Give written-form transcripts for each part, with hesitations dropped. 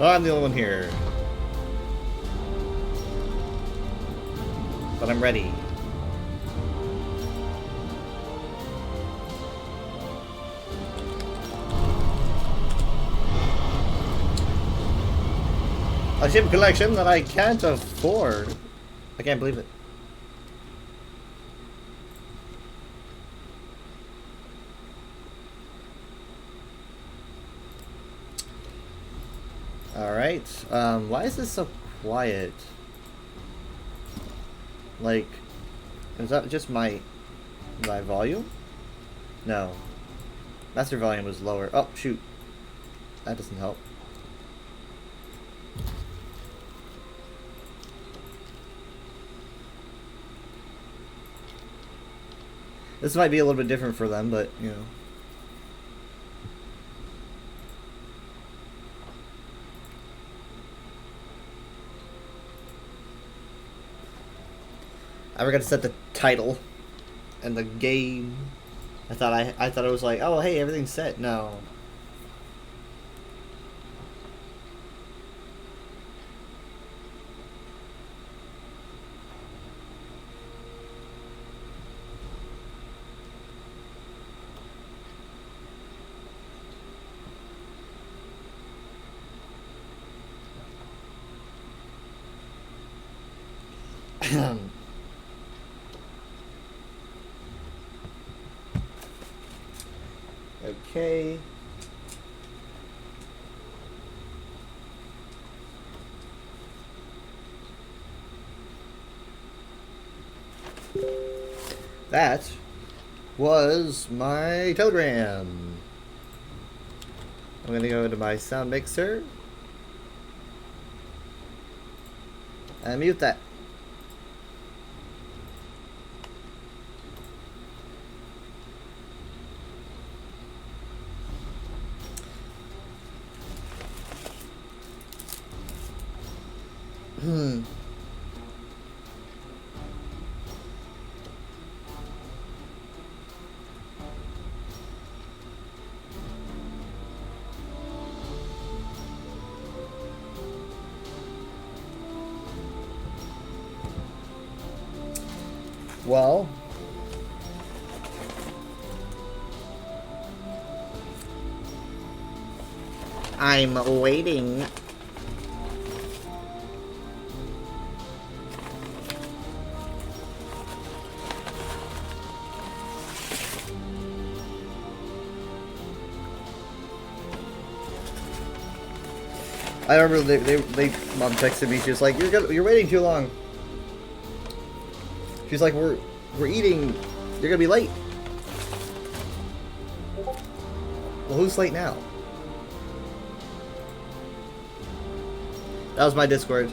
Oh, I'm the only one here. But I'm ready. A ship collection that I can't afford. I can't believe it. Alright. Why is this so quiet? Like, is that just my volume? No. Master volume was lower. Oh, shoot. That doesn't help. This might be a little bit different for them, but, you know. I forgot to set the title and the game. I thought it was like, oh hey, everything's set. No. Okay. That was my telegram. I'm gonna go into my sound mixer and mute that. Well, I'm waiting. I remember they mom texted me. She was like, "You're waiting too long." She's like, "We're eating. You're gonna be late." Well, who's late now? That was my Discord.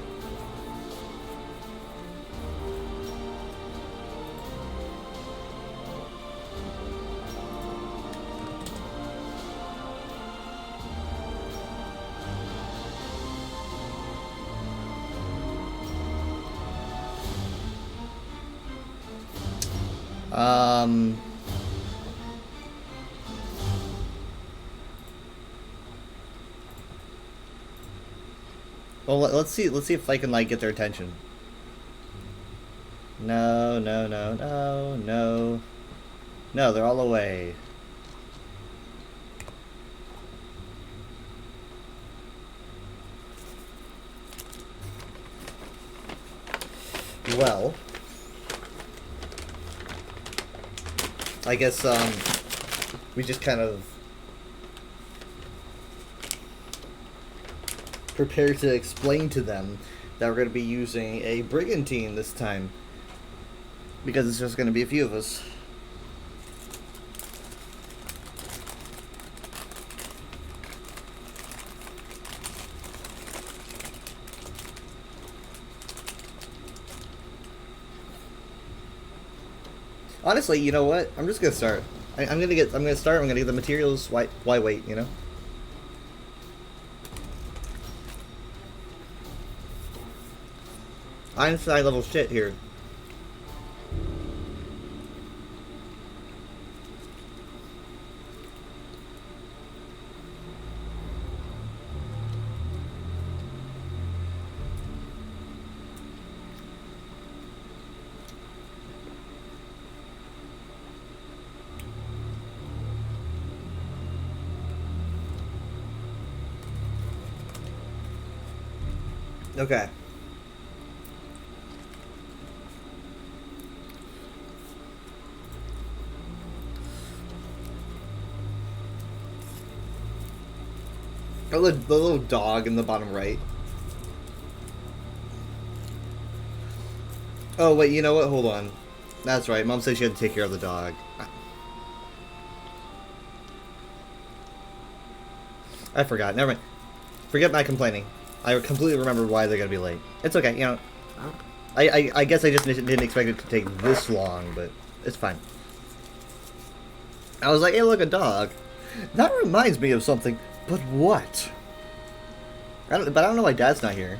Well, let's see if I can like get their attention. No, no, no, no, no. No, they're all away. Well, I guess we just kind of prepare to explain to them that we're going to be using a brigantine this time, because it's just going to be a few of us. Honestly, you know what? I'm just gonna start. I'm gonna start. I'm gonna get the materials. Why wait? You know. Einstein level shit here. Okay. Oh, the little dog in the bottom right. Oh, wait, you know what? Hold on. That's right. Mom said she had to take care of the dog. I forgot. Never mind. Forget my complaining. I completely remembered why they're gonna be late. It's okay, you know. I guess I just didn't expect it to take this long, but it's fine. I was like, hey, look, a dog. That reminds me of something. But what? But I don't know why Dad's not here.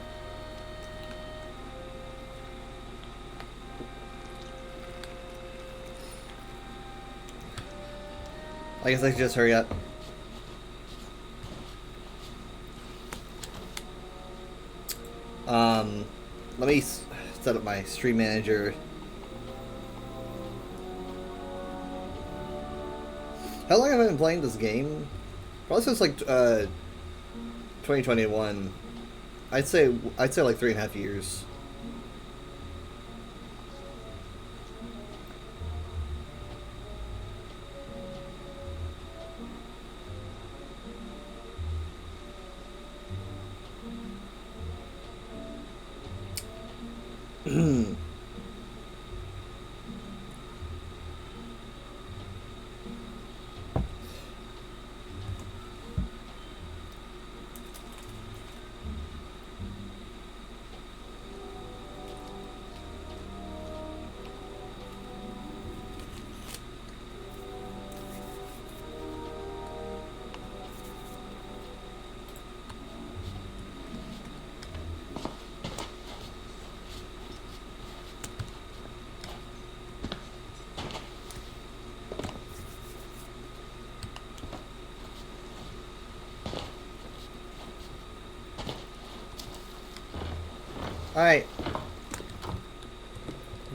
I guess I should just hurry up. Let me set up my stream manager. How long have I been playing this game? Probably since like 2021. I'd say like 3.5 years. Alright.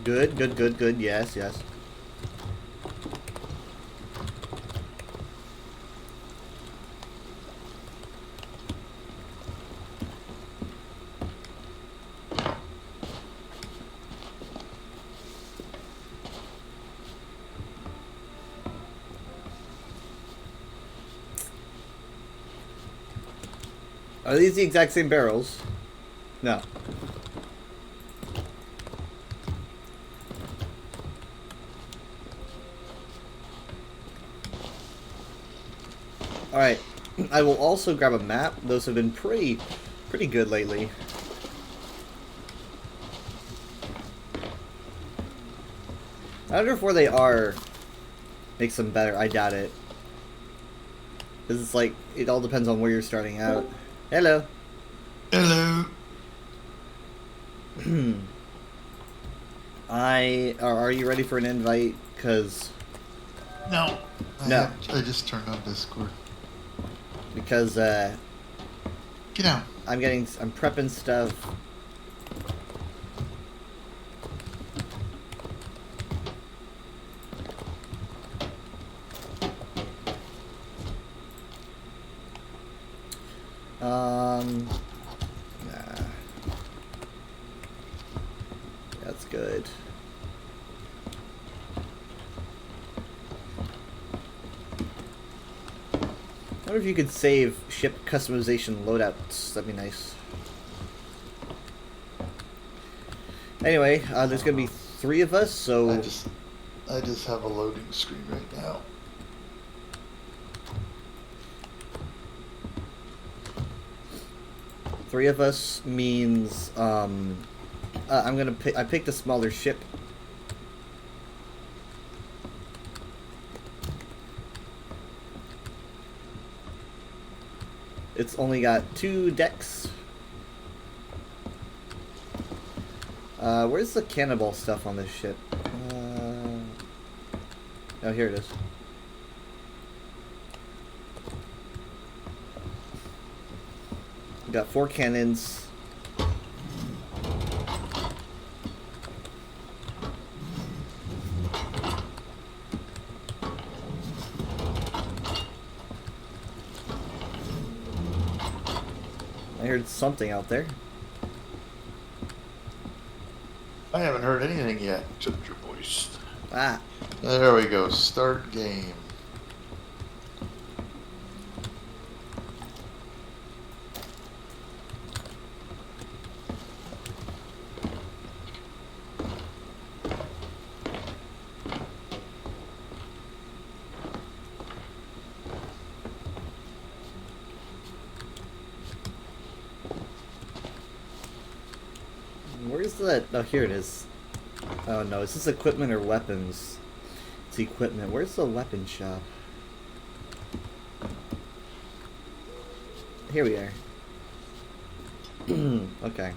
Good, good, good, good. Yes, yes. Are these the exact same barrels? No. Alright. I will also grab a map. Those have been pretty good lately. I wonder if where they are makes them better. I doubt it. Because it's like, it all depends on where you're starting out. Hello. Hello. Are you ready for an invite? Because... No. No. I just turned on Discord. Because, Get out. I'm prepping stuff. Nah. That's good. I wonder if you could save ship customization loadouts. That'd be nice. Anyway, there's gonna be 3 of us, so... I just have a loading screen right now. Three of us means, I'm gonna pick... I picked a smaller ship. It's only got 2 decks. Where's the cannonball stuff on this ship? Oh, here it is. We got 4 cannons. I heard something out there. I haven't heard anything yet except your voice. Ah. There we go. Start game. Where's that? Oh, here it is. Oh no, is this equipment or weapons? It's equipment. Where's the weapon shop? Here we are. Okay.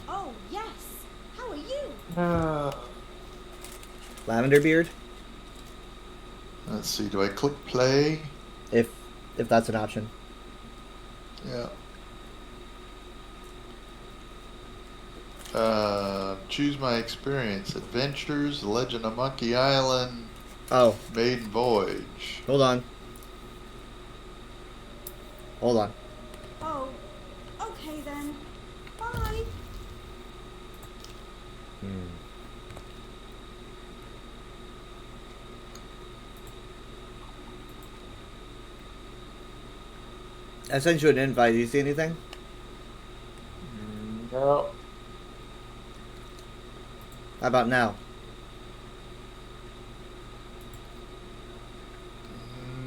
Oh, yes. How are you? Lavender beard? Let's see. Do I click play? If that's an option. Yeah. Choose my experience. Adventures, Legend of Monkey Island, Oh, Maiden Voyage. hold on. Hold on. Oh, okay then. Bye. I sent you an invite. Do you see anything? No. How about now?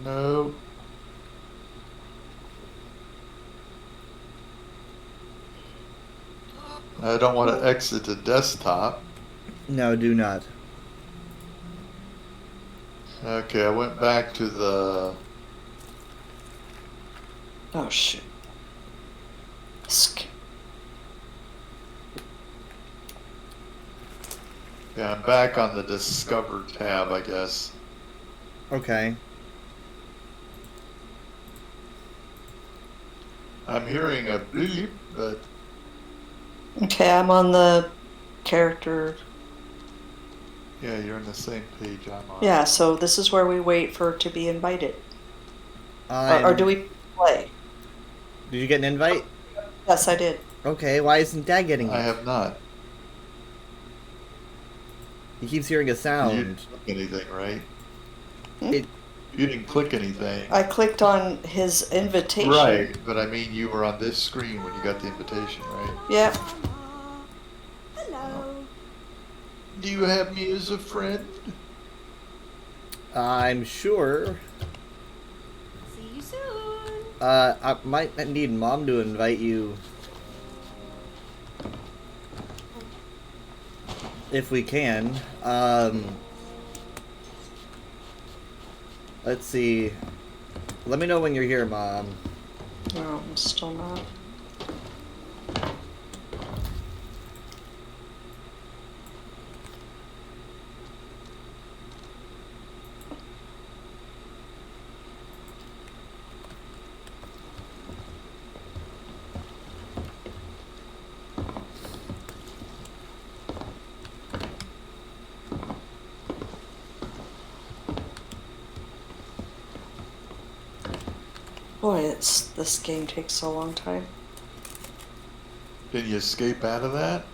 No. I don't want to exit the desktop. No, do not. Okay, I went back to the... Oh shit. Yeah, I'm back on the Discover tab, I guess. Okay. I'm hearing a bleep, but Okay, I'm on the character. yeah, you're on the same page I'm on. Yeah, so this is where we wait for to be invited. Or I'm- do we play? Did you get an invite? Yes, I did. Okay, why isn't Dad getting I it? have not. He keeps hearing a You sound. didn't click anything, right? It, You didn't click anything. I clicked on his invitation. Right, but I mean you were on this screen when you got the invitation, right? Yep. Mama. Hello. Do you have me as a friend? I'm sure. See you soon. I might need Mom to invite you. If we can. Let's see. Let me know when you're here, Mom. No, I'm still not. Boy, this game takes a long time. Can you escape out of that?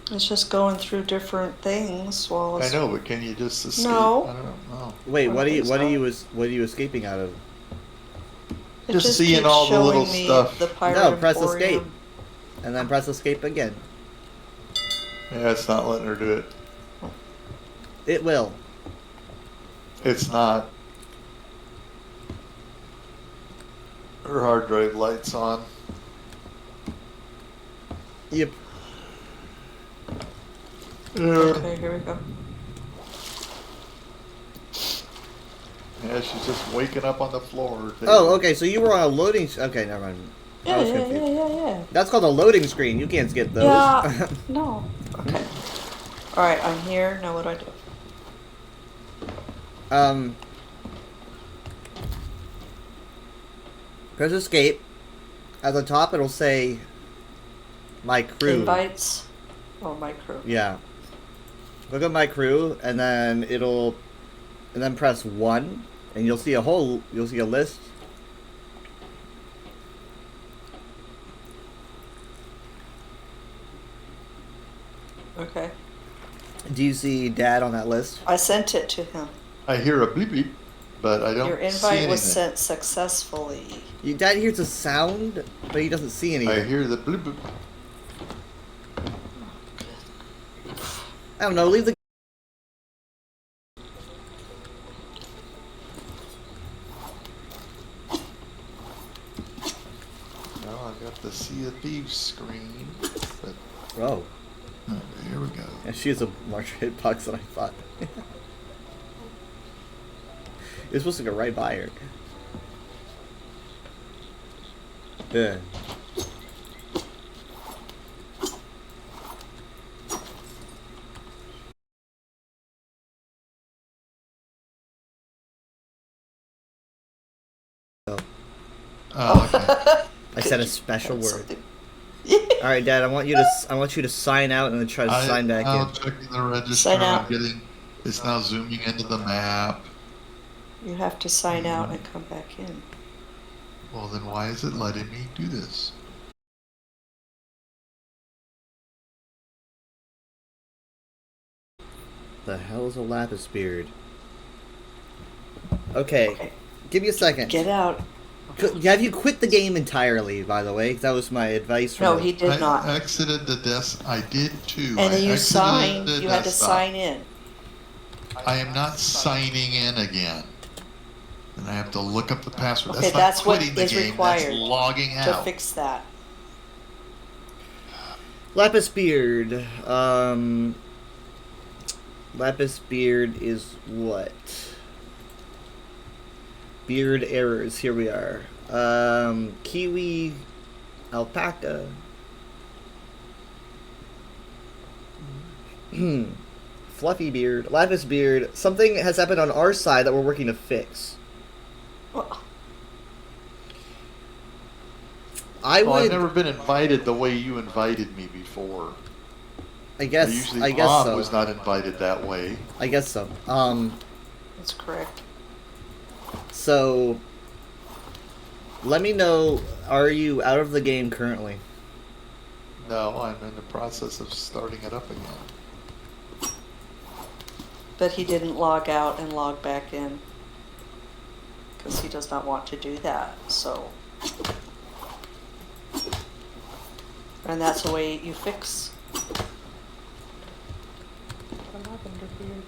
It's just going through different things while I it's... know, but can you just escape? No. I don't know. No. Wait, I what are you think what are so. you what are you escaping out of? It Just seeing keeps all the showing little me stuff. The Pirate No, press Emporium. escape. And then press escape again. Yeah, it's not letting her do it. It will. It's not. Her hard drive light's on. Yep. Okay, here we go. Yeah, she's just waking up on the floor. Oh, okay. So you were on a loading. Okay, never mind. I Yeah, was yeah, confused. yeah. That's called a loading screen. You can't skip those. Yeah. No. Okay. Alright, I'm here. Now what do I do? Press escape. At the top, it'll say my crew. Invites? Oh, my crew. Yeah. Look at my crew, and then and then press 1, and you'll see you'll see a list. Okay. Do you see Dad on that list? I sent it to him. I hear a bleep beep, but I don't Your see invite anything. was sent successfully. Dad hears a sound, but he doesn't see I anything. hear the bleep beep. I don't know. Leave the. Well, I got the Sea of Thieves screen, but Oh, here we go. yeah, she has a larger hitbox than I thought. You're supposed to go right by her. Yeah. Oh, okay. I said a special Had word. something- All right, Dad. I want you to sign out and then try to sign back I'm in. checking the register. Sign out. I'm getting. It's now zooming into the map. You have to sign out and come back in. Well, then why is it letting me do this? The hell is a lapis beard? Okay, Okay. give me a second. Get out. Have you quit the game entirely? By the way, that was my advice. From No, the- he did I not. exited the desk. I did too. And then I you exited signed. the You had to desktop. sign in. I am not signing in again. And I have to look up the password. Okay, that's not that's what quitting the is game. required That's logging To out. fix that. Lapis beard. Lapis beard is what? Beard errors. Here we are. Kiwi, alpaca. Fluffy beard, lapis beard. Something has happened on our side that we're working to fix. Well, I Well, I've would. never been invited the way you invited me before. I guess. Usually I guess Bob so. was not invited that way. I guess so. that's correct. So. Let me know. Are you out of the game currently? No, I'm in the process of starting it up again. But he didn't log out and log back in. Because he does not want to do that, so. And that's the way you fix. A lavender beard.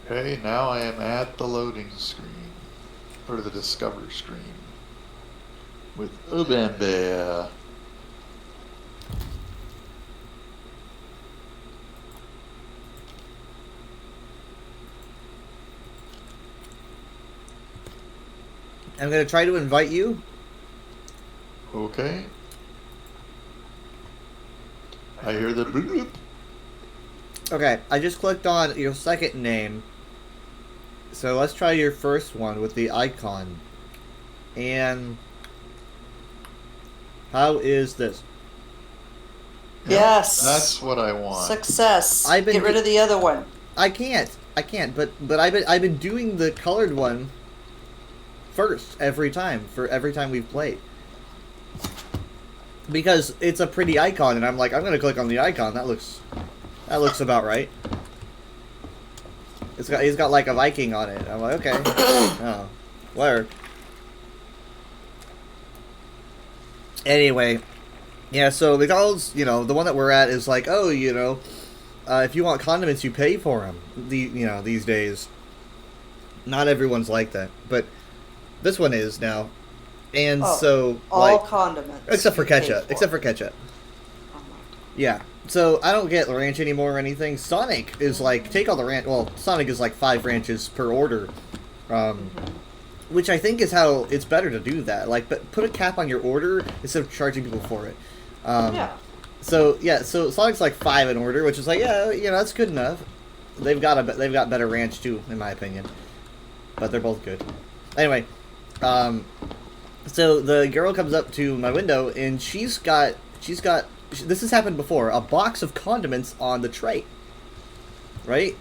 Okay, now I am at the loading screen. Or the discover screen. With Ubembe. I'm gonna try to invite you. Okay. I hear the bloop bloop. Okay, I just clicked on your second name. So let's try your first one with the icon. And how is this? Yes. That's what I want. Success. I've been Get rid do- of the other one. I can't, but I've been doing the colored one first every time we've played. Because it's a pretty icon, and I'm like, I'm gonna click on the icon. That looks about right. He's got like a Viking on it. I'm like, okay, oh, whatever. Anyway, yeah. So McDonald's, the one that we're at is like, oh, if you want condiments, you pay for them. These days, not everyone's like that, but this one is now, and Oh, so All like, condiments. except for you pay ketchup, except for ketchup. Oh my Yeah. So I don't get ranch anymore or anything. Sonic is like, take all the ranch. Well, Sonic is like 5 ranches per order, which I think is how it's better to do that. Like, but put a cap on your order instead of charging people for it. Yeah. So yeah, so Sonic's like 5 in order, which is like, yeah, you know, that's good enough. They've got better ranch too, in my opinion, but they're both good. Anyway, so the girl comes up to my window and she's got this has happened before, a box of condiments on the tray, right?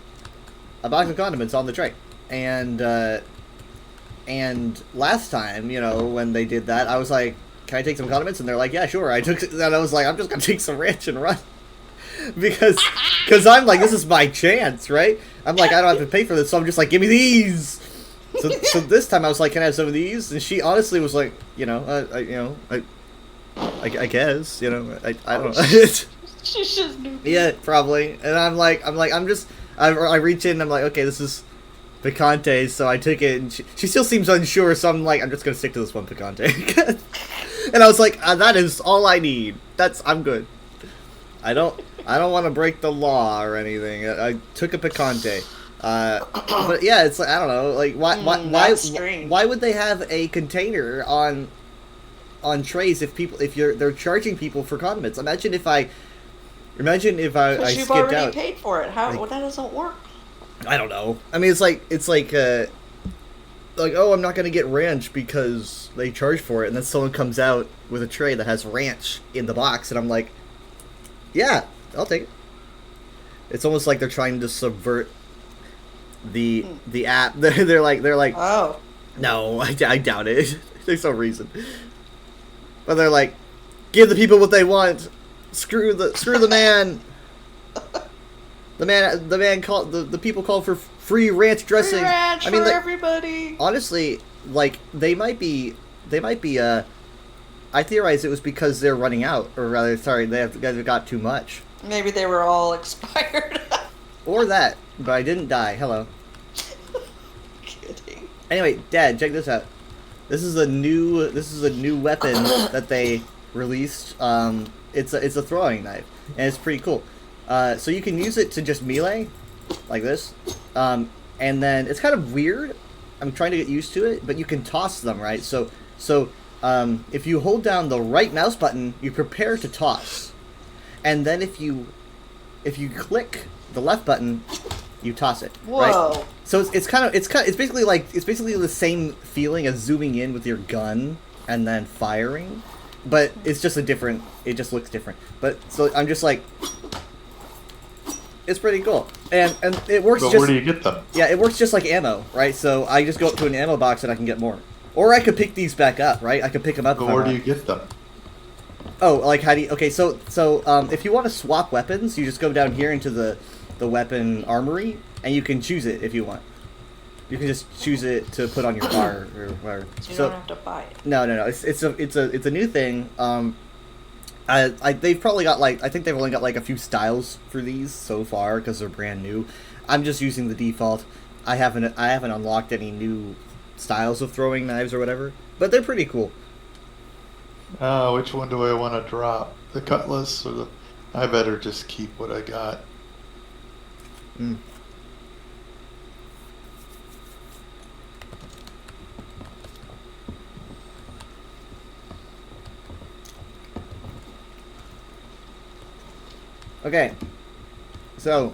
A box of condiments on the tray, and last time, you know, when they did that, I was like, can I take some condiments? And they're like, yeah, sure. I took it, and I was like, I'm just gonna take some ranch and run. because I'm like, this is my chance, right? I'm like, I don't have to pay for this, so I'm just like, give me these. So this time I was like, can I have some of these? And she honestly was like, you know, I guess, you know, I don't know. She just knew. Yeah, probably. And I reach in and I'm like, okay, this is picante, so I took it, and she still seems unsure, so I'm like, I'm just gonna stick to this one picante. And I was like, that is all I need. I'm good. I don't want to break the law or anything. I took a picante. But yeah, it's like, I don't know, like why would they have a container on trays if they're charging people for condiments? Imagine if I Because you've skipped already out. paid for it. How? Well, that doesn't work. I don't know. I mean, it's like oh, I'm not gonna get ranch because they charge for it, and then someone comes out with a tray that has ranch in the box, and I'm like, yeah, I'll take it. It's almost like they're trying to subvert the app. They're like, Oh. no, I doubt it. There's no reason. But they're like, give the people what they want. Screw the man. The man called the people called for free ranch dressing. Free ranch for everybody. Honestly, like they might be. I theorize it was because they're running out, or rather, sorry, they've got too much. Maybe they were all expired. Or that, but I didn't die. Hello. Kidding. Anyway, Dad, check this out. This is a new weapon that they released. It's a throwing knife, and it's pretty cool. So you can use it to just melee, like this, and then it's kind of weird. I'm trying to get used to it, but you can toss them, right? So if you hold down the right mouse button, you prepare to toss, and then if you click the left button, you toss it. Whoa. Right? So it's basically the same feeling as zooming in with your gun and then firing, but it's just it just looks different. But so I'm just like, it's pretty cool, and it works. But just, where do you get them? Yeah, it works just like ammo, right? So I just go up to an ammo box and I can get more, or I could pick these back up, right? I could pick them up. But if I where do want. you get them? Oh, like how do you? Okay, so if you want to swap weapons, you just go down here into the weapon armory, and you can choose it if you want. You can just choose it to put on your bar or whatever. You don't have to buy it. No. It's a new thing. They've probably got I think they've only got a few styles for these so far because they're brand new. I'm just using the default. I haven't unlocked any new styles of throwing knives or whatever, but they're pretty cool. Which one do I want to drop? The cutlass or the? I better just keep what I got. Mm. Okay, so,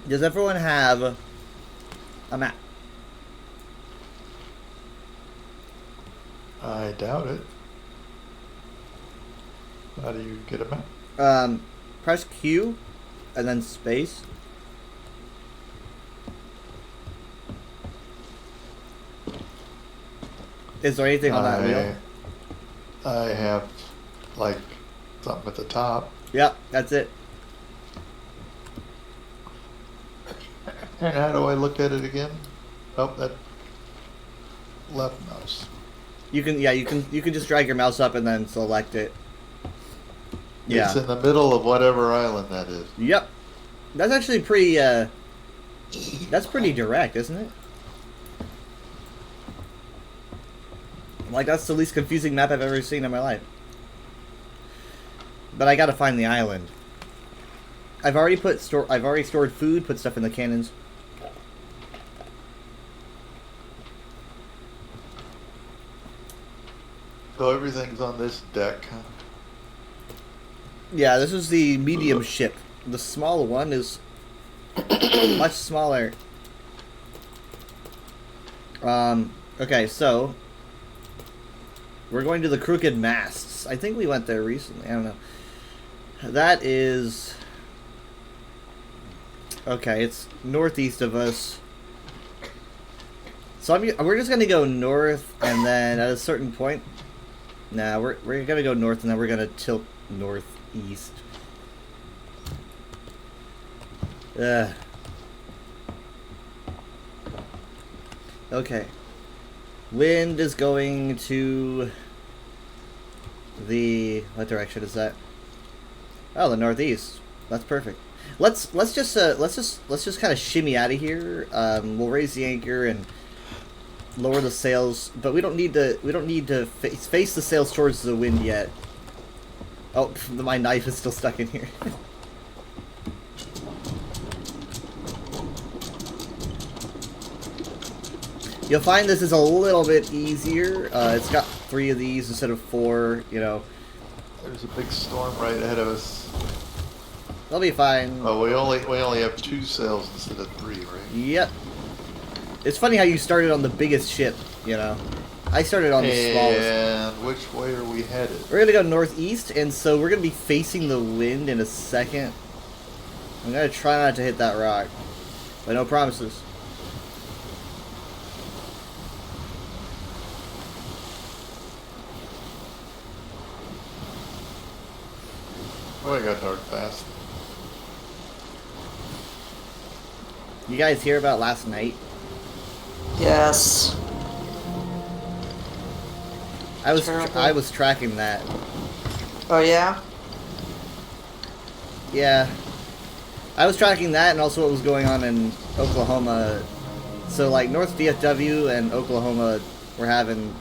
does everyone have a map? I doubt it. How do you get a map? Press Q, and then space. Is there anything on that wheel? I have something at the top. Yep, that's it. And how do I look at it again? Oh, that left mouse. You can just drag your mouse up and then select it. Yeah. It's in the middle of whatever island that is. Yep. That's actually pretty that's pretty direct, isn't it? That's the least confusing map I've ever seen in my life. But I gotta find the island. I've already stored food, put stuff in the cannons. So everything's on this deck. Huh? Yeah, this is the medium ship. The small one is much smaller. Okay, so we're going to the Crooked Masts. I think we went there recently. I don't know. That is okay. It's northeast of us. So we're just gonna go north, and then at a certain point, nah, we're gonna go north, and then we're gonna tilt northeast. Okay. Wind is going to the what direction is that? Oh, the northeast. That's perfect. Let's just kind of shimmy out of here. We'll raise the anchor and lower the sails, but we don't need to face the sails towards the wind yet. Oh, my knife is still stuck in here. You'll find this is a little bit easier. It's got 3 of these instead of 4, you know. There's a big storm right ahead of us. They'll be fine. Oh, we only have 2 sails instead of 3, right? Yep. It's funny how you started on the biggest ship, you know. I started on the smallest. And which way are we headed? We're gonna go northeast, and so we're gonna be facing the wind in a second. I'm gonna try not to hit that rock, but no promises. Oh, it got dark fast. You guys hear about last night? Yes. Terrible. I was tracking that. Oh yeah? Yeah. I was tracking that and also what was going on in Oklahoma. So like North DFW and Oklahoma were having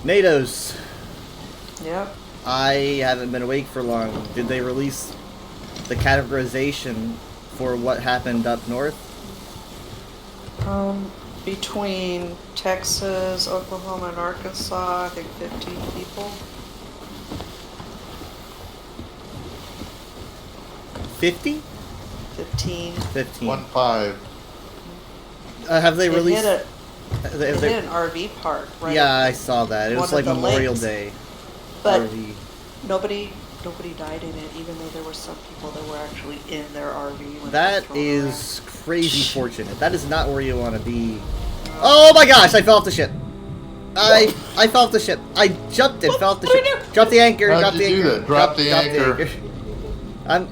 NATOs. Yep. I haven't been awake for long. Did they release the categorization for what happened up north? Between Texas, Oklahoma, and Arkansas, I think 15 people. 50? 15. 15. 1-5. Have they It released? hit have It they- hit an RV park, right? Yeah, I saw that. It was One of like the Memorial lakes. Day. But RV. nobody died in it, even though there were some people that were actually in their RV. When That it was thrown is crazy fortunate. That is not where you want to be. Oh my gosh! I fell off the ship. I fell off the ship. I jumped and fell off the ship. Drop the anchor. How'd Drop you the do anchor. that? Drop the anchor.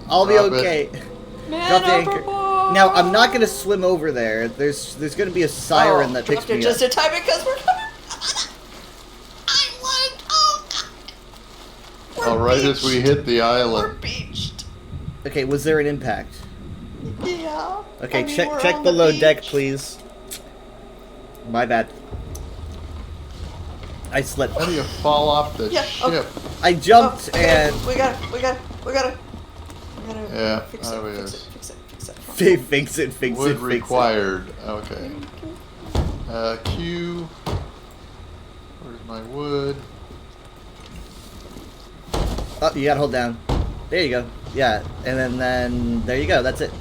I'll be Drop it. okay. around. Man Drop the anchor. overboard! Now I'm not gonna swim over there. There's gonna be a siren that picks dropped it me just up. in time because we're coming. I won! Oh God! All right, as we hit the We're island. beached. Okay, was there an impact? Yeah. Okay, I mean, we're check on the below deck, beach. please. My bad. I slipped. How do you fall off the Yeah, ship? I jumped Oh, and we gotta Yeah, fix there it, it fix is. it, fix it, fix it. fix it, fix Wood it, fix required. Okay. Q. Where's my wood? it. Oh, you gotta hold down. There you go. Yeah, and then there you go. That's it.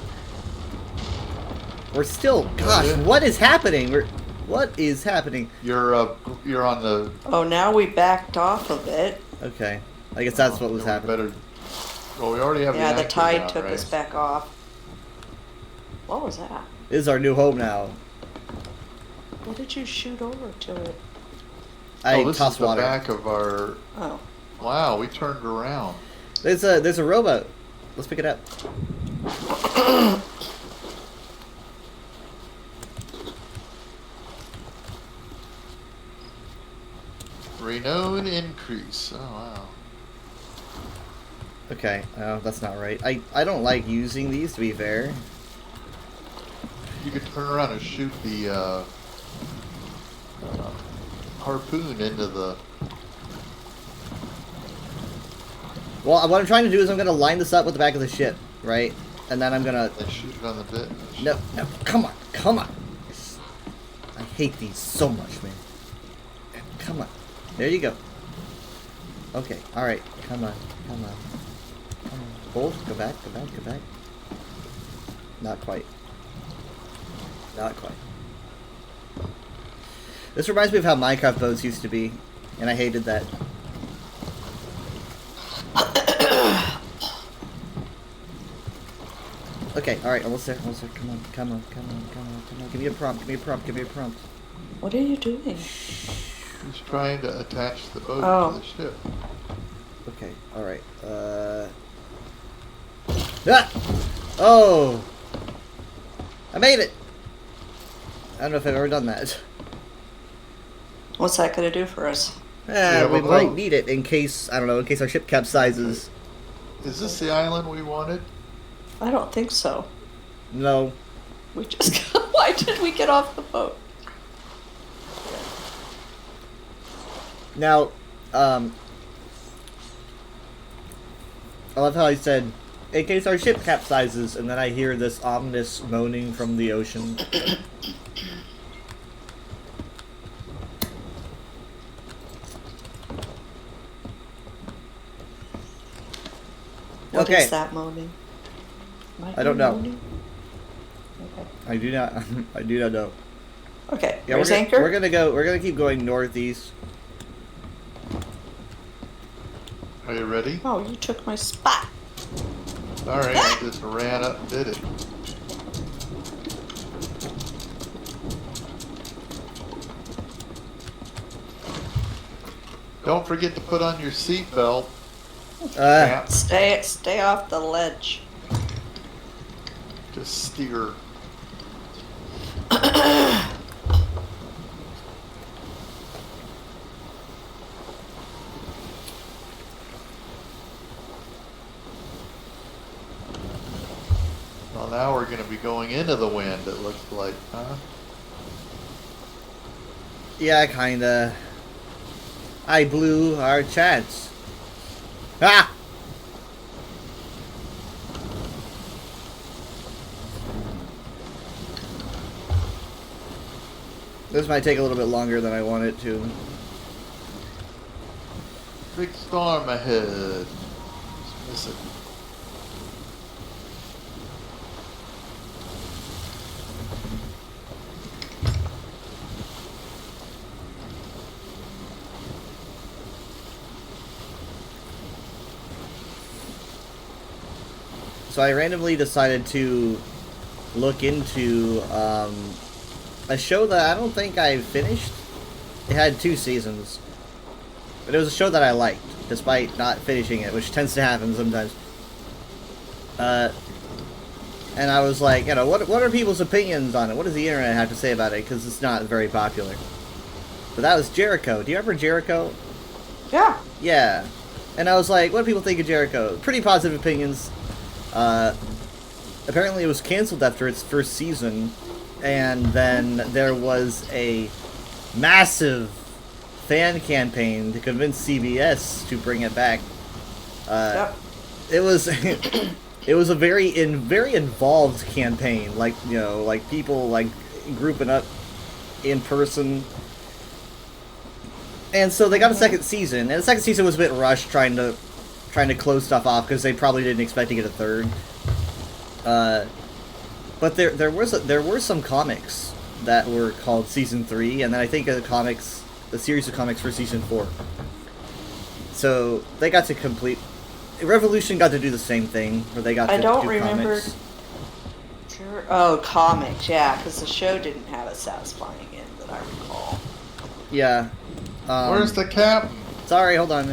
We're still. Gosh, Yeah. what is happening? What is happening? You're on the. Oh, now we backed off of it. Okay, I guess that's what was we happening. Better. Well, we already have Yeah, the the anchor tide down, took right? us back off. What was that? This is our new home now. What did you shoot over to it? I this toss is the water. back of our. Oh. Wow, we turned around. There's a rowboat. Let's pick it up. Renown increase. Oh wow. Okay, oh, that's not right. I don't like using these, to be fair. You could turn around and shoot the harpoon into the. Well, what I'm trying to do is I'm going to line this up with the back of the ship, right? And then I'm going to... And shoot it on the bit. No, come on. I hate these so much, man. Come on. There you go. Okay, alright. Come on. Come on. Come on. Hold. Go back. Go back. Go back. Not quite. Not quite. This reminds me of how Minecraft boats used to be, and I hated that. Okay, alright, almost there, almost there. Come on, come on, come on, come on, come on. Give me a prompt, give me a prompt, give me a prompt. What are you doing? He's trying to attach the boat Oh. to the ship. Okay, alright. Ah! Oh! I made it! I don't know if I've ever done that. What's that gonna do for us? Yeah, We but might no. need it in case, I don't know, in case our ship capsizes. Is this the island we wanted? I don't think so. No. We just why did we get off the boat? Now, I love how I said, in case our ship capsizes, and then I hear this ominous moaning from the ocean. What Okay. is that moaning? Might I don't be know. moaning? Okay. I do not, I do not know. Okay. Yeah, Where's we're anchor? we're gonna keep going northeast. Are you ready? Oh, you took my spot. Alright, I just ran up and did it. Don't forget to put on your seatbelt. Champ. Stay off the ledge. Just steer. Well, now we're going to be going into the wind, it looks like, huh? Yeah, kinda. I blew our chance. Ah! This might take a little bit longer than I want it to. Big storm ahead. Just miss it. So I randomly decided to look into a show that I don't think I finished. It had 2 seasons. But it was a show that I liked, despite not finishing it, which tends to happen sometimes. And I was like, you know, what are people's opinions on it? What does the internet have to say about it? Because it's not very popular. But that was Jericho. Do you remember Jericho? Yeah. Yeah. And I was like, what do people think of Jericho? Pretty positive opinions. Apparently it was canceled after its first season, and then there was a massive fan campaign to convince CBS to bring it back. Yep. It was it was a very involved campaign, like, you know, like people like grouping up in person. And so they got a second season, and the second season was a bit rushed, trying to close stuff off because they probably didn't expect to get a third. But there were some comics that were called Season 3, and then I think the series of comics for Season 4. So they got to complete. Revolution got to do the same thing, where they got to I don't do remember. comics. Oh, comics, yeah, because the show didn't have a satisfying end that I recall. Yeah. Where's the captain? Sorry, hold on.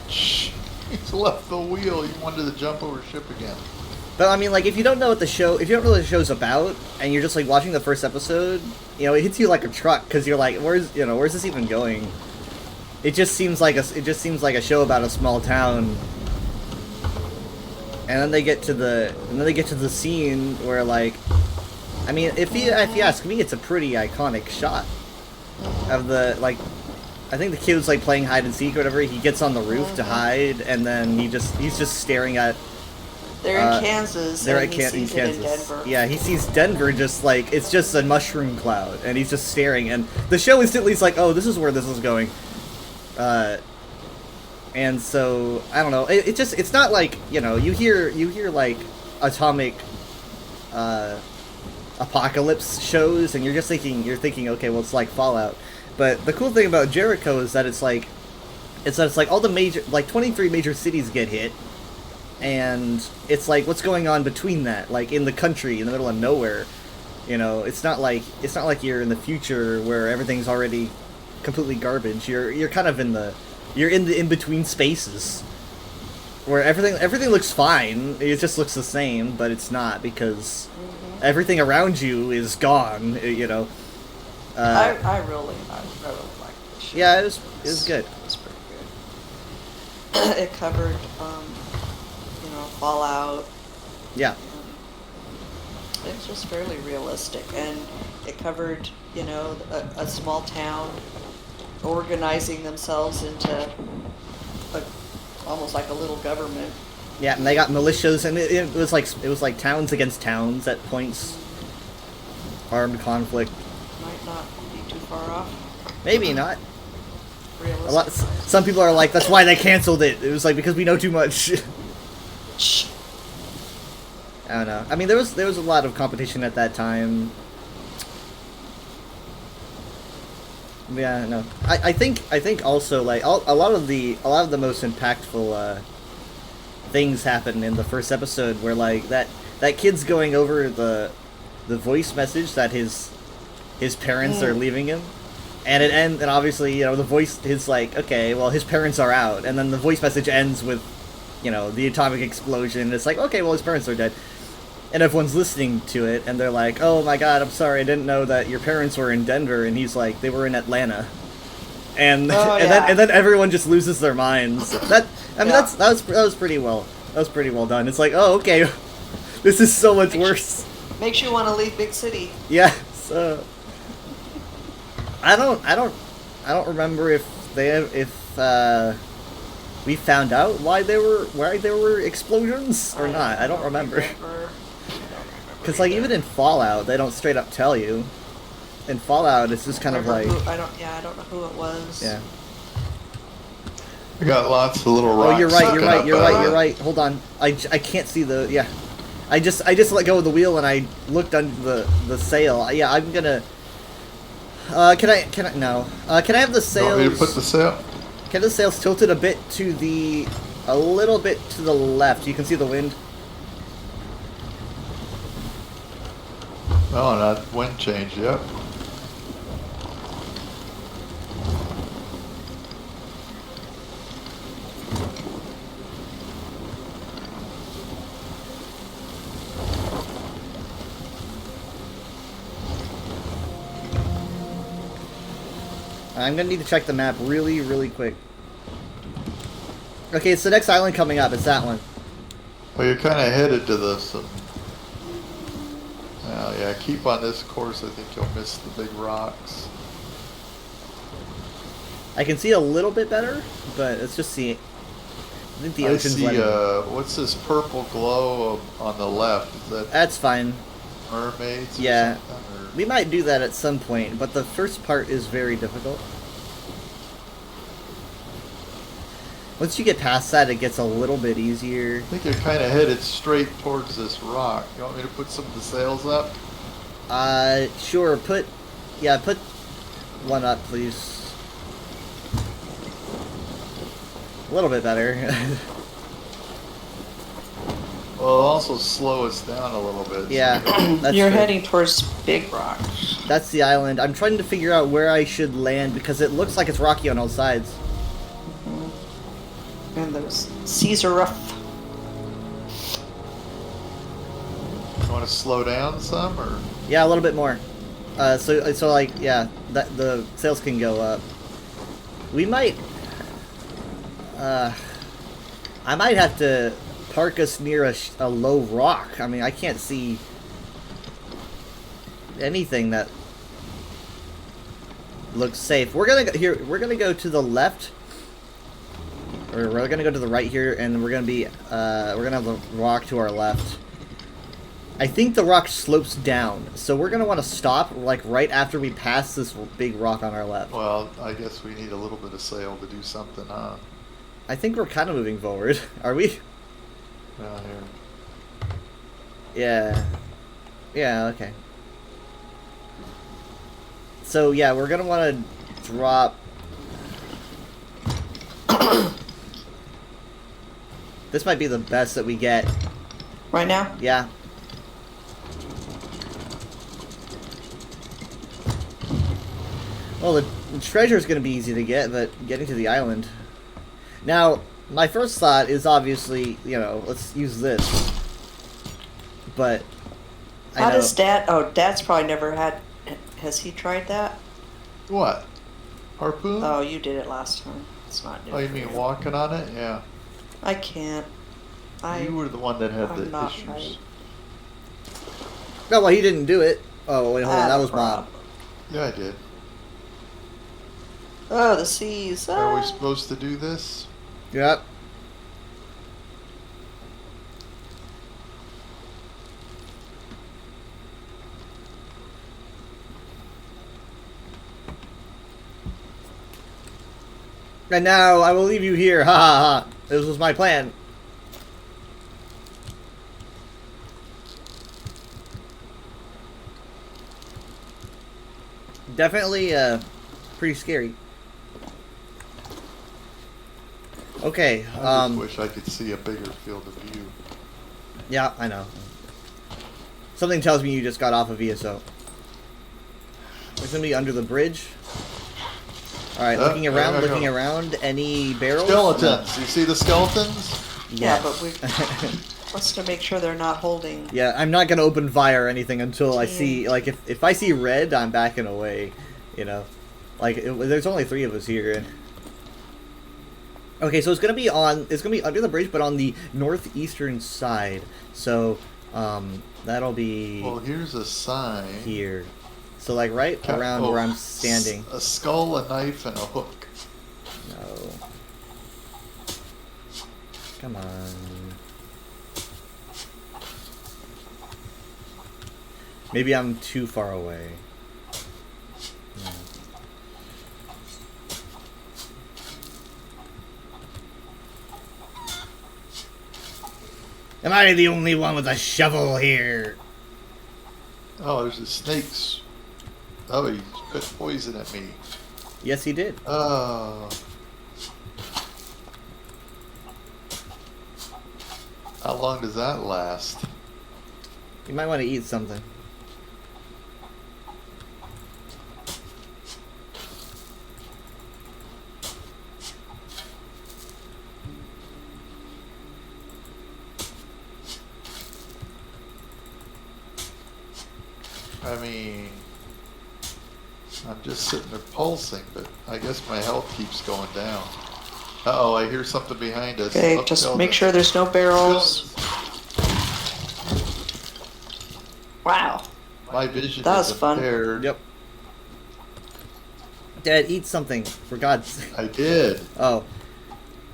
Shh. He's left the wheel. He wanted to jump over ship again. But I mean, like, if you don't know what the show's about, and you're just like watching the first episode, you know, it hits you like a truck because you're like, where's this even going? It just seems like a show about a small town. And then they get to the scene where, like, I mean, if you ask me, it's a pretty iconic shot of the, like, I think the kid was like playing hide and seek or whatever. He gets on the roof to hide, and then he's just staring at. They're in Kansas. They're and at he sees it in Kansas. Denver. Yeah, he sees Denver just like it's just a mushroom cloud, and he's just staring. And the show instantly is like, oh, this is where this is going. And so I don't know. It's not like, you know, you hear like atomic apocalypse shows, and you're thinking, okay, well, it's like Fallout. But the cool thing about Jericho is that it's like all the major, like 23 major cities get hit, and it's like what's going on between that, like in the country, in the middle of nowhere. You know, it's not like you're in the future where everything's already completely garbage. You're kind of in the in-between spaces where everything looks fine. It just looks the same, but it's not, because everything around you is gone. You know. I really liked the show. Yeah, it was good. It was pretty good. It covered, you know, Fallout. Yeah. It was just fairly realistic, and it covered, you know, a small town organizing themselves into almost like a little government. Yeah, and they got militias, and it was like towns against towns at points. Armed conflict. Might not be too far off. Maybe not. Realistic. Some people are like, that's why they canceled it. It was like, because we know too much. I don't know. I mean, there was a lot of competition at that time. Yeah, no. I think also, like, a lot of the most impactful things happen in the first episode, where like that kid's going over the voice message that his parents are leaving him, and obviously, you know, the voice is like, okay, well, his parents are out, and then the voice message ends with, you know, the atomic explosion. It's like, okay, well, his parents are dead. And everyone's listening to it, and they're like, oh my god, I'm sorry, I didn't know that your parents were in Denver. And he's like, they were in Atlanta. And and then everyone just loses their minds. That was pretty well done. It's like, oh, okay, this is so much worse. Makes you want to leave big city. Yeah, so I don't remember if we found out why there were explosions or not. I don't remember. Because, like, even in Fallout, they don't straight up tell you. In Fallout, it's just kind of like... I don't know who it was. Yeah. We got lots of little rocks. Oh, you're right. Hold on. I can't see the... Yeah. I just let go of the wheel and I looked under the sail. Yeah, I'm gonna... Can I... No. Can I have the sails... You want me to put the sail? Can the sails tilted a little bit to the left? You can see the wind. Oh, not wind change, yep. I'm gonna need to check the map really, really quick. Okay, it's the next island coming up. It's that one. Well, you're kind of headed to this. Oh, yeah, keep on this course. I think you'll miss the big rocks. I can see a little bit better, but let's just see. I think the ocean's letting me. What's this purple glow on the left? Is That's fine. mermaids? Yeah. Or something, or? We might do that at some point, but the first part is very difficult. Once you get past that, it gets a little bit easier. I think you're kind of headed straight towards this rock. You want me to put some of the sails up? Sure. Put one up, please. A little bit better. Well, it'll also slow us down a little bit. Yeah, that's You're true. heading towards Big Rocks. That's the island. I'm trying to figure out where I should land because it looks like it's rocky on all sides. And those seas are rough. You want to slow down some, or? Yeah, a little bit more. So like, yeah, that the sails can go up. We might. I might have to park us near a low rock. I mean, I can't see anything that looks safe. We're gonna go here. We're gonna go to the left, or we're gonna go to the right here, and we're gonna have the rock to our left. I think the rock slopes down, so we're gonna want to stop like right after we pass this big rock on our left. Well, I guess we need a little bit of sail to do something, huh? I think we're kind of moving forward. Are we? Down here. Yeah. Yeah. Okay. So yeah, we're gonna want to drop. This might be the best that we get. Right now? Yeah. Well, the treasure is going to be easy to get, but getting to the island. Now, my first thought is obviously, you know, let's use this. But I How know, does Dad? Oh, Dad's probably never had. Has he tried that? What? Harpoon? Oh, you did it last time. It's not new. Oh, you for mean walking on it? Yeah. I can't. You were the one that had I'm the not issues. right. no, well, he didn't do it. Oh wait, hold on, that was Mom. problem. Yeah, I did. Oh, the seas. Are we Ah. supposed to do this? Yep. And now I will leave you here. Ha ha ha. This was my plan. Definitely pretty scary. Okay, I just wish I could see a bigger field of view. yeah, I know. Something tells me you just got off of VSO. There's somebody under the bridge. Alright, Oh, looking around, there I looking go. around. Any barrels? Skeletons. You see the skeletons? Yeah, Yes. but we wants to make sure they're not holding. Yeah, I'm not gonna open fire or anything until I see, like, if I see red, I'm backing away, you know? Like, there's only 3 of us here. Okay, so it's gonna be under the bridge, but on the northeastern side. So, that'll be Well, here's a sign. here. So, like, right around Oh, where I'm standing. A skull, a knife, and a hook. No. Come on. Maybe I'm too far away. No. Am I the only one with a shovel here? Oh, there's the snakes. Oh, he put poison at me. Yes, he did. Oh. How long does that last? You might want to eat something. I mean, I'm just sitting there pulsing, but I guess my health keeps going down. Uh-oh, I hear something behind us. Okay, Oh, just skeletons. make sure there's no barrels. Wow. My vision That was is fun. impaired. Yep. Dad, eat something, for God's sake. I did. Oh,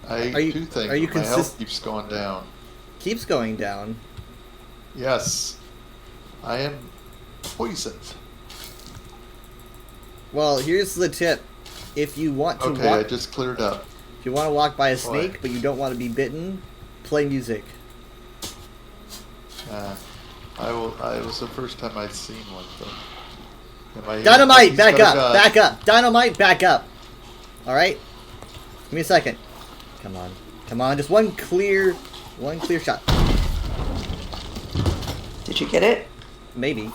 I ate Are you- 2 things. are you but my health consist- keeps going down. keeps going down. Yes. I am poisoned. Well, here's the tip. If you want to Okay, I walk, just cleared up. if you want to walk by a Boy. snake, but you don't want to be bitten, play music. It was the first time I'd seen one, though. Am I Dynamite, He's back got a up, gun. back up. Dynamite, back up. All right. Give me a second. Come on, come on. Just one clear shot. Did you get it? Maybe.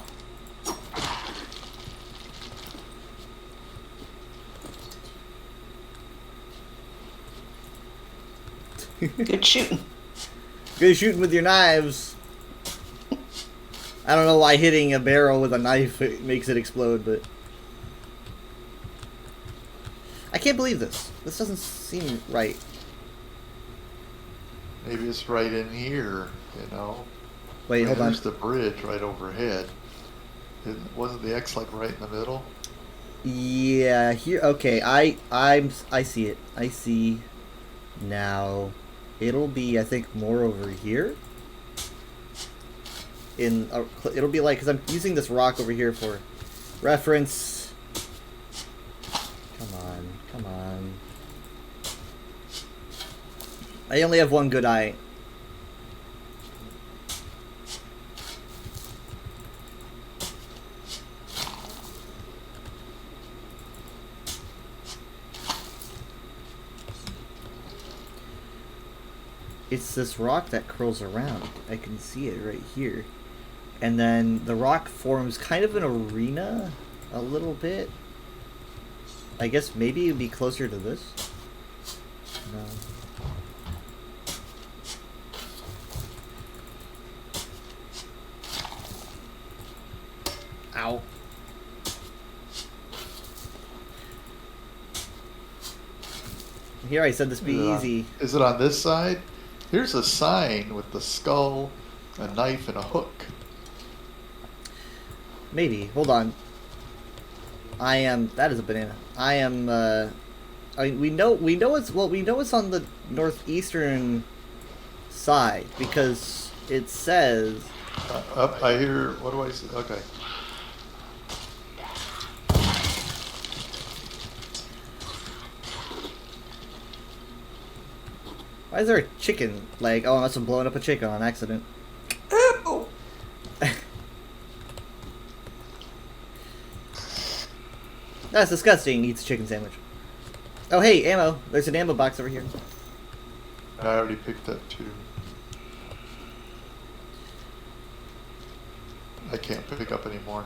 Good shooting. Good shooting with your knives. I don't know why hitting a barrel with a knife makes it explode, but I can't believe this. This doesn't seem right. Maybe it's right in here, you know. Wait, hold on. There's the bridge right overhead. Wasn't the X like right in the middle? Yeah, here. Okay, I see it. I see now. It'll be, I think, more over here. in a, it'll be like, because I'm using this rock over here for reference. Come on, come on. I only have one good eye. It's this rock that curls around. I can see it right here. And then the rock forms kind of an arena a little bit. I guess maybe it'd be closer to this. No. Ow. Here I said this be easy. Is it on this side? Here's a sign with the skull, a knife, and a hook. Maybe. Hold on. I am. That is a banana. I am. I mean, we know it's we know it's on the northeastern side because it says. Up, I hear. What do I say? Okay. Why is there a chicken leg? Oh, I must have blown up a chicken on accident. Ow! That's disgusting. Eats a chicken sandwich. Oh, hey, ammo. There's an ammo box over here. I already picked up 2. I can't pick up anymore.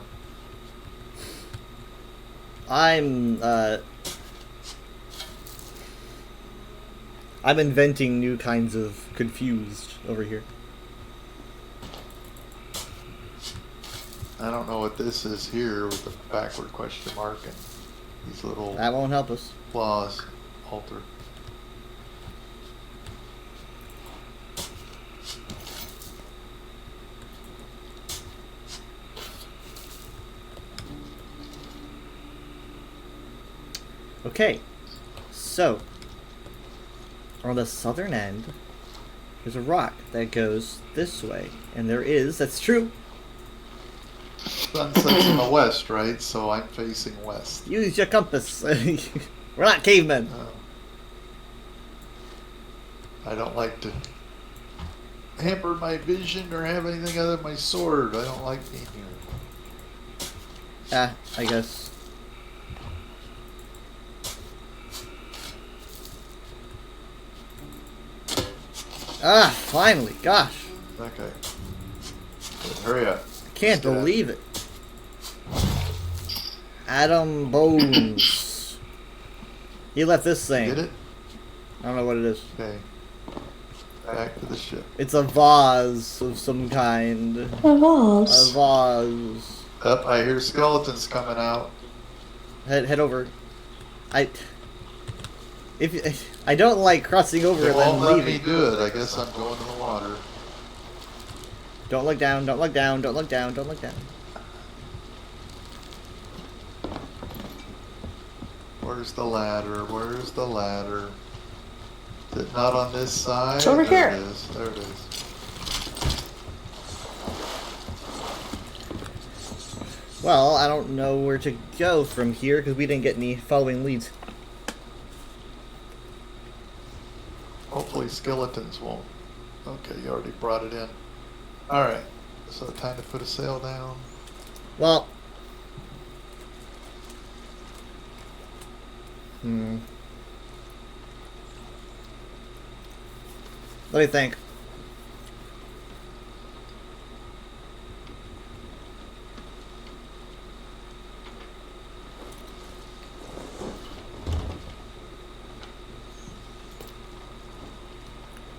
I'm inventing new kinds of confused over here. I don't know what this is here with the backward question mark and these little That won't help us. claws alter. Okay, so on the southern end, there's a rock that goes this way, and that's true. Sunset's in the west, right? So I'm facing west. Use your compass. We're not cavemen. I don't like to hamper my vision or have anything other than my sword. I don't like being here. Ah, I guess. Ah, finally. Gosh. Okay. Good, hurry up. Can't Let's get believe it. Adam Bones. He left this thing. Get it? I don't know what it is. Okay. Back to the ship. It's a vase of some kind. A vase. vase. Up, I hear skeletons coming out. Head over. I don't like crossing over They and won't then let me leaving. do it. I guess I'm going in the water. Don't look down. Don't look down. Don't look down. Don't look down. Where's the ladder? Where's the ladder? Is it not on this side? It's over There here. it is. There it is. Well, I don't know where to go from here because we didn't get any following leads. Hopefully skeletons won't. Okay, you already brought it in. Alright, so time to put a sail down. Well. Let me think.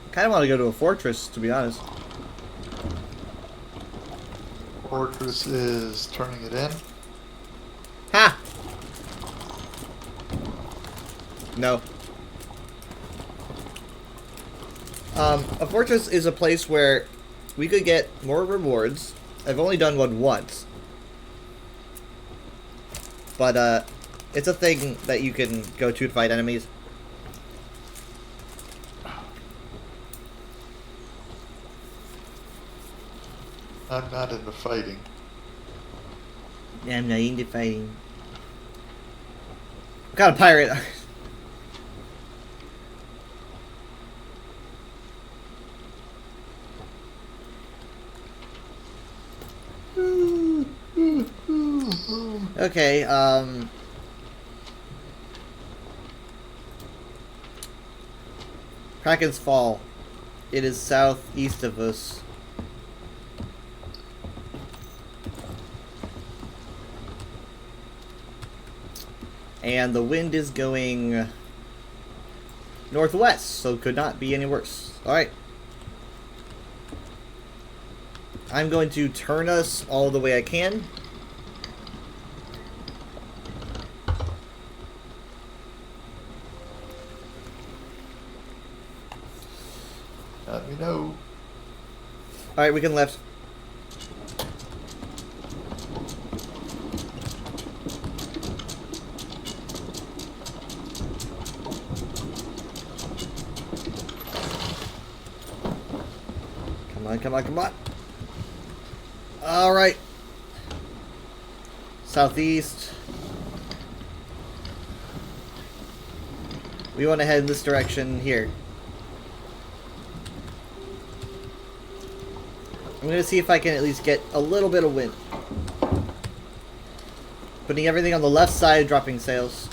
I kind of want to go to a fortress, to be honest. Fortress is turning it in. Ha! No. A fortress is a place where we could get more rewards. I've only done one once. But, it's a thing that you can go to fight enemies. I'm not into fighting. I'm not into fighting. What kind of pirate? Okay, Kraken's Fall. It is southeast of us. And the wind is going northwest, so could not be any worse. Alright. I'm going to turn us all the way I can. Let me know. Alright, we can left. Come on, come on, come on. Alright. Southeast. We want to head in this direction here. I'm going to see if I can at least get a little bit of wind. Putting everything on the left side, dropping sails.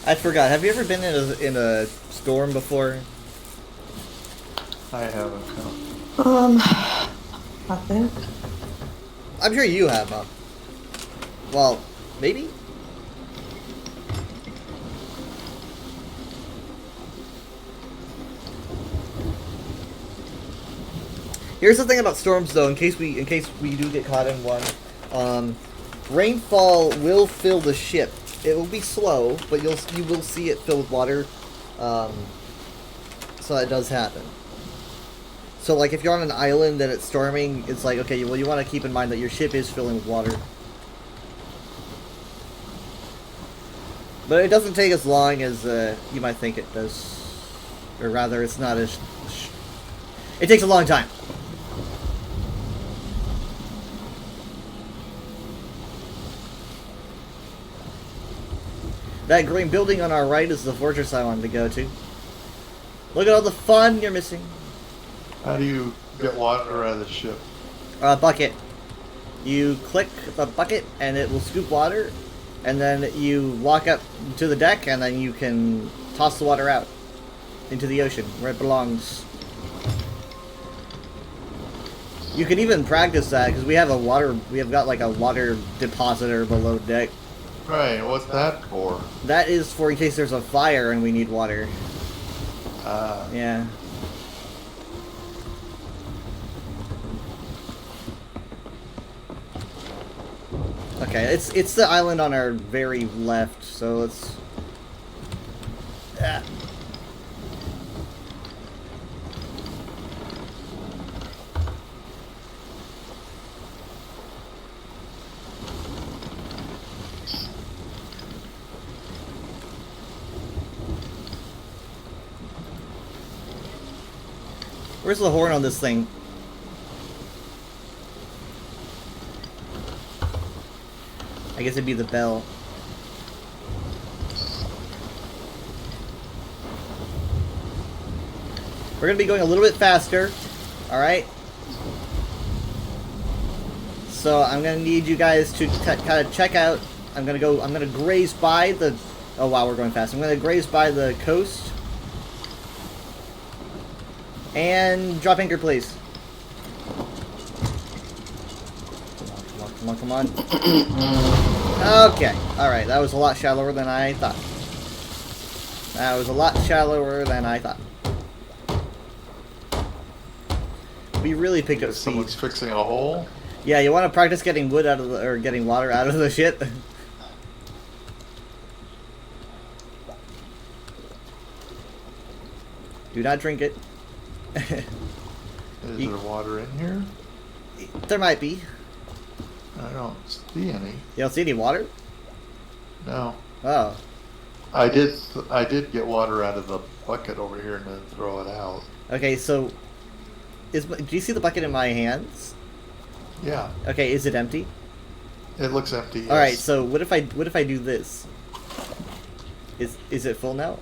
I forgot. Have you ever been in a storm before? I haven't. No. I think. I'm sure you have, huh? Well, maybe? Here's the thing about storms, though. In case we do get caught in one, rainfall will fill the ship. It will be slow, but you will see it fill with water. So that does happen. So, like, if you're on an island and it's storming, it's like, okay, well, you want to keep in mind that your ship is filling with water. But it doesn't take as long as you might think it does. Or rather, it's not as... It takes a long time. That green building on our right is the fortress I wanted to go to. Look at all the fun you're missing. How do you get water out of the ship? Bucket. You click the bucket and it will scoop water, and then you walk up to the deck and then you can toss the water out into the ocean where it belongs. You can even practice that because we have got like a water depositor below deck. Right, what's that for? That is for in case there's a fire and we need water. Yeah. Okay, it's the island on our very left, so let's... Where's the horn on this thing? I guess it'd be the bell. We're gonna be going a little bit faster. Alright? So I'm gonna need you guys to kind of check out. I'm gonna graze by the... Oh wow, we're going fast. I'm gonna graze by the coast. And drop anchor, please. Come on, come on, come on. Okay, alright, that was a lot shallower than I thought. That was a lot shallower than I thought. We really picked up speed. Someone's fixing a hole? Yeah, you want to practice getting wood out of the, or getting water out of the ship? Do not drink it. Is there water in here? There might be. I don't see any. You don't see any water? No. Oh. I did get water out of the bucket over here and then throw it out. Okay, so do you see the bucket in my hands? Yeah. Okay, is it empty? It looks empty. Yes. All right, so what if I do this? Is it full now?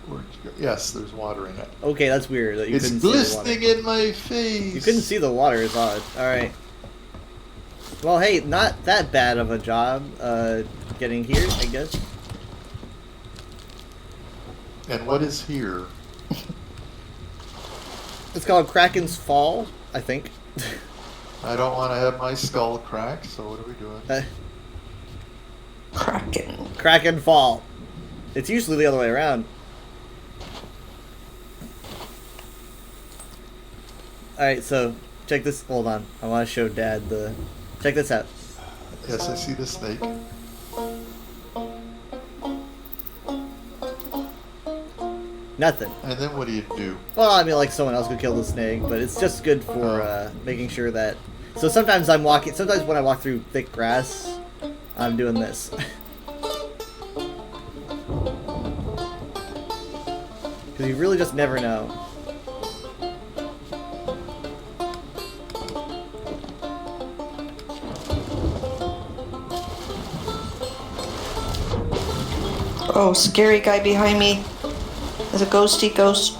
Where'd you go? Yes, there's water in it. Okay, that's weird that you It's couldn't see the water. glistening in my face. You couldn't see the water, it's odd. Alright. Well, hey, not that bad of a job getting here, I guess. And what is here? It's called Kraken's Fall, I think. I don't want to have my skull cracked, so what are we doing? Kraken. Kraken Fall. It's usually the other way around. Alright, so, check this. Hold on. I want to show Dad the... Check this out. Yes, I see the snake. Nothing. And then what do you do? Well, I mean, like someone else could kill the snake, but it's just good for making sure that... So sometimes sometimes when I walk through thick grass, I'm doing this. Because you really just never know. Oh, scary guy behind me. There's a ghosty ghost.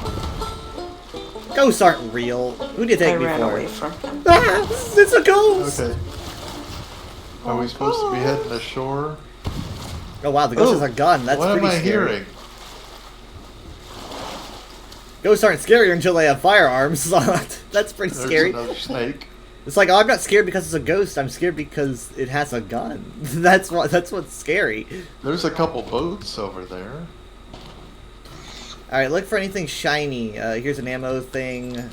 Ghosts aren't real. Who do you take I me ran for? away from him. Ah, it's a ghost! Okay. Are we supposed to be heading ashore? Oh wow, the ghost has a gun. That's what pretty am I scary. hearing? Ghosts aren't scary until they have firearms. That's pretty There's scary. another snake. It's like, oh, I'm not scared because it's a ghost. I'm scared because it has a gun. That's what's scary. There's a couple boats over there. All right, look for anything shiny. Here's an ammo thing.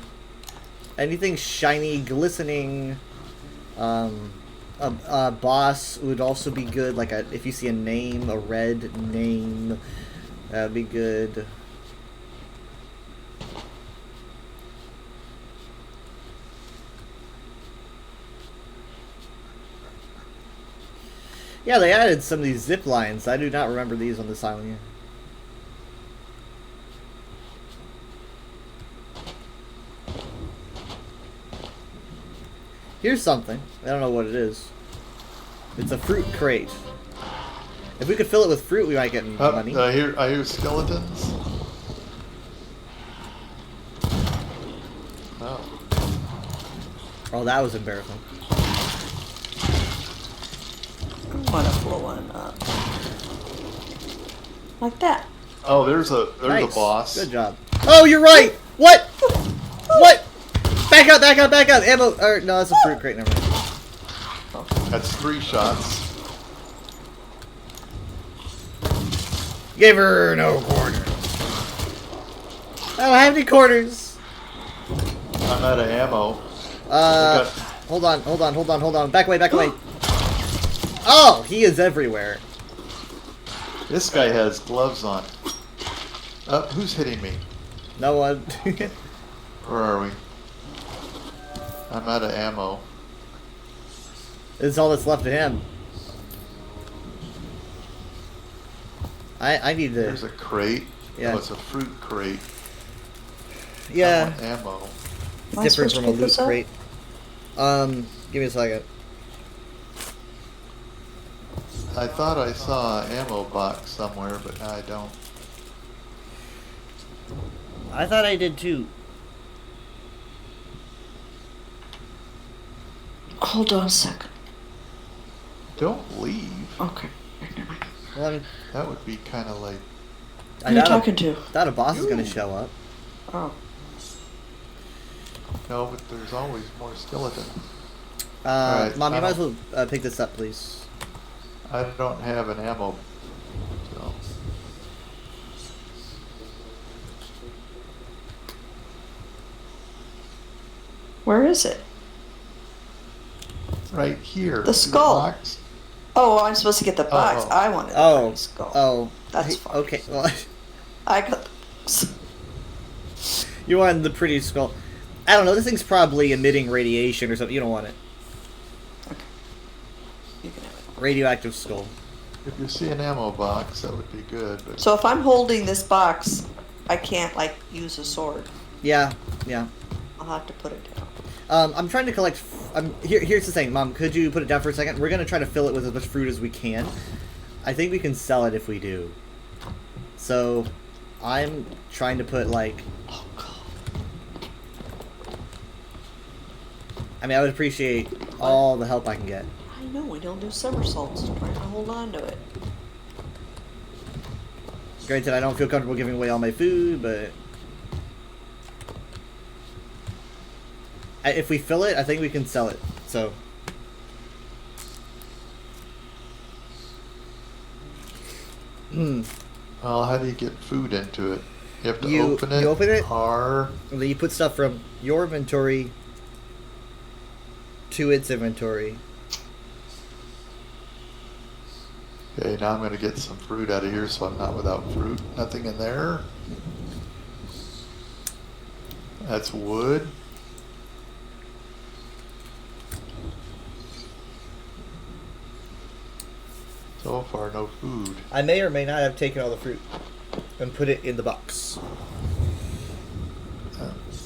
Anything shiny, glistening. A boss would also be good. Like if you see a name, a red name, that'd be good. Yeah, they added some of these zip lines. I do not remember these on this island. Here's something. I don't know what it is. It's a fruit crate. If we could fill it with fruit, we might get money. I hear skeletons. Oh. Oh, that was embarrassing. I want to blow one up. Like that. Oh, there's a Nice. boss. Good job. Oh, you're right. What? What? Back out! Back out! Back out! Ammo. Or no, that's a fruit crate. Never mind. That's 3 shots. Give her no quarters. I don't have any quarters. I'm out of ammo. I got- Hold on. Hold on. Hold on. Hold on. Back away. Back away. Oh, he is everywhere. This guy has gloves on. Who's hitting me? No one. Where are we? I'm out of ammo. This is all that's left of him. I need to. There's a crate. Yeah. Oh, it's a fruit crate. I Yeah. want ammo. It's Am I different supposed from to a pick loot this up? crate. Give me a second. I thought I saw an ammo box somewhere, but now I don't. I thought I did too. Hold on a second. Don't leave. Okay. Never mind. Well, That would be kind of like. Who are you talking to? Thought a boss is gonna You. show up. Oh. No, but there's always more skeletons. Mom, you I might as don't- well pick this up, please. I don't have an ammo. So. Where is it? Right here. The See skull. box? Oh, I'm supposed to get the box. Oh. I wanted the Oh, bloody skull. oh, That's fine. okay. Well, I got. you wanted the pretty skull. I don't know. This thing's probably emitting radiation or something. You don't want it. Okay. You can have it. Radioactive skull. If you see an ammo box, that would be good. But So if I'm holding this box, I can't like use a sword. Yeah, yeah. I'll have to put it down. I'm trying to collect. Here's the thing, Mom. Could you put it down for a second? We're gonna try to fill it with as much fruit as we can. I think we can sell it if we do. So, I'm trying to put like. Oh god. I mean, I would appreciate all the help I can get. I know we don't do somersaults. Trying to hold on to it. Granted, I don't feel comfortable giving away all my food, but if we fill it, I think we can sell it. So. well, how do you get food into it? You have to You- open it. you open it? Or And then you put stuff from your inventory to its inventory. okay, now I'm going to get some fruit out of here, so I'm not without fruit. Nothing in there. That's wood. So far, no food. I may or may not have taken all the fruit and put it in the box.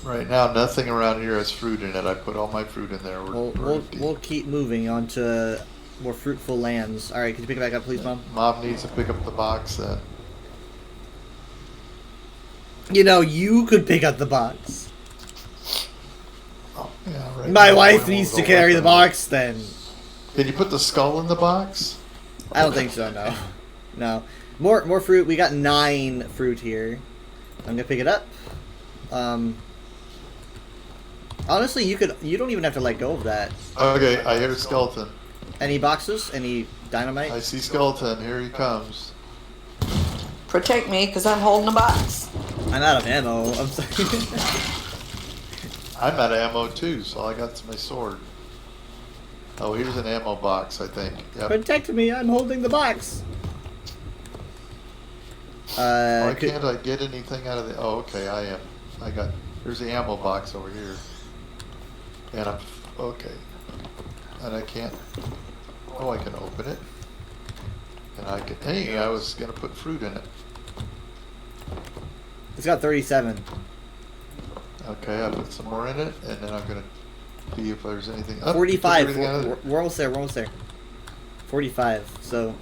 Right now, nothing around here has fruit in it. I put all my fruit in there. We're empty. We'll keep moving on to more fruitful lands. All right, can you pick it back up, please, Mom? Mom needs to pick up the box then. You know, you could pick up the box. Oh, yeah, right My now, wife we'll needs go to carry back the on box, then. Can you put the skull in the box? I don't think so, no. No. More fruit. We got 9 fruit here. I'm gonna pick it up. Honestly, you don't even have to let go of that. Okay, I hear skeleton. Any boxes? Any dynamite? I see skeleton. Here he comes. Protect me, because I'm holding a box. I'm out of ammo. I'm sorry. I'm out of ammo too, so all I got is my sword. Oh, here's an ammo box, I think. Yep. Protect me! I'm holding the box. Why Could- can't I get anything out of the? Oh, okay, I am. I got. There's the ammo box over here. And I'm okay. And I can't. Oh, I can open it. And I can. Hey, I was gonna put fruit in it. It's got 37. Okay, I put some more in it, and then I'm gonna see if there's anything. Oh, 45. took everything out of there. We're almost there. We're almost there. 45. So.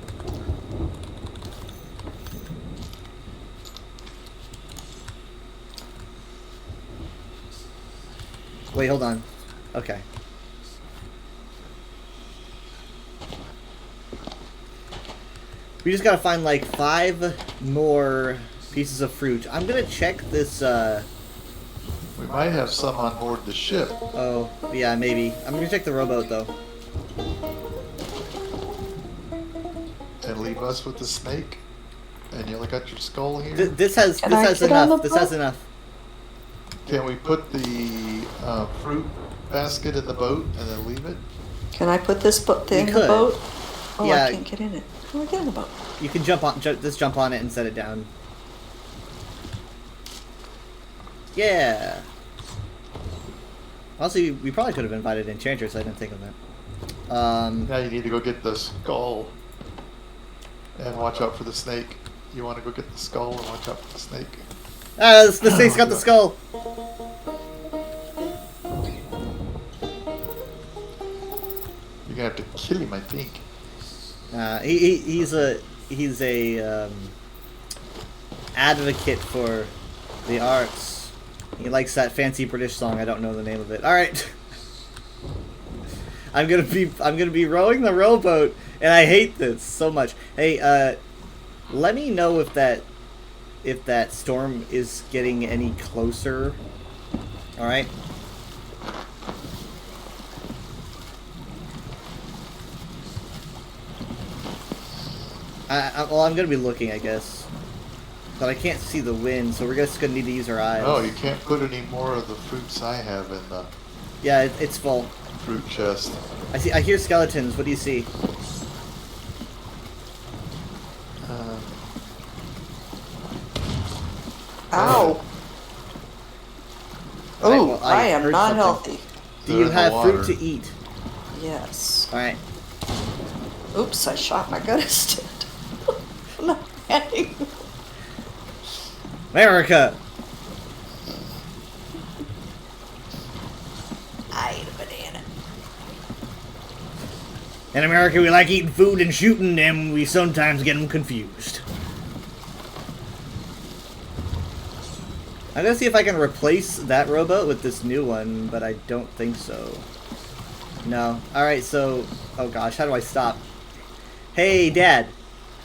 Wait, hold on. Okay. We just gotta find like 5 more pieces of fruit. I'm gonna check this, We might have some on board the ship. oh, yeah, maybe. I'm gonna check the rowboat though. And leave us with the snake. And you look at your skull here. This has Can I has get on enough. the This has boat? enough. Can we put the fruit basket in the boat and then leave it? Can I put this thing in the could. boat? Oh, Yeah. I can't get in it. How do I get in the boat? You can just jump on it and set it down. Yeah. Honestly, we probably could have invited Enchantress. I didn't think of that. Now you need to go get the skull. And watch out for the snake. You want to go get the skull and watch out for the snake. Ah, the snake's got the skull. You're gonna have to kill him, I think. He's a advocate for the arts. He likes that fancy British song. I don't know the name of it. All right. I'm gonna be rowing the rowboat, and I hate this so much. Hey, let me know if that storm is getting any closer. All right. Well, I'm gonna be looking, I guess, but I can't see the wind, so we're just gonna need to use our eyes. No, you can't put any more of the fruits I have in the Yeah, it's full. fruit chest. I hear skeletons. What do you see? Uh, Ow! Oh, well, I am heard not something. healthy. Do They're you in the have fruit water. to eat? Yes. All right. Oops, I shot my gun instead. No, Annie. America. I ate a banana. In America, we like eating food and shooting, and we sometimes get them confused. I'm gonna see if I can replace that rowboat with this new one, but I don't think so. No. Alright, so... Oh gosh, how do I stop? Hey, Dad.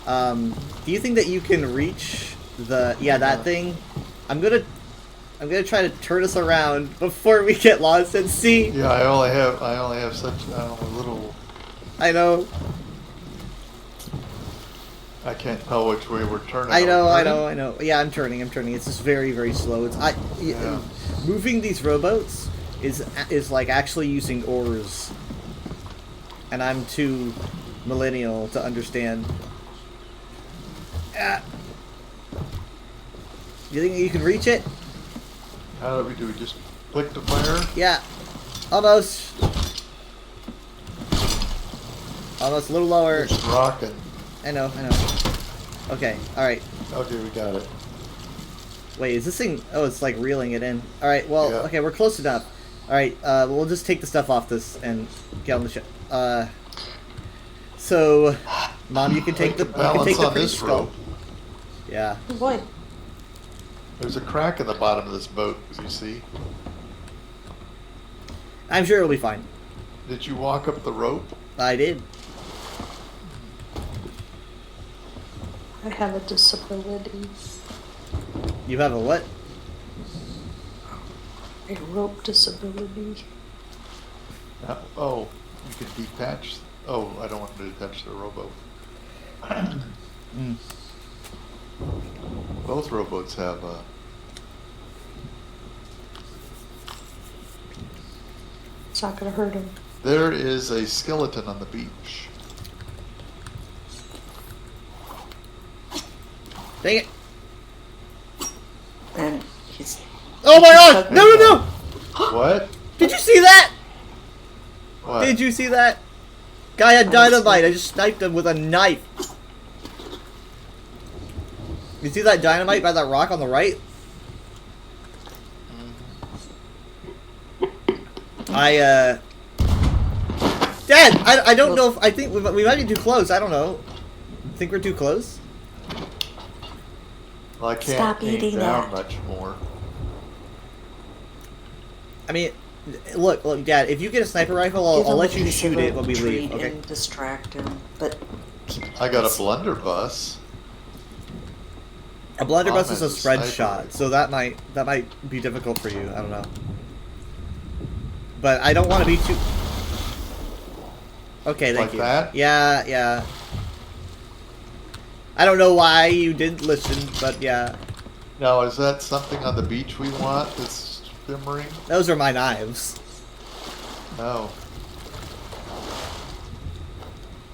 Do you think that you can reach the... Yeah, that thing? I'm gonna try to turn us around before we get lost and see. Yeah, I only have such a little. I know. I can't tell which way we're turning. I know, Are I we know, turning? I know. Yeah, I'm turning. It's just very, very slow. Yeah. Moving these rowboats is like actually using oars, and I'm too millennial to understand. Ah. You think you can reach it? How do we do? We just click the fire? Yeah, almost. Almost a little lower. It's rocking. I know. Okay, all right. Okay, we got it. Wait, is this thing... Oh, it's like reeling it in. Alright, well, Yeah. okay, we're close enough. Alright, we'll just take the stuff off this and get on the ship. So, Mom, you can take the... You can Balance take the on this priest rope. skull. Yeah. Oh boy. There's a crack in the bottom of this boat, as you see. I'm sure it'll be fine. Did you walk up the rope? I did. I have a disability. You have a what? A rope disability. Oh, you can detach. Oh, I don't want to detach the rowboat. Mm. Both rowboats have It's not gonna hurt him. There is a skeleton on the beach. Dang it. And he's... Oh my god! No, no, no! What? Did you see that? What? Did you see that? Guy had dynamite. I just sniped him with a knife. You see that dynamite by that rock on the right? Dad, I don't know if... I think we might be too close. I don't know. Think we're too close? Well, I can't Stop aim eating down that. much more. I mean, look, Dad, if you get a sniper rifle, Give I'll him let a you piece shoot of it a when we leave, treat okay? and distract him, but... I got a blunderbuss. A blunderbuss is a as a spread sniper. shot, so that might be difficult for you. I don't know. But I don't want to be too... Okay, thank Like you. that? Yeah, yeah. I don't know why you didn't listen, but yeah. Now, is that something on the beach we want that's shimmering? Those are my knives. No.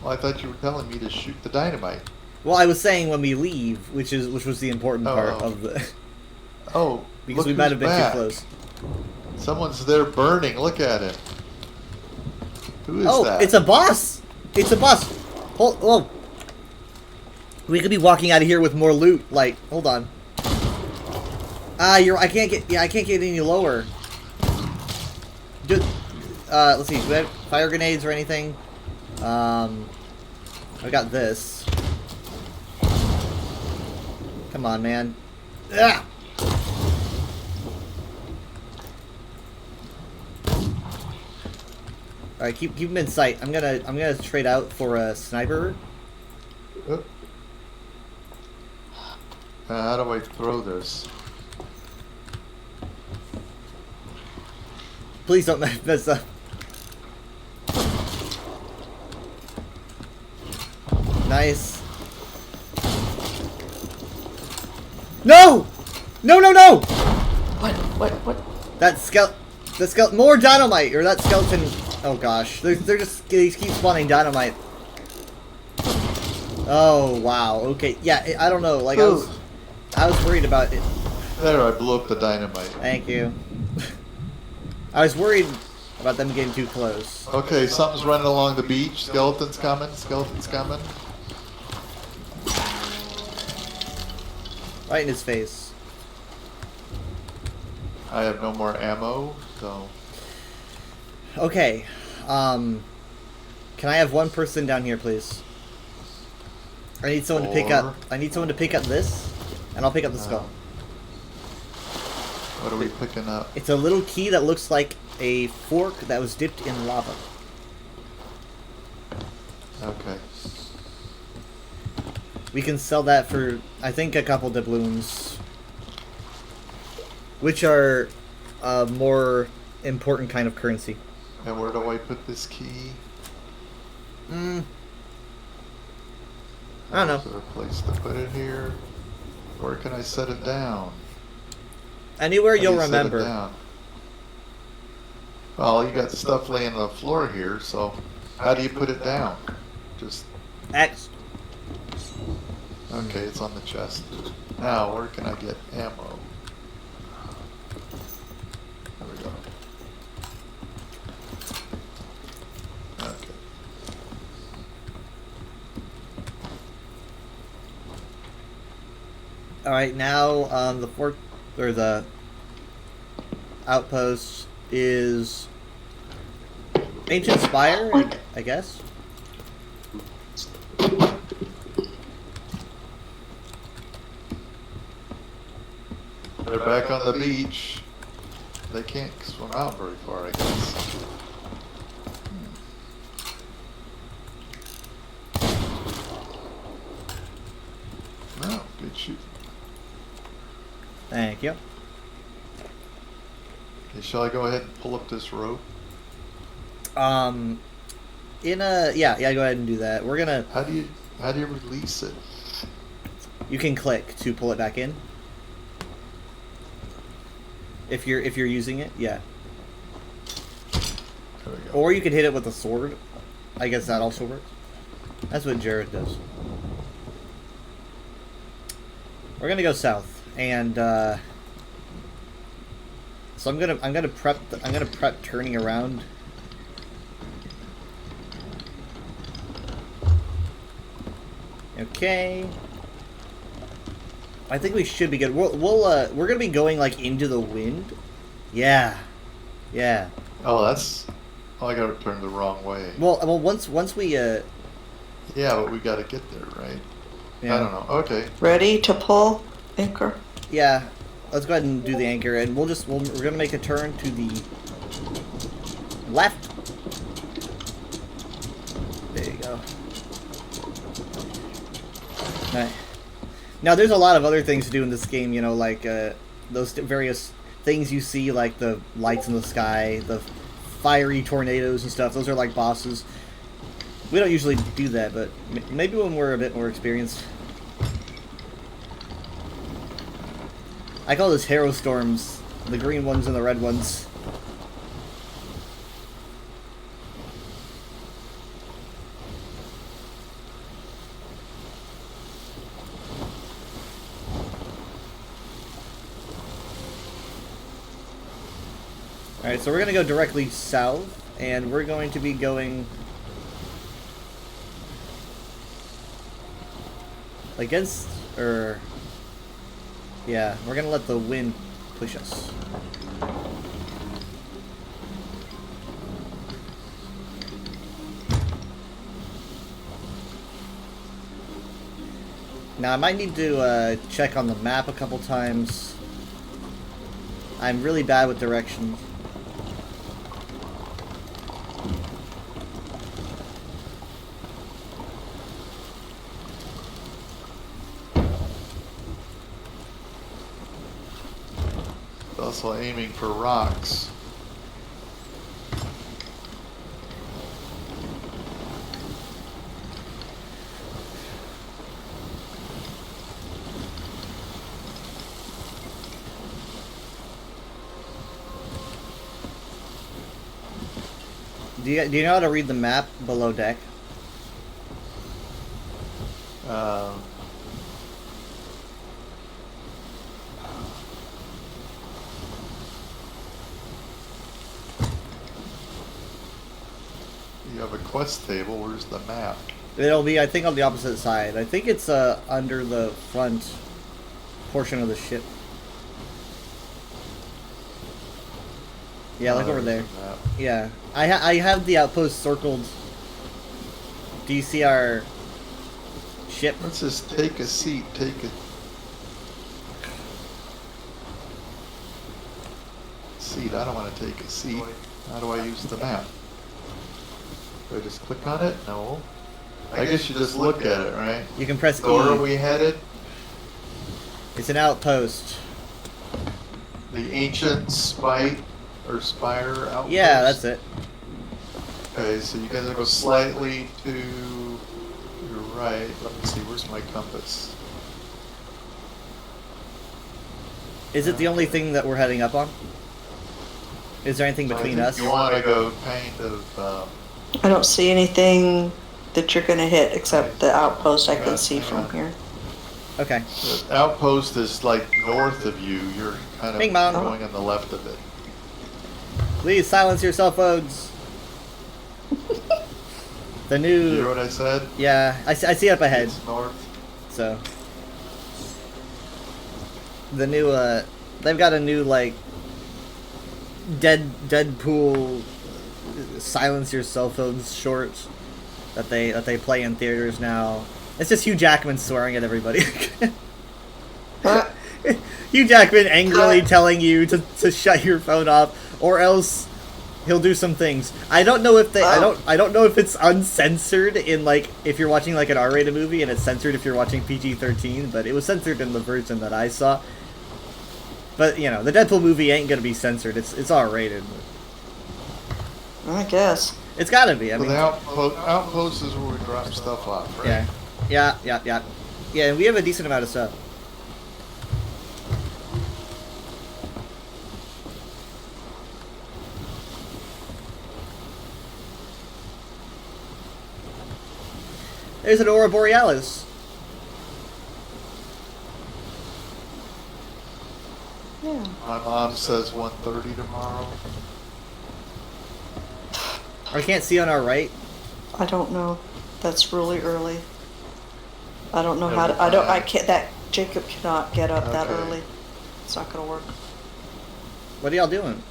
Well, I thought you were telling me to shoot the dynamite. Well, I was saying when we leave, which was the important part Oh. of the... Oh, because look we might have who's been back. too close. Someone's there burning. Look at him. Who is Oh, that? it's a boss! It's a boss! Hold, whoa. We could be walking out of here with more loot. Like, hold on. I can't get any lower. Let's see, do we have fire grenades or anything? I got this. Come on, man. Ah! Alright, keep him in sight. I'm gonna trade out for a sniper. Oh. How do I throw this? Please don't mess up. Nice. No! No, no, no! What? That skeleton, more dynamite, or that skeleton, oh gosh. They keep spawning dynamite. Oh, wow, okay. Yeah, I don't know, like, I was worried about it. There, I blew up the dynamite. Thank you. I was worried about them getting too close. Okay, something's running along the beach. Skeleton's coming. Skeleton's coming. Right in his face. I have no more ammo, so Okay. Can I have one person down here, please? I need someone to pick up. I need someone to pick up this, and I'll pick up the skull. what are we picking up? It's a little key that looks like a fork that was dipped in lava. Okay. We can sell that for, I think, a couple doubloons, which are a more important kind of currency. And where do I put this key? I don't know. Is there a place to put it here? Where can I set it down? Anywhere How do you'll you set it remember. down? Well, you got stuff laying on the floor here, so how do you put it down? Just X. okay, it's on the chest. Now, where can I get ammo? There we go. Okay. All right, now the fort or the outpost is Ancient Spire, I guess. They're back on the beach. They can't swim out very far, I guess. No, good shoot. Thank you. Okay, shall I go ahead and pull up this rope? Yeah, go ahead and do that. We're gonna. How do you release it? You can click to pull it back in. If you're using it, yeah. There we go. Or you can hit it with a sword. I guess that also works. That's what Jared does. We're gonna go south, and so I'm gonna prep turning around. Okay. I think we should be good. We're gonna be going like into the wind. Yeah. Yeah. Oh, that's. Oh, I gotta turn the wrong way. Well, once we Yeah, but we gotta get there, right? yeah. I don't know. Okay. Ready to pull anchor? Yeah, let's go ahead and do the anchor, and we're gonna make a turn to the left. There you go. Right. Now, there's a lot of other things to do in this game, you know, like those various things you see, like the lights in the sky, the fiery tornadoes and stuff. Those are like bosses. We don't usually do that, but maybe when we're a bit more experienced. I call those Hero Storms, the green ones and the red ones. Alright, so we're going to go directly south, and we're going to be going against, yeah, we're going to let the wind push us. Now, I might need to check on the map a couple times. I'm really bad with directions. Also aiming for rocks. Do you know how to read the map below deck? Um, have a quest table. Where's the map? It'll be, I think, on the opposite side. I think it's under the front portion of the ship. Yeah, look over there's there. a map. Yeah, I have the outpost circled. Do you see our ship? Let's just take a seat. Take a seat. I don't want to take a seat. How do I use the map? Do I just click on it? No. I guess you just look at it, right? You can press So where are E. we headed? It's an outpost. The ancient spite or spire outpost? Yeah, that's it. Okay, so you guys go slightly to your right. Let me see, where's my compass? Is it the only thing that we're heading up on? Is there anything So I between think us? You want to go kind of. I don't see anything that you're gonna hit except the outpost I can Yeah, see from here. Okay. The outpost is like north of you. You're kind of Bing bong. going on the left of it. Please silence your cell phones. The You hear new. what I said? Yeah, I see it up ahead. It's north. So. The new, they've got a new, like, Deadpool silence your cell phones short that they play in theaters now. It's just Hugh Jackman swearing at everybody. Hugh Jackman angrily telling you to shut your phone off, or else he'll do some things. I don't know if I don't know if it's uncensored in, like, if you're watching like an R-rated movie, and it's censored if you're watching PG-13, but it was censored in the version that I saw. But you know, the Deadpool movie ain't gonna be censored. It's R-rated. I guess. It's gotta be. I So mean, the outpost is where we drop stuff off, right? yeah. Yeah, and we have a decent amount of stuff. There's an Aurora Borealis. Yeah. My mom says 1:30 tomorrow. I can't see on our right. I don't know. That's really early. I don't know Yeah, how to. but I can't. That Jacob cannot get up that Okay. early. It's not gonna work. What are y'all doing?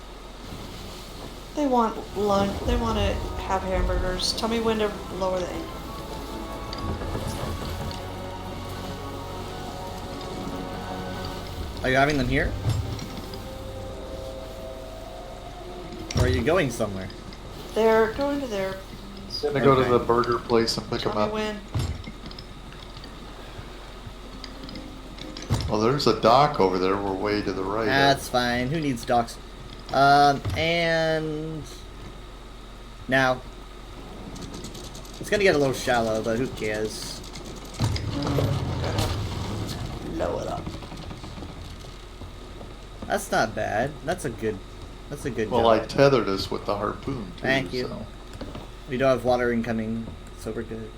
They want lunch. They want to have hamburgers. Tell me when to lower the anchor. Are you having them here? Or are you going somewhere? They're going to their. I'm gonna go to Okay. the burger place and pick Tell them me up. when. Well, there's a dock over there. We're way to the right. That's fine. Who needs docks? And now it's gonna get a little shallow, but who cares? Blow it up. That's not bad. That's a good Well, I job. tethered us with the harpoon too. Thank you. So. We don't have water incoming, so we're good.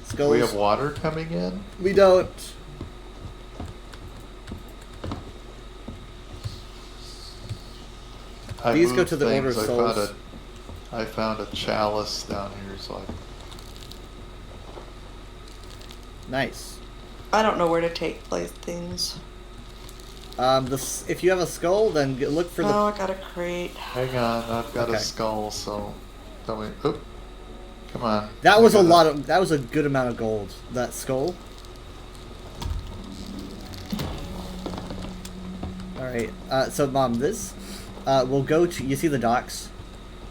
Skulls. We have water coming in. We don't. I These go moved to the Order of things. Souls. I found a chalice down here, so I. Nice. I don't know where to take place things. If you have a skull, then look for Oh, I got a crate. Hang on, I've got Okay. a skull, so. Tell me. Oop. Come on. That was I a got lot of. That was a good amount of gold. That skull. All right. So, Mom, this will go to. You see the docks?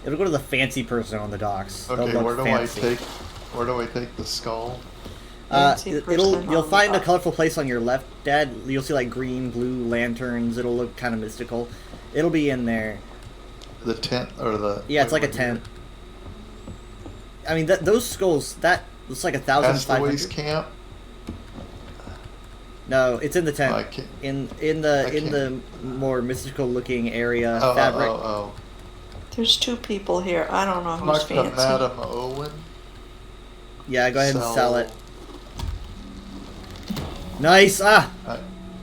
It'll go to the fancy person on the docks. They'll Okay, look where do fancy. I take? Where do I take the skull? Fancy It'll. person You'll on find the a dock. colorful place on your left, Dad. You'll see like green, blue lanterns. It'll look kind of mystical. It'll be in there. The tent or the? Yeah, it's like a over here? tent. I mean, those skulls. That looks like 1,500. Castaways camp. No, it's in the tent. I can't- In I the more mystical looking area Oh, fabric. oh, There's two people here. I don't know oh. who's Talk to fancy. Madam Owen. Yeah, go ahead and sell it. Nice. Ah,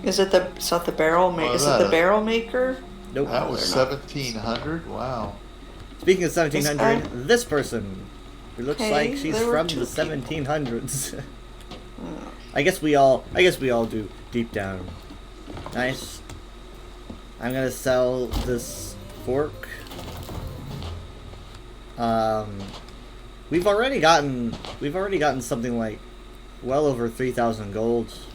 Is it the? Is that the barrel maker? Oh, Is that it the is- barrel maker? nope. That was they're not. 1,700. Wow. Speaking of 1700, this person, who looks Hey, like she's there were from two the people. 1700s. Oh. I guess we all do deep down. Nice. I'm gonna sell this fork. We've already gotten something like well over 3,000 golds.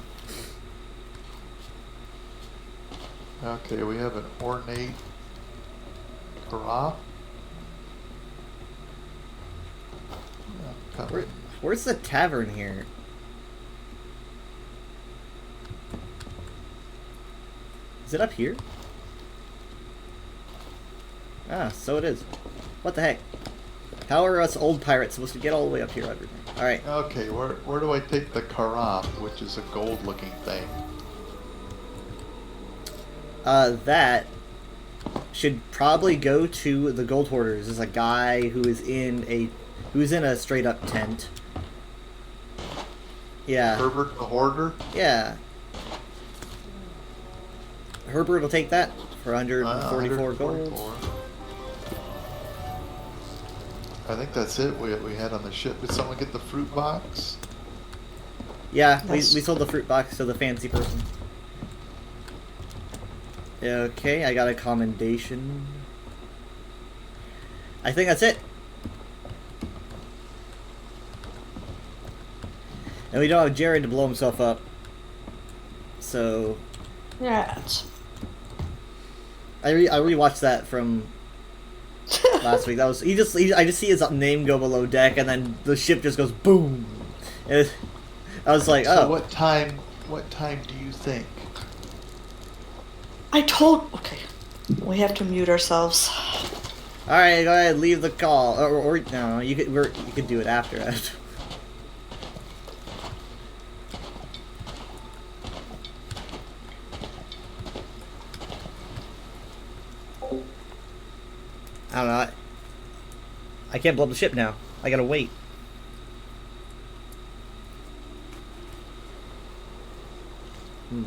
Okay, we have an ornate carafe. Where's the tavern here? Is it up here? Ah, so it is. What the heck? How are us old pirates supposed to get all the way up here? Alright. Okay, where do I take the carafe, which is a gold-looking thing? That should probably go to the gold hoarders. There's a guy who is in a straight up tent. Yeah. Herbert the Hoarder? Yeah. Herbert will take that for 144 gold. 144. I think that's it we had on the ship. Did someone get the fruit box? Yeah, we Yes. sold the fruit box to the fancy person. Okay, I got a commendation. I think that's it. And we don't have Jared to blow himself up. So Right. I rewatched that from last week. That was I just see his name go below deck, and then the ship just goes boom. And I was like, So oh, what time do you think? Okay. We have to mute ourselves. all right, go ahead, leave the call, or no, you could do it after that. I don't know. I can't blow up the ship now. I gotta wait. Hmm.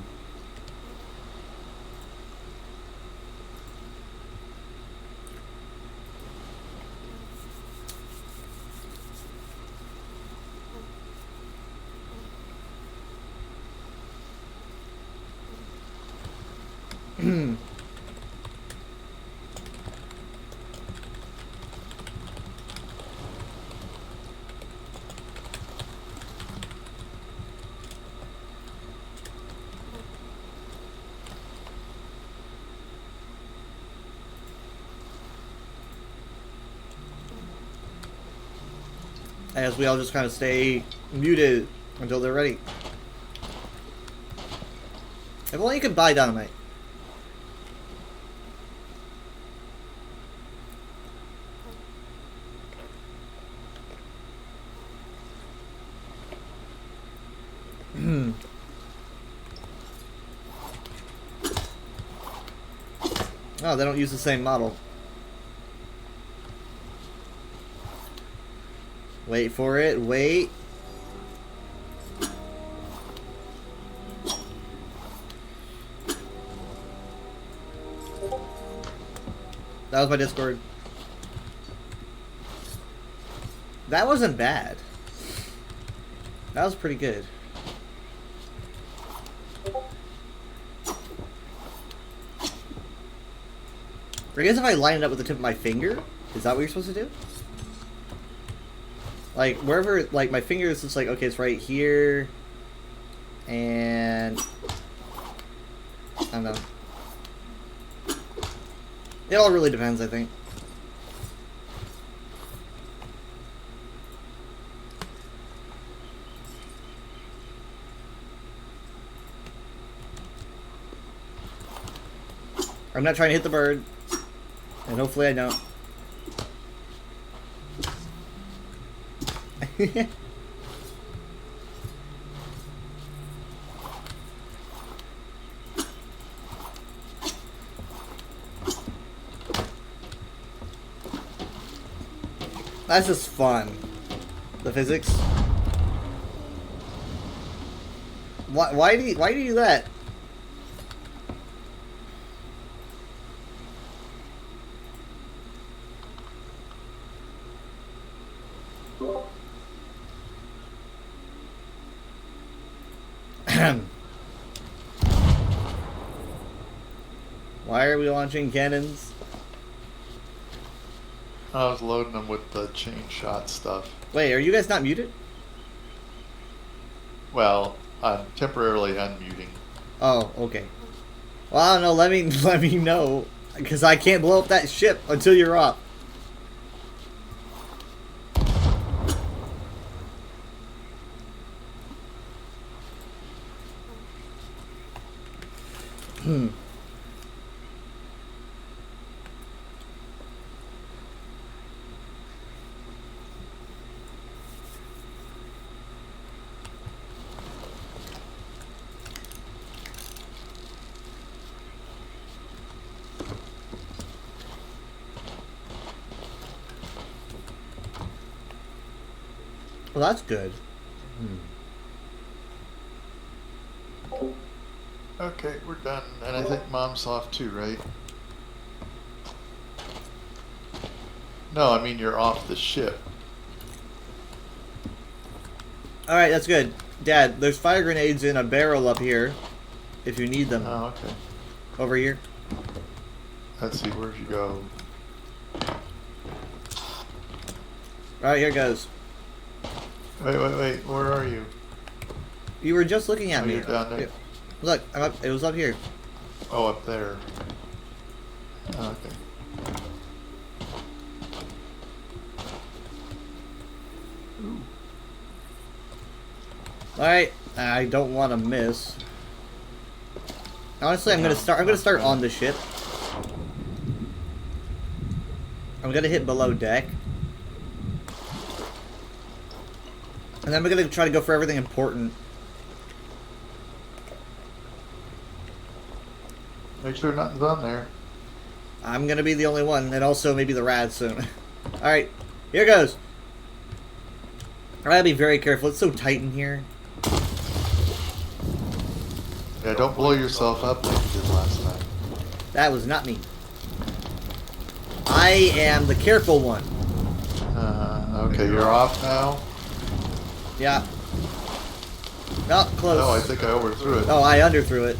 As we all just kind of stay muted until they're ready. If only you could buy dynamite. Oh, they don't use the same model. Wait for it, wait. That was my Discord. That wasn't bad. That was pretty good. I guess if I line it up with the tip of my finger, is that what you're supposed to do? Like, wherever, like, my finger is just like, okay, it's right here, and, I don't know. It all really depends, I think. I'm not trying to hit the bird, and hopefully I don't. That's just fun. The physics. Why do you do that? Why are we launching cannons? I was loading them with the chain shot stuff. Wait, are you guys not muted? Well, I'm temporarily unmuting. Oh, okay. Well, I don't know. Let me let me know, because I can't blow up that ship until you're off. Hmm. Well, that's good. Okay, we're done. And I think Mom's off too, right? No, I mean you're off the ship. All right, that's good. Dad, there's fire grenades in a barrel up here, if you need them. Oh, okay. Over here. Let's see, where'd you go? All right, here goes. Wait, where are you? You were just looking at Oh, me. you're down there. Here. Look, I'm up. It was up here. Oh, up there. Oh, okay. Ooh. All right, I don't want to miss. Honestly, I'm gonna start on the ship. I'm gonna hit below deck, and then we're gonna try to go for everything important. Make sure nothing's on there. I'm gonna be the only one, and also maybe the rad soon. All right, here goes. I gotta be very careful. It's so tight in here. Yeah, don't blow yourself up like you did last time. That was not me. I am the careful one. Okay, you're off now? Yeah. Not close. No, I think I overthrew it. Oh, I underthrew it.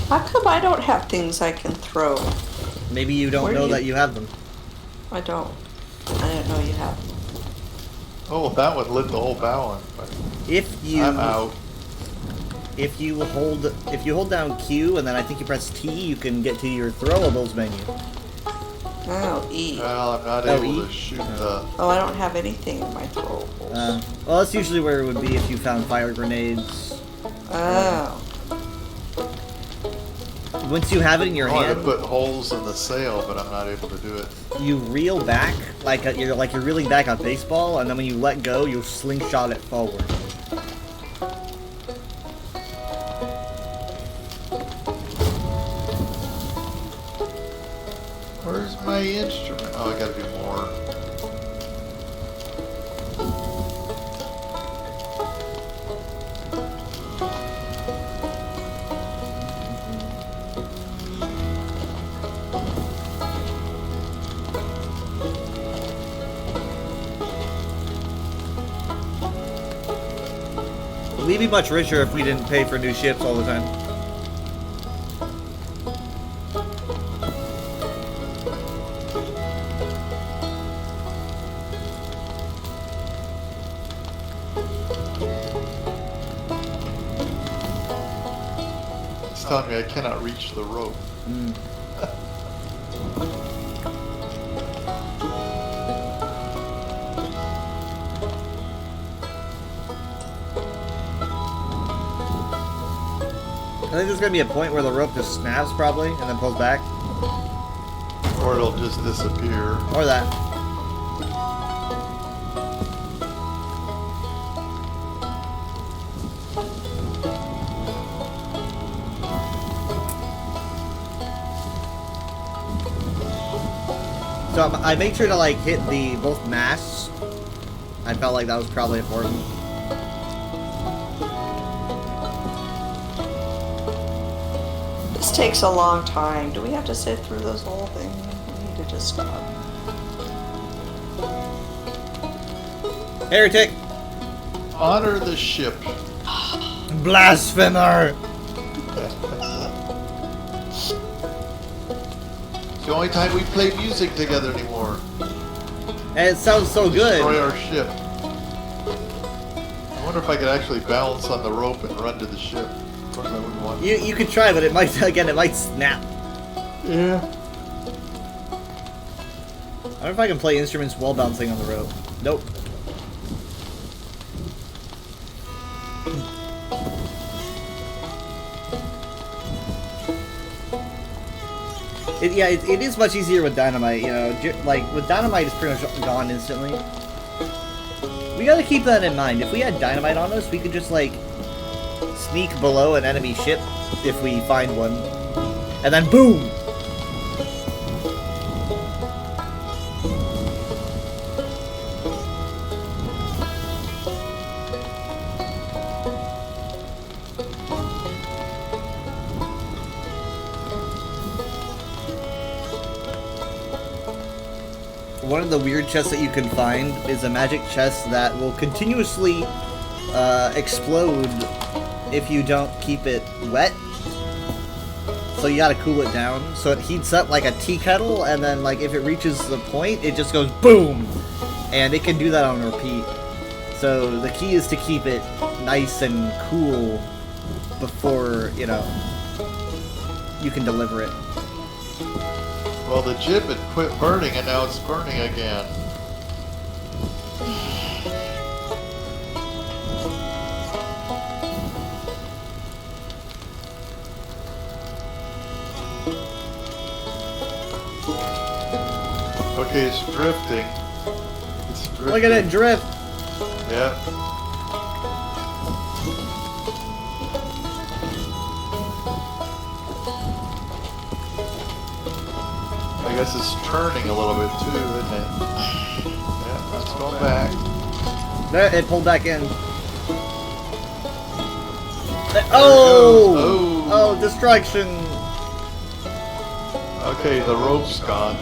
How come I don't have things I can throw? Maybe you don't Where do know you- that you have them. I don't. I didn't know you have them. Oh, that one lit the whole bow on fire. If you I'm out. if you hold down Q and then I think you press T, you can get to your throwables menu. Oh, E. Well, I'm not Oh, able E? to shoot the... Oh, I don't have anything in my throwables. Well, that's usually where it would be if you found fire grenades. Oh. Once you have it in your I want to hand, put holes in the sail, but I'm not able to do it. you reel back you're reeling back on baseball, and then when you let go, you slingshot it forward. Where's my instrument? Oh, I gotta do more. We'd be much richer if we didn't pay for new ships all the time. It's telling me I cannot reach the rope. I think there's gonna be a point where the rope just snaps probably, and then pulls back, Or it'll just disappear. or that. So I made sure to like hit the both masts. I felt like that was probably important. This takes a long time. Do we have to sit through this whole thing? We need to just stop. Heretic! Honor the ship. Blasphemer! It's the only time we play music together anymore. And it sounds so Destroy good. our ship. I wonder if I could actually balance on the rope and run to the ship. Of course, I wouldn't want to. You could try, but it might, again, it might snap. Yeah. I wonder if I can play instruments while bouncing on the rope. Nope. It is much easier with dynamite, you know. Like, with dynamite, it's pretty much gone instantly. We gotta keep that in mind. If we had dynamite on us, we could just, like, sneak below an enemy ship if we find one. And then boom! One of the weird chests that you can find is a magic chest that will continuously explode if you don't keep it wet. So you gotta cool it down. So it heats up like a tea kettle, and then like if it reaches the point, it just goes boom! And it can do that on repeat. So the key is to keep it nice and cool before, you know, you can deliver it. Well, the jib had quit burning and now it's burning again. Okay, it's drifting. It's drifting. Look at it drift! Yeah. I guess it's turning a little bit too, isn't it? Yeah, let's go back. There, it pulled back in. goes. Oh! Oh. Oh, destruction! Okay, the rope's gone.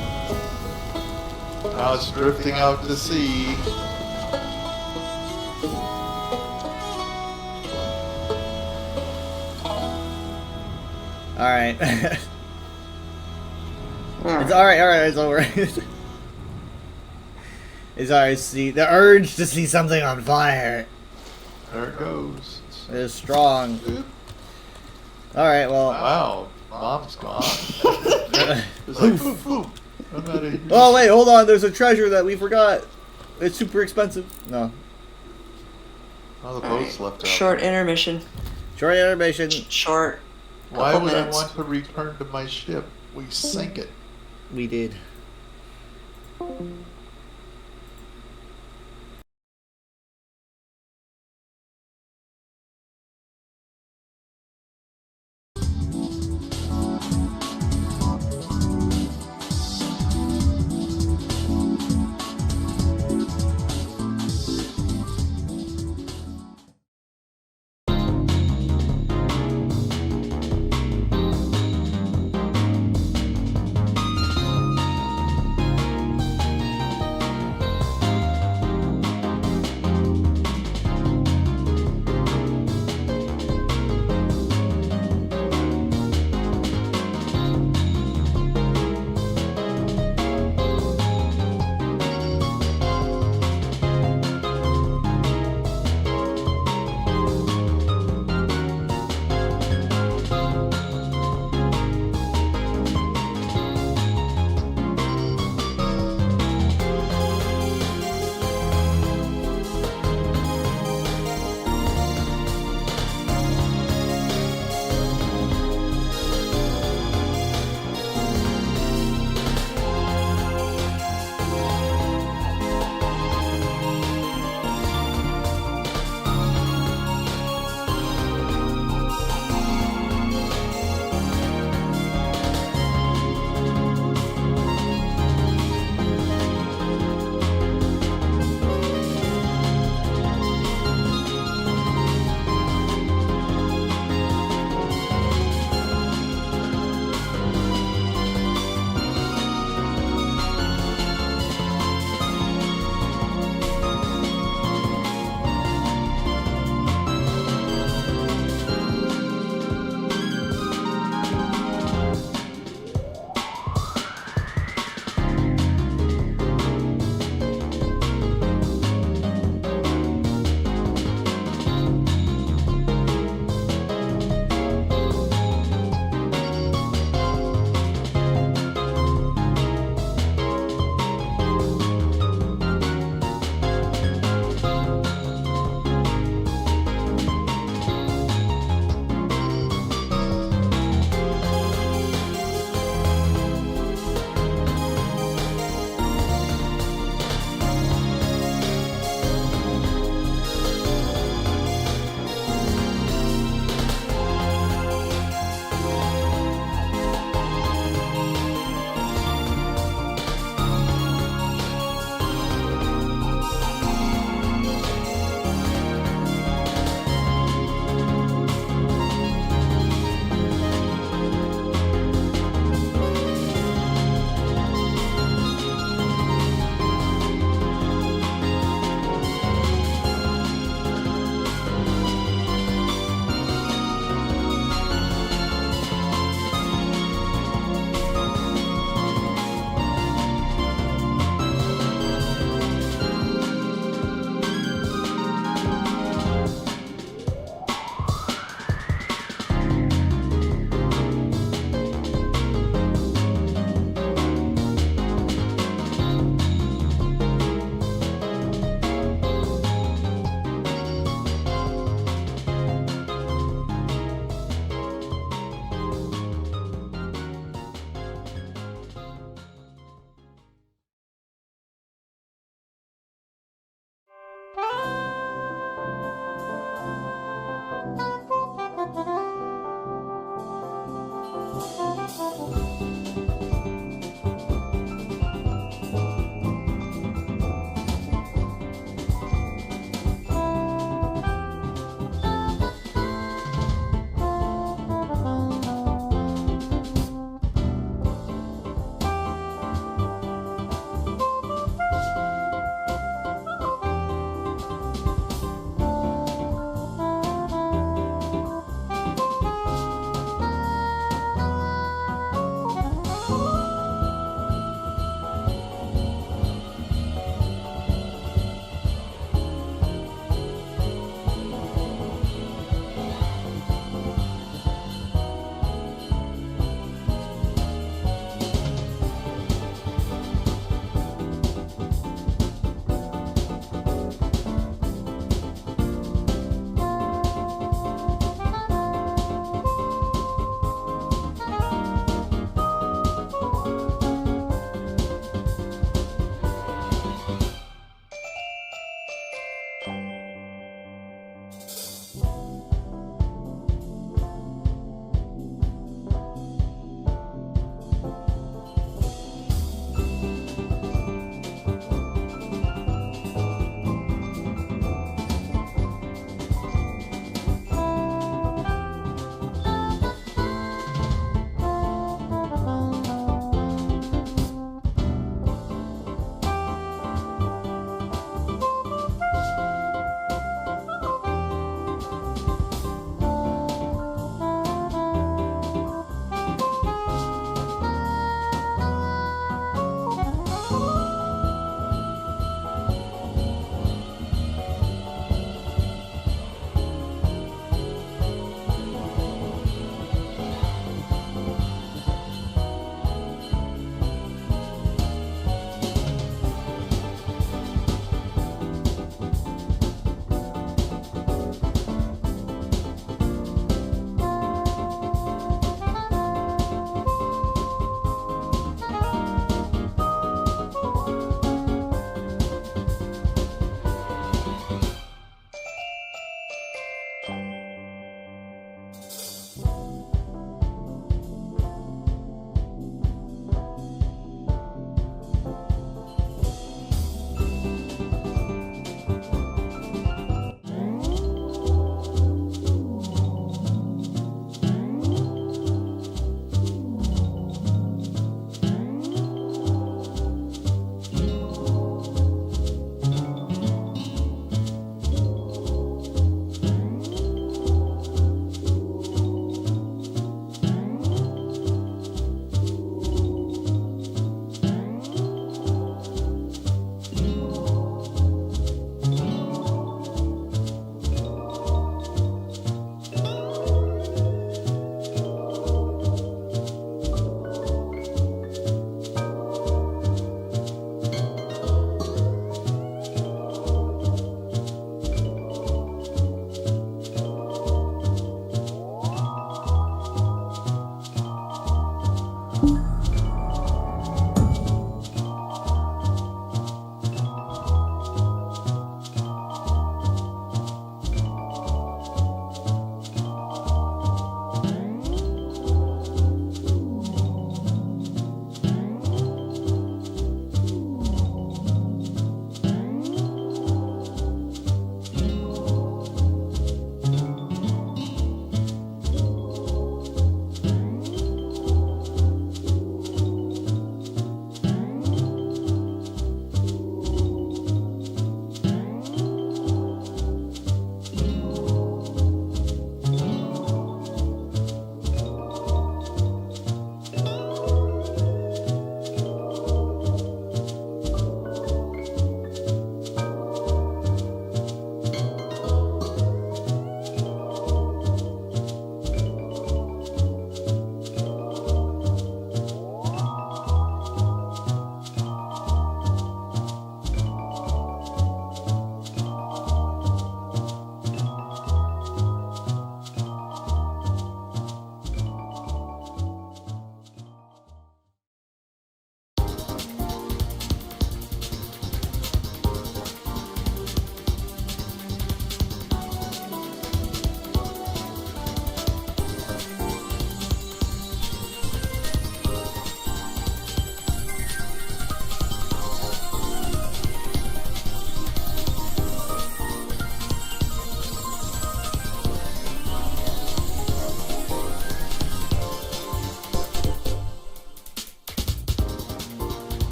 Now it's drifting out to sea. Alright. It's alright, it's over. It's alright, see, the urge to see something on fire There it goes. is strong. Alright, well. Wow, mom's gone. It's like, poof, poof. I'm out of here. Oh, wait, hold on, there's a treasure that we forgot. It's super expensive. No. Oh, the boat's left out. Short intermission. Short animation. Short. Why couple would minutes. I want to return to my ship? We sank it. We did.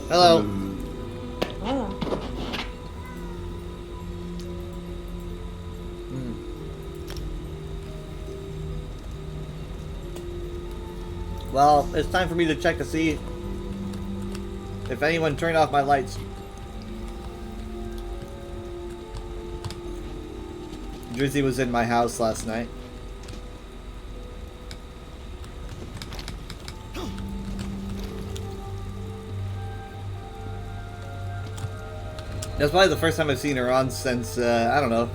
Hello. Oh. Hmm. Well, it's time for me to check to see if anyone turned off my lights. Drizzy was in my house last night. That's probably the first time I've seen her on since, I don't know.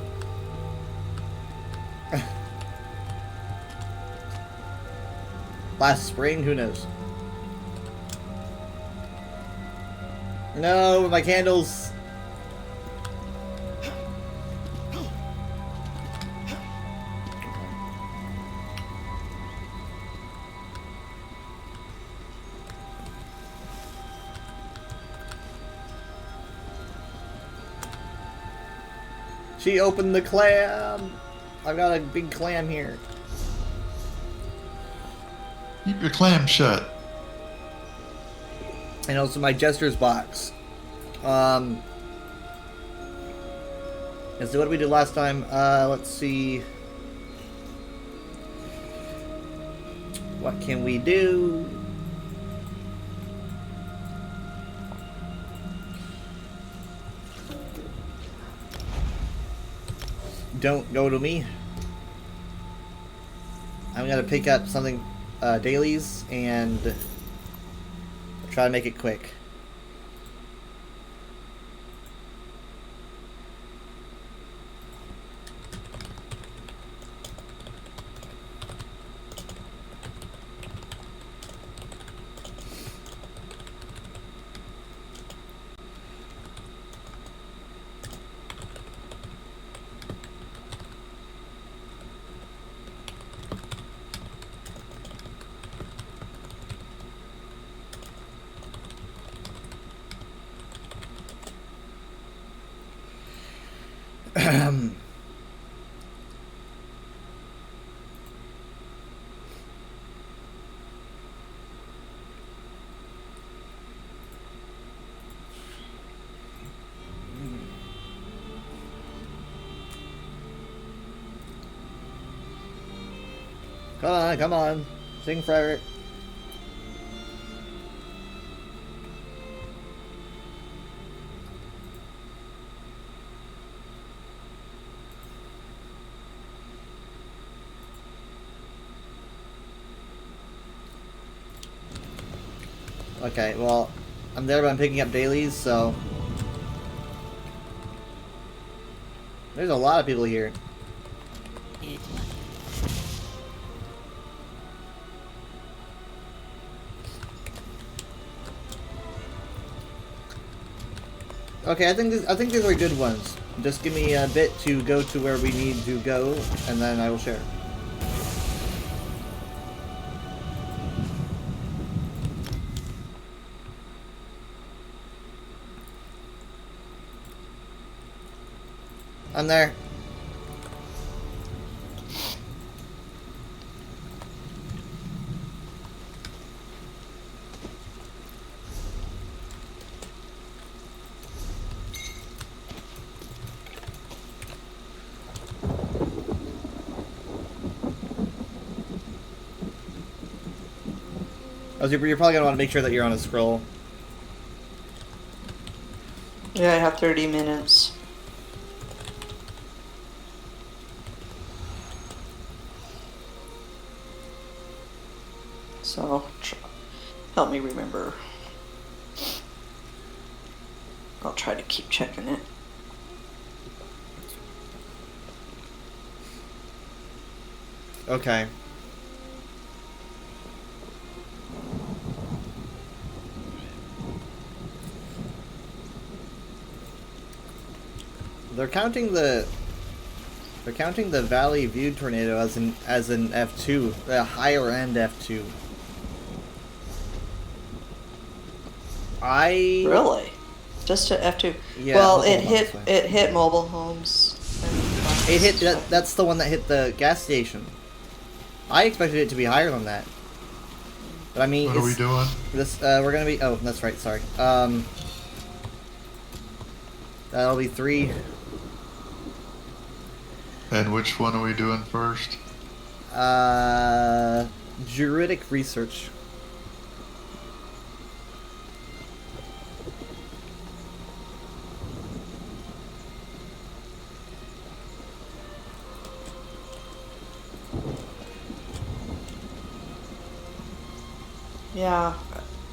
Last spring? Who knows? No, my candles. She opened the clam. I've got a big clam here. Keep your clam shut. And also my Jester's box. And so what did we do last time? Let's see. What can we do? Don't go to me. I'm gonna pick up something, dailies, and try to make it quick. Come on, come on. Sing Frederick. Okay, well, I'm there, but I'm picking up dailies, so... There's a lot of people here. Okay, I think these are good ones. Just give me a bit to go to where we need to go, and then I will share. I'm there. Oh, you're probably gonna want to make sure that you're on a scroll. Yeah, I have 30 minutes. So, help me remember. I'll try to keep checking it. Okay. They're counting the Valley View tornado as an F2, a higher end F2. Really? Just to F2? Yeah, well, hold on, it hit mobile homes. It hit that's the one that hit the gas station. I expected it to be higher than that. But I mean, What are we doing? This we're gonna be. Oh, that's right. Sorry. That'll be 3. And which one are we doing first? Juridic research. Yeah,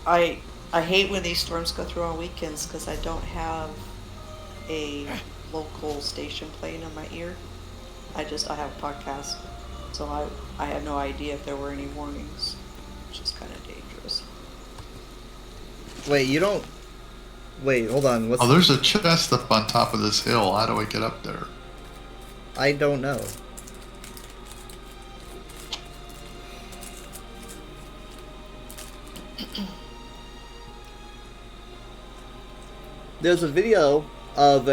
I hate when these storms go through on weekends because I don't have a local station playing in my ear. I have a podcast, so I had no idea if there were any warnings, which is kind of dangerous. Wait, you don't. Wait, hold on. What's? Oh, there's a chest up on top of this hill. How do I get up there? I don't know. There's a video of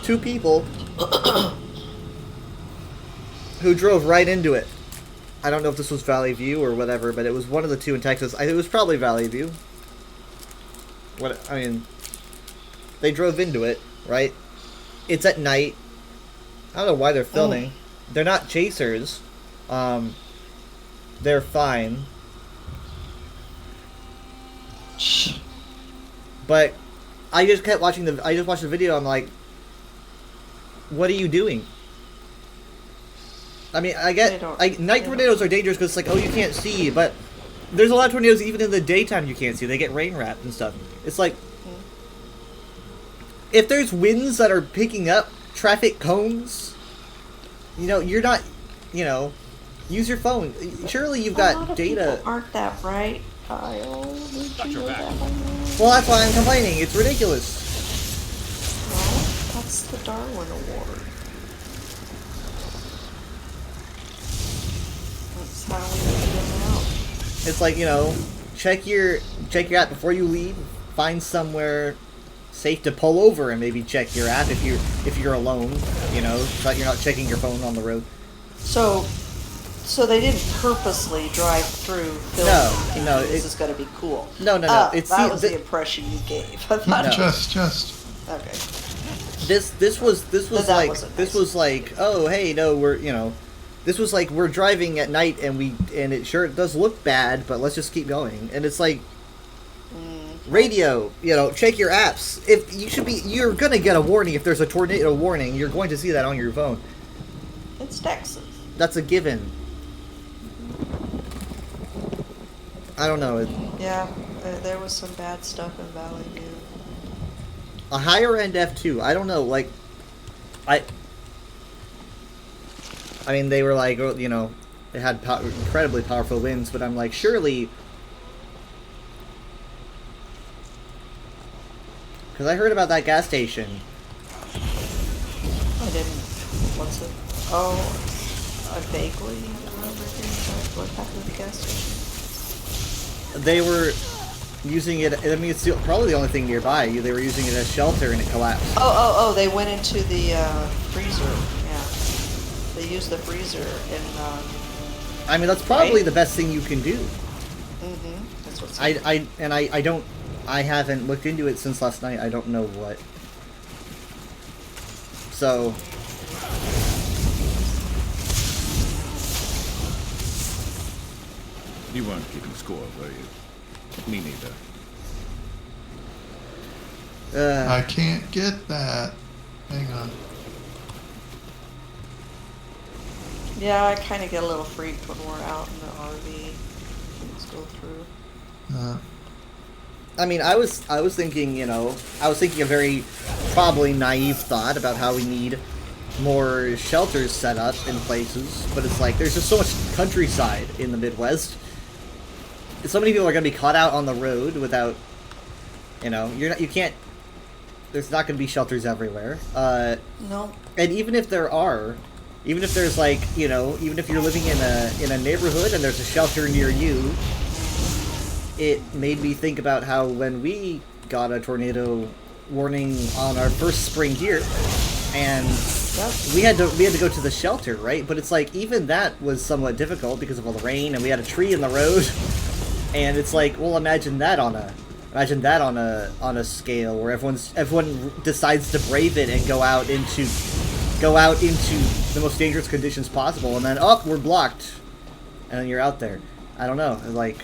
two people who drove right into it. I don't know if this was Valley View or whatever, but it was one of the two in Texas. It was probably Valley View. They drove into it, right? It's at night. I don't know why they're filming. They're not chasers. They're fine. But I just kept watching I just watched the video. I'm like, what are you doing? I mean, night tornadoes are dangerous because it's like, oh, you can't see, but there's a lot of tornadoes even in the daytime you can't see. They get rain wrapped and stuff. It's like, if there's winds that are picking up traffic cones, you're not, use your phone. Surely you've got a lot of data. People aren't that bright, Kyle. Did you know that one? Well, that's why I'm complaining. It's ridiculous. Well, that's the Darwin Award. That's how we figure them out. It's like, check your app before you leave. Find somewhere safe to pull over and maybe check your app if you're alone, so that you're not checking your phone on the road. So they didn't purposely drive through filming. No, this is going to be cool. No. It's that was the impression you gave. I thought Just. Okay. This was like, oh hey, no, this was like we're driving at night and it sure does look bad, but let's just keep going. And it's like radio, check your apps. You're gonna get a warning if there's a tornado warning. You're going to see that on your phone. It's Texas. That's a given. I don't know. Yeah, there was some bad stuff in Valley View. A higher end F2. I don't know. Like, I mean, they were like, they had incredibly powerful winds, but I'm like, surely. Because I heard about that gas station. I didn't. What's it? Oh, I vaguely remember hearing what happened at the gas station. They were using it. I mean, it's probably the only thing nearby. They were using it as shelter, and it collapsed. Oh! They went into the freezer. Yeah, they used the freezer and. I mean, that's probably the best thing you can do. That's what's. I haven't looked into it since last night. I don't know what. So. You weren't keeping score, were you? Me neither. I can't get that. Hang on. Yeah, I kind of get a little freaked when we're out in the RV. Things go through. I mean, I was thinking, I was thinking a very probably naive thought about how we need more shelters set up in places, but it's like there's just so much countryside in the Midwest. So many people are going to be caught out on the road without, you can't. There's not going to be shelters everywhere. No. And even if there are, even if there's like, even if you're living in a neighborhood and there's a shelter near you, it made me think about how when we got a tornado warning on our first spring here, and Yep. we had to go to the shelter, right? But it's like even that was somewhat difficult because of all the rain, and we had a tree in the road. And it's like, well, imagine that on a scale where everyone decides to brave it and go out into the most dangerous conditions possible, and then we're blocked, and then you're out there. I don't know, like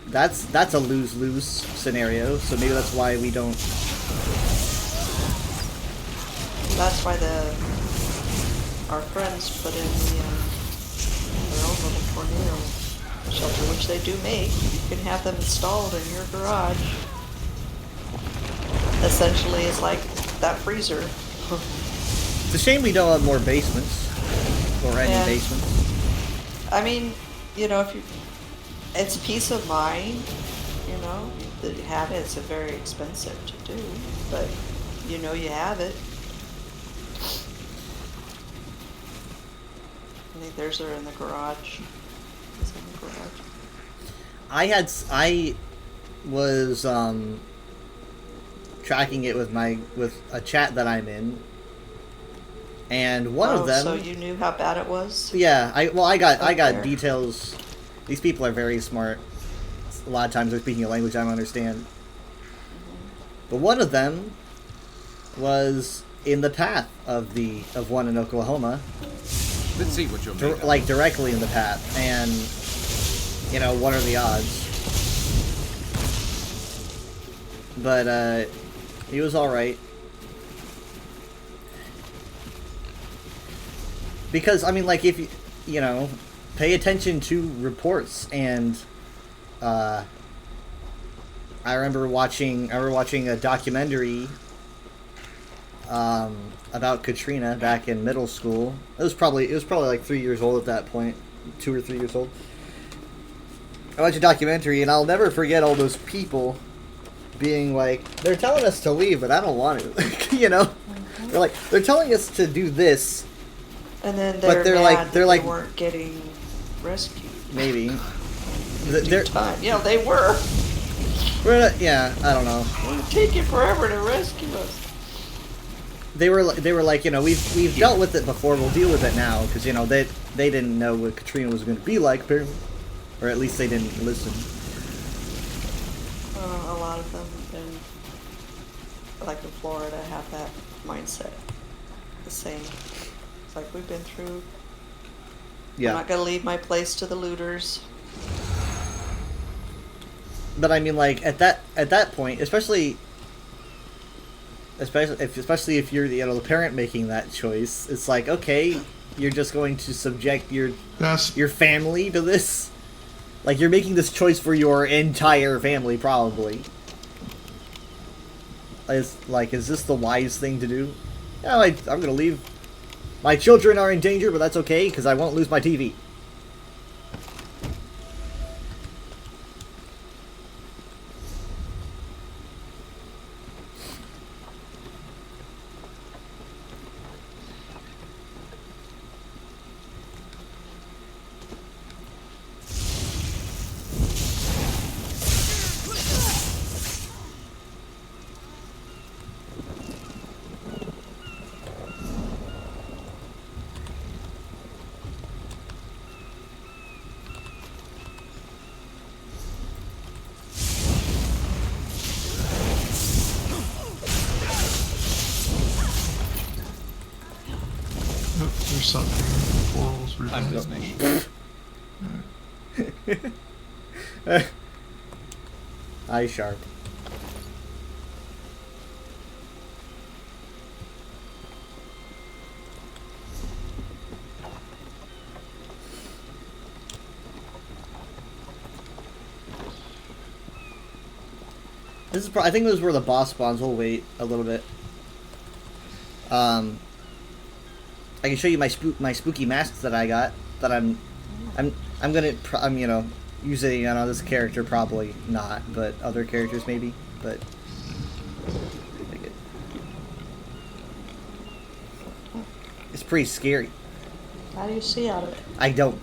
that's a lose-lose scenario. So maybe that's why we don't. That's why our friends put in their own little tornado shelter, which they do make. You can have them installed in your garage. Essentially, it's like that freezer. It's a shame we don't have more basements or any Yeah. basements. I mean, if you, it's peace of mind, that you have it. It's very expensive to do, but you have it. I think theirs are in the garage. It's in the garage. I was tracking it with a chat that I'm in, and one of them. So you knew how bad it was? Yeah, I got there. details. These people are very smart. A lot of times they're speaking a language I don't understand. But one of them was in the path of one in Oklahoma. Let's see what you're made of. Like directly in the path, and what are the odds? But he was all right, because I mean, like, if you pay attention to reports, and I remember watching a documentary about Katrina back in middle school. It was probably like 3 years old at that point, 2 or 3 years old. I watched a documentary, and I'll never forget all those people being like, they're telling us to leave, but I don't want to. They're like, they're telling us to do this, And then But they're they're mad like- that like- they weren't getting rescued. maybe. In due time. They were. Yeah, I don't know. It would take you forever to rescue us. They were like, we've dealt with it before. We'll deal with it now, because they didn't know what Katrina was going to be like, apparently, or at least they didn't listen. A lot of them in Florida have that mindset. The same. It's like, we've been through. I'm Yeah, not going to leave my place to the looters. but I mean, like at that point, especially if you're the parent making that choice, it's like, okay, you're just going to subject your family to this. Like, you're making this choice for your entire family, probably. Is this the wise thing to do? Yeah, I'm gonna leave. My children are in danger, but that's okay, because I won't lose my TV. There's something in the portals. I'm listening. Eye sharp. I think this is where the boss spawns. We'll wait a little bit. I can show you my spooky masks that I got. That I'm using on this character, probably not, but other characters maybe. But it's pretty scary. How do you see out of it? I don't.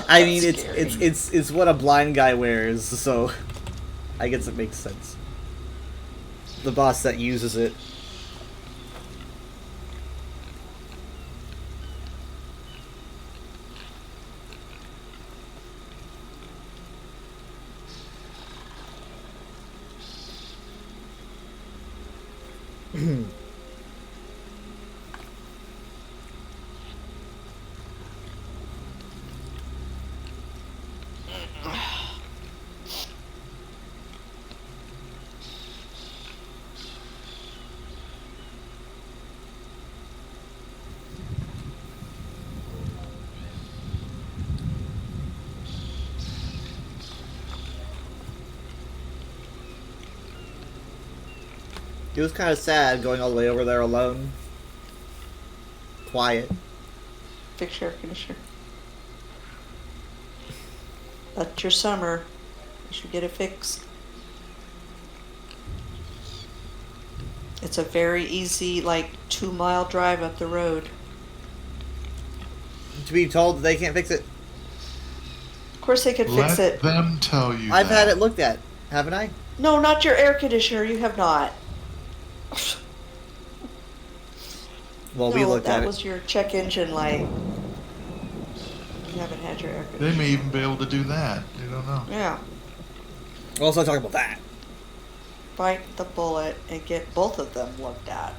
I mean, That's scary. it's what a blind guy wears, so I guess it makes sense. The boss that uses it. It was kind of sad going all the way over there alone. Quiet. Fix your air conditioner. That's your summer. You should get it fixed. It's a very easy, like, 2-mile drive up the road. To be told that they can't fix it. Of course they could fix Let it. them tell you I've had that. it looked at, haven't I? No, not your air conditioner. You have not. Well, No, we looked that at was it. your check engine light. You haven't had your air They conditioner. may even be able to do that. You don't know. Yeah. Well, let's not talk about that. Bite the bullet and get both of them looked at.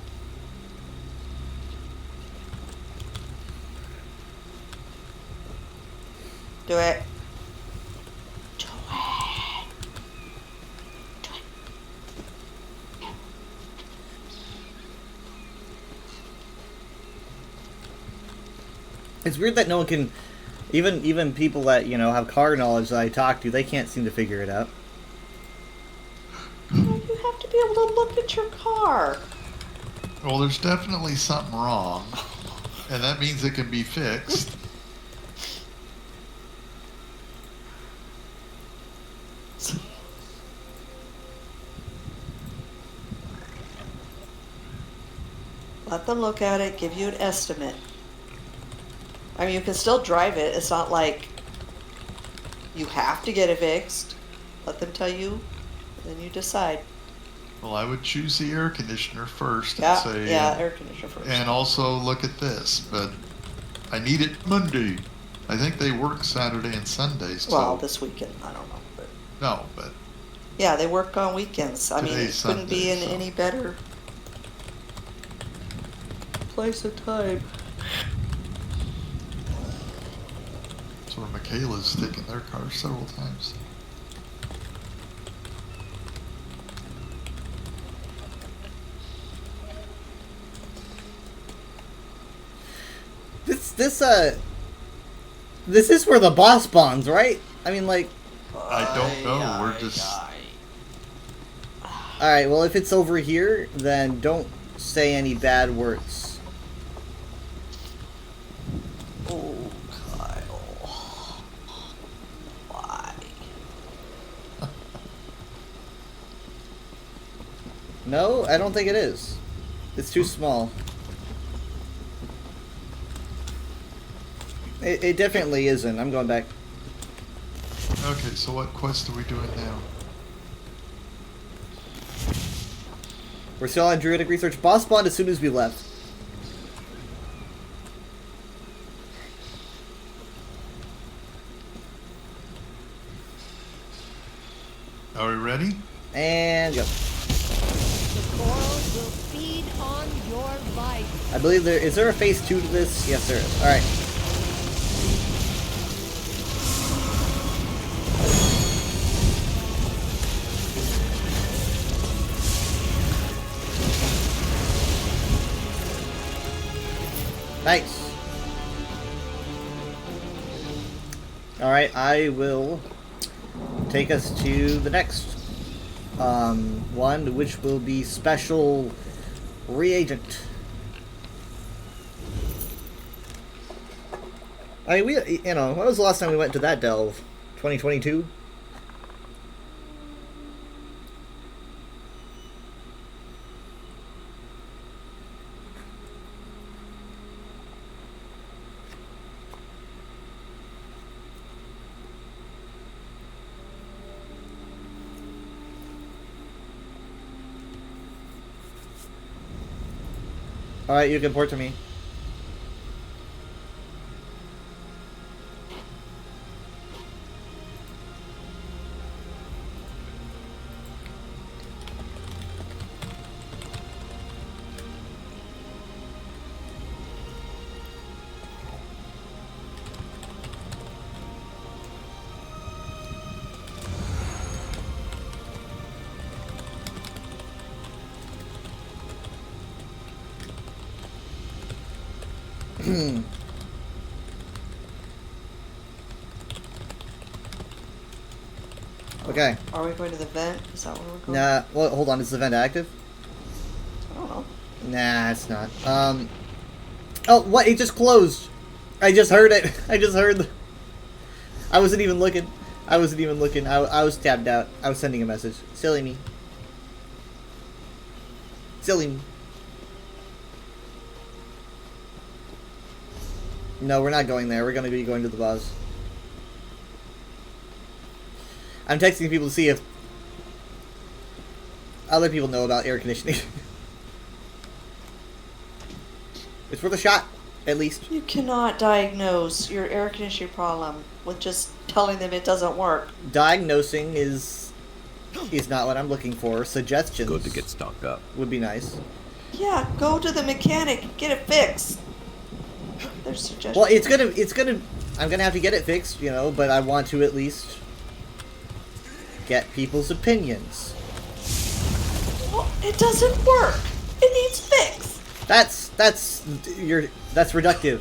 Do it. Do it. Do it. It's weird that no one can, even people that have car knowledge that I talk to, they can't seem to figure it out. Well, you have to be able to look at your car. Well, there's definitely something wrong, and that means it can be fixed. Let them look at it, give you an estimate. I mean, you can still drive it. It's not like you have to get it fixed. Let them tell you, then you decide. Well, I would choose the air conditioner first and Yeah, say, yeah, air conditioner first. and also look at this, but I need it Monday. I think they work Saturday and Sundays. Well, so this weekend, I don't know. But no, but yeah, they work on weekends. I mean, it Today's couldn't be in Sunday, so. any better place of time. that's where Michaela's taken their car several times. This is where the boss bonds, right? I mean, like, I don't know. We're just all right. Well, if it's over here, then don't say any bad words. Oh, Kyle. Why? No, I don't think it is. It's too small. It definitely isn't. I'm going back. okay. So what quest are we doing now? We're still on Druidic Research. Boss spawned as soon as we left. Are we ready? And go. The corals will feed on your life. I believe there is there a phase 2 to this? Yes, there is. All right. Nice. All right, I will take us to the next one, which will be special reagent. I mean, when was the last time we went to that delve? 2022? Alright, you can port to me. Okay. Are we going to the vent? Is that where we're going? Nah. Well, hold on. Is the vent active? I don't know. Nah, it's not. Oh, what? It just closed. I just heard it. I just heard. I wasn't even looking. I was tabbed out. I was sending a message. Silly me. Silly me. No, we're not going there. We're going to be going to the boss. I'm texting people to see if other people know about air conditioning. It's worth a shot, at least. You cannot diagnose your air conditioning problem with just telling them it doesn't work. Diagnosing is not what I'm looking for. Suggestions Good to get stocked up. would be nice. Yeah, go to the mechanic, get it fixed. There's suggestions. Well, I'm gonna have to get it fixed, you know, but I want to at least get people's opinions. Well, it doesn't work. It needs fixed. That's reductive.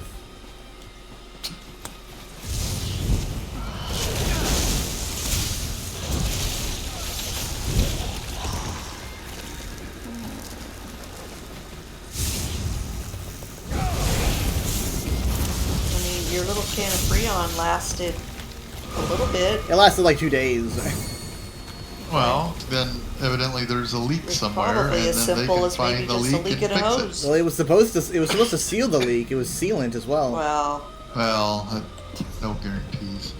I mean, your little can of Freon lasted a little bit. It lasted like 2 days. Well, then evidently there's a leak It's somewhere, probably and as then they simple can as maybe find the just a leak leak and in a fix hose. it. Well, it was supposed to seal the leak. It was sealant as well. Well, Well, no guarantees.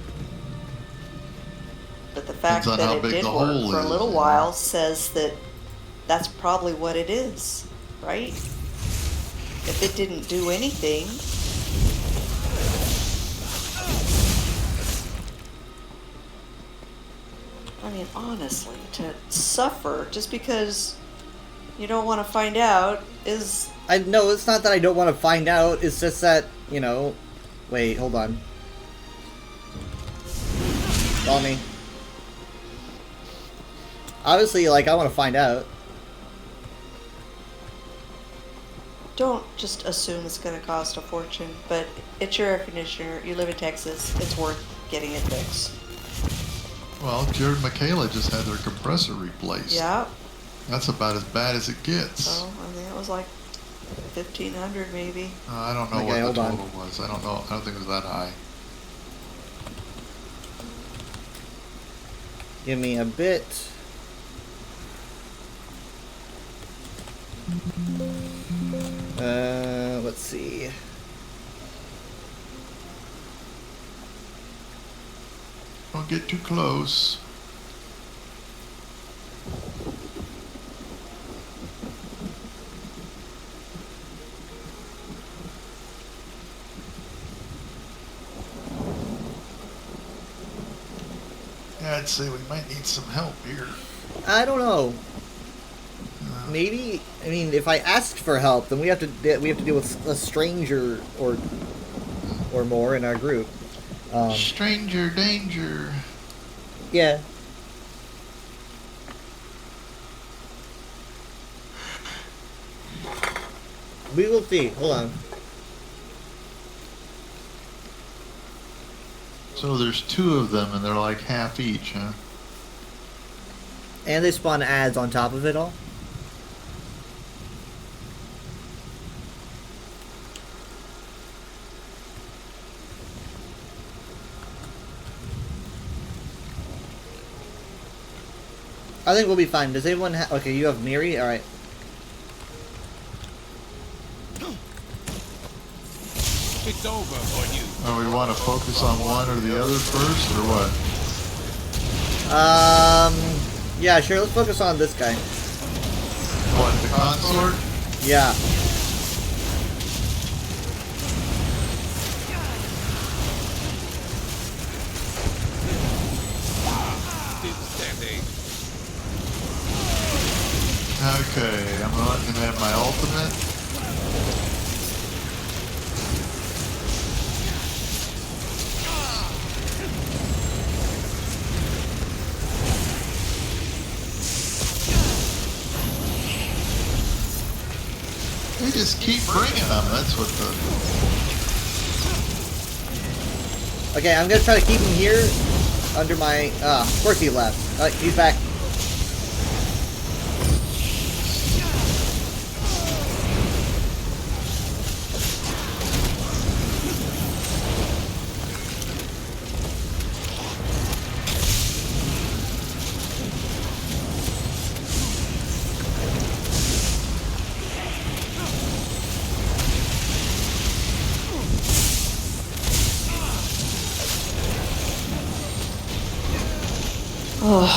but the fact Depends on that how it big did the work hole for a is, little yeah. while says that that's probably what it is, right? If it didn't do anything, I mean, honestly, to suffer just because you don't want to find out is No, it's not that I don't want to find out. It's just that, you know. Wait, hold on. Follow me. Obviously, like, I want to find out. don't just assume it's going to cost a fortune, but it's your air conditioner. You live in Texas. It's worth getting it fixed. Well, Jared and Michaela just had their compressor replaced. Yeah. That's about as bad as it gets. So I think it was like 1,500 maybe. I don't know Okay, what hold the on. total was. I don't know. I don't think it was that high. Give me a bit. Let's see. Don't get too close. Yeah, I'd say we might need some help here. I don't know. Maybe, I mean, if I ask for help, then we have to deal with a stranger or more in our group. Stranger danger. Yeah. We will see. Hold on. So there's two of them, and they're like half each, huh? And they spawn ads on top of it all. I think we'll be fine. Does everyone okay, you have Miri? Alright. It's over for you. Or we want to focus on one or the other first, or what? Yeah, sure, let's focus on this guy. What, the consort? Yeah. Okay, I'm gonna let him have my ultimate. They just keep bringing them. That's what the Okay, I'm gonna try to keep him here under my. Of course he left. He's back.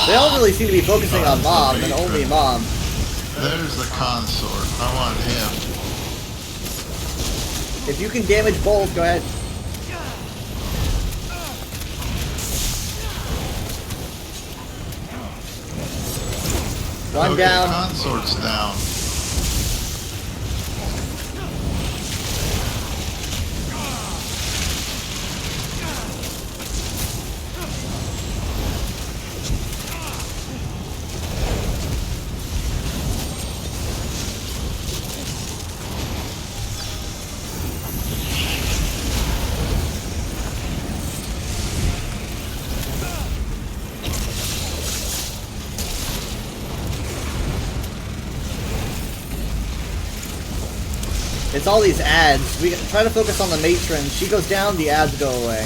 They all really seem to be focusing on Mom and only Mom. There's the consort. I want him. If you can damage both, go ahead. One Okay, down. consort's down. It's all these ads. We try to focus on the matron. She goes down, the ads go away.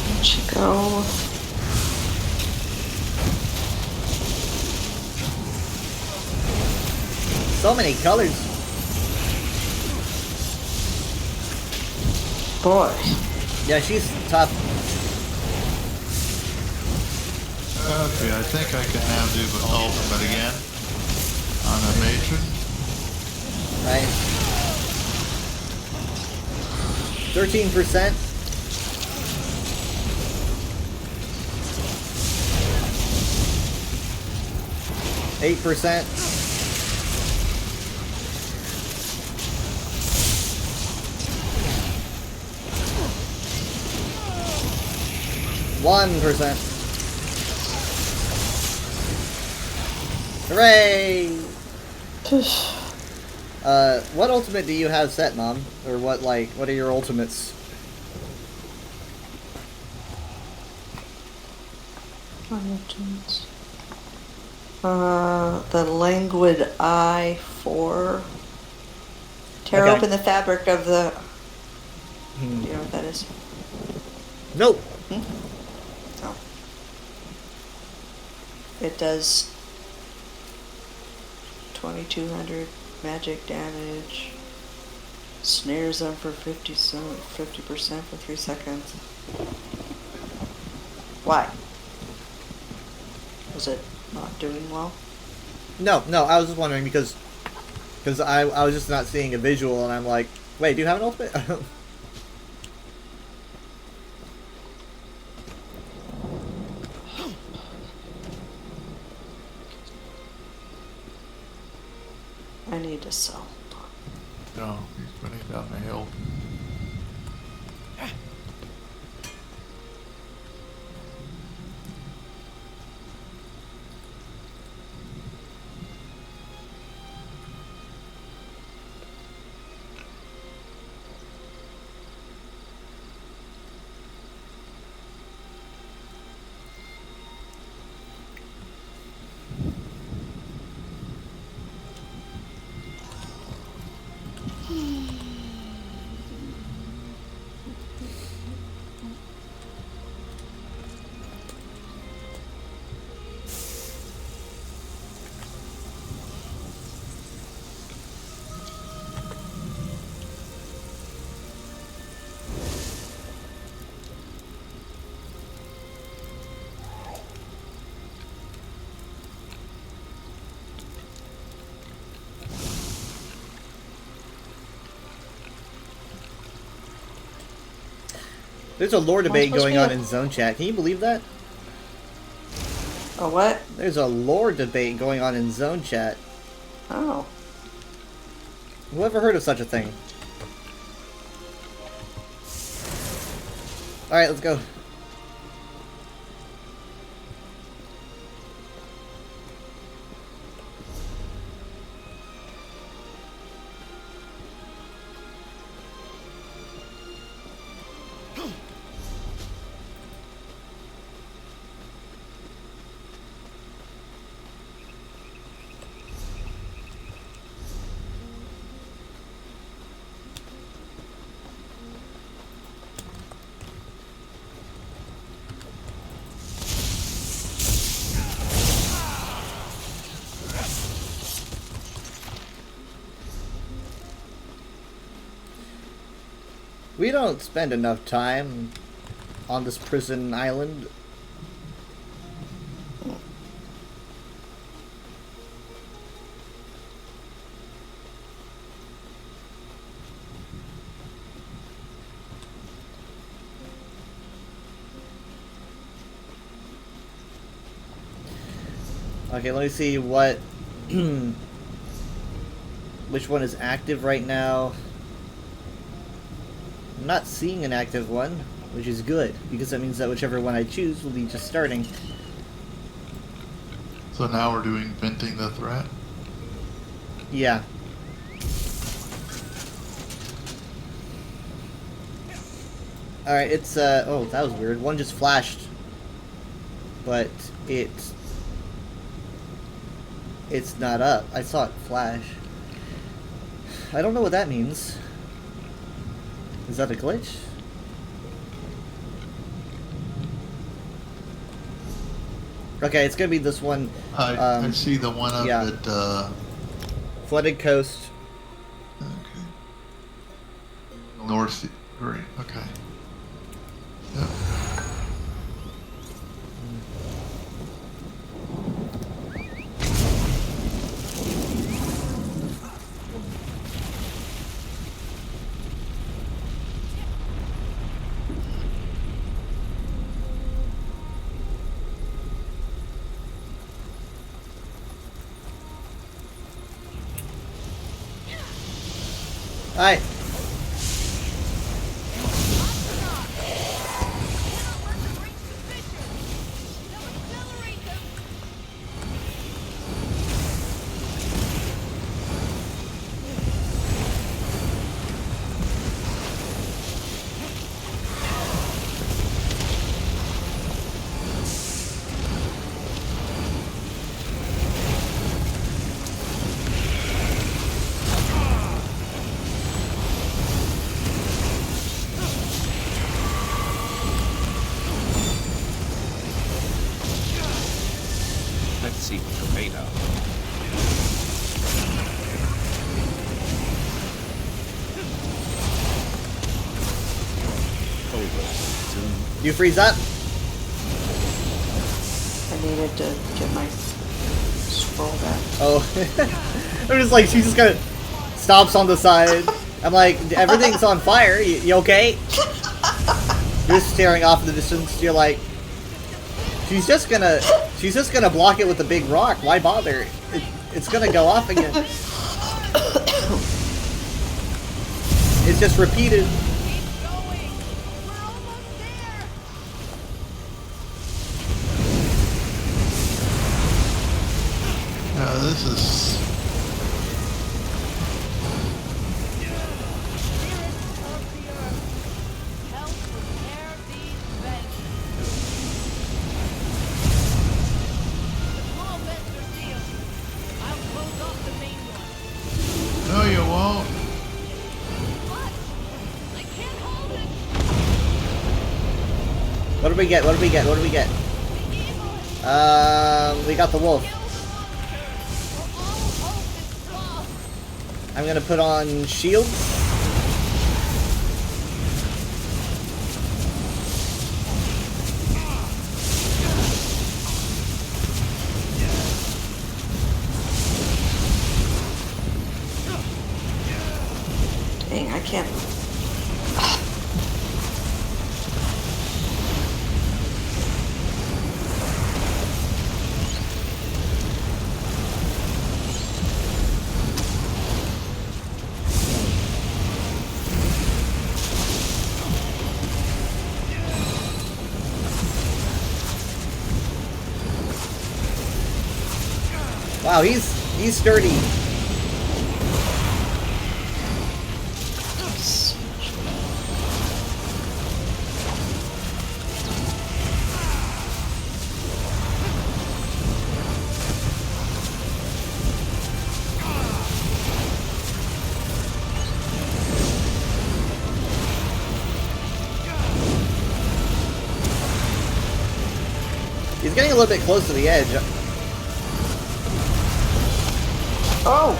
Where'd she go? So many colors. Boy. Yeah, she's tough. Okay, I think I can now do the ultimate again on the matron. Right. 13%. %. 1%. Hooray! What ultimate do you have set, Mom? Or what are your ultimates? The languid eye for tear Okay. open the fabric of the. Do you know what that is? Nope. Oh. It does 2,200 magic damage. Snares them for 50% for 3 seconds. Why? Was it not doing well? No, I was just wondering because I was just not seeing a visual and I'm like, wait, do you have an ultimate? I need to sell. No, he's running down the hill. There's a lore debate supposed to going be on a- in Zone Chat. Can you believe that? A what? There's a lore debate going on in Zone Chat. Oh. Who ever heard of such a thing? Alright, let's go. We don't spend enough time on this prison island. Okay, let me see what which one is active right now. I'm not seeing an active one, which is good, because that means that whichever one I choose will be just starting. So now we're doing venting the threat. Yeah. Alright, it's, oh, that was weird. One just flashed. But it's not up. I saw it flash. I don't know what that means. Is that a glitch? Okay, it's gonna be this one. I see the one up yeah. at, Flooded Coast. okay. North, great, okay. Yep. Alright. Let's see what you're made of. Over soon. You freeze up? I needed to get my scroll back. Oh. I'm just like, she just kind of stops on the side. I'm like, everything's on fire. You okay? You're just staring off in the distance. You're like, she's just gonna block it with a big rock. Why bother? It's gonna go off again. It's just repeated. Keep going. We're almost there. Yeah, this is, Spirits of the earth, help repair these vents. The small vents are sealed. I'll close off the main one. no you won't. What? I can't hold it. What do we get? What do we get? What do we get? The evil We got the wolf. kill the monster, or all hope is lost. I'm gonna put on shields. Dang, I can't. Wow, he's sturdy. He's getting a little bit close to the edge. Oh!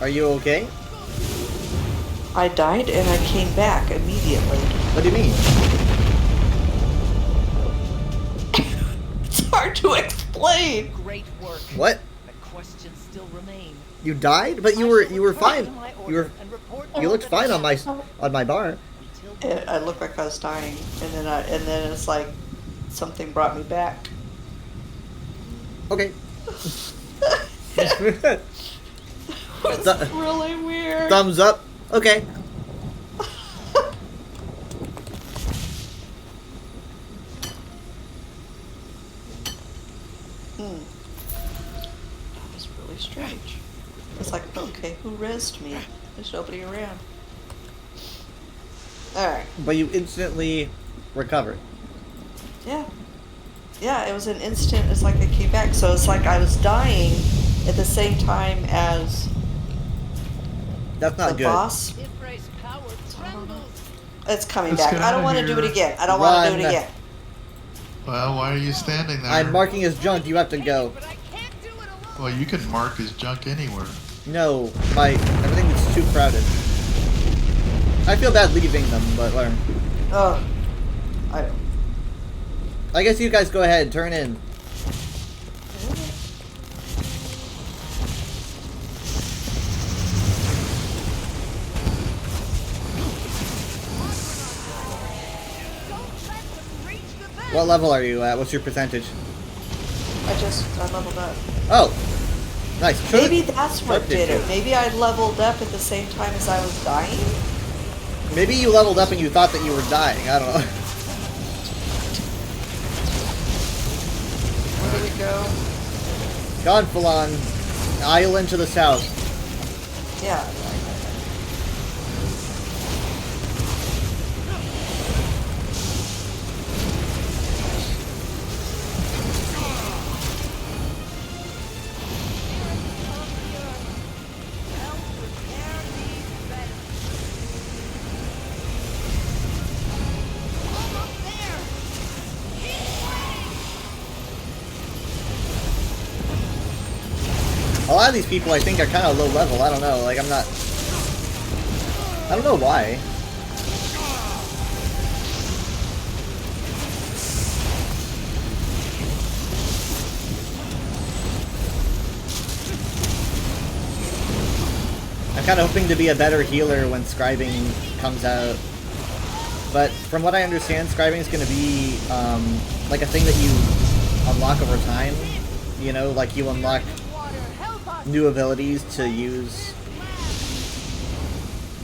Are you okay? I died and I came back immediately. What do you mean? It's hard to explain. Great work. What? The questions still remain. You died? But you were fine. You looked fine on my bar. I looked like I was dying, and then it's like something brought me back. Okay. It's Th- really weird. Thumbs up. Okay. That was really strange. It's like, okay, who rezzed me? There's nobody around. Alright. But you instantly recovered. Yeah. Yeah, it was an instant, it's like I came back. So it's like I was dying at the same time as That's not the good. boss. Ifra's power trembles. It's coming Let's back. get I don't outta want to do it here. again. I don't want to do it Run. again. Well, why are you standing there? I'm marking as junk. You have to go. But I can't do it alone. Well, you can mark as junk anywhere. No, everything is too crowded. I feel bad leaving them, but learn. Oh. I guess you guys go ahead. Turn in. Don't let them reach the vent. What level are you at? What's your percentage? I leveled up. Oh, nice. Maybe that's what Sharp did did it. Maybe I leveled up at the same time as I was dying. Maybe you leveled up and you thought that you were dying. I don't know. Where do we go? Gonfalon, island to the south. Yeah. A lot of these people I think are kind of low level. I don't know. Like I don't know why. I'm kind of hoping to be a better healer when scribing comes out. But from what I understand, scribing is going to be like a thing that you unlock over time. You know, like you unlock new abilities to use.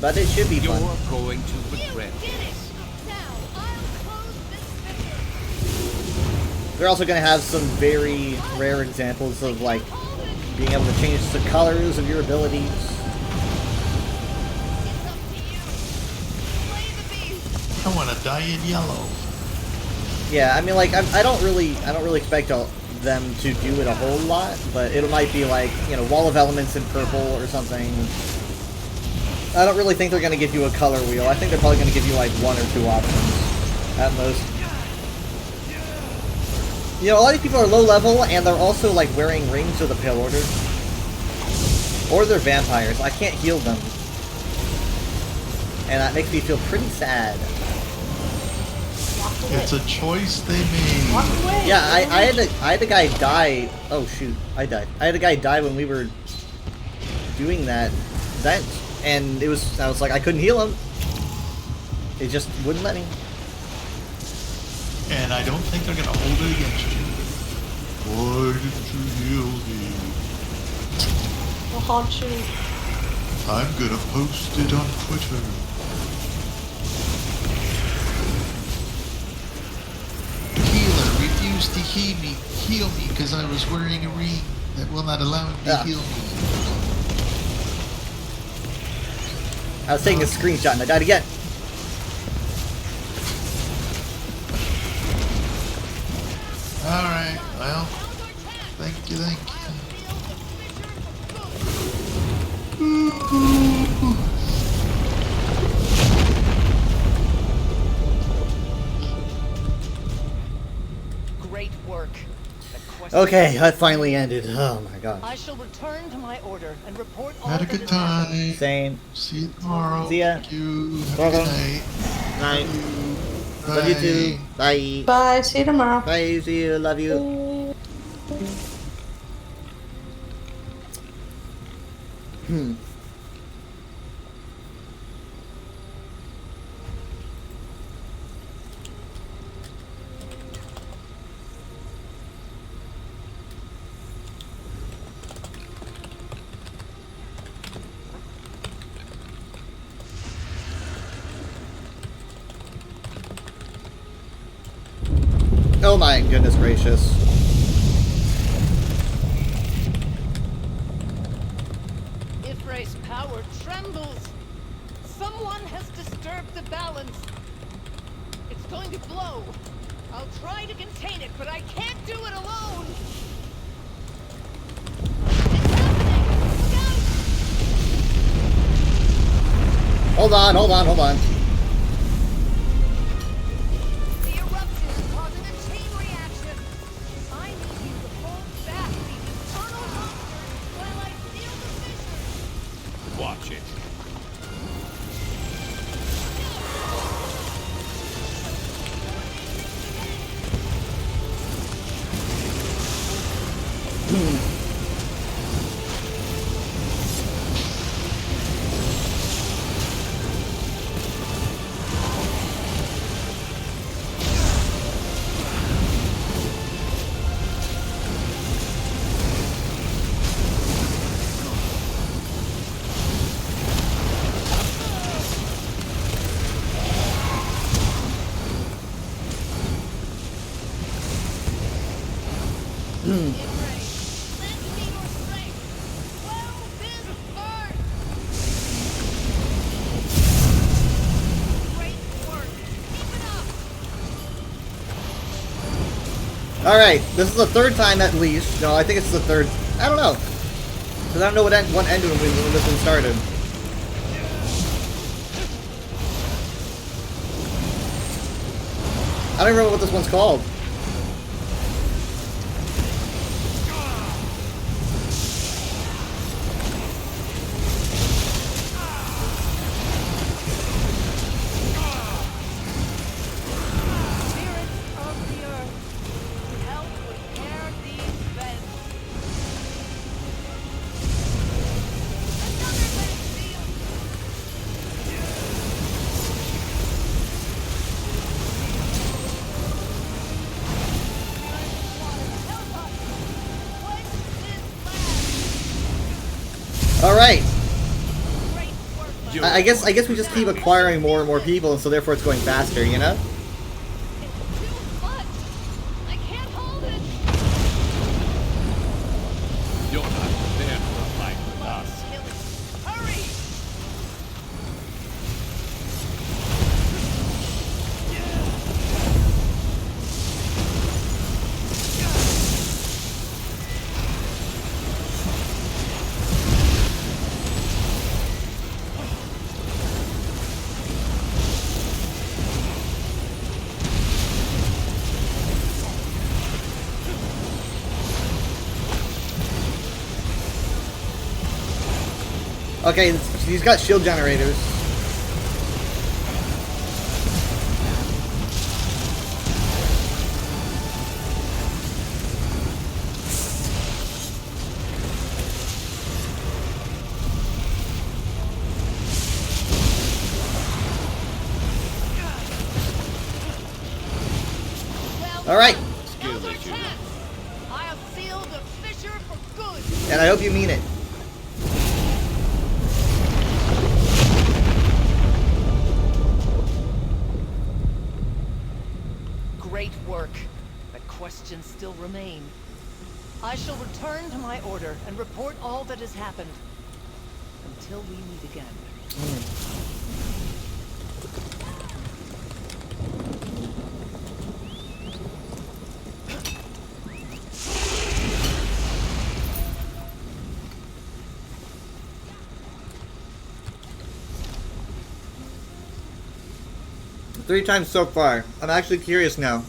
But it should be You're fun. going to regret Did it. this. Now I'll close this video. They're also going to have some very rare examples of like being able to change the colors of your abilities. It's up to you. Play the beast. I want to die in yellow. Yeah, I mean, like I don't really expect them to do it a whole lot, but it might be like, you know, Wall of Elements in purple or something. I don't really think they're going to give you a color wheel. I think they're probably going to give you like one or two options at most. You know, a lot of people are low level and they're also like wearing Rings of the Pale Order. Or they're vampires. I can't heal them. And that makes me feel pretty sad. It's a choice they made. Walk away. Yeah, I had a guy die. Oh shoot, I died. I had a guy die when we were doing that event, and I was like, I couldn't heal him. It just wouldn't let me. And I don't think they're going to hold it against you. Why didn't you heal me? I'll haunt you. I'm going to post it on Twitter. Healer refused to heal me because I was wearing a ring that will not allow him to Yeah. heal me. I was taking a screenshot and I died again. Alright, well, thank you. Great work. The questions Okay, that finally ended. Oh my I gosh. shall return to my order and report all Had a that good has happened. time. Same. See you tomorrow. See ya. Thank you. Have a Welcome. good night. Night. Bye. Love you too. Bye. Bye. See you tomorrow. Bye. See you. Love you. Hmm. Oh my goodness gracious. Ifray's power trembles. Someone has disturbed the balance. It's going to blow. I'll try to contain it, but I can't do it alone. It's happening! Look out! Hold on, hold on, hold on. The eruption is causing a chain reaction. I need you to hold back these infernal monsters while I seal the fissure. Watch it. Ifray, lend me your strength. Well deserved. Great work. Keep it up. Alright, this is the third time at least. No, I think it's the third. I don't know. Because I don't know what one ended when this one started. I don't remember what this one's called. Spirits of the earth, help repair these vents. Another vent sealed. Help us. Quench this blast. Alright. Great work, You- Mother. I guess we just keep acquiring more and more people, and so therefore it's going faster, you know? It's too much. I can't hold it. You're not prepared for a fight with us. Kill it. Hurry. Okay, he's got shield generators. Well Alright. done. Skill Now's our issue. chance. I'll seal the fissure for good. And I hope you mean it. Great work. But questions still remain. I shall return to my order and report all that has happened. Until we meet again. Three times so far. I'm actually curious now.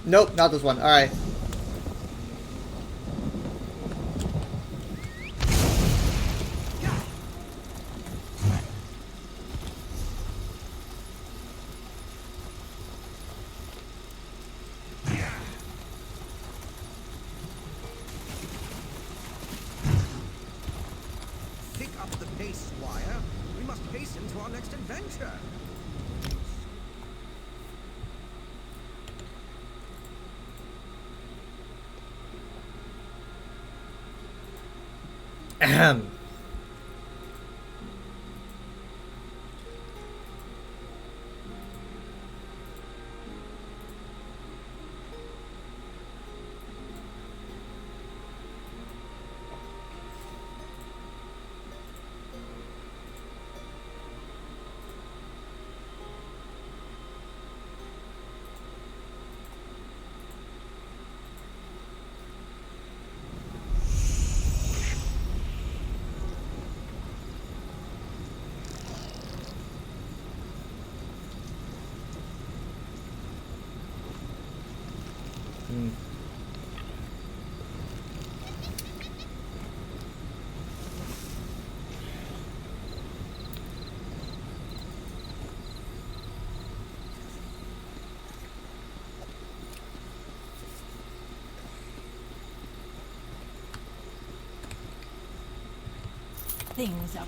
Nope, not this one. Alright. Pick up the pace, Squire. We must hasten to our next adventure. Ahem. Things up.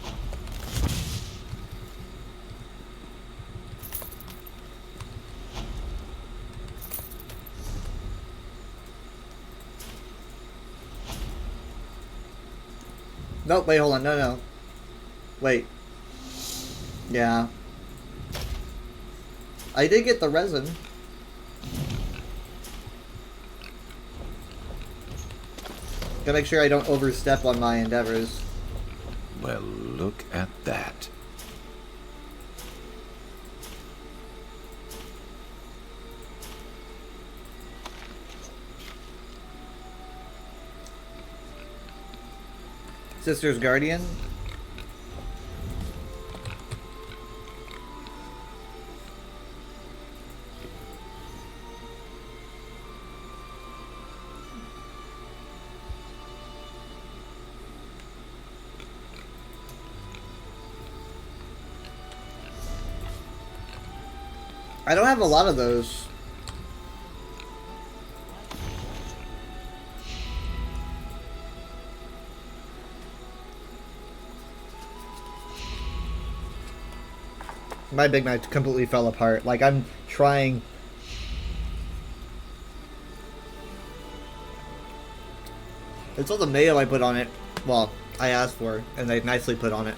Nope, wait, hold on. No, no. Wait. Yeah. I did get the resin. Gotta make sure I don't overstep on my endeavors. Well, look at that. Sister's Guardian. I don't have a lot of those. My big knife completely fell apart. Like, I'm trying. It's all the mayo I put on it. Well, I asked for, and they nicely put on it.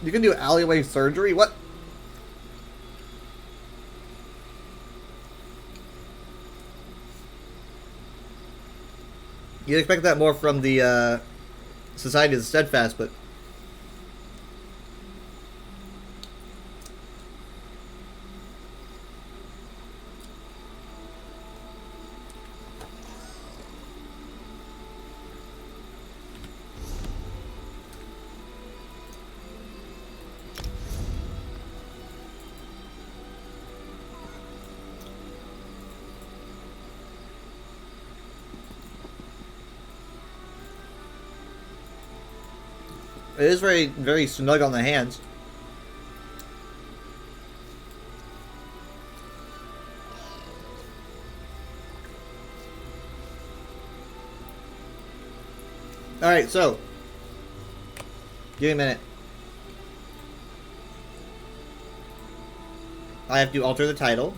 You can do alleyway surgery? What? You'd expect that more from the Society of the Steadfast, but... It is very, very snug on the hands. Alright, so. Give me a minute. I have to alter the title.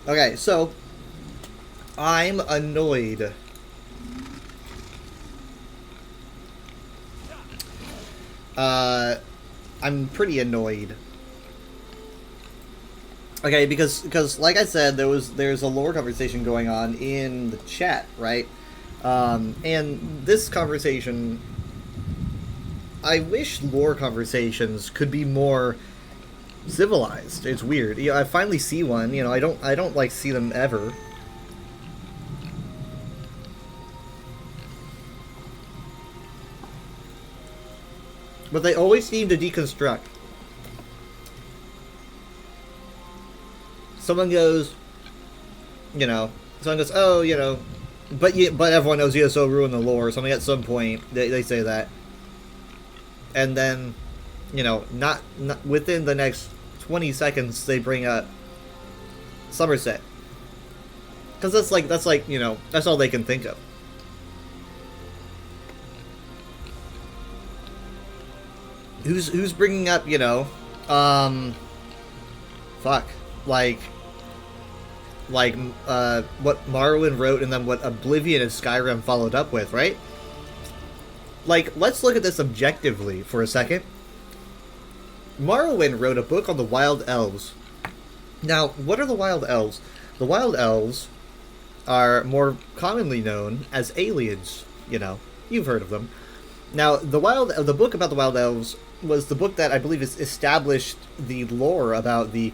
Okay, so I'm annoyed. I'm pretty annoyed. Okay, because like I said, there's a lore conversation going on in the chat, right? And this conversation, I wish lore conversations could be more civilized. It's weird. You know, I finally see one. You know, I don't like see them ever. But they always seem to deconstruct. Someone goes, someone goes, oh, but everyone knows ESO ruined the lore or something at some point. They say that. And then, not within the next 20 seconds, they bring up Somerset. Because that's like, that's all they can think of. Who's bringing up, fuck, like what Morrowind wrote and then what Oblivion and Skyrim followed up with, right? Like, let's look at this objectively for a second. Morrowind wrote a book on the Wild Elves. Now, what are the Wild Elves? The Wild Elves are more commonly known as aliens, you've heard of them. Now, the book about the Wild Elves was the book that I believe is established the lore about the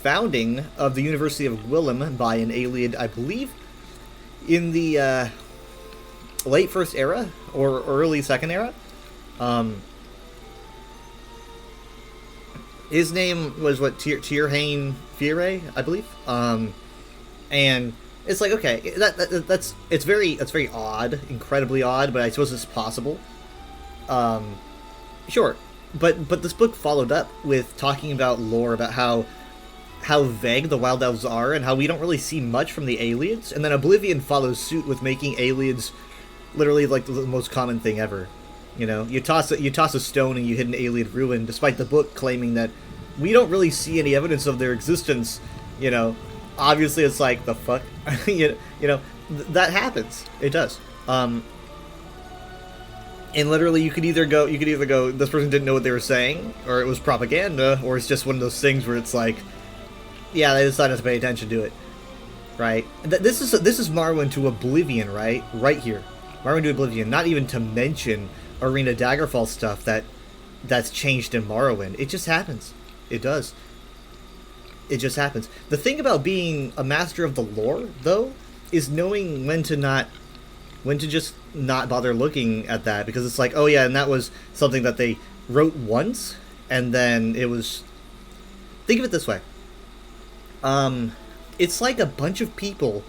founding of the University of Willem by an alien, I believe, in the late First Era or early Second Era. His name was Tirhain Fire, I believe. And it's like, okay, that's very odd, incredibly odd, but I suppose it's possible. Sure, but this book followed up with talking about lore about how vague the Wild Elves are and how we don't really see much from the aliens, and then Oblivion follows suit with making aliens literally like the most common thing ever. You toss a stone and you hit an alien ruin, despite the book claiming that we don't really see any evidence of their existence. Obviously it's like, the fuck, that happens. It does. And literally, you could either go, this person didn't know what they were saying, or it was propaganda, or it's just one of those things where it's like, yeah, they decided to pay attention to it, right? This is Morrowind to Oblivion, right? Right here, Morrowind to Oblivion. Not even to mention Arena Daggerfall stuff that's changed in Morrowind. It just happens. It does. It just happens. The thing about being a master of the lore, though, is knowing when to just not bother looking at that, because it's like, oh yeah, and that was something that they wrote once, and then it was... Think of it this way. It's like a bunch of people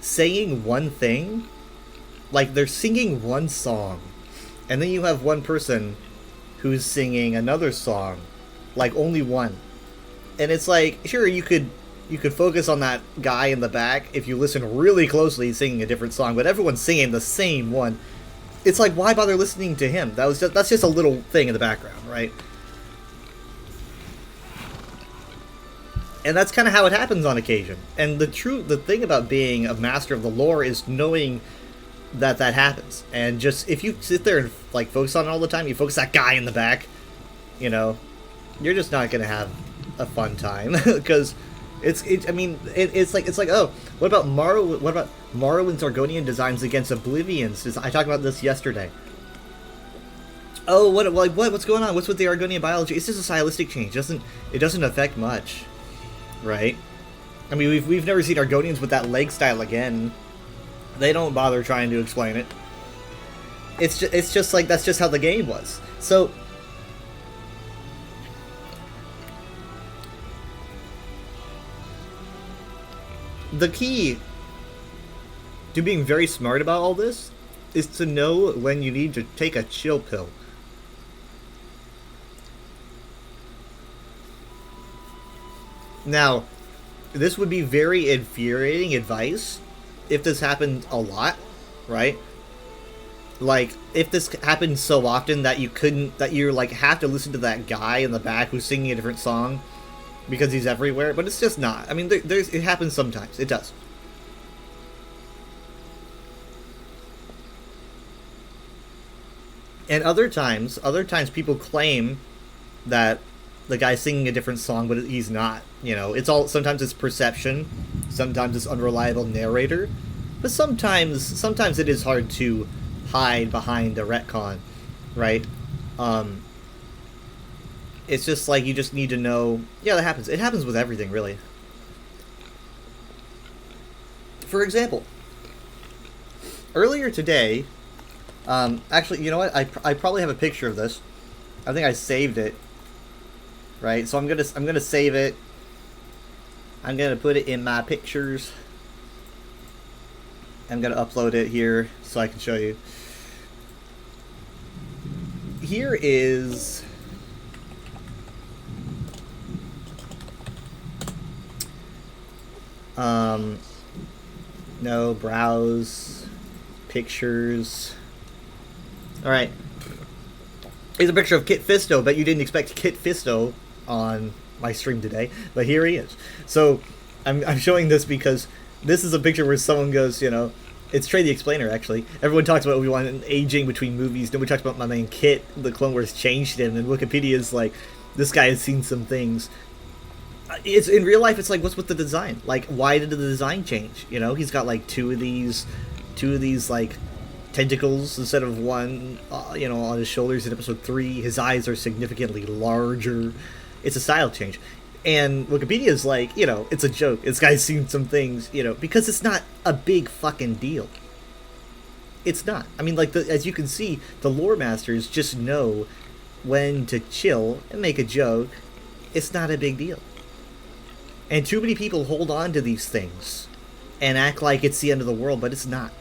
saying one thing, like they're singing one song, and then you have one person who's singing another song, like only one. And it's like, sure, you could focus on that guy in the back if you listen really closely, singing a different song, but everyone's singing the same one. It's like, why bother listening to him? That's just a little thing in the background, right? And that's kind of how it happens on occasion. And the thing about being a master of the lore is knowing that happens. And just, if you sit there and like focus on it all the time, you focus that guy in the back, you're just not gonna have a fun time, because it's like, oh, what about Morrowind's Argonian designs against Oblivion's? I talked about this yesterday. Oh, what's going on? What's with the Argonian biology? It's just a stylistic change. It doesn't affect much, right? I mean, we've never seen Argonians with that leg style again. They don't bother trying to explain it. It's just like, that's just how the game was. So the key to being very smart about all this is to know when you need to take a chill pill. Now, this would be very infuriating advice if this happened a lot, right? Like, if this happened so often that you like have to listen to that guy in the back who's singing a different song because he's everywhere, but it's just not. I mean, it happens sometimes. It does. And other times people claim that the guy's singing a different song, but he's not. You know, sometimes it's perception, sometimes it's unreliable narrator, but sometimes it is hard to hide behind a retcon, right? It's just like you just need to know. Yeah, that happens. It happens with everything, really. For example, earlier today, actually, you know what? I probably have a picture of this. I think I saved it. Right, so I'm gonna save it. I'm gonna put it in my pictures. I'm gonna upload it here so I can show you. Here is no, browse pictures. All right. Here's a picture of Kit Fisto, but you didn't expect Kit Fisto on my stream today, but here he is. So I'm showing this because this is a picture where someone goes, you know, it's Trey the Explainer, actually. Everyone talks about Obi-Wan and aging between movies. Nobody talks about my man Kit. The Clone Wars changed him, and Wikipedia is like, this guy has seen some things. It's in real life. It's like, what's with the design? Like, why did the design change? You know, he's got like two of these like tentacles instead of one. You know, on his shoulders in Episode 3. His eyes are significantly larger. It's a style change. And Wikipedia is like, you know, it's a joke. This guy's seen some things, you know, because it's not a big fucking deal. It's not. I mean, like, as you can see, the lore masters just know when to chill and make a joke. It's not a big deal. And too many people hold on to these things and act like it's the end of the world, but it's not.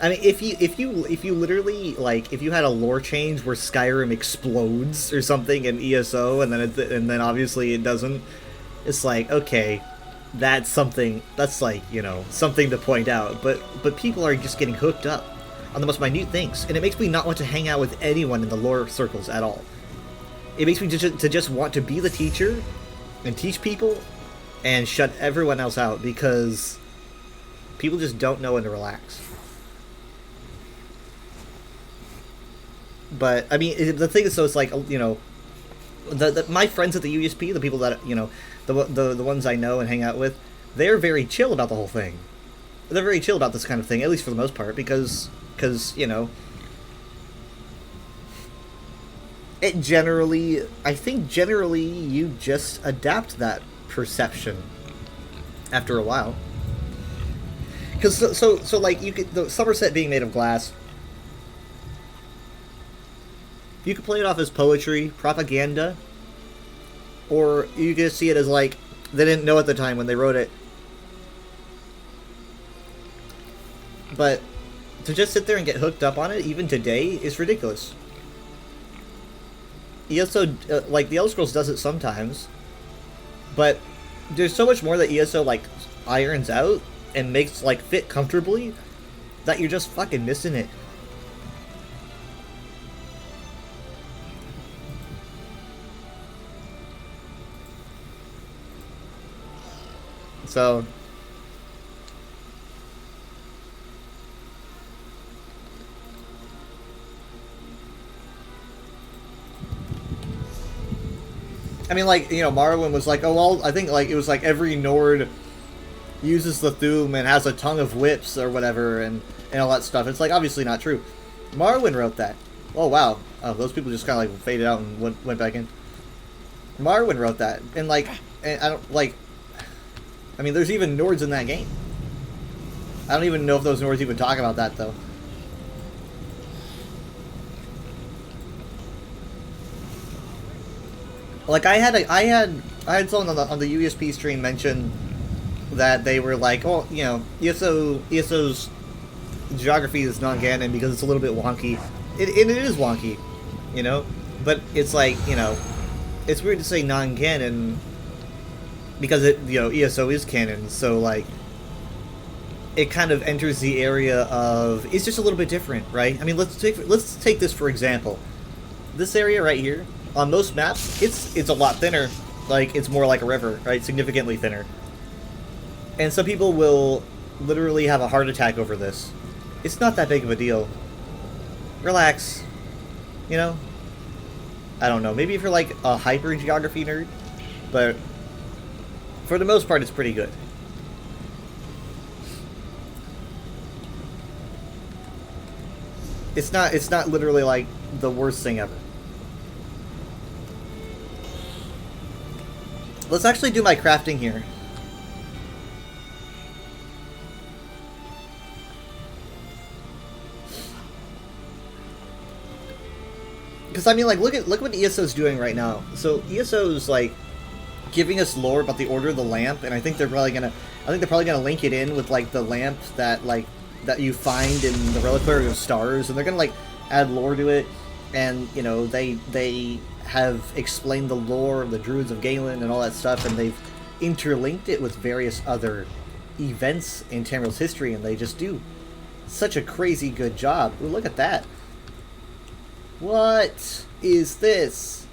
I mean, if you literally, like, if you had a lore change where Skyrim explodes or something in ESO, and then obviously it doesn't, it's like, okay, that's something, that's like, you know, something to point out. But people are just getting hooked up on the most minute things, and it makes me not want to hang out with anyone in the lore circles at all. It makes me to just want to be the teacher and teach people and shut everyone else out, because people just don't know when to relax. But I mean, the thing is, so it's like, you know, my friends at the USP, the people that, you know, the ones I know and hang out with, they're very chill about the whole thing. They're very chill about this kind of thing, at least for the most part, because you know, I think generally you just adapt that perception after a while. Because so like, the Somerset being made of glass, you could play it off as poetry, propaganda, or you could see it as like, they didn't know at the time when they wrote it. But to just sit there and get hooked up on it, even today, is ridiculous. ESO, like, the Elder Scrolls does it sometimes, but there's so much more that ESO, like, irons out and makes, like, fit comfortably, that you're just fucking missing it. So, I mean, like, you know, Marwyn was like, oh, well, I think, like, it was like every Nord uses the Thu'um and has a tongue of whips or whatever, and all that stuff. It's, like, obviously not true. Marwyn wrote that. Oh, wow. Oh, those people just kind of, like, faded out and went back in. Marwyn wrote that. And, like, and I don't, like, I mean, there's even Nords in that game. I don't even know if those Nords even talk about that, though. Like, I had someone on the USP stream mention that they were like, oh, you know, ESO's geography is non-Ganon because it's a little bit wonky. It is wonky, you know? But it's like, you know, it's weird to say non-Ganon because it, you know, ESO is canon, so, like, it kind of enters the area of, it's just a little bit different, right? I mean, let's take this for example. This area right here, on most maps, it's a lot thinner Like, it's more like a river, right? Significantly thinner. And some people will literally have a heart attack over this. It's not that big of a deal. Relax. You know? I don't know. Maybe if you're like a hyper-geography nerd. But for the most part, it's pretty good. It's not literally like the worst thing ever. Let's actually do my crafting here. Because I mean, like, look at what ESO's doing right now. So ESO's like giving us lore about the Order of the Lamp, and I think they're probably gonna link it in with like the lamp that you find in the Reliquary of Stars, and they're gonna like add lore to it. And you know, they have explained the lore of the Druids of Galen and all that stuff, and they've interlinked it with various other events in Tamriel's history, and they just do such a crazy good job. Ooh, look at that. What is this?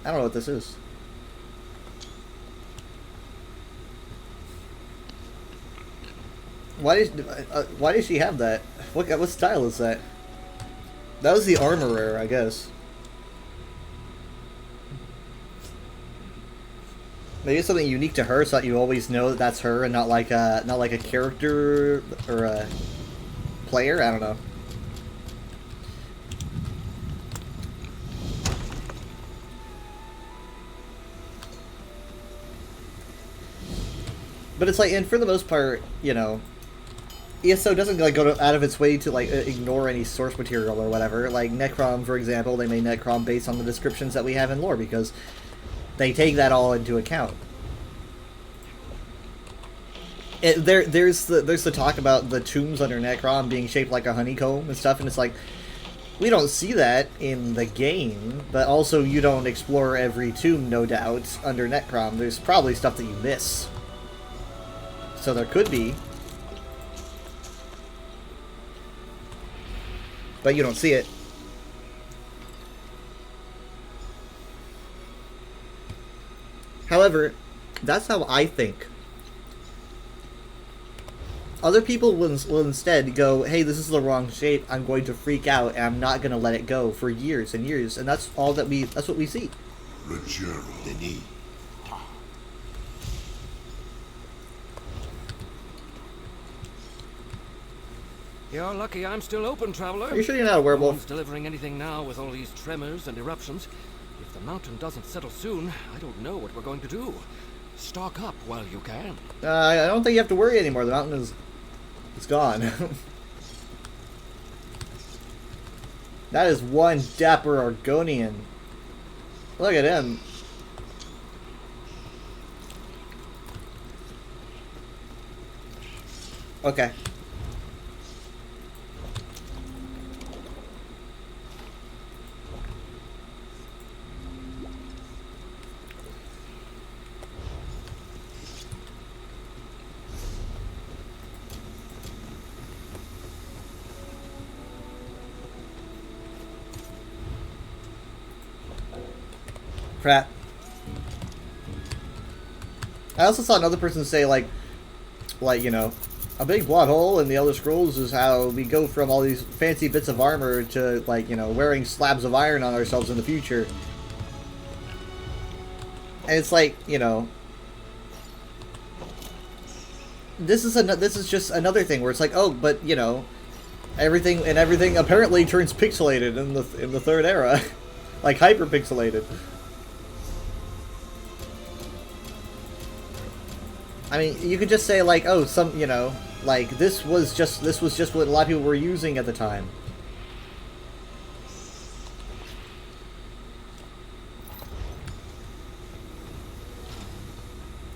I don't know what this is. Why did she have that? What style is that? That was the armorer, I guess. Maybe it's something unique to her, so that you always know that that's her, and not like a character or a player. I don't know. But it's like, and for the most part, you know, ESO doesn't like go out of its way to like ignore any source material or whatever. Like Necrom, for example, they made Necrom based on the descriptions that we have in lore because they take that all into account. There's the talk about the tombs under Necrom being shaped like a honeycomb and stuff, and it's like, we don't see that in the game, but also you don't explore every tomb, no doubt, under Necrom. There's probably stuff that you miss. So there could be. But you don't see it. However, that's how I think. Other people will instead go, hey, this is the wrong shape, I'm going to freak out, and I'm not going to let it go for years and years. And that's all that that's what we see. Denis. You're lucky I'm still open, traveler. Are you sure you're not a No werewolf? one's delivering anything now with all these tremors and eruptions. If the mountain doesn't settle soon, I don't know what we're going to do. Stock up while you can. I don't think you have to worry anymore. The mountain is... it's gone. That is one dapper Argonian. Look at him. Okay. Crap. I also saw another person say, like, you know, a big plot hole in the Elder Scrolls is how we go from all these fancy bits of armor to, like, you know, wearing slabs of iron on ourselves in the future. And it's like, you know, this is just another thing where it's like, oh, but, you know, everything apparently turns pixelated in the third era. Like, hyper pixelated. I mean, you could just say, like, oh, you know, like, this was just what a lot of people were using at the time.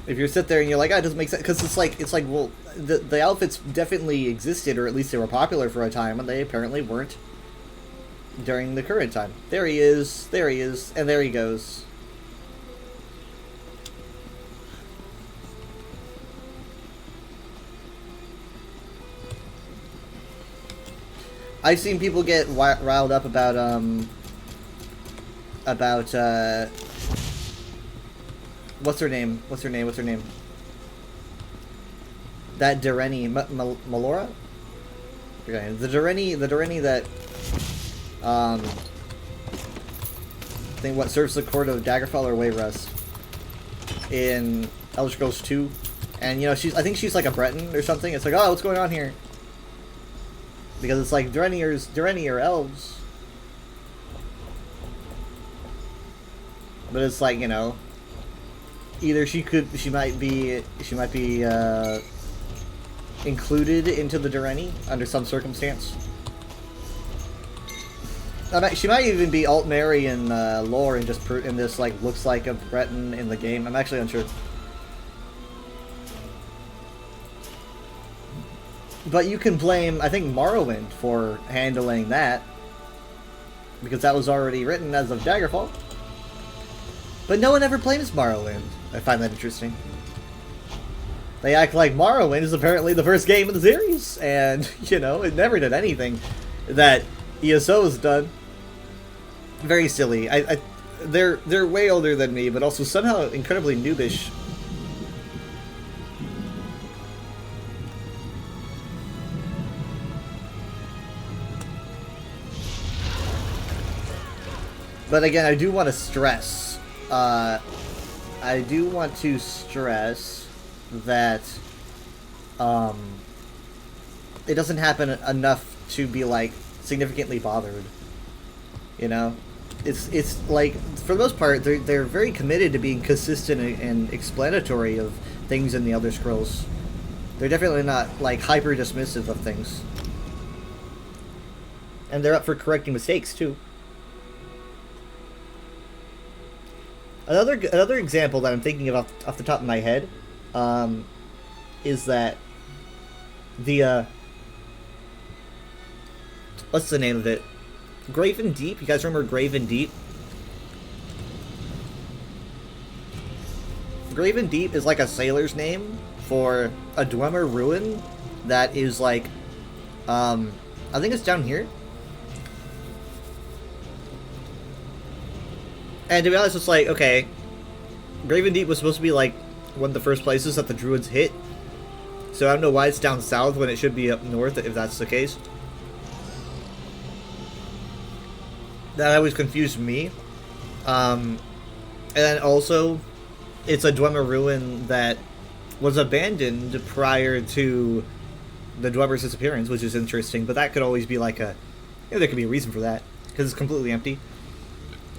If you sit there and you're like, oh, it doesn't make sense, because it's like, well, the outfits definitely existed, or at least they were popular for a time, and they apparently weren't during the current time. There he is, and there he goes. I've seen people get riled up about what's her name? What's her name? What's her name? That Direni, Melora? Okay, the Direni that, I think what serves the court of Daggerfall or Wayrest in Elder Scrolls 2. And, you know, I think she's like a Breton or something. It's like, oh, what's going on here? Because it's like, Direni are elves. But it's like, you know, either she might be included into the Direni under some circumstance. She might even be Altmeri in lore and just in this like looks like a Breton in the game. I'm actually unsure. But you can blame, I think, Morrowind for handling that, because that was already written as of Daggerfall. But no one ever blames Morrowind. I find that interesting. They act like Morrowind is apparently the first game in the series, and, you know, it never did anything that ESO has done. Very silly. They're way older than me, but also somehow incredibly noobish. But again, I do want to stress, that it doesn't happen enough to be, like, significantly bothered. You know? It's like, for the most part, they're very committed to being consistent and explanatory of things in the Elder Scrolls. They're definitely not, like, hyper-dismissive of things. And they're up for correcting mistakes, too. Another example that I'm thinking of off the top of my head, is that the, what's the name of it? Graven Deep? You guys remember Graven Deep? Graven Deep is like a sailor's name for a Dwemer ruin that is like, I think it's down here. And to be honest, it's like, okay, Graven Deep was supposed to be like one of the first places that the Druids hit. So I don't know why it's down south when it should be up north, if that's the case. That always confused me. And then also, it's a Dwemer ruin that was abandoned prior to the Dwemer's disappearance, which is interesting. But that could always be like a, you know, there could be a reason for that, because it's completely empty.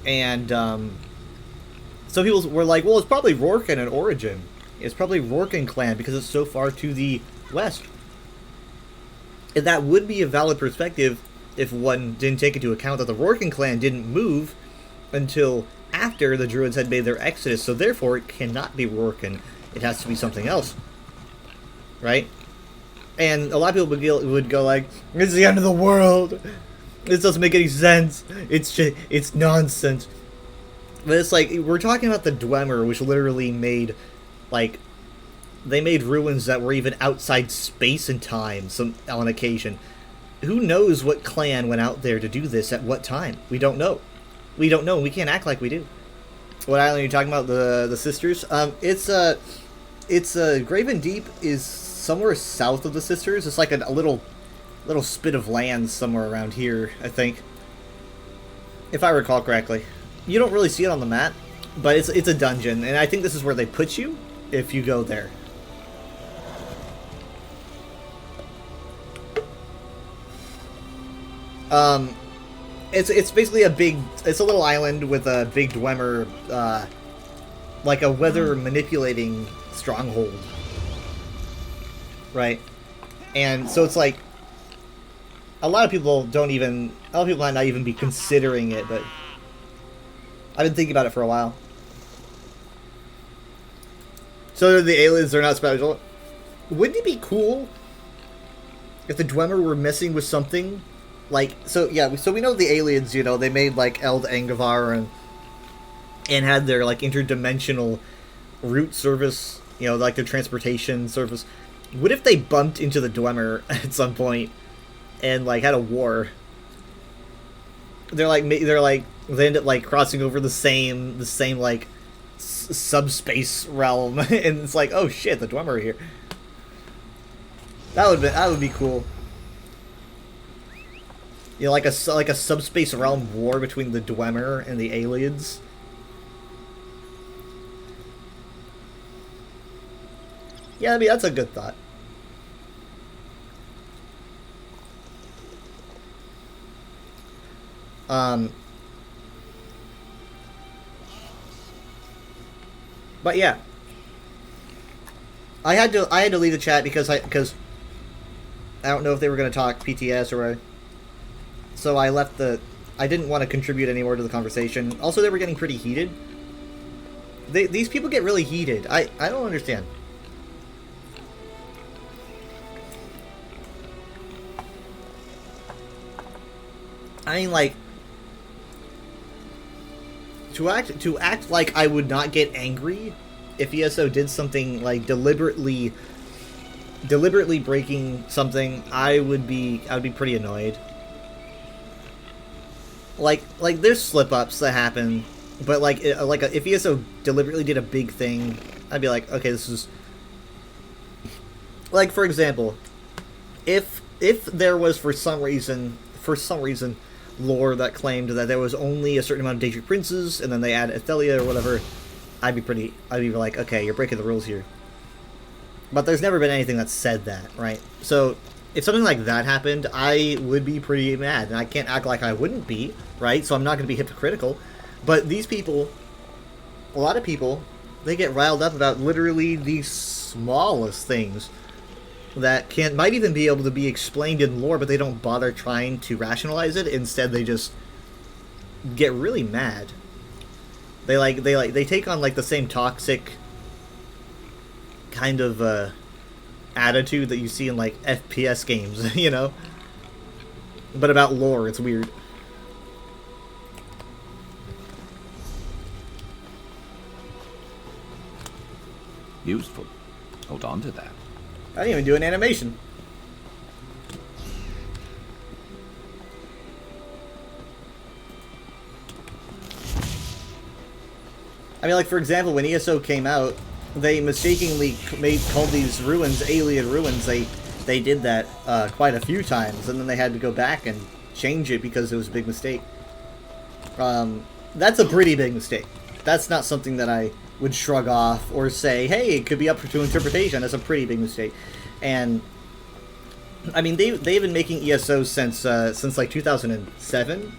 And some people were like, well, it's probably Rorken in origin. It's probably Rorken clan because it's so far to the west. And that would be a valid perspective if one didn't take into account that the Rorken clan didn't move until after the Druids had made their exodus, so therefore it cannot be Rorken. It has to be something else. Right? And a lot of people would go like, it's the end of the world! This doesn't make any sense. It's nonsense. But it's like, we're talking about the Dwemer, which literally made, like, they made ruins that were even outside space and time on occasion. Who knows what clan went out there to do this at what time? We don't know. We don't know. We can't act like we do. What island are you talking about? The Sisters? It's Graven Deep is somewhere south of the Sisters. It's like a little spit of land somewhere around here, I think, if I recall correctly. You don't really see it on the map, but it's a dungeon, and I think this is where they put you if you go there. It's basically it's a little island with a big Dwemer, like a weather manipulating stronghold, right? And so it's like, a lot of people might not even be considering it, but I've been thinking about it for a while. So the aliens are not special. Wouldn't it be cool if the Dwemer were messing with something? Like, so we know the aliens, you know, they made like Eld Angavar and had their like interdimensional route service, you know, like their transportation service. What if they bumped into the Dwemer at some point and like had a war? They end up like crossing over the same like subspace realm, and it's like, oh shit, the Dwemer are here. That would be cool. You know, like a subspace realm war between the Dwemer and the aliens. Yeah, I mean, that's a good thought. But yeah, I had to leave the chat because I don't know if they were going to talk PTS or so I left I didn't want to contribute anymore to the conversation. Also, they were getting pretty heated. These people get really heated. I don't understand. I mean, like, to act like I would not get angry if ESO did something like deliberately breaking something, I would be pretty annoyed. Like there's slip ups that happen, but if ESO deliberately did a big thing, I'd be like, okay, this is like, for example, if there was for some reason lore that claimed that there was only a certain amount of Daedric princes, and then they add Athelia or whatever, I'd be like, okay, you're breaking the rules here. But there's never been anything that said that, right? So if something like that happened, I would be pretty mad, and I can't act like I wouldn't be, right? So I'm not going to be hypocritical. But these people, a lot of people, they get riled up about literally the smallest things that might even be able to be explained in lore, but they don't bother trying to rationalize it. Instead, they just get really mad. They take on like the same toxic kind of attitude that you see in like FPS games, you know? But about lore, it's weird. Useful. Hold on to that. I didn't even do an animation. I mean, like, for example, when ESO came out, they mistakenly called these ruins Alien ruins. They did that quite a few times, and then they had to go back and change it because it was a big mistake. That's a pretty big mistake. That's not something that I would shrug off or say, hey, it could be up to interpretation. That's a pretty big mistake. And I mean, they've been making ESO since like 2007.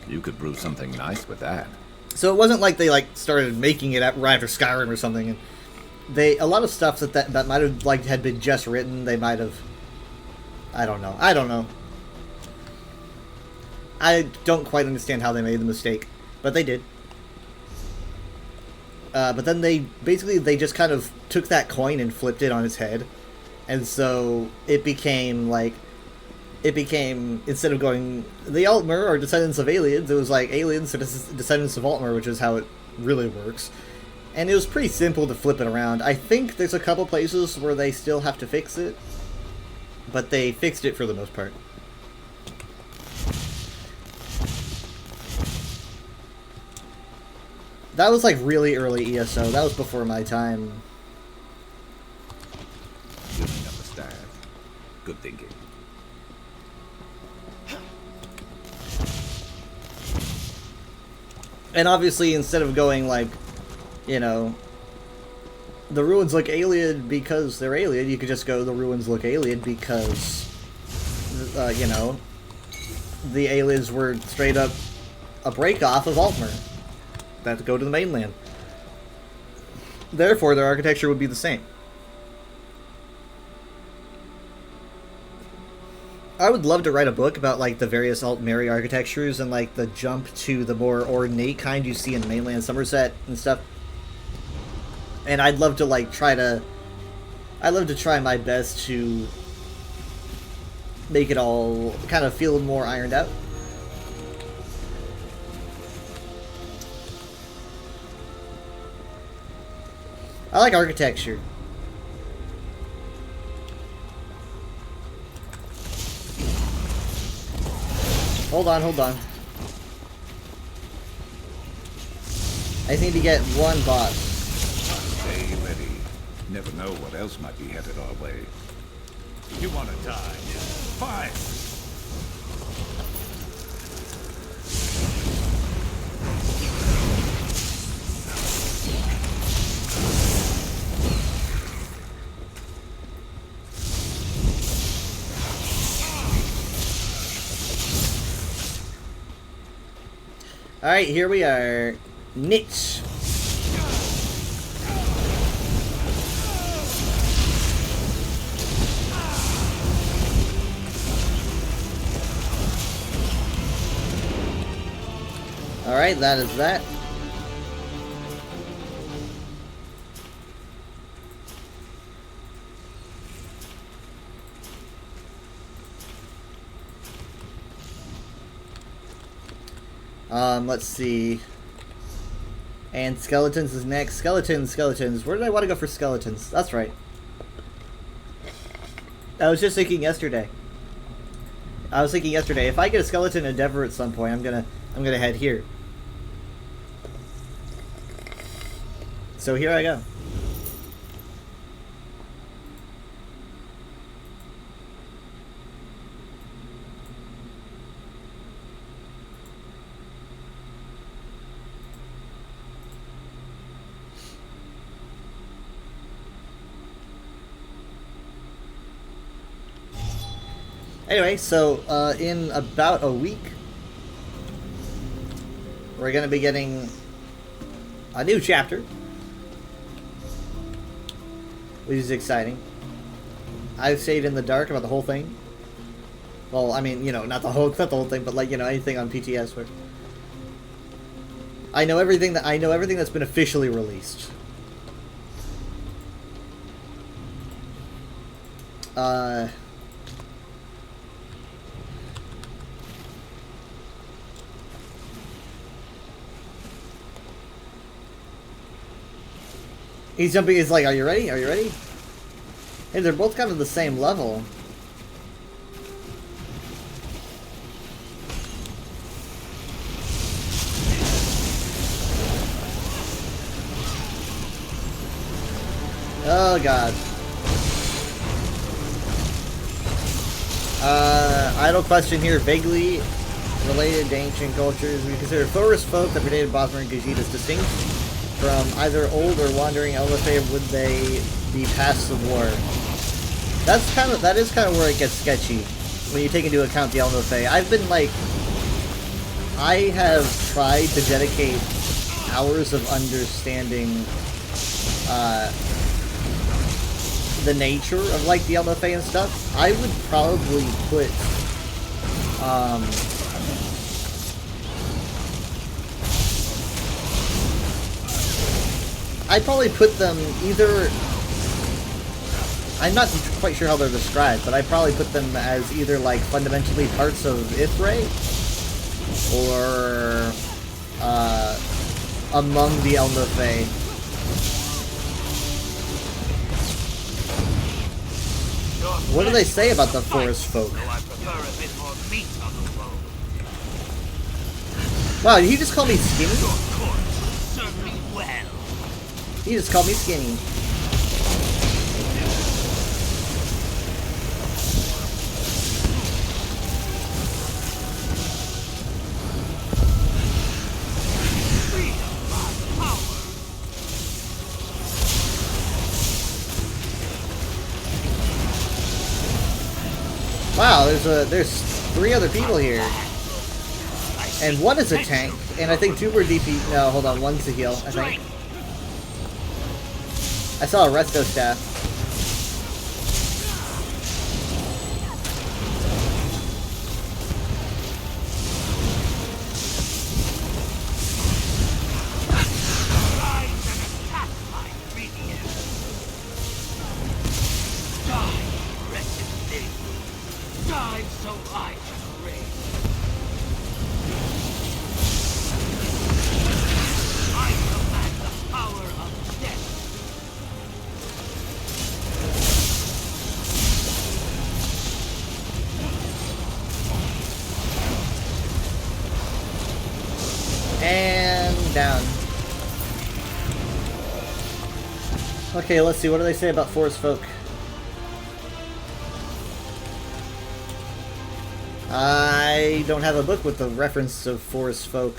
You could brew something nice with that. So it wasn't like they like started making it right after Skyrim or something. And a lot of stuff that might have like had been just written, they might have. I don't know. I don't quite understand how they made the mistake, but they did. But then they just kind of took that coin and flipped it on its head, and so it became instead of going the Altmer are descendants of aliens, it was like aliens are descendants of Altmer, which is how it really works. And it was pretty simple to flip it around. I think there's a couple places where they still have to fix it, but they fixed it for the most part. That was like really early ESO. That was before my time. Giving up a staff. Good thinking. And obviously, instead of going like, you know, the ruins look alien because they're alien, you could just go, the ruins look alien because, you know, the aliens were straight up a break-off of Altmer that go to the mainland. Therefore, their architecture would be the same. I would love to write a book about like the various Altmeri architectures and like the jump to the more ornate kind you see in mainland Somerset and stuff. And I'd love to like try my best to make it all kind of feel more ironed out. I like architecture. Hold on. I just need to get one boss. Stay ready. Never know what else might be headed our way. You want to die? Fine. Alright, here we are. Niche. Alright, that is that. Let's see. And skeletons is next. Skeletons. Where did I want to go for skeletons? That's right. I was just thinking yesterday. If I get a skeleton endeavor at some point, I'm gonna head here. So here I go. Anyway, so in about a week, we're going to be getting a new chapter, which is exciting. I've stayed in the dark about the whole thing. Well, I mean, you know, not the whole thing, but like, you know, anything on PTS where I know everything that's been officially released. He's jumping, he's like, are you ready? Are you ready? Hey, they're both kind of the same level. Oh god. Idle question here, vaguely related to ancient cultures. We consider forest folk that predated Bosmer and Gajit as distinct from either old or wandering Elnathay. Would they be past the war? That is kind of where it gets sketchy when you take into account the Elnathay. I have tried to dedicate hours of understanding the nature of like the Elnathay and stuff. I would probably put I'd probably put them either, I'm not quite sure how they're described, but I'd probably put them as either like fundamentally parts of Ithray or among the Elnathay. What do they say about the forest folk? Wow, did he just call me skinny? He just called me skinny. Wow, there's 3 other people here. And one is a tank, and I think 2 were DP. No, hold on, one's a heal, I think. I saw a resto staff. And down. Okay, let's see. What do they say about forest folk? I don't have a book with the reference of forest folk.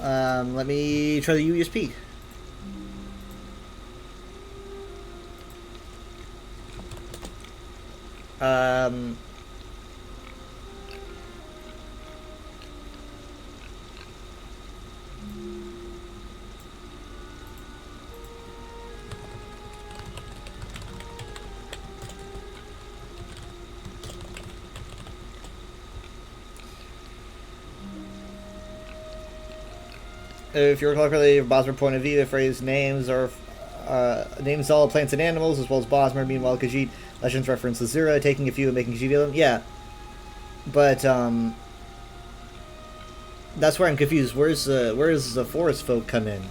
Let me try the UESP. If you recall correctly, from Bosmer point of view, the phrase names are names all plants and animals, as well as Bosmer. Meanwhile, Khajiit legends reference Azura, taking a few and making Khajiit of them. Yeah, but that's where I'm confused. Where does the forest folk come in?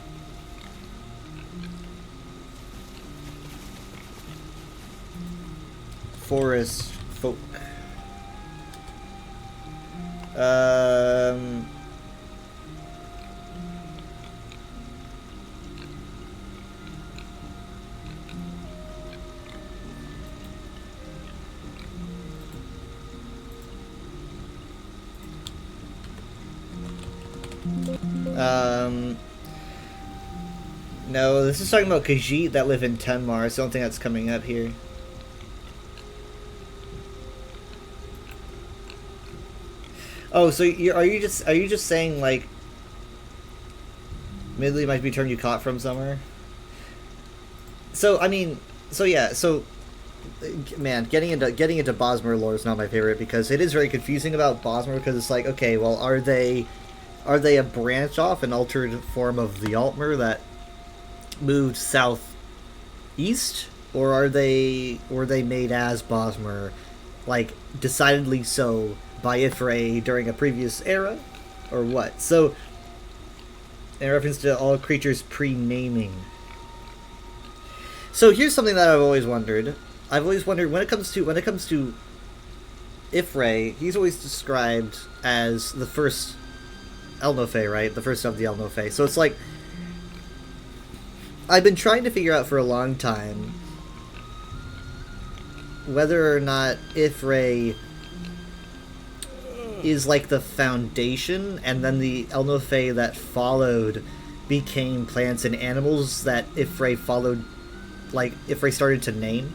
Forest folk. No, this is talking about Khajiit that live in Tenmar, so I don't think that's coming up here. Oh, so are you just saying like Midley might be a term you caught from somewhere? So I mean, so yeah, so man, getting into Bosmer lore is not my favorite because it is very confusing about Bosmer because it's like, okay, well, are they a branch off, an altered form of the Altmer that moved southeast, or were they made as Bosmer, like decidedly so by Ifray during a previous era, or what? So, in reference to all creatures pre-naming. So here's something that I've always wondered. I've always wondered when it comes to Ifray, he's always described as the first Elnofey, right? The first of the Elnofey. So it's like I've been trying to figure out for a long time whether or not Ifray is like the foundation, and then the Elnofey that followed became plants and animals that Ifray followed, like Ifray started to name,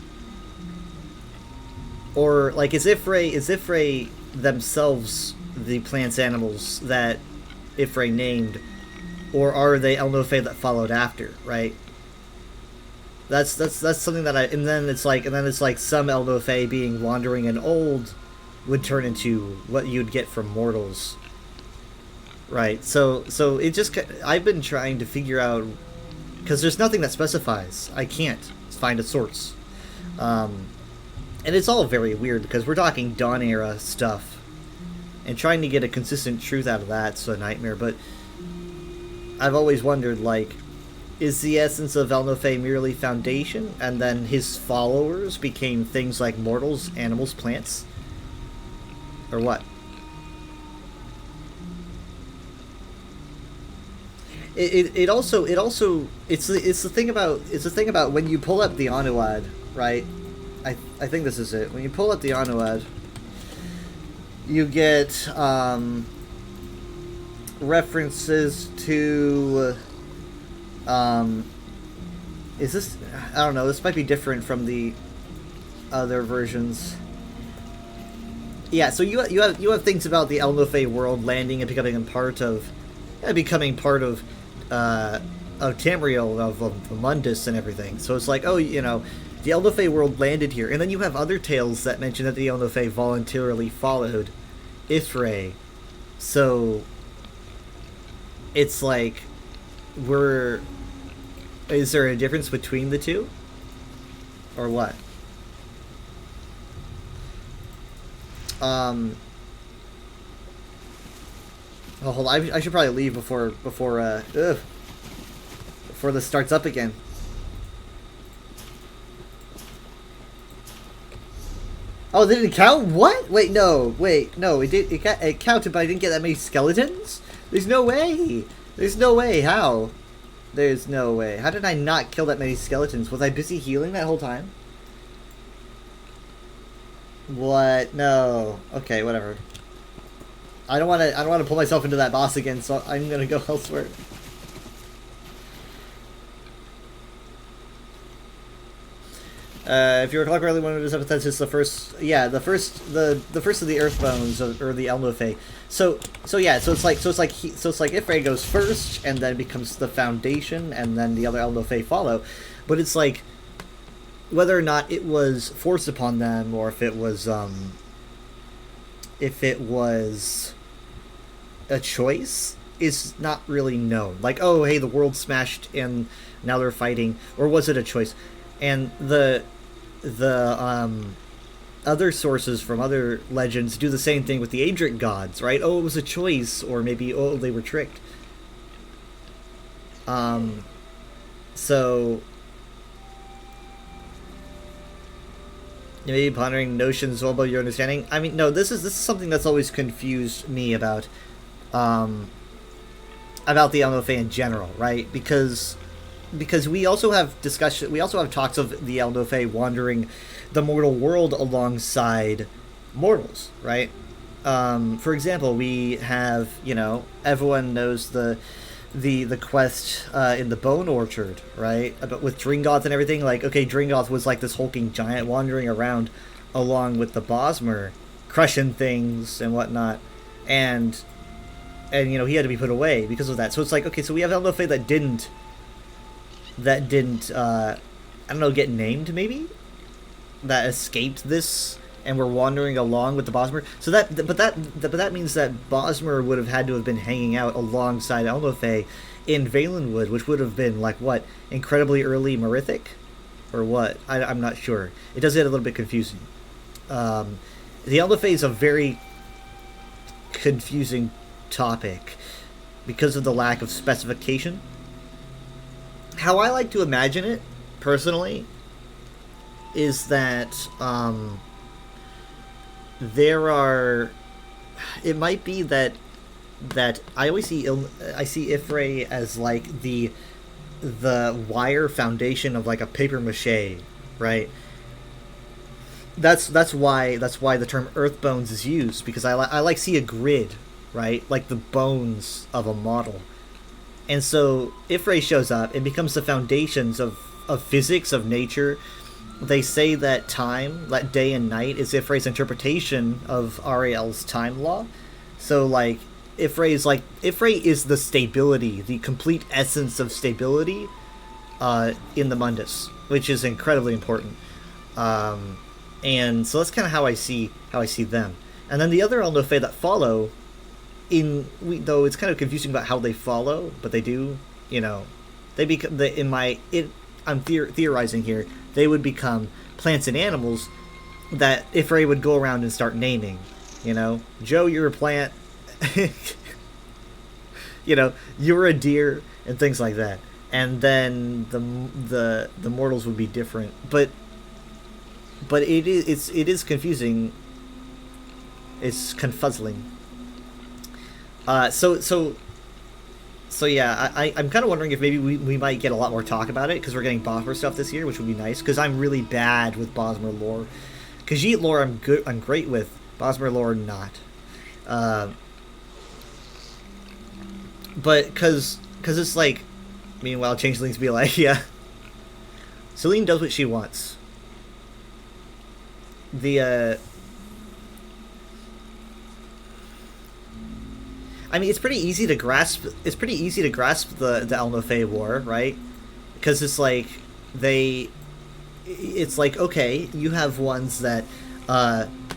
or like is Ifray themselves the plants animals that Ifray named, or are they Elnofey that followed after, right? That's something that and then it's like some Elnofey being wandering and old would turn into what you'd get from mortals, right? So it just, I've been trying to figure out, because there's nothing that specifies. I can't find a source, and it's all very weird because we're talking Dawn era stuff, and trying to get a consistent truth out of that's a nightmare. But I've always wondered, like, is the essence of Elnofey merely foundation, and then his followers became things like mortals, animals, plants, or what? It's the thing about when you pull up the Anuad, right? I think this is it. When you pull up the Anuad, you get references to is this, I don't know, this might be different from the other versions. Yeah, so you have things about the Elnofey world landing and becoming part of Tamriel, of Mundus and everything. So it's like, oh, you know, the Elnofey world landed here, and then you have other tales that mention that the Elnofey voluntarily followed Ifray. So it's like, is there a difference between the two, or what? Oh, hold on. I should probably leave before this starts up again. Oh, they didn't count? What? Wait, no. It counted, but I didn't get that many skeletons? There's no way. How? There's no way. How did I not kill that many skeletons? Was I busy healing that whole time? What? No. Okay, whatever. I don't want to pull myself into that boss again, so I'm gonna go elsewhere. If you recall correctly, one of those episodes is the first, the first of the Earthbones or the Elnofe. So it's like Ifray goes first, and then becomes the Foundation, and then the other Elnofe follow. But it's like whether or not it was forced upon them, or if it was a choice, is not really known. Like, oh, hey, the world smashed and now they're fighting, or was it a choice? And the other sources from other legends do the same thing with the Adric gods, right? Oh, it was a choice, or maybe, oh, they were tricked. So you may be pondering notions all about your understanding. I mean, no, this is something that's always confused me about the Elnofe in general, right? Because we also have talks of the Elnofe wandering the mortal world alongside mortals, right? For example, we have, everyone knows the quest in the Bone Orchard, right? About with Dringoth and everything. Like, okay, Dringoth was like this hulking giant wandering around along with the Bosmer, crushing things and whatnot, and he had to be put away because of that. So it's like, okay, so we have Elnofe that didn't I don't know, get named, maybe, that escaped this and were wandering along with the Bosmer. So that means that Bosmer would have had to have been hanging out alongside Elnofe in Valenwood, which would have been like what, incredibly early Merithic, or what? I'm not sure. It does get a little bit confusing. The Elnofe is a very confusing topic because of the lack of specification. How I like to imagine it, personally, is that it might be that I always see Ifray as like the wire foundation of like a paper mache, right? That's why the term Earthbones is used, because I like see a grid, right, like the bones of a model. And so Ifray shows up and becomes the foundations of physics, of nature. They say that time, that day and night, is Ifray's interpretation of Ariel's time law. So, like, Ifray is the stability, the complete essence of stability in the Mundus, which is incredibly important. And so that's kind of how I see them. And then the other Elnofe that follow, though it's kind of confusing about how they follow, but they do, they become I'm theorizing here. They would become plants and animals that Ifray would go around and start naming. Joe, you're a plant. You're a deer, and things like that. And then the mortals would be different, but it is confusing. It's confuzzling. So yeah, I'm kind of wondering if maybe we might get a lot more talk about it, because we're getting Bosmer stuff this year, which would be nice, because I'm really bad with Bosmer lore. Khajiit lore I'm great with, Bosmer lore not. But because it's like, meanwhile changelings be like, yeah, Celine does what she wants. I mean, it's pretty easy to grasp. It's pretty easy to grasp the Elnofe War, right? Because it's like it's like, okay, you have ones that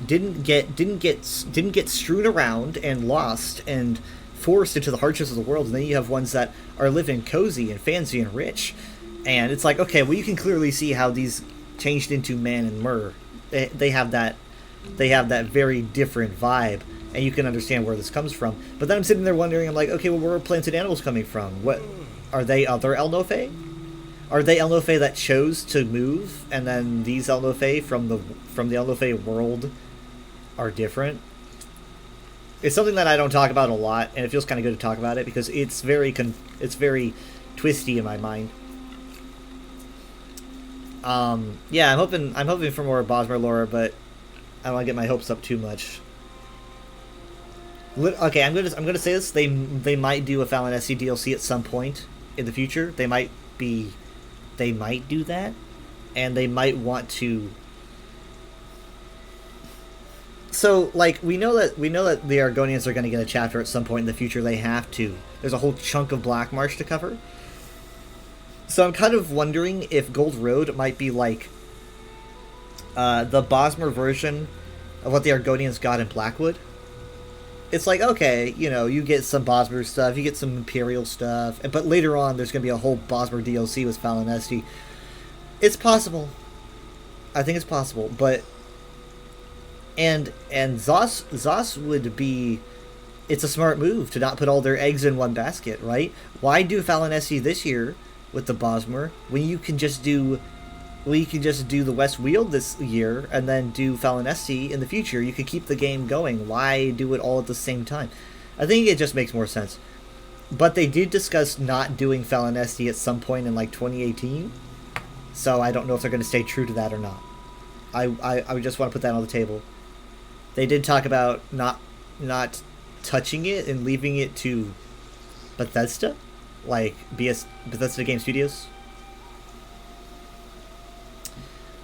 didn't get strewn around and lost and forced into the hardships of the world, and then you have ones that are living cozy and fancy and rich, and it's like, okay, well, you can clearly see how these changed into man and Myr. They have that very different vibe. And you can understand where this comes from. But then I'm sitting there wondering, I'm like, okay, well, where are plants and animals coming from? What are they? Other Elnofe? Are they Elnofe that chose to move, and then these Elnofe from the Elnofe world are different? It's something that I don't talk about a lot, and it feels kind of good to talk about it, because it's very twisty in my mind. Yeah, I'm hoping for more Bosmer lore, but I don't want to get my hopes up too much. Okay, I'm gonna say this. They might do a Fallon SC DLC at some point in the future. They might do that, and they might want to. So, like, we know that the Argonians are going to get a chapter at some point in the future. They have to. There's a whole chunk of Black Marsh to cover. So I'm kind of wondering if Gold Road might be like the Bosmer version of what the Argonians got in Blackwood. It's like, okay, you know, you get some Bosmer stuff, you get some Imperial stuff, but later on there's going to be a whole Bosmer DLC with Fallon SC. It's possible. I think it's possible, but... And Zos would be... It's a smart move to not put all their eggs in one basket, right? Why do Fallon SC this year with the Bosmer when you can just do... Well, you can just do the West Weald this year and then do Fallon SC in the future. You could keep the game going. Why do it all at the same time? I think it just makes more sense. But they did discuss not doing Fallon SC at some point in like 2018. So I don't know if they're going to stay true to that or not. I would just want to put that on the table. They did talk about not touching it and leaving it to Bethesda, like Bethesda Game Studios.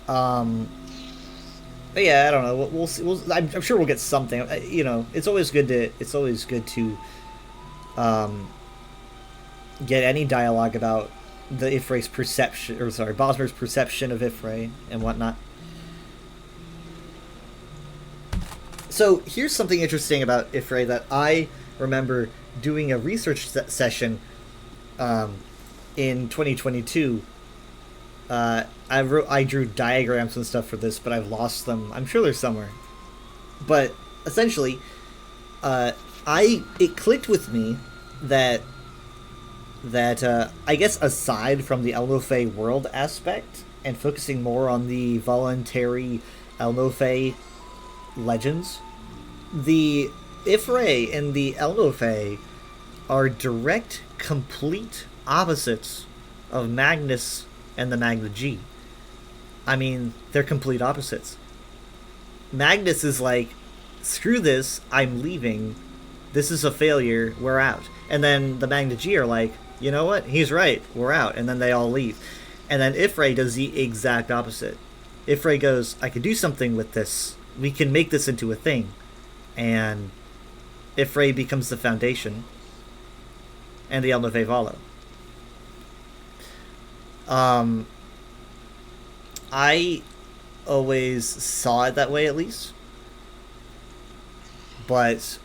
But yeah, I don't know. We'll see. I'm sure we'll get something. You know, it's always good to get any dialogue about the Ifray's perception, or sorry, Bosmer's perception of Ifray and whatnot. So here's something interesting about Ifray that I remember doing a research session in 2022. I drew diagrams and stuff for this, but I've lost them. I'm sure they're somewhere. But essentially, it clicked with me that I guess aside from the Elnofey world aspect and focusing more on the voluntary Elnofey legends, the Ifray and the Elnofey are direct, complete opposites of Magnus and the Magna G. I mean, they're complete opposites. Magnus is like, screw this, I'm leaving. This is a failure, we're out. And then the Magna G are like, you know what, he's right, we're out. And then they all leave. And then Ifray does the exact opposite. Ifray goes, I can do something with this. We can make this into a thing. And Ifray becomes the foundation. And the Elnofey follow. I always saw it that way, at least. But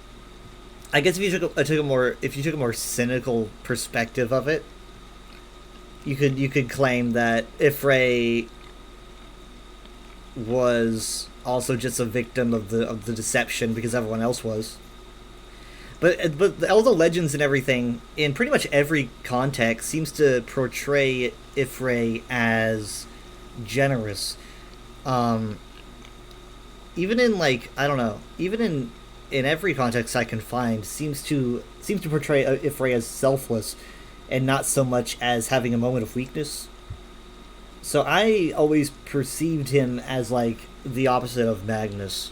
I guess if you took a more cynical perspective of it, you could claim that Ifray was also just a victim of the deception because everyone else was. But all the legends and everything in pretty much every context seems to portray Ifray as generous. Even in, like, I don't know, even in every context I can find, seems to portray Ifray as selfless and not so much as having a moment of weakness. So I always perceived him as like the opposite of Magnus.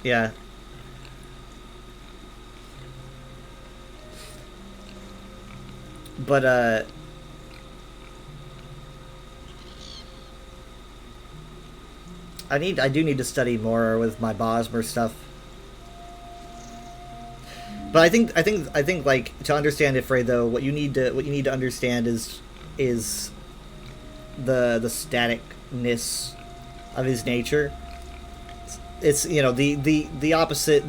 Yeah. But I do need to study more with my Bosmer stuff. But I think like to understand Ifray though, what you need to understand is the staticness of his nature. It's, you know, the opposite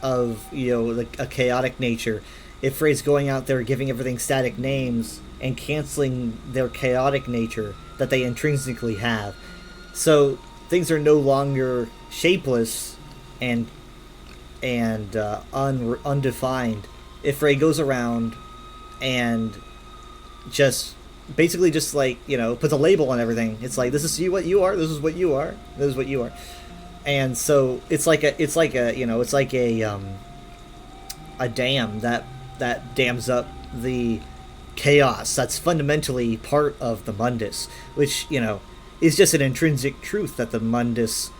of you know, like a chaotic nature. Ifray's going out there giving everything static names and canceling their chaotic nature that they intrinsically have. So things are no longer shapeless and undefined. Ifray goes around and just basically just, like, you know, puts a label on everything. It's like, this is what you are, this is what you are, this is what you are. And so it's like a dam that dams up the chaos that's fundamentally part of the Mundus, which, you know, is just an intrinsic truth that the Mundus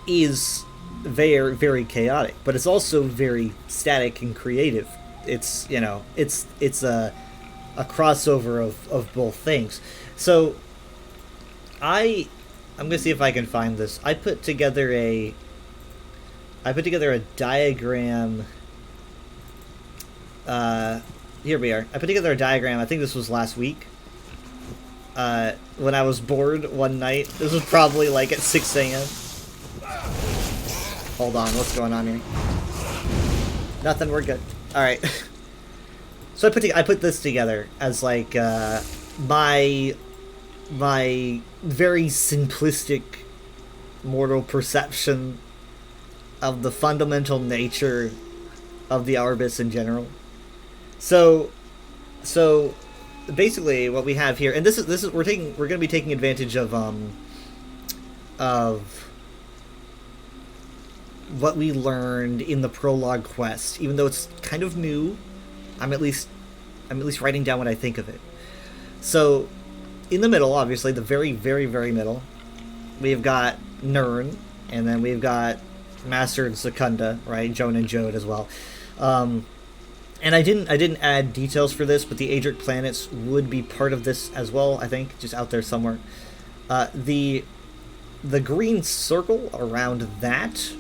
is very, very chaotic, but it's also very static and creative. It's, you know, it's a crossover of both things. So I'm gonna see if I can find this. I put together a diagram. Here we are. I put together a diagram. I think this was last week. When I was bored one night. This was probably like at 6 a.m. Hold on, what's going on here? Nothing, we're good. Alright. So I put this together as like my very simplistic mortal perception of the fundamental nature of the Arbus in general. So basically what we have here, and this is we're going to be taking advantage of what we learned in the prologue quest, even though it's kind of new. I'm at least writing down what I think of it. So in the middle, obviously, the very, very, very middle, we've got Nirn, and then we've got Master and Secunda, right? Joan and Jode as well. And I didn't add details for this, but the Adric planets would be part of this as well, I think, just out there somewhere. The green circle around that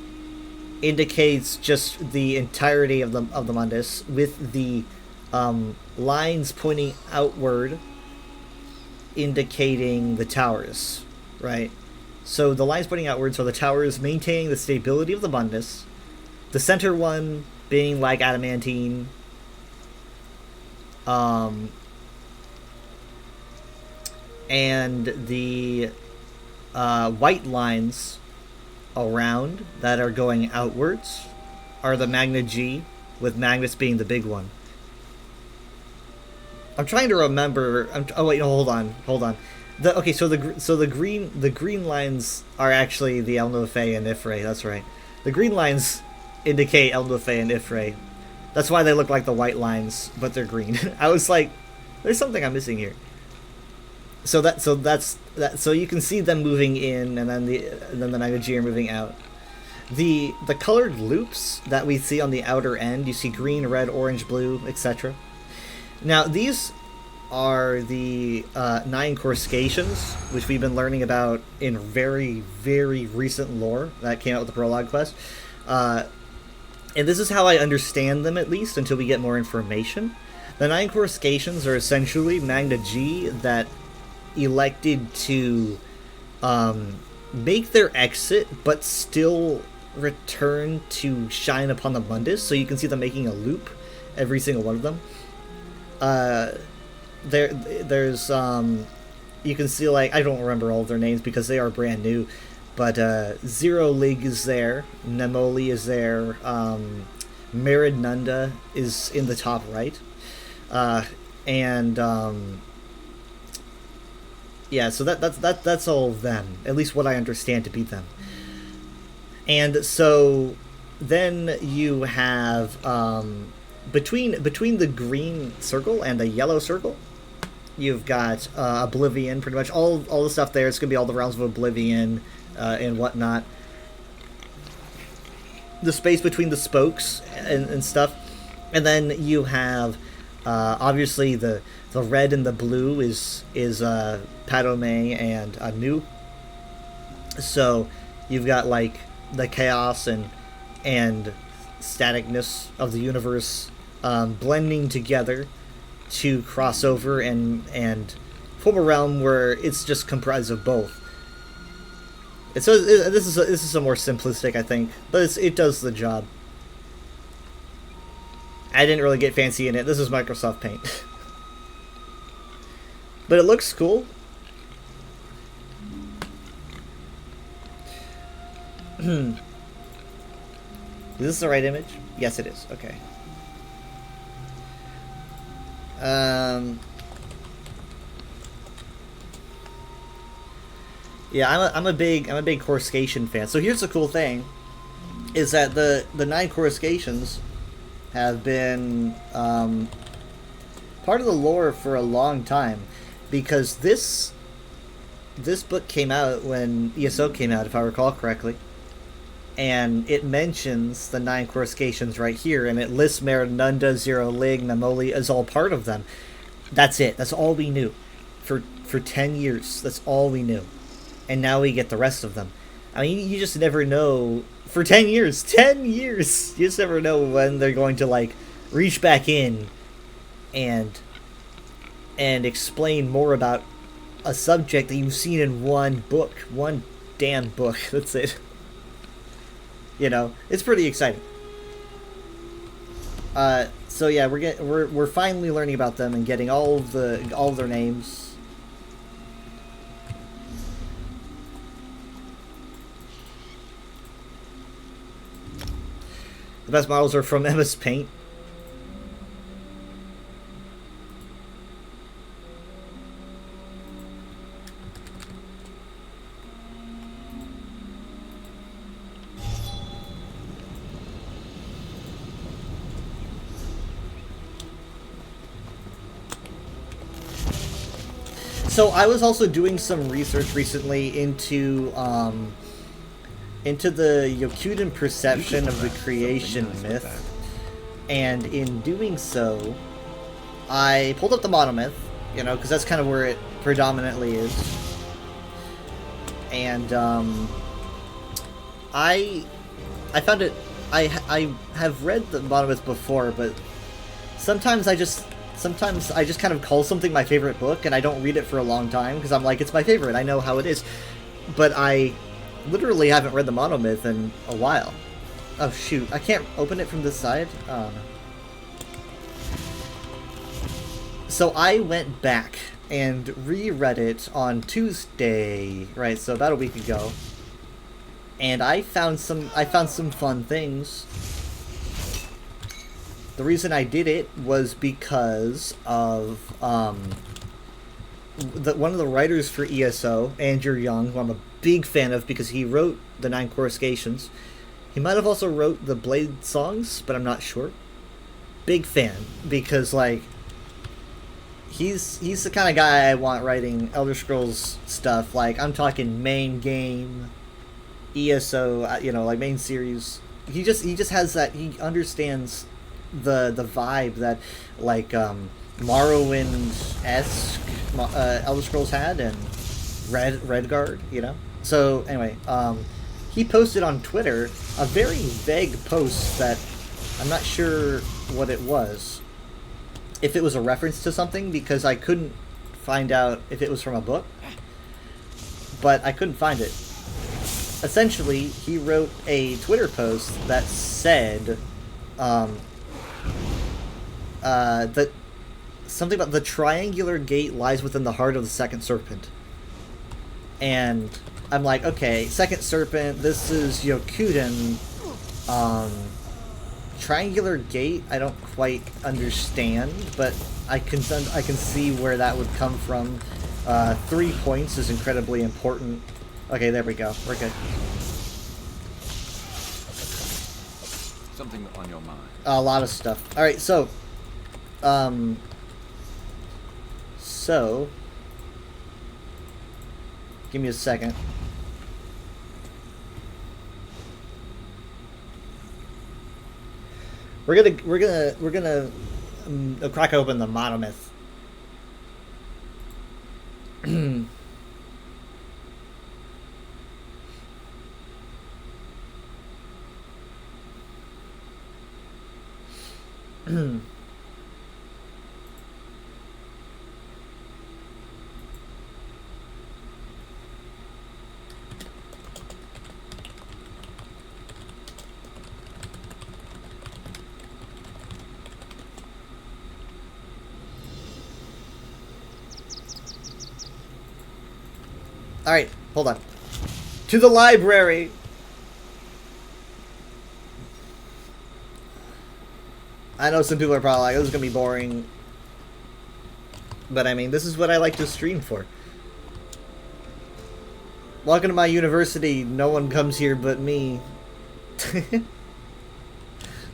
indicates just the entirety of the Mundus, with the lines pointing outward indicating the towers, right? So the lines pointing outwards are the towers maintaining the stability of the Mundus, the center one being like adamantine, and the white lines around that are going outwards are the Magna G, with Magnus being the big one. I'm trying to remember. Oh wait, no, hold on. So the green lines are actually the Elnothay and Ifray. That's right. The green lines indicate Elnothay and Ifray. That's why they look like the white lines, but they're green. I was like, there's something I'm missing here. So you can see them moving in, and then the Magna G are moving out. The colored loops that we see on the outer end, you see green, red, orange, blue, etc. Now these are the 9 Coruscations, which we've been learning about in very, very recent lore that came out with the prologue quest. And this is how I understand them, at least, until we get more information. The 9 Coruscations are essentially Magna G that elected to make their exit, but still return to shine upon the Mundus. So you can see them making a loop, every single one of them. There's you can see, like, I don't remember all of their names because they are brand new, but Zero Lig is there, Nemoli is there, Merid Nunda is in the top right, and yeah, so that's all of them, at least what I understand to be them. And so then you have between the green circle and the yellow circle, you've got Oblivion. Pretty much all the stuff there. It's gonna be all the realms of Oblivion and whatnot. The space between the spokes and stuff, and then you have obviously the red and the blue is Padome and Anu. So you've got like the chaos and staticness of the universe blending together to cross over and form a realm where it's just comprised of both. And so this is a more simplistic, I think, but it does the job. I didn't really get fancy in it. This is Microsoft Paint. But it looks cool. Is this the right image? Yes, it is. Okay. Yeah, I'm a big Coruscation fan. So here's the cool thing, is that the 9 Coruscations have been part of the lore for a long time, because this book came out when ESO came out, if I recall correctly, and it mentions the 9 Coruscations right here, and it lists Marinunda, Zero Lig, Namoli as all part of them. That's it. That's all we knew for 10 years. That's all we knew, and now we get the rest of them. I mean, you just never know. For 10 years, you just never know when they're going to, like, reach back in and explain more about a subject that you've seen in one book. One damn book. That's it. You know, it's pretty exciting. So yeah, we're finally learning about them and getting all of their names. The best models are from MS Paint. So I was also doing some research recently into the Yokuden perception of the creation myth, and in doing so, I pulled up the monomyth, you know, because that's kind of where it predominantly is, and I found it. I have read the monomyth before, but sometimes I just kind of call something my favorite book, and I don't read it for a long time because I'm like, it's my favorite. I know how it is, but I literally haven't read the monomyth in a while. Oh shoot, I can't open it from this side? Oh no. So I went back and reread it on Tuesday, right, so about a week ago. And I found some fun things. The reason I did it was because of one of the writers for ESO, Andrew Young, who I'm a big fan of because he wrote the 9 Coruscations. He might have also wrote the Blade songs, but I'm not sure. Big fan, because like he's the kind of guy I want writing Elder Scrolls stuff. Like, I'm talking main game, ESO, you know, like main series. He just has that. He understands the vibe that like Morrowind-esque Elder Scrolls had, and Redguard, you know. So anyway, he posted on Twitter a very vague post that I'm not sure what it was. If it was a reference to something, because I couldn't find out if it was from a book, but I couldn't find it. Essentially, he wrote a Twitter post that said that something about the triangular gate lies within the heart of the second serpent. And I'm like, okay, second serpent, this is Yokuden. Triangular gate, I don't quite understand, but I can see where that would come from. 3 points is incredibly important. Okay, there we go. We're good. Something on your mind? A lot of stuff. All right, so give me a second. We're gonna crack open the monomyth. Alright, hold on. To the library! I know some people are probably like, this is gonna be boring. But I mean, this is what I like to stream for. Welcome to my university. No one comes here but me.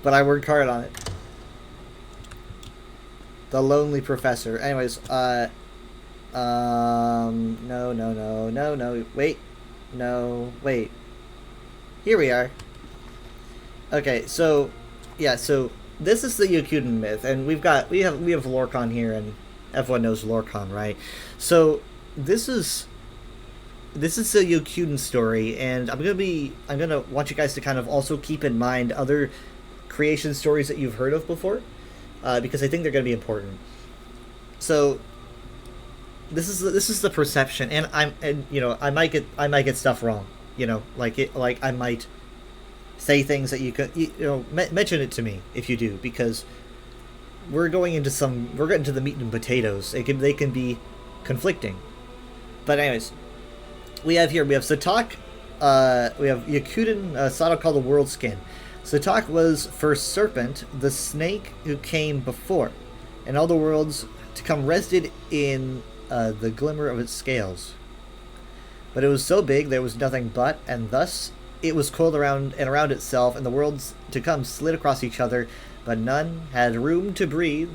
But I worked hard on it. The Lonely Professor. Anyways, no. Wait. No, wait. Here we are. Okay, so, yeah, so this is the Yokuden myth, and we have Lorcan here, and everyone knows Lorcan, right? So this is the Yokuden story, and I'm gonna want you guys to kind of also keep in mind other creation stories that you've heard of before, because I think they're gonna be important. So this is the perception, and I might get stuff wrong, I might say things that you could mention it to me if you do, because we're getting to the meat and potatoes. They can be conflicting, but anyways, we have Satok, we have Yokuden, Sato called the World Skin. Satok was first serpent, the snake who came before, and all the worlds to come rested in the glimmer of its scales. But it was so big there was nothing but, and thus it was coiled around itself, and the worlds to come slid across each other, but none had room to breathe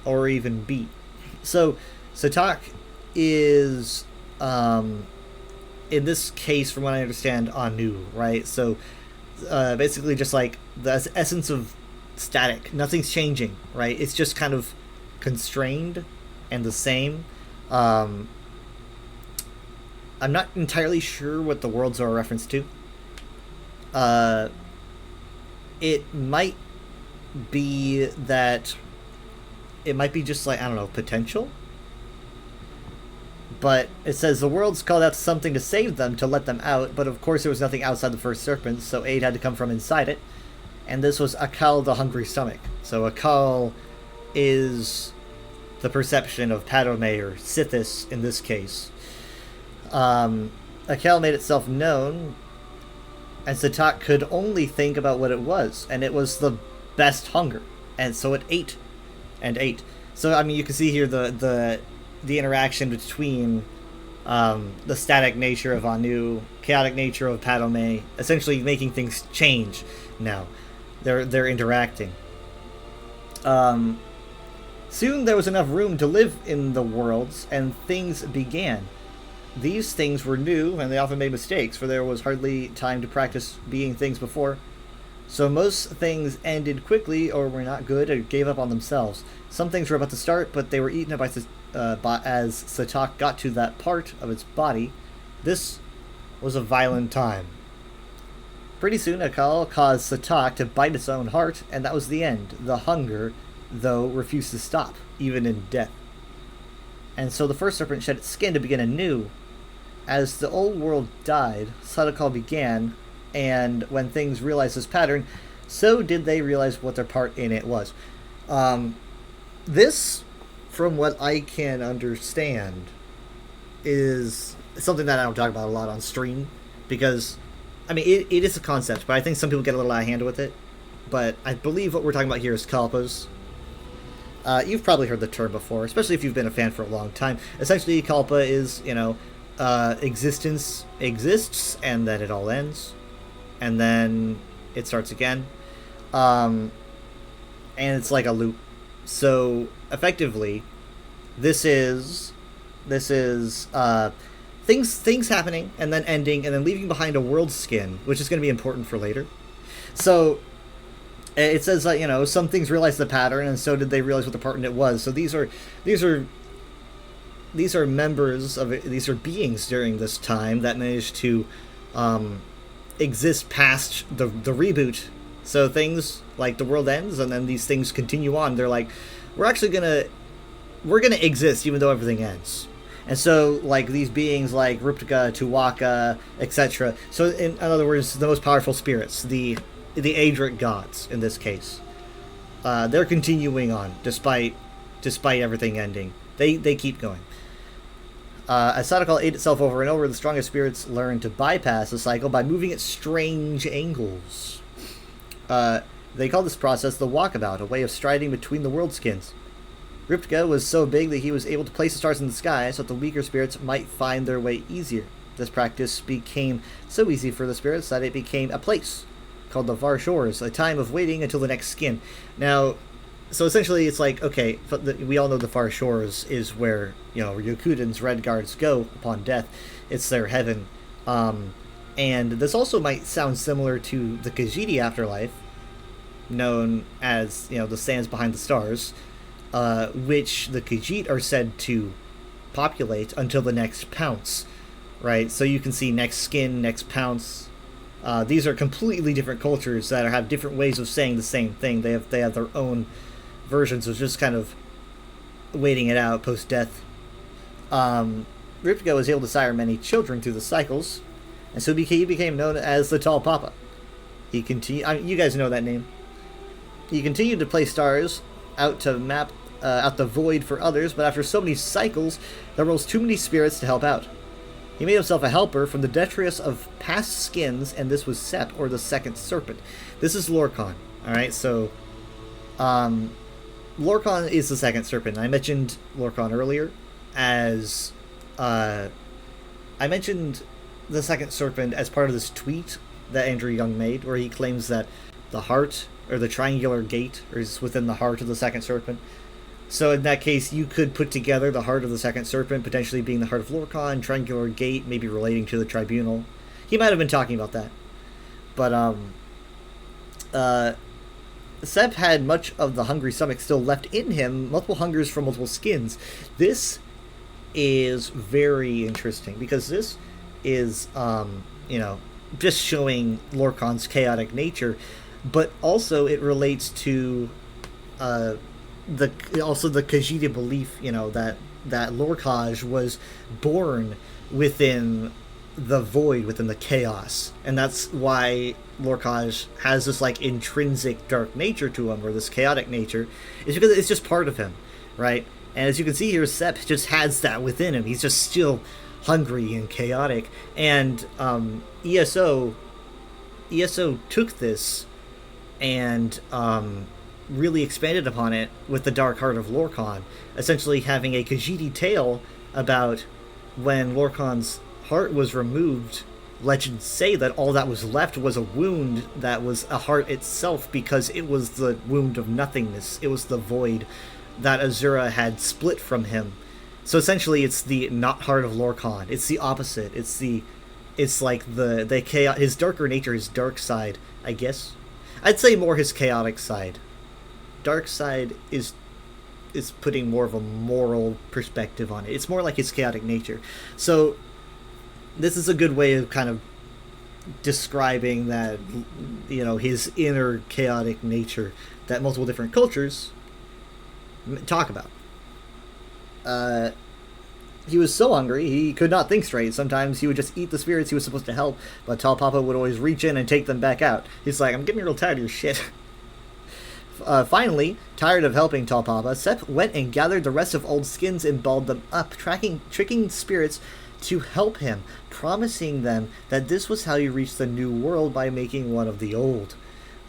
or even beat. So Satok is, in this case, from what I understand, Anu, right? So basically just like the essence of static. Nothing's changing, right? It's just kind of constrained and the same. I'm not entirely sure what the worlds are a reference to. It might be that it might be just like, I don't know, potential. But it says the worlds called out to something to save them, to let them out, but of course there was nothing outside the first serpent, so aid had to come from inside it. And this was Akal, the hungry stomach. So Akal is the perception of Padome, or Sithis in this case. Akal made itself known, and Satok could only think about what it was, and it was the best hunger, and so it ate and ate. So I mean, you can see here the interaction between the static nature of Anu, chaotic nature of Padome, essentially making things change now. They're interacting. Soon there was enough room to live in the worlds, and things began. These things were new, and they often made mistakes, for there was hardly time to practice being things before. So most things ended quickly, or were not good, or gave up on themselves. Some things were about to start, but they were eaten up as Satok got to that part of its body. This was a violent time. Pretty soon, Akal caused Satok to bite its own heart, and that was the end. The hunger, though, refused to stop, even in death. And so the first serpent shed its skin to begin anew. As the old world died, Sadokal began, and when things realized this pattern, so did they realize what their part in it was. This, from what I can understand, is something that I don't talk about a lot on stream, because, I mean, it is a concept, but I think some people get a little out of hand with it. But I believe what we're talking about here is Kalpas. You've probably heard the term before, especially if you've been a fan for a long time. Essentially, Kalpa is, existence exists, and then it all ends. And then it starts again. And it's like a loop. So, effectively, this is things happening, and then ending, and then leaving behind a world skin, which is going to be important for later. So, it says that, some things realized the pattern, and so did they realize what the part in it was. So these are members of it, these are beings during this time that managed to exist past the reboot. So things like the world ends, and then these things continue on. They're like, we're gonna exist even though everything ends. And so, like, these beings like Ruptika, Tuwaka, etc. So, in other words, the most powerful spirits, the Adric gods in this case, they're continuing on despite everything ending. They keep going. As Sadokal ate itself over and over, the strongest spirits learned to bypass the cycle by moving at strange angles. They call this process the walkabout, a way of striding between the world skins. Riptka was so big that he was able to place the stars in the sky so that the weaker spirits might find their way easier. This practice became so easy for the spirits that it became a place called the Var Shores, a time of waiting until the next skin. Now, So essentially, it's like, okay, we all know the Far Shores is where, Ryokuden's Red Guards go upon death. It's their heaven. And this also might sound similar to the Khajiit afterlife, known as, the Sands Behind the Stars, which the Khajiit are said to populate until the next pounce, right? So you can see next skin, next pounce. These are completely different cultures that have different ways of saying the same thing. They have their own versions of just kind of waiting it out post-death. Riptiko was able to sire many children through the cycles, and so he became known as the Tall Papa. You guys know that name. He continued to play stars out to map out the void for others, but after so many cycles, there rose too many spirits to help out. He made himself a helper from the detritus of past skins, and this was Sep, or the Second Serpent. This is Lorkhan. Alright, so Lorkhan is the Second Serpent. I mentioned Lorkhan earlier as... I mentioned the Second Serpent as part of this tweet that Andrew Young made, where he claims that the heart, or the triangular gate, is within the heart of the Second Serpent. So in that case, you could put together the heart of the Second Serpent, potentially being the heart of Lorkhan, triangular gate, maybe relating to the Tribunal. He might have been talking about that. But, Sep had much of the hungry stomach still left in him, multiple hungers from multiple skins. This is very interesting, because this is, just showing Lorkhan's chaotic nature, but also it relates to, the Khajiit belief, that Lorkhaj was born within the void, within the chaos, and that's why Lorkhaj has this intrinsic dark nature to him, or this chaotic nature, is because it's just part of him, right? And as you can see here, Sep just has that within him. He's just still hungry and chaotic, and ESO took this and really expanded upon it with the Dark Heart of Lorkhan, essentially having a Khajiit tale about when Lorkhan's heart was removed. Legends say that all that was left was a wound that was a heart itself, because it was the wound of nothingness. It was the void that Azura had split from him. So essentially, it's the not heart of Lorkhan. It's the opposite. It's like the chaos, his darker nature, his dark side, I guess. I'd say more his chaotic side. Dark side is putting more of a moral perspective on it. It's more like his chaotic nature. So this is a good way of kind of describing that, his inner chaotic nature that multiple different cultures talk about. He was so hungry, he could not think straight. Sometimes he would just eat the spirits he was supposed to help, but Tall Papa would always reach in and take them back out. He's like, I'm getting real tired of your shit. Finally, tired of helping Tall Papa, Sep went and gathered the rest of old skins and balled them up, tricking spirits to help him, promising them that this was how you reach the new world, by making one of the old.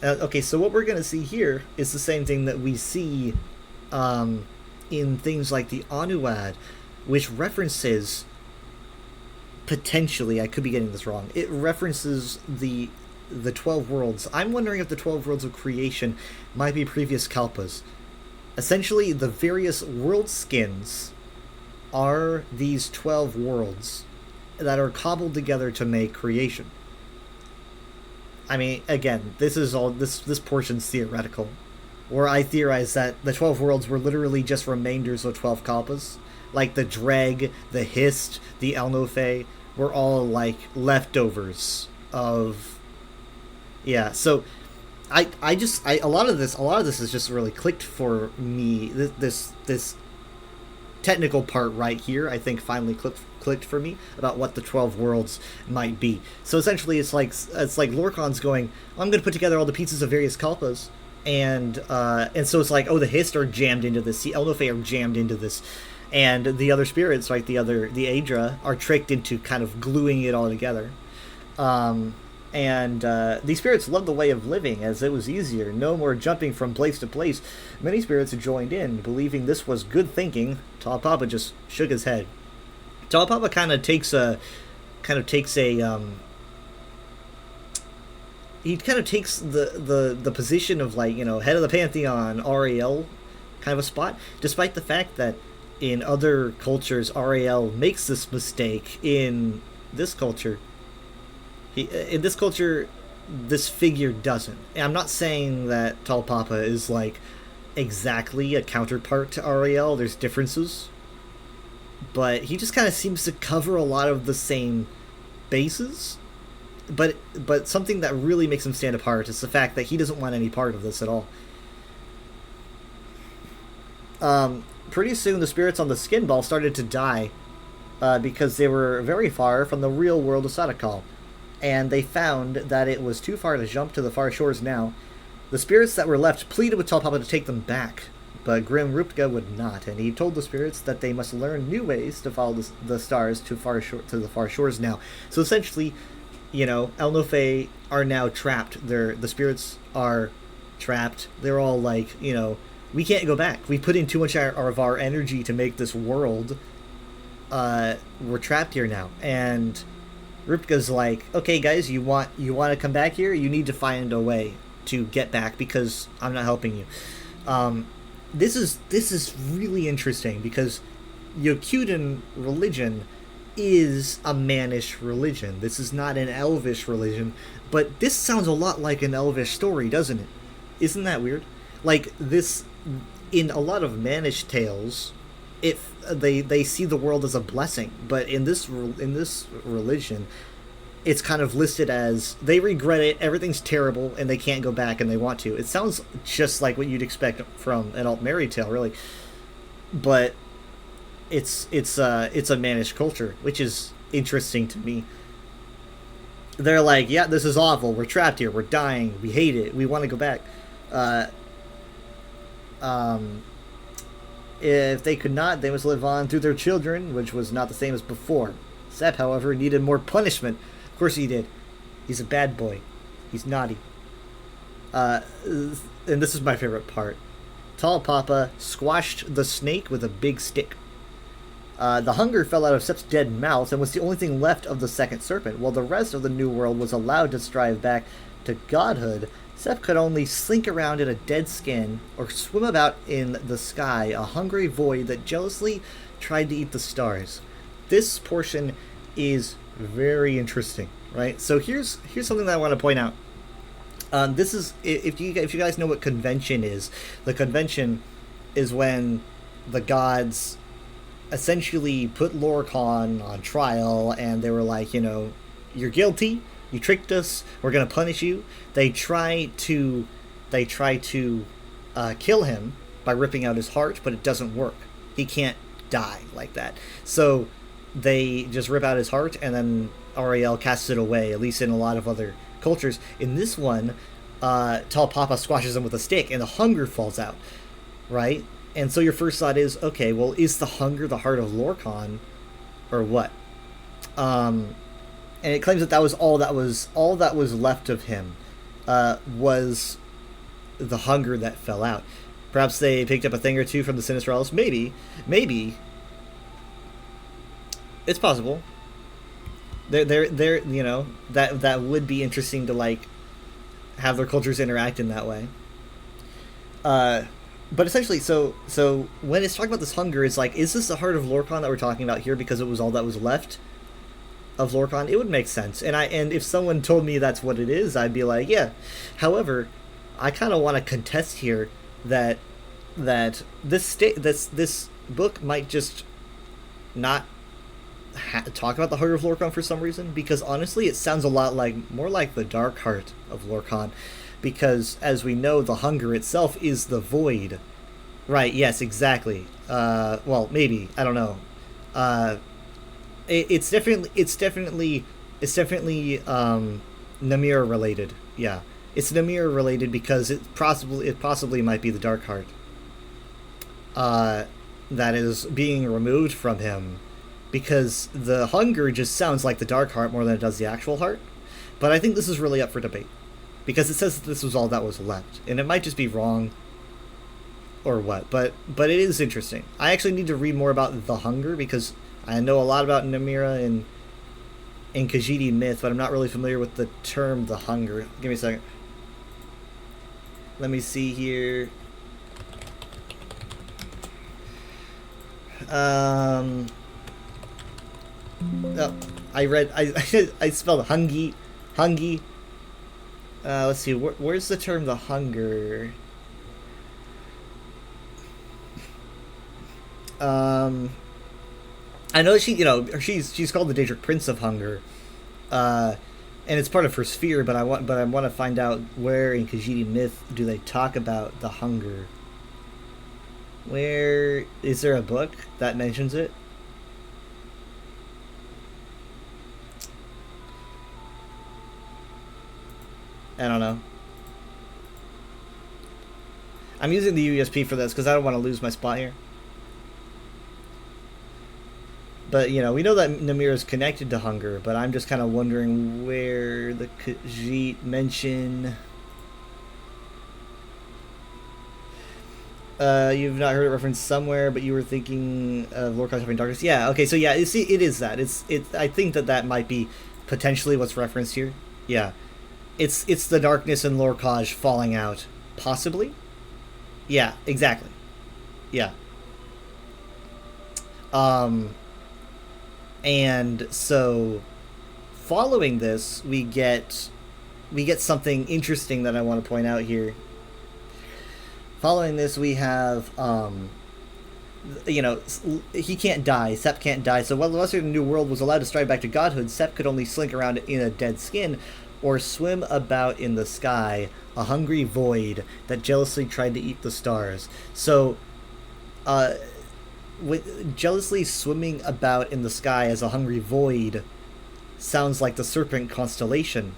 Okay, so what we're going to see here is the same thing that we see in things like the Anuad, which references, potentially, I could be getting this wrong, it references the 12 worlds. I'm wondering if the 12 worlds of creation might be previous Kalpas. Essentially, the various world skins are these 12 worlds that are cobbled together to make creation. I mean, again, this is all, this portion's theoretical, where I theorize that the 12 worlds were literally just remainders of 12 Kalpas. Like the Dreg, the Hist, the Elnofe were all like leftovers of... Yeah, so I a lot of this has just really clicked for me. This technical part right here, I think, finally clicked for me about what the 12 worlds might be. So essentially, it's like Lorkhan's going, I'm going to put together all the pieces of various Kalpas, and so it's like, oh, the Hist are jammed into this, the Elnofe are jammed into this, and the other spirits, like the Aedra, are tricked into kind of gluing it all together. And these spirits loved the way of living, as it was easier, no more jumping from place to place. Many spirits joined in, believing this was good thinking. Tall Papa just shook his head. Tall Papa kind of takes a he kind of takes the position of, like, head of the Pantheon, Ariel kind of a spot, despite the fact that in other cultures Ariel makes this mistake. In this culture, this figure doesn't. And I'm not saying that Tall Papa is like exactly a counterpart to Ariel. There's differences, but he just kind of seems to cover a lot of the same bases. But something that really makes him stand apart is the fact that he doesn't want any part of this at all. Pretty soon the spirits on the skin ball started to die because they were very far from the real world of Sadakal, and they found that it was too far to jump to the far shores now. The spirits that were left pleaded with Tall Papa to take them back, but Grim Ruptga would not, and he told the spirits that they must learn new ways to follow the stars to the far shores now. So essentially, El Nofe are now trapped. The spirits are trapped. They're all like, we can't go back. We put in too much of our energy to make this world. We're trapped here now. And Ruptga's like, okay, guys, you want to come back here? You need to find a way to get back because I'm not helping you. This is really interesting because Yokudan religion is a mannish religion. This is not an elvish religion, but this sounds a lot like an elvish story, doesn't it? Isn't that weird? Like this, in a lot of mannish tales, they see the world as a blessing, but in this religion, it's kind of listed as they regret it, everything's terrible, and they can't go back, and they want to. It sounds just like what you'd expect from an Altmeri tale, really, but it's a mannish culture, which is interesting to me. They're like, yeah, this is awful. We're trapped here. We're dying. We hate it. We want to go back. If they could not, they must live on through their children, which was not the same as before. Sepp, however, needed more punishment. Of course he did. He's a bad boy. He's naughty. And this is my favorite part. Tall Papa squashed the snake with a big stick. The hunger fell out of Sepp's dead mouth and was the only thing left of the second serpent. While the rest of the New World was allowed to strive back to godhood, Sepp could only slink around in a dead skin or swim about in the sky, a hungry void that jealously tried to eat the stars. This portion is very interesting, right? So here's something that I want to point out. This is, if you guys know what convention is, the convention is when the gods essentially put Lorkhan on trial, and they were like, you're guilty, you tricked us, we're gonna punish you. They try to kill him by ripping out his heart, but it doesn't work. He can't die like that. So they just rip out his heart, and then Ariel casts it away, at least in a lot of other cultures. In this one, Tall Papa squashes him with a stick, and the hunger falls out, right? And so your first thought is, okay, well, is the hunger the heart of Lorkhan, or what? And it claims that was all that was left of him, was the hunger that fell out. Perhaps they picked up a thing or two from the Sinistrals. Maybe, it's possible. They're that would be interesting to like have their cultures interact in that way. But essentially, so when it's talking about this hunger, it's like, is this the heart of Lorkhan that we're talking about here because it was all that was left of Lorkhan? It would make sense. And if someone told me that's what it is, I'd be like, yeah. However, I kind of want to contest here that this book might just not talk about the heart of Lorkhan for some reason, because honestly, it sounds a lot more like the dark heart of Lorkhan. Because, as we know, the hunger itself is the void. Right, yes, exactly. Well, maybe. I don't know. It's definitely Namir related. Yeah. It's Namir related because it possibly might be the dark heart that is being removed from him. Because the hunger just sounds like the dark heart more than it does the actual heart. But I think this is really up for debate. Because it says that this was all that was left. And it might just be wrong. Or what. But it is interesting. I actually need to read more about the hunger. Because I know a lot about Namira in Khajiit myth, but I'm not really familiar with the term the hunger. Give me a second. Let me see here. Oh, I read. I spelled hungi. Hungi. Let's see. Where's the term the hunger? I know she's called the Daedric Prince of Hunger, and it's part of her sphere. But I want to find out where in Khajiit myth do they talk about the hunger. Where is there a book that mentions it? I don't know. I'm using the USP for this because I don't want to lose my spot here. But, you know, we know that Namir is connected to hunger, but I'm just kind of wondering where the Khajiit mention... you've not heard it referenced somewhere, but you were thinking of Lorkhaj having darkness. Yeah, okay, so yeah, see, it is that. I think that might be potentially what's referenced here. Yeah. It's the darkness and Lorkhaj falling out. Possibly? Yeah, exactly. Yeah. And so following this, we get something interesting that I want to point out here. Following this, we have, you know, he can't die. Sepp can't die. So while the Lesser New World was allowed to stride back to godhood, Sepp could only slink around in a dead skin or swim about in the sky, a hungry void that jealously tried to eat the stars. So, jealously swimming about in the sky as a hungry void sounds like the Serpent Constellation.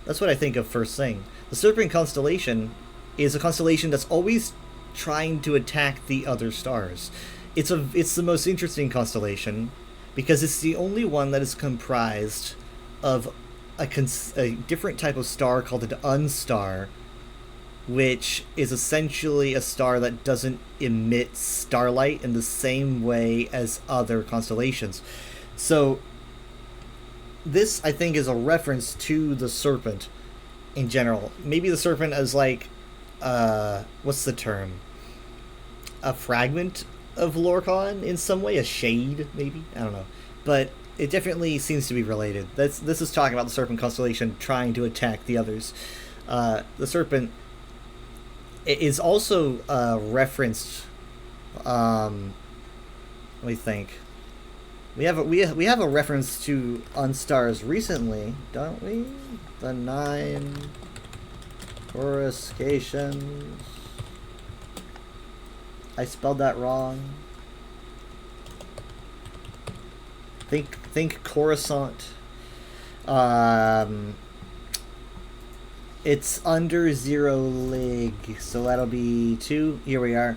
That's what I think of first thing. The Serpent Constellation is a constellation that's always trying to attack the other stars. It's the most interesting constellation because it's the only one that is comprised of a different type of star called an unstar, which is essentially a star that doesn't emit starlight in the same way as other constellations. So this, I think, is a reference to the Serpent in general. Maybe the Serpent as like what's the term? A fragment of Lorkhan in some way, a shade, maybe? I don't know. But it definitely seems to be related. This is talking about the Serpent Constellation trying to attack the others. The Serpent is also referenced. Let me think. We have a reference to Unstars recently, don't we? The 9 coruscations. I spelled that wrong. Think Coruscant. It's under 0 lig, so that'll be 2. Here we are.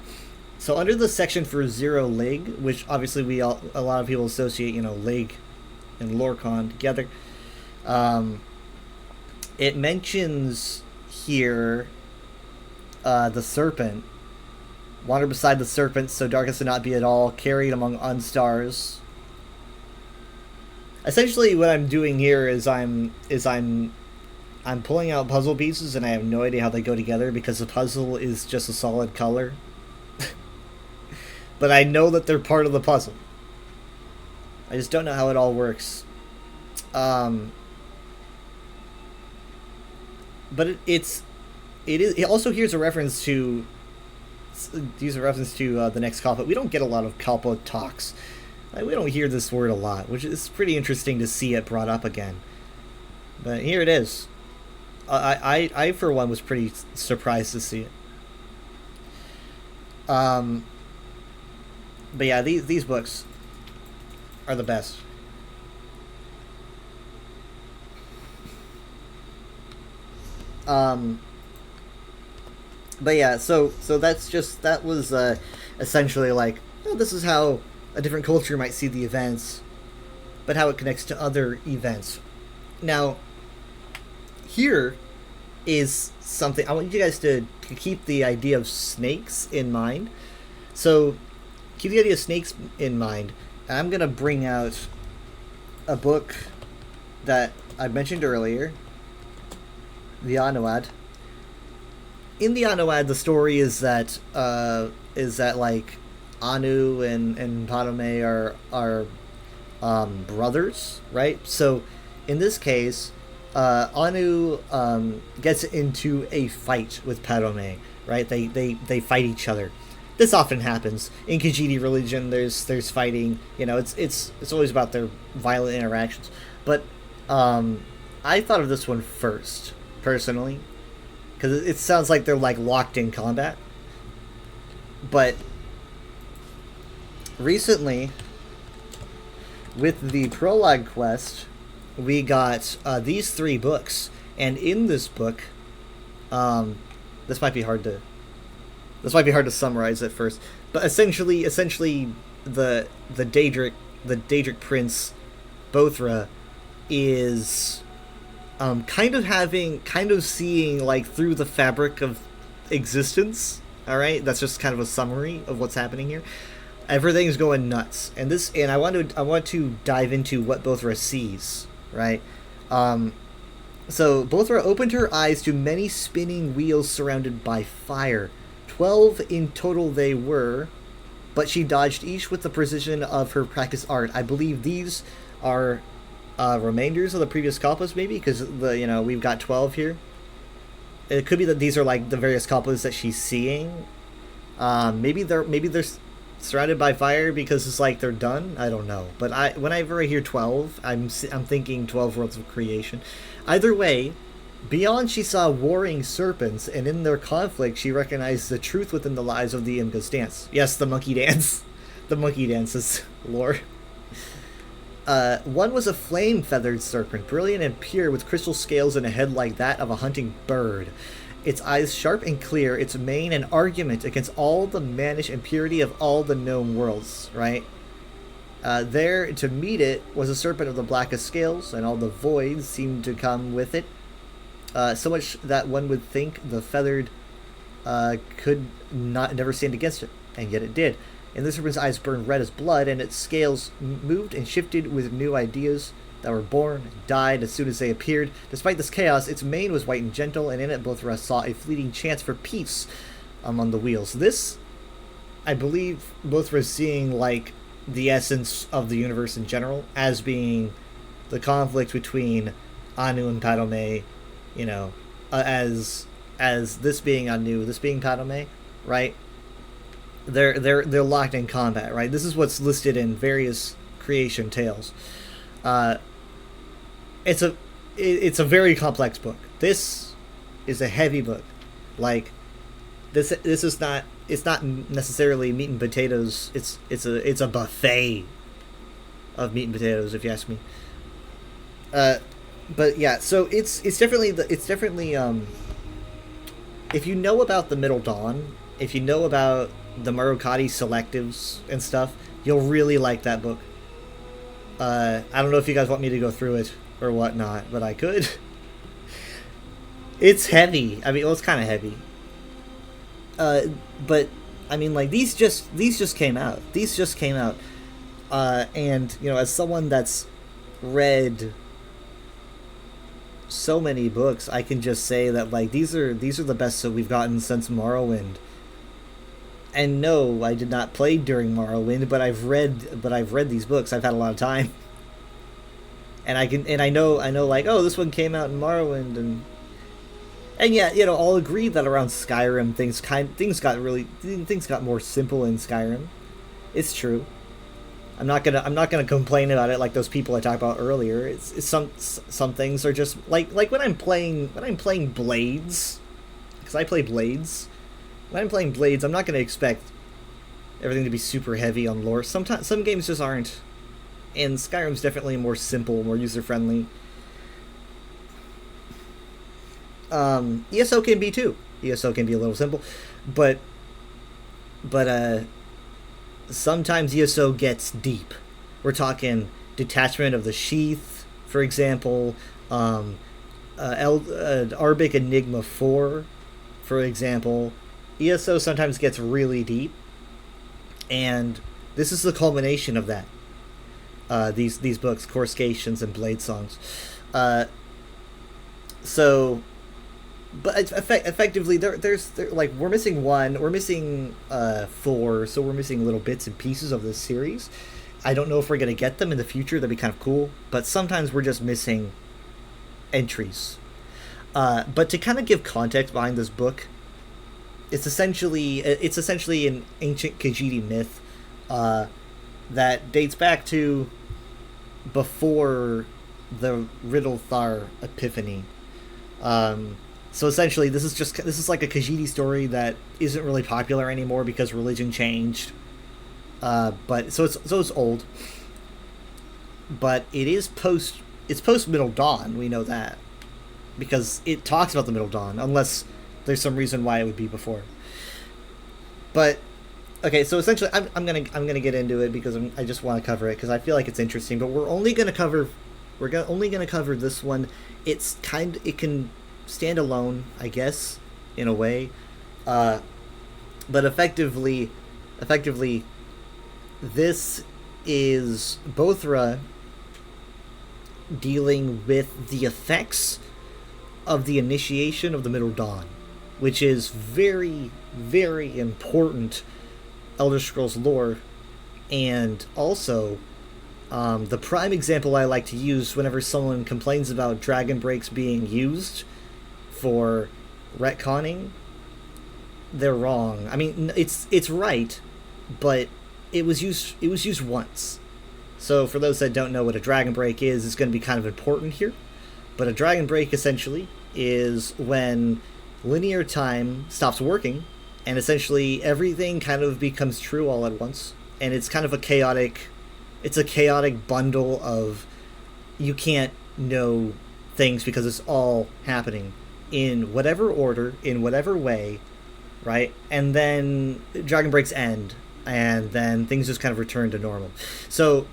So under the section for 0 lig, which obviously a lot of people associate, you know, lig and Lorkhan together. It mentions here the Serpent. Wander beside the Serpent, so darkness would not be at all carried among unstars. Essentially, what I'm doing here is I'm pulling out puzzle pieces, and I have no idea how they go together because the puzzle is just a solid color. But I know that they're part of the puzzle. I just don't know how it all works. But it also here's a reference to. These are reference to the next Kalpa. We don't get a lot of Kalpa talks. We don't hear this word a lot, which is pretty interesting to see it brought up again. But here it is. I for one was pretty surprised to see it. But yeah, these books are the best. But yeah, so that was essentially like, oh, this is how a different culture might see the events, but how it connects to other events. Now, here is something I want you guys to keep the idea of snakes in mind. So keep the idea of snakes in mind. I'm gonna bring out a book that I mentioned earlier, the Anoad. In the Anoad, the story is that like Anu and Padme are brothers, right? So in this case, Anu gets into a fight with Padme, right? They fight each other. This often happens in Khajiit religion. There's fighting. It's always about their violent interactions. But I thought of this one first, personally, because it sounds like they're like locked in combat. But recently, with the prologue quest, we got these 3 books, and in this book, this might be hard to summarize at first, but essentially the Daedric prince Bothra is kind of seeing like through the fabric of existence. All right, that's just kind of a summary of what's happening here. Everything's going nuts, and I want to dive into what Bothra sees, right? So Bothra opened her eyes to many spinning wheels surrounded by fire. 12 in total they were, but she dodged each with the precision of her practiced art. I believe these are remainders of the previous couples, maybe, because we've got 12 here. It could be that these are like the various couples that she's seeing. Maybe they're surrounded by fire because it's like they're done. I don't know, but whenever I hear 12, I'm thinking 12 worlds of creation. Either way, beyond she saw warring serpents, and in their conflict she recognized the truth within the lies of the Imga's dance. Yes, the monkey dance. The monkey dance's lore. One was a flame-feathered serpent, brilliant and pure, with crystal scales and a head like that of a hunting bird. Its eyes sharp and clear, its mane an argument against all the mannish impurity of all the known worlds, right? There, to meet it, was a serpent of the blackest scales, and all the voids seemed to come with it. So much that one would think the feathered could never stand against it, and yet it did. And the serpent's eyes burned red as blood, and its scales moved and shifted with new ideas that were born and died as soon as they appeared. Despite this chaos, its mane was white and gentle, and in it both of us saw a fleeting chance for peace among the wheels. This, I believe, both were seeing like the essence of the universe in general as being the conflict between Anu and Padme, as this being Anu, this being Padme, right? They're locked in combat, right? This is what's listed in various creation tales. It's a very complex book. This is a heavy book. Like this is not. It's not necessarily meat and potatoes. It's a buffet of meat and potatoes, if you ask me. But yeah, so it's definitely if you know about the Middle Dawn, if you know about the Murukati selectives and stuff, you'll really like that book. I don't know if you guys want me to go through it or whatnot, but I could. It's heavy. I mean, well, it's kind of heavy. But I mean, like these just came out. And as someone that's read so many books, I can just say that like these are the best that we've gotten since Morrowind. And no, I did not play during Morrowind, but I've read these books. I've had a lot of time, and I know like, oh, this one came out in Morrowind, and yeah, I'll agree that around Skyrim things got more simple in Skyrim. It's true. I'm not gonna complain about it like those people I talked about earlier. It's some things are just like when I'm playing Blades, because I play Blades. When I'm playing Blades, I'm not going to expect everything to be super heavy on lore. Sometimes some games just aren't, and Skyrim's definitely more simple, more user friendly. ESO can be too. ESO can be a little simple, but sometimes ESO gets deep. We're talking detachment of the sheath, for example. Arbic Enigma 4, for example. ESO sometimes gets really deep, and this is the culmination of that. These books, Coruscations and Blade Songs. So, but effectively, there's like we're missing one, we're missing 4, so we're missing little bits and pieces of this series. I don't know if we're gonna get them in the future. That'd be kind of cool. But sometimes we're just missing entries. But to kind of give context behind this book, it's essentially an ancient Khajiit myth that dates back to before the Riddlethar Epiphany. So essentially, this is like a Khajiit story that isn't really popular anymore because religion changed. But so it's old. But it's post Middle Dawn. We know that because it talks about the Middle Dawn, unless there's some reason why it would be before. But okay, so essentially, I'm gonna get into it because I just want to cover it because I feel like it's interesting. But we're only gonna cover this one. It can stand alone, I guess, in a way. But effectively, this is Bothra dealing with the effects of the initiation of the Middle Dawn, which is very, very important Elder Scrolls lore, and also the prime example I like to use whenever someone complains about Dragon Breaks being used for retconning, they're wrong. I mean, it's right, but it was used once. So for those that don't know what a Dragon Break is, it's going to be kind of important here. But a Dragon Break essentially is when linear time stops working, and essentially everything kind of becomes true all at once, and it's kind of a chaotic bundle of you can't know things because it's all happening in whatever order, in whatever way, right? And then Dragon Breaks end, and then things just kind of return to normal. So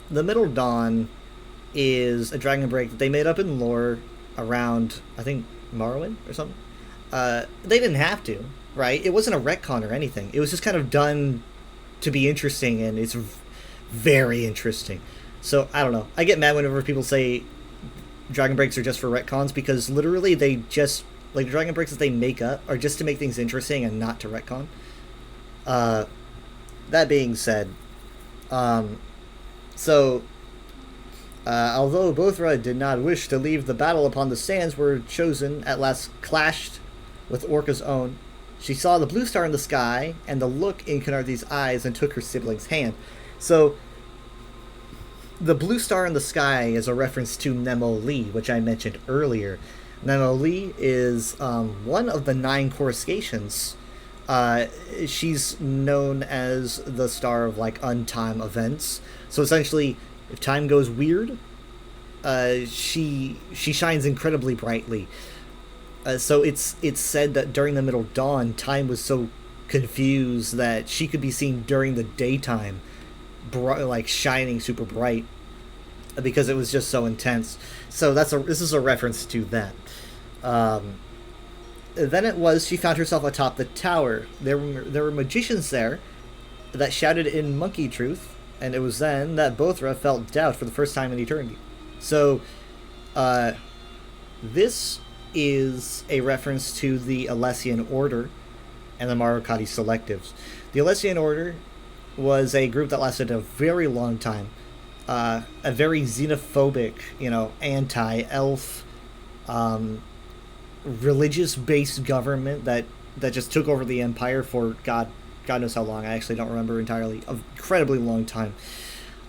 the Middle Dawn is a Dragon Break that they made up in lore around, I think, Morrowind or something. They didn't have to, right? It wasn't a retcon or anything. It was just kind of done to be interesting, and it's very interesting. So, I don't know. I get mad whenever people say Dragon Breaks are just for retcons, because literally they just, like, Dragon Breaks that they make up are just to make things interesting and not to retcon. That being said, although Bothra did not wish to leave the battle upon the sands where Chosen at last clashed with Orca's own, she saw the blue star in the sky and the look in Khenarthi's eyes and took her sibling's hand. So, the blue star in the sky is a reference to Nemo-Li, which I mentioned earlier. Nemo-Li is one of the 9 coruscations. She's known as the star of, like, untime events. So essentially, if time goes weird, she shines incredibly brightly. So it's said that during the Middle Dawn, time was so confused that she could be seen during the daytime, like shining super bright, because it was just so intense. So this is a reference to that. Then she found herself atop the tower. There were magicians there that shouted in monkey truth, and it was then that Bothra felt doubt for the first time in eternity. So, this is a reference to the Alessian Order and the Marokati Selectives. The Alessian Order was a group that lasted a very long time. A very xenophobic, anti-elf, religious-based government that just took over the empire for God knows how long. I actually don't remember entirely. An incredibly long time.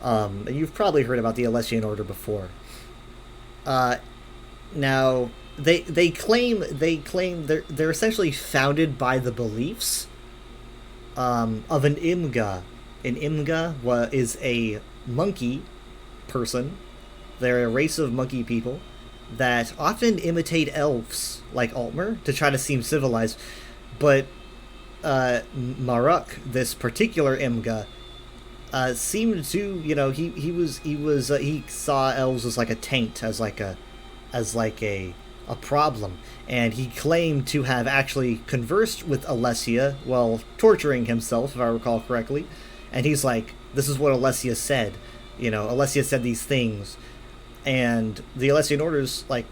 And you've probably heard about the Alessian Order before. Now, they claim they're essentially founded by the beliefs of an Imga. An Imga is a monkey person. They're a race of monkey people that often imitate elves like Altmer to try to seem civilized, but Maruk, this particular Imga, seemed to, he saw elves as like a taint, as like a problem, and he claimed to have actually conversed with Alessia while torturing himself, if I recall correctly. And he's like, this is what Alessia said. Alessia said these things. And the Alessian Orders, like,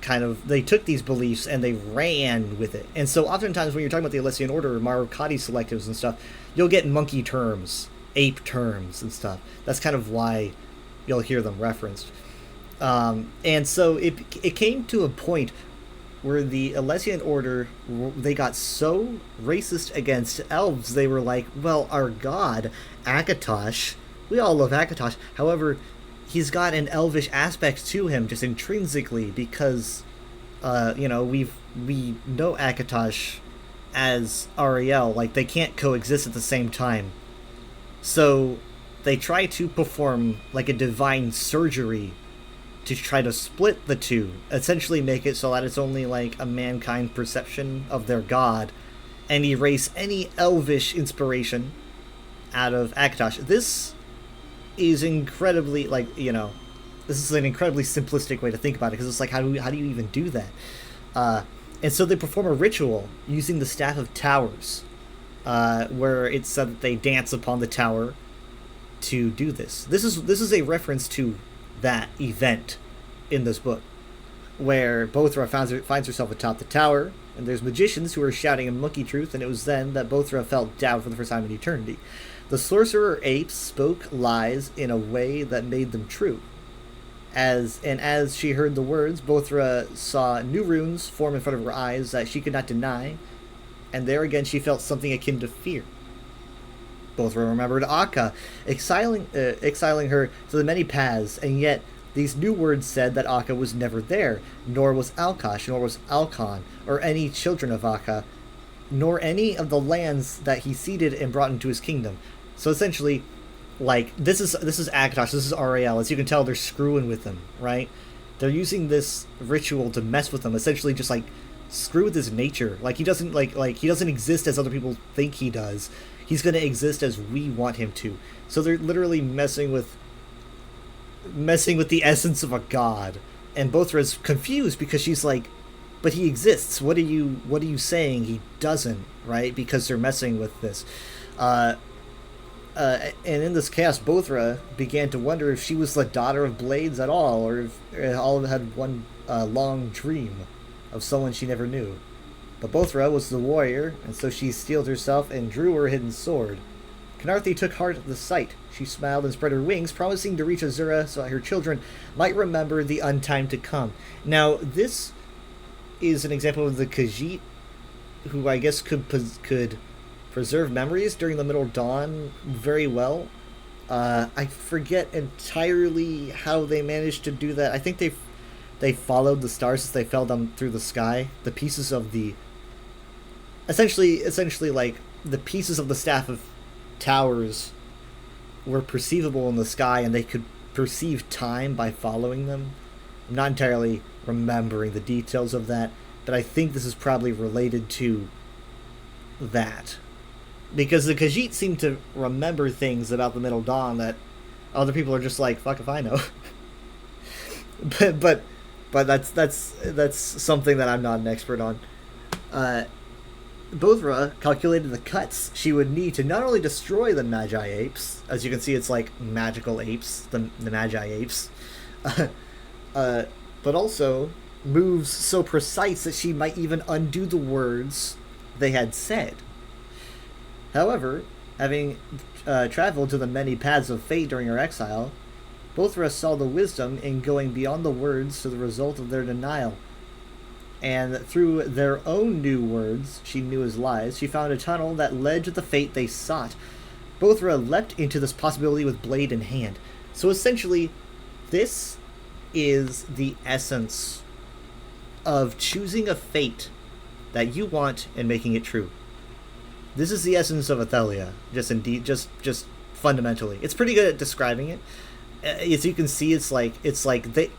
kind of, they took these beliefs and they ran with it. And so oftentimes when you're talking about the Alessian Order or Marukati selectives and stuff, you'll get monkey terms, ape terms and stuff. That's kind of why you'll hear them referenced. And so it came to a point where the Alessian Order, they got so racist against elves, they were like, well, our god, Akatosh, we all love Akatosh, however, he's got an elvish aspect to him just intrinsically because, we know Akatosh as Ariel, like, they can't coexist at the same time. So they try to perform, like, a divine surgery to try to split the two, essentially make it so that it's only, like, a mankind perception of their god, and erase any elvish inspiration out of Akatosh. This is incredibly, like, this is an incredibly simplistic way to think about it, because it's like, how do you even do that? And so they perform a ritual using the Staff of Towers, where it's said that they dance upon the tower to do this. This is a reference to that event in this book, where Bothra finds herself atop the tower, and there's magicians who are shouting a monkey truth, and it was then that Bothra felt doubt for the first time in eternity. The sorcerer apes spoke lies in a way that made them true. As she heard the words, Bothra saw new runes form in front of her eyes that she could not deny, and there again she felt something akin to fear. Bothra remembered Akka, exiling her to the many paths, and yet these new words said that Akka was never there, nor was Alkosh, nor was Alkon, or any children of Akka, nor any of the lands that he ceded and brought into his kingdom. So essentially, like, this is Akatosh, this is Ariel. As you can tell, they're screwing with him, right? They're using this ritual to mess with him, essentially just, like, screw with his nature. Like, he doesn't, like he doesn't exist as other people think he does. He's going to exist as we want him to. So they're literally messing with the essence of a god. And Bothra's confused because she's like, but he exists. What are you saying? He doesn't, right? Because they're messing with this. And in this chaos, Bothra began to wonder if she was the daughter of Blades at all, or if all of it had one long dream of someone she never knew. But Bothra was the warrior, and so she steeled herself and drew her hidden sword. Khenarthi took heart at the sight. She smiled and spread her wings, promising to reach Azura so that her children might remember the untime to come. Now, this is an example of the Khajiit, who I guess could preserve memories during the Middle Dawn very well. I forget entirely how they managed to do that. I think they followed the stars as they fell down through the sky. The pieces of the essentially like the pieces of the Staff of Towers were perceivable in the sky, and they could perceive time by following them. I'm not entirely remembering the details of that, but I think this is probably related to that. Because the Khajiit seem to remember things about the Middle Dawn that other people are just like, fuck if I know. but that's something that I'm not an expert on. Bothra calculated the cuts she would need to not only destroy the Magi apes, as you can see, it's like magical apes, the Magi apes, but also moves so precise that she might even undo the words they had said. However, having traveled to the many paths of fate during her exile, Bothra saw the wisdom in going beyond the words to the result of their denial. And through their own new words, she knew as lies, she found a tunnel that led to the fate they sought. Bothra leapt into this possibility with blade in hand. So essentially, this is the essence of choosing a fate that you want and making it true. This is the essence of Athelia, just fundamentally. It's pretty good at describing it. As you can see, it's like the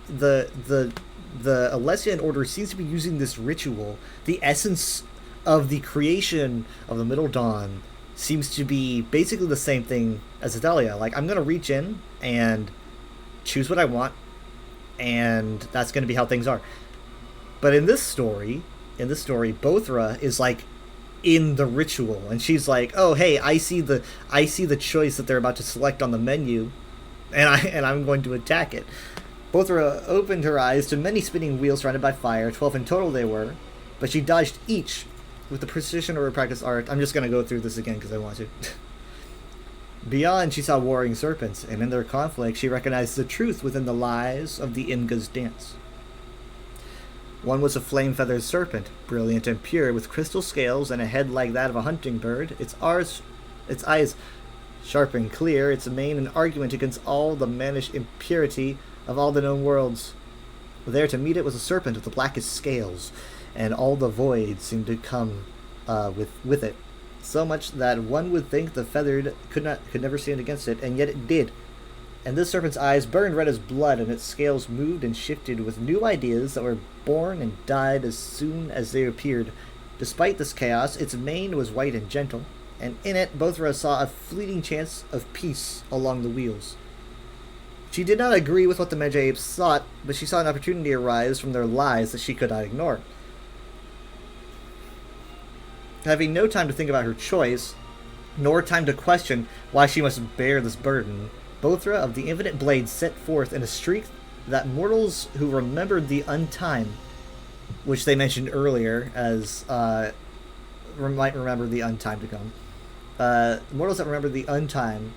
Alessian Order seems to be using this ritual. The essence of the creation of the Middle Dawn seems to be basically the same thing as Athelia. Like, I'm gonna reach in and choose what I want, and that's gonna be how things are. But in this story, Bothra is like in the ritual, and she's like, "Oh, hey, I see the choice that they're about to select on the menu, and I'm going to attack it." Bothra opened her eyes to many spinning wheels surrounded by fire. 12 in total they were, but she dodged each with the precision of her practiced art. I'm just going to go through this again because I want to. Beyond, she saw warring serpents, and in their conflict, she recognized the truth within the lies of the Imga's dance. One was a flame-feathered serpent, brilliant and pure, with crystal scales and a head like that of a hunting bird. Its eyes sharp and clear, its mane an argument against all the mannish impurity of all the known worlds. There to meet it was a serpent with the blackest scales, and all the void seemed to come with it. So much that one would think the feathered could never stand against it, and yet it did. And this serpent's eyes burned red as blood, and its scales moved and shifted with new ideas that were born and died as soon as they appeared. Despite this chaos, its mane was white and gentle, and in it Bothra saw a fleeting chance of peace along the wheels. She did not agree with what the Medjay apes thought, but she saw an opportunity arise from their lies that she could not ignore. Having no time to think about her choice, nor time to question why she must bear this burden, Bothra of the Infinite Blade set forth in a streak that mortals who remembered the Untime, which they mentioned earlier as might remember the Untime to come, mortals that remembered the Untime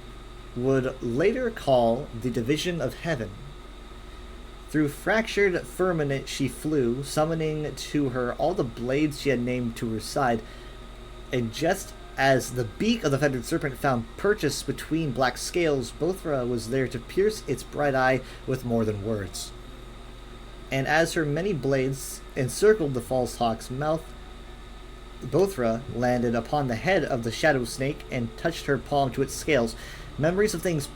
would later call the Division of Heaven. Through fractured firmament she flew, summoning to her all the blades she had named to her side, and just as the beak of the feathered serpent found purchase between black scales, Bothra was there to pierce its bright eye with more than words. And as her many blades encircled the false hawk's mouth, Bothra landed upon the head of the shadow snake and touched her palm to its scales. Memories of things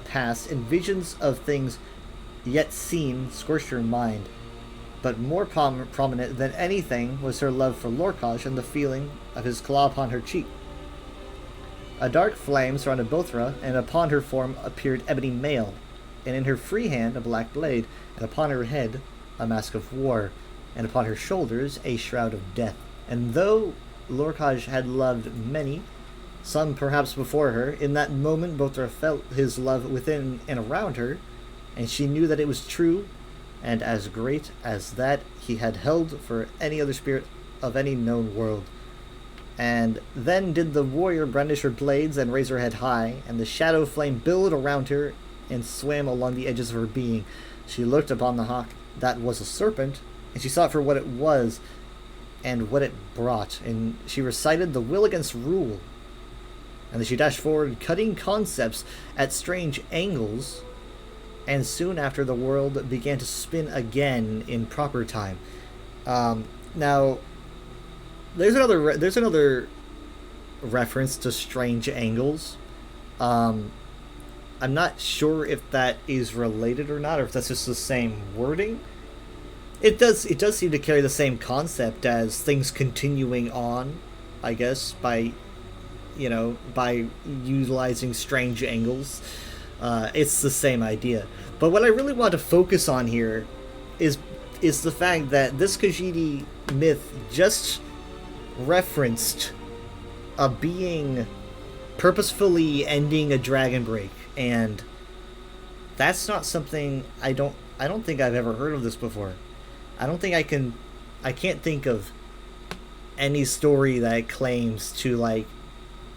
past and visions of things yet seen scorched her mind. But more prominent than anything was her love for Lorkhaj and the feeling of his claw upon her cheek. A dark flame surrounded Bothra, and upon her form appeared Ebony Mail, and in her free hand a black blade, and upon her head a mask of war, and upon her shoulders a shroud of death. And though Lorkhaj had loved many, some perhaps before her, in that moment Bothra felt his love within and around her, and she knew that it was true, and as great as that he had held for any other spirit of any known world. And then did the warrior brandish her blades and raise her head high, and the shadow flame billowed around her and swam along the edges of her being. She looked upon the hawk that was a serpent, and she saw it for what it was and what it brought, and she recited the will against rule. And then she dashed forward, cutting concepts at strange angles, and soon after the world began to spin again in proper time. Now, there's another reference to strange angles. I'm not sure if that is related or not, or if that's just the same wording. It does seem to carry the same concept as things continuing on, I guess, by utilizing strange angles. It's the same idea. But what I really want to focus on here is the fact that this Khajiit myth just referenced a being purposefully ending a dragon break, and that's not something I don't think I've ever heard of this before. I can't think of any story that claims to, like,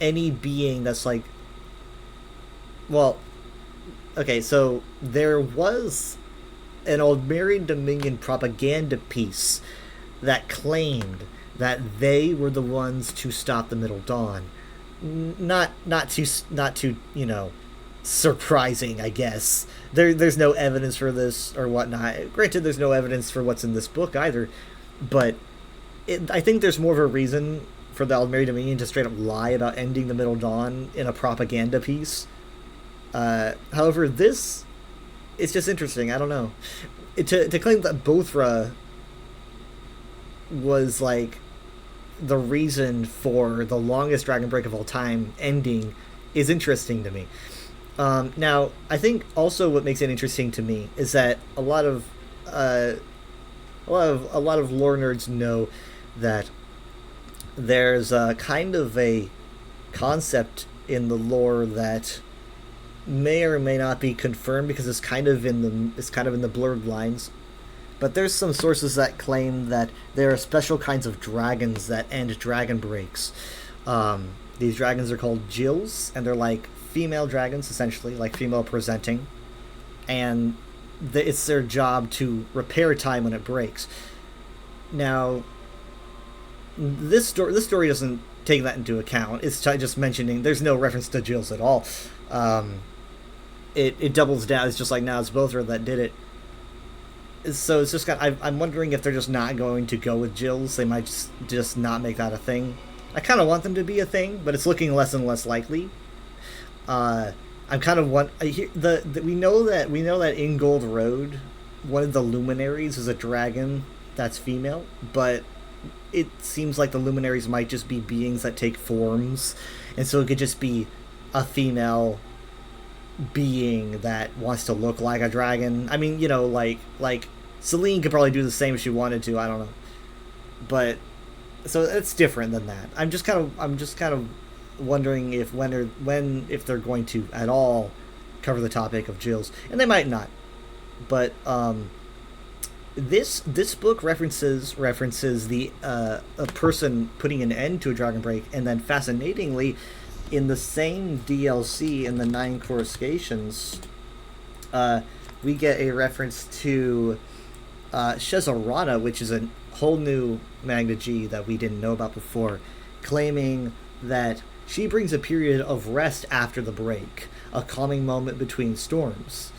any being that's like, well, okay, so there was an Aldmeri Dominion propaganda piece that claimed that they were the ones to stop the Middle Dawn. Not too surprising, I guess. There's no evidence for this or whatnot. Granted, there's no evidence for what's in this book either, but I think there's more of a reason for the Aldmeri Dominion to straight up lie about ending the Middle Dawn in a propaganda piece. However, this is just interesting. I don't know. To claim that Bothra was, like, the reason for the longest dragon break of all time ending is interesting to me. Now, I think also what makes it interesting to me is that a lot of lore nerds know that there's a kind of a concept in the lore that may or may not be confirmed because it's kind of in the blurred lines. But there's some sources that claim that there are special kinds of dragons that end dragon breaks. These dragons are called Jills, and they're like female dragons, essentially, like female presenting. And it's their job to repair time when it breaks. Now, this story doesn't take that into account. It's just mentioning there's no reference to Jills at all. It doubles down. It's just like, now it's Bothra that did it. So it's just I'm wondering if they're just not going to go with Jills. They might just not make that a thing. I kind of want them to be a thing, but it's looking less and less likely. I'm kind of we know that in Gold Road, one of the luminaries is a dragon that's female, but it seems like the luminaries might just be beings that take forms, and so it could just be a female being that wants to look like a dragon. I mean, like Celine could probably do the same if she wanted to. I don't know, but so it's different than that. I'm just kind of wondering if if they're going to at all cover the topic of Jills, and they might not. But this book references the a person putting an end to a dragon break, and then fascinatingly, in the same DLC in the 9 Coruscations, we get a reference to Shezarana, which is a whole new Magna G that we didn't know about before, claiming that she brings a period of rest after the break, a calming moment between storms.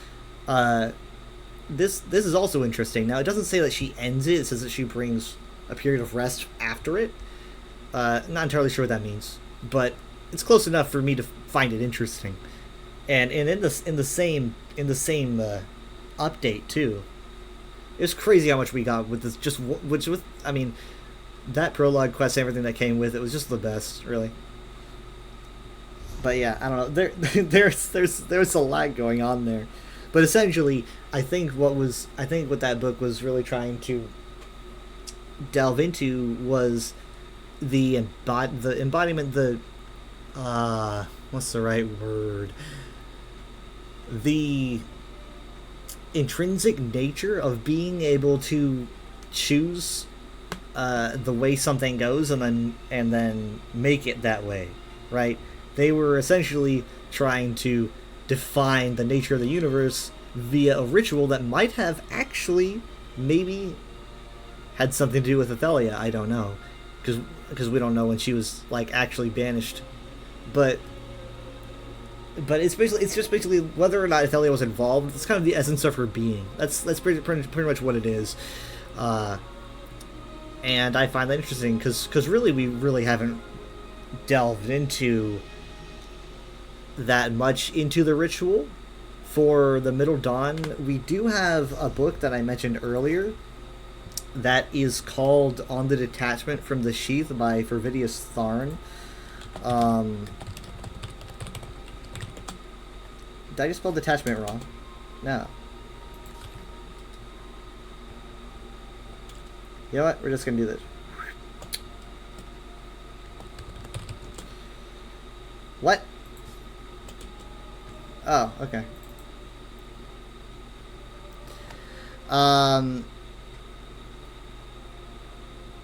This is also interesting. Now, it doesn't say that she ends it. It says that she brings a period of rest after it. Not entirely sure what that means, but it's close enough for me to find it interesting. And in the same update too. It's crazy how much we got with this. I mean, that prologue quest, everything that came with it was just the best, really. But yeah, I don't know. There's a lot going on there, but essentially, I think what that book was really trying to delve into was the embodiment, what's the right word? The intrinsic nature of being able to choose the way something goes and then make it that way, right? They were essentially trying to define the nature of the universe via a ritual that might have actually maybe had something to do with Athelia. I don't know, because we don't know when she was like actually banished, but it's just basically whether or not Athelia was involved. It's kind of the essence of her being. That's pretty much what it is, and I find that interesting because really we really haven't delved into that much into the ritual for the Middle Dawn. We do have a book that I mentioned earlier that is called On the Detachment from the Sheath by Fervidius Tharn. Did I just spell detachment wrong? No. You know what? We're just gonna do this. What? Oh, okay.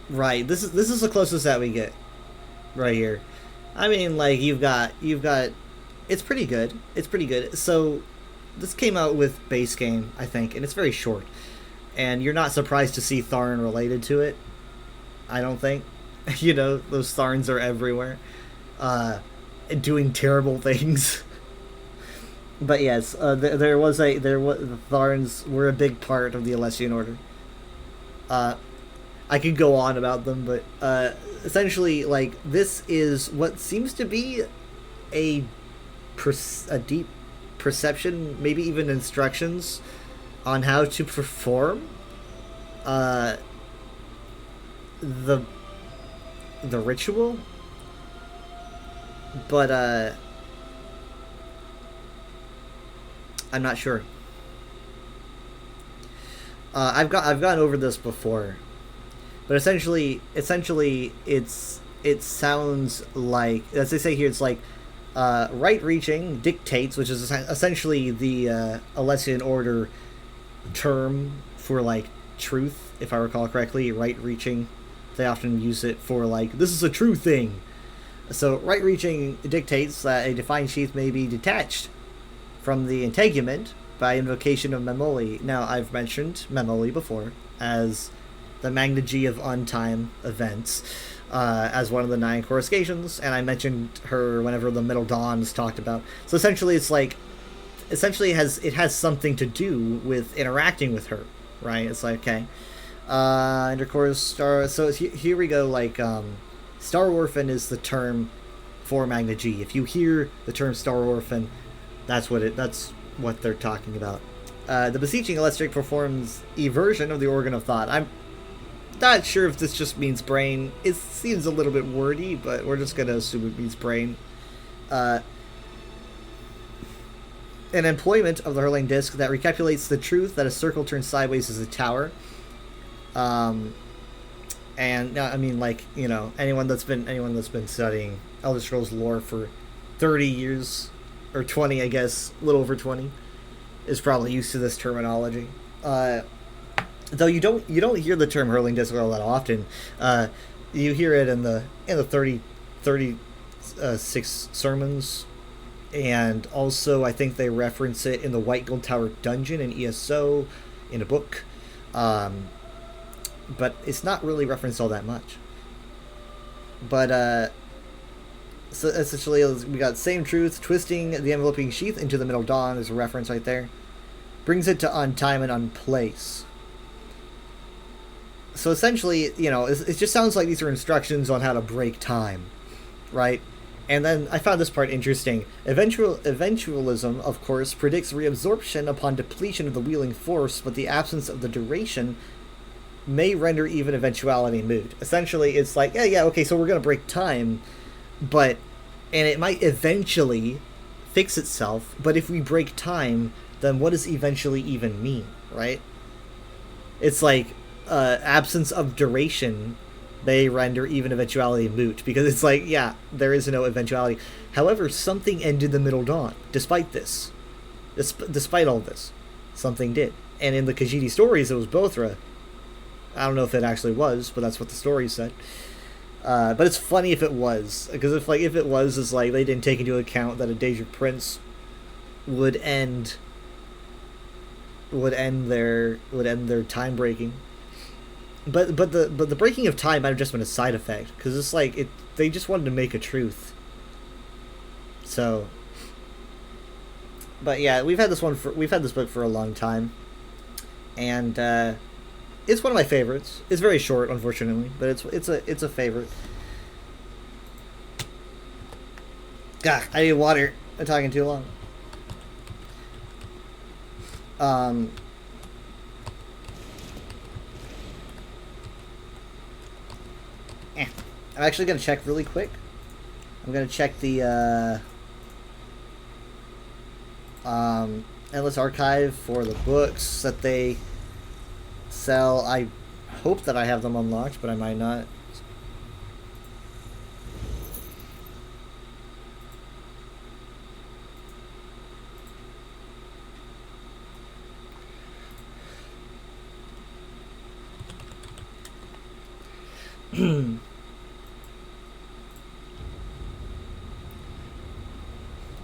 Right. This is the closest that we get right here. I mean, like you've got it's pretty good. It's pretty good. So this came out with base game, I think, and it's very short. And you're not surprised to see Tharn related to it. I don't think. You know, those Tharns are everywhere. Doing terrible things. But yes, the Tharns were a big part of the Alessian Order. I could go on about them, but essentially, like, this is what seems to be a deep perception, maybe even instructions on how to perform the ritual. But I'm not sure. I've gone over this before, but essentially it sounds like, as they say here, it's like Right-reaching dictates, which is essentially the Alessian Order term for, like, truth, if I recall correctly. Right-reaching, they often use it for, like, this is a true thing. So right-reaching dictates that a defined sheath may be detached from the integument by invocation of Memoli. Now, I've mentioned Memoli before as the Magna-G of Untime events, as one of the 9 coruscations, and I mentioned her whenever the Middle Dawn is talked about. So essentially, it's like, it has something to do with interacting with her, right? It's like, okay, intercourse star. So here we go. Like, Star Orphan is the term for Magna-G. If you hear the term Star Orphan, that's what they're talking about. The beseeching Electric performs eversion of the organ of thought. I'm not sure if this just means brain. It seems a little bit wordy, but we're just going to assume it means brain. An employment of the hurling disc that recapitulates the truth that a circle turned sideways is a tower. And I mean, like, you know, anyone that's been studying Elder Scrolls lore for 30 years or 20, I guess, a little over 20, is probably used to this terminology. Though you don't hear the term hurling disc all that often. You hear it in the 36 sermons, and also I think they reference it in the White Gold Tower dungeon in ESO, in a book. But it's not really referenced all that much. But, so essentially we got same truth, twisting the enveloping sheath into the Middle Dawn, there's a reference right there. Brings it to on time and on place. So essentially, you know, it just sounds like these are instructions on how to break time, right? And then I found this part interesting. Eventualism, of course, predicts reabsorption upon depletion of the wheeling force, but the absence of the duration may render even eventuality moot. Essentially, it's like, yeah, okay, so we're going to break time, and it might eventually fix itself, but if we break time, then what does eventually even mean, right? It's like, absence of duration may render even eventuality moot, because it's like, yeah, there is no eventuality. However, something ended the Middle Dawn, despite this. Despite all this, something did. And in the Khajiit stories, it was Bothra. I don't know if it actually was, but that's what the story said. But it's funny if it was, because if it was, it's like they didn't take into account that a Daedric Prince would end their time breaking. But the breaking of time might have just been a side effect, because it's like they just wanted to make a truth. So, but yeah, we've had this book for a long time, and it's one of my favorites. It's very short, unfortunately, but it's a favorite. God, I need water. I'm talking too long. I'm actually going to check really quick. I'm going to check the Endless Archive for the books that they sell. I hope that I have them unlocked, but I might not.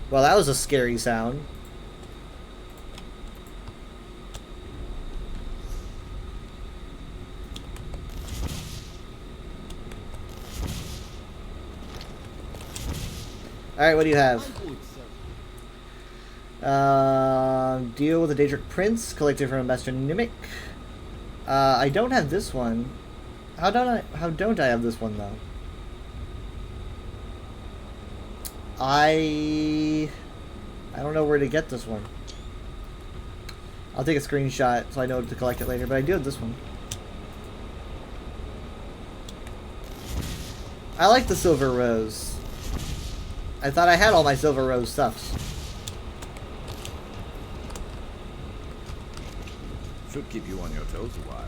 Well, that was a scary sound. Alright, what do you have? Deal with the Daedric Prince, collected from Ambassador Nimic. I don't have this one. How don't I have this one, though? I don't know where to get this one. I'll take a screenshot so I know to collect it later, but I do have this one. I like the Silver Rose. I thought I had all my Silver Rose stuffs. Should keep you on your toes a while.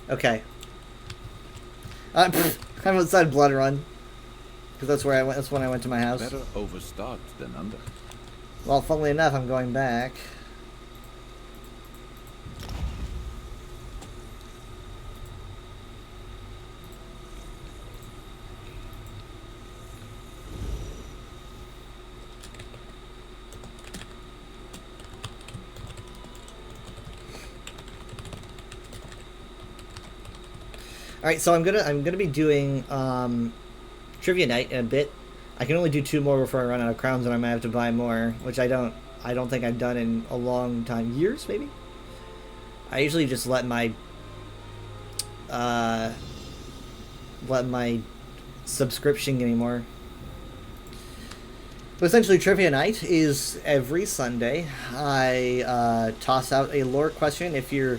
Okay. I'm outside Blood Run. Because that's where I went. That's when I went to my house. Better overstocked than under. Well, funnily enough, I'm going back. All right, so I'm gonna be doing trivia night in a bit. I can only do 2 more before I run out of crowns, and I might have to buy more, which I don't think I've done in a long time, years maybe. I usually just let my subscription get any more. But essentially, trivia night is every Sunday. I toss out a lore question. If you're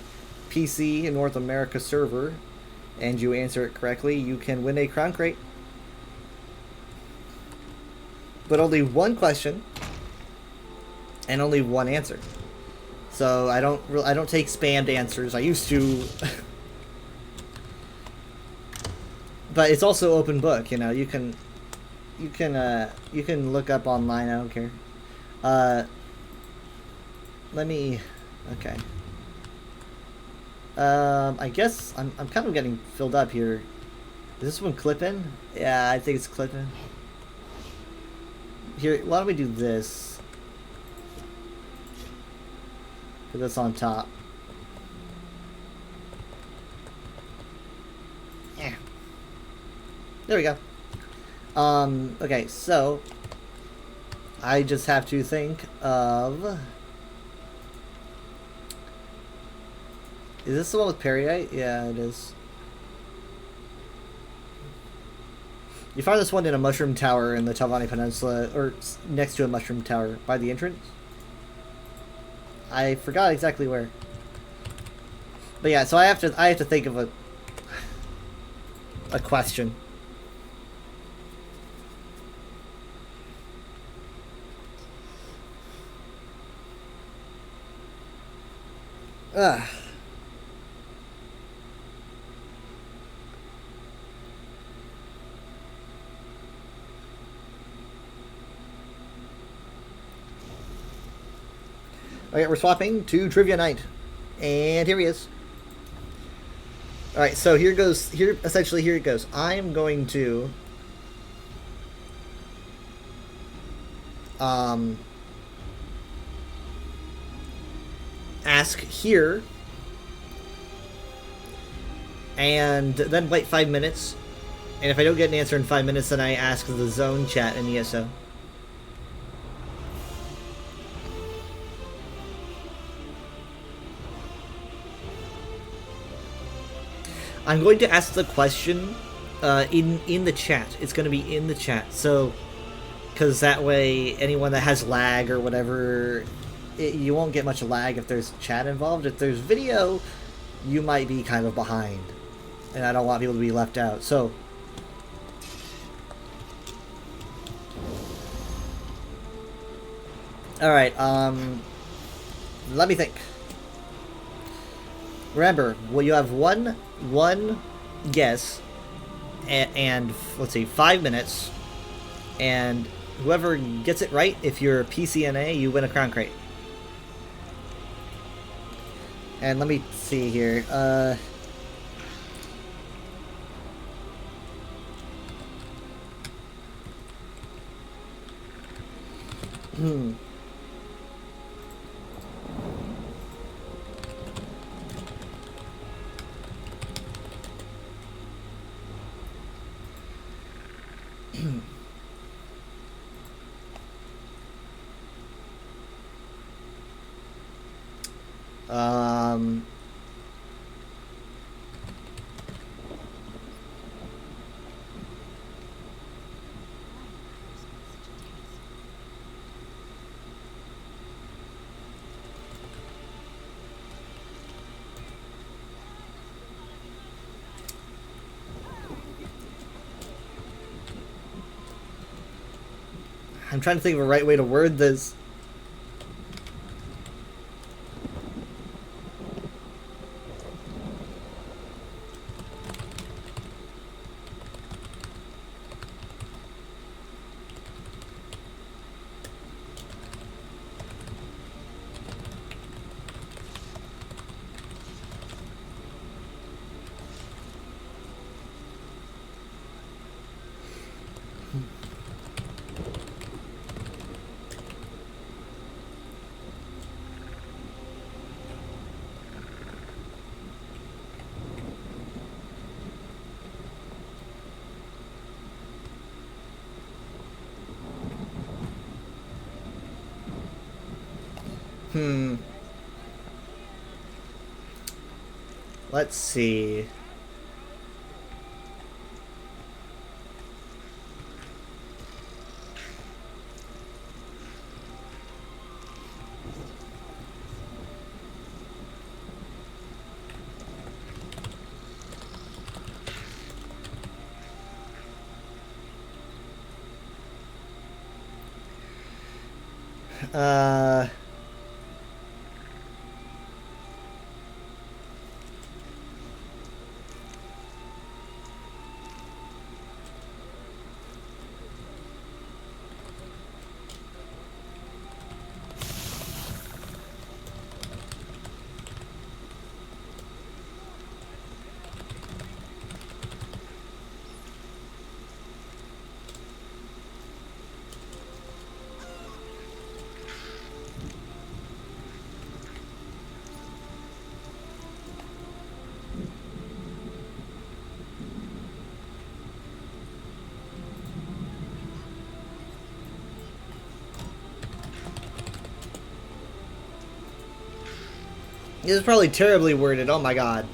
PC in North America server and you answer it correctly, you can win a crown crate. But only one question and only one answer. So I don't take spammed answers. I used to. But it's also open book, you know. You can look up online. I don't care. Let me. Okay. I guess I'm kind of getting filled up here. Is this one clipping? Yeah, I think it's clipping. Here, why don't we do this? Put this on top. Yeah. There we go. Okay, so I just have to think of. Is this the one with Periite? Yeah, it is. You find this one in a mushroom tower in the Telvanni Peninsula, or next to a mushroom tower by the entrance. I forgot exactly where. But yeah, so I have to think of a question. Ugh. Okay, we're swapping to Trivia Night. And here he is. Alright, so here it goes. I'm going to ask here and then wait 5 minutes. And if I don't get an answer in 5 minutes, then I ask the zone chat in ESO. I'm going to ask the question in the chat. It's going to be in the chat, so because that way anyone that has lag or whatever, you won't get much lag if there's chat involved. If there's video, you might be kind of behind, and I don't want people to be left out. So all right, let me think. Remember, well, you have one guess, and let's see, 5 minutes, and whoever gets it right, if you're PCNA, you win a crown crate. And let me see here. I'm trying to think of a right way to word this. Let's see. Uh... This is probably terribly worded, oh my god.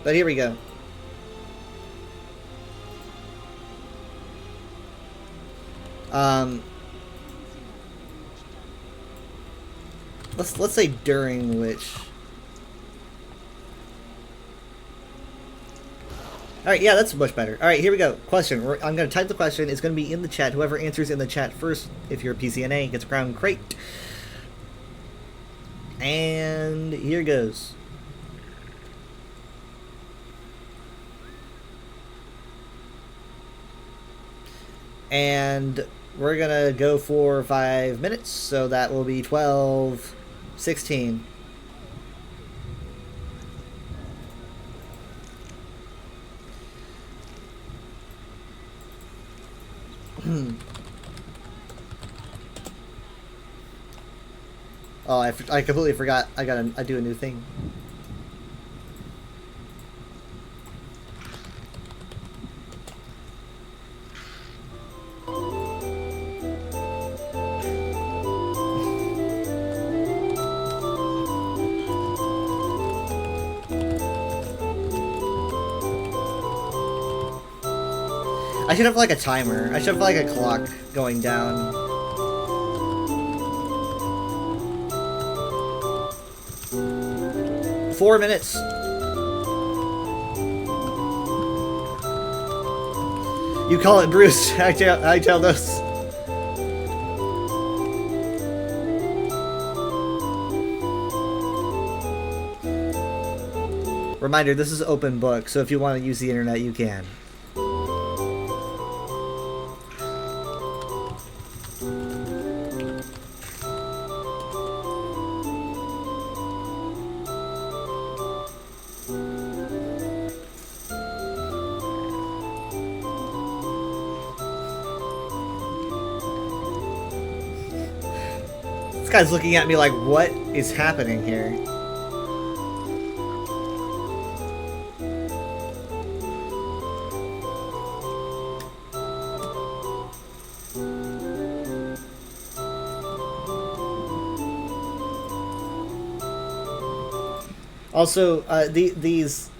But here we go. Let's say during which. Alright, yeah, that's much better. Alright, here we go. Question. I'm going to type the question. It's going to be in the chat. Whoever answers in the chat first, if you're a PCNA, gets a crown crate. And here goes. And we're going to go for 5 minutes, so that will be 12:16. Oh, I completely forgot. I do a new thing. I should have like a timer. I should have like a clock going down. Four minutes. You call it Bruce. I tell those. Reminder, this is open book, so if you want to use the internet, you can. This guy's looking at me like, what is happening here? Also, this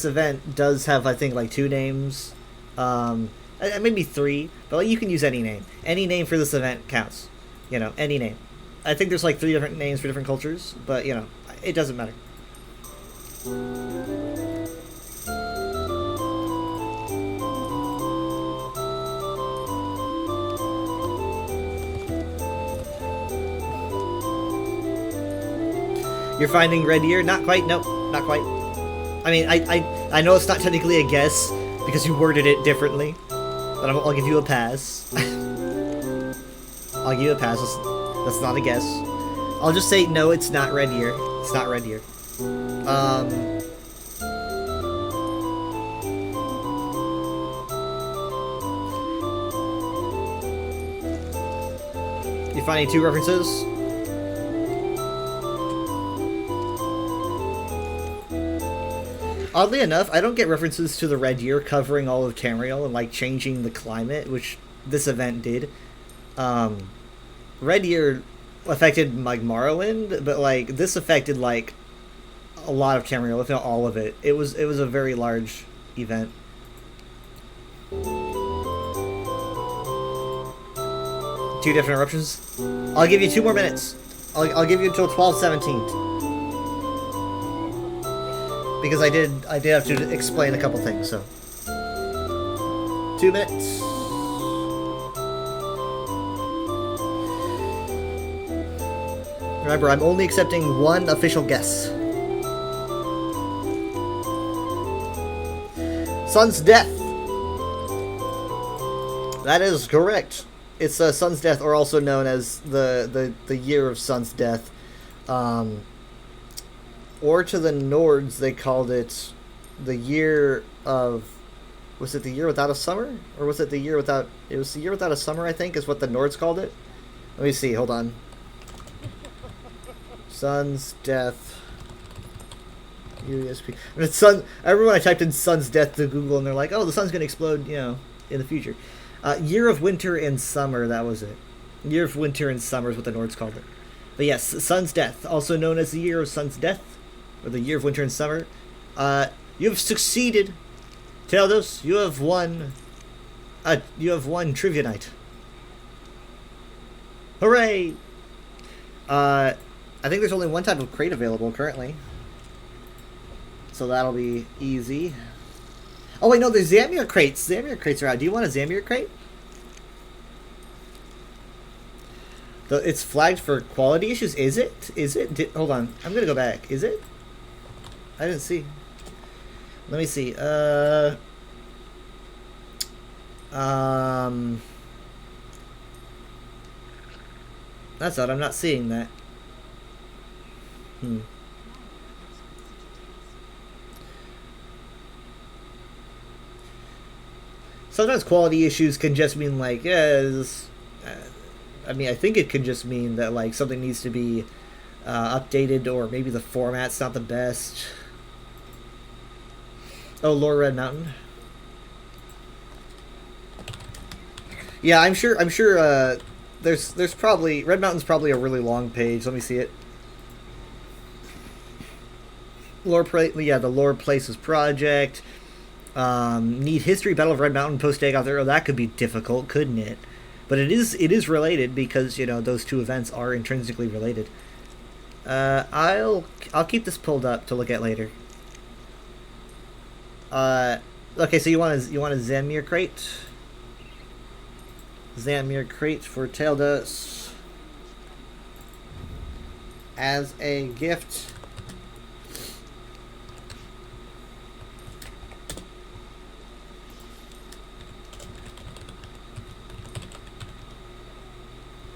event does have, I think, like 2 names, maybe 3, but like, you can use any name. Any name for this event counts. You know, any name. I think there's like 3 different names for different cultures, but you know, it doesn't matter. You're finding red ear? Not quite. Nope, not quite. I mean, I know it's not technically a guess because you worded it differently, but I'll give you a pass. I'll give you a pass. That's not a guess. I'll just say no. It's not red ear. It's not red ear. You finding 2 references? Oddly enough, I don't get references to the red year covering all of Tamriel and like changing the climate, which this event did. Red year affected like Morrowind, but like this affected like a lot of Tamriel, if not all of it. It was a very large event. Two different eruptions. I'll give you 2 more minutes. I'll give you until 12:17 because I did have to explain a couple things. So 2 minutes. Remember, I'm only accepting one official guess. Sun's death. That is correct. It's Sun's death, or also known as the year of Sun's death. Or to the Nords, they called it the year of... Was it the year without a summer? Or was it the year without... It was the year without a summer, I think, is what the Nords called it. Let me see, hold on. Sun's death. USP. And it's sun. I remember when I typed in Sun's death to Google, and they're like, "Oh, the sun's gonna explode," you know, in the future. Year of winter and summer. That was it. Year of winter and summer is what the Nords called it. But yes, Sun's death, also known as the year of Sun's death, or the year of winter and summer. You have succeeded, Teldos. You have won. You have won Trivia Night. Hooray! I think there's only one type of crate available currently. So that'll be easy. Oh wait, no, there's Zamir crates. Zamir crates are out. Do you want a Zamir crate? It's flagged for quality issues. Is it? Is it? Hold on. I'm gonna go back. Is it? I didn't see. Let me see. That's odd. I'm not seeing that. Sometimes quality issues can just mean like, I mean, I think it can just mean that like something needs to be updated, or maybe the format's not the best. Oh, Lore Red Mountain. Yeah, I'm sure. There's probably Red Mountain's probably a really long page. Let me see it. Yeah, the Lore Places project. Need history, Battle of Red Mountain, post egg out there. Oh, that could be difficult, couldn't it? But it is related because, you know, those two events are intrinsically related. I'll keep this pulled up to look at later. Okay, so you want a Zamir crate? Zamir crate for Teldos as a gift.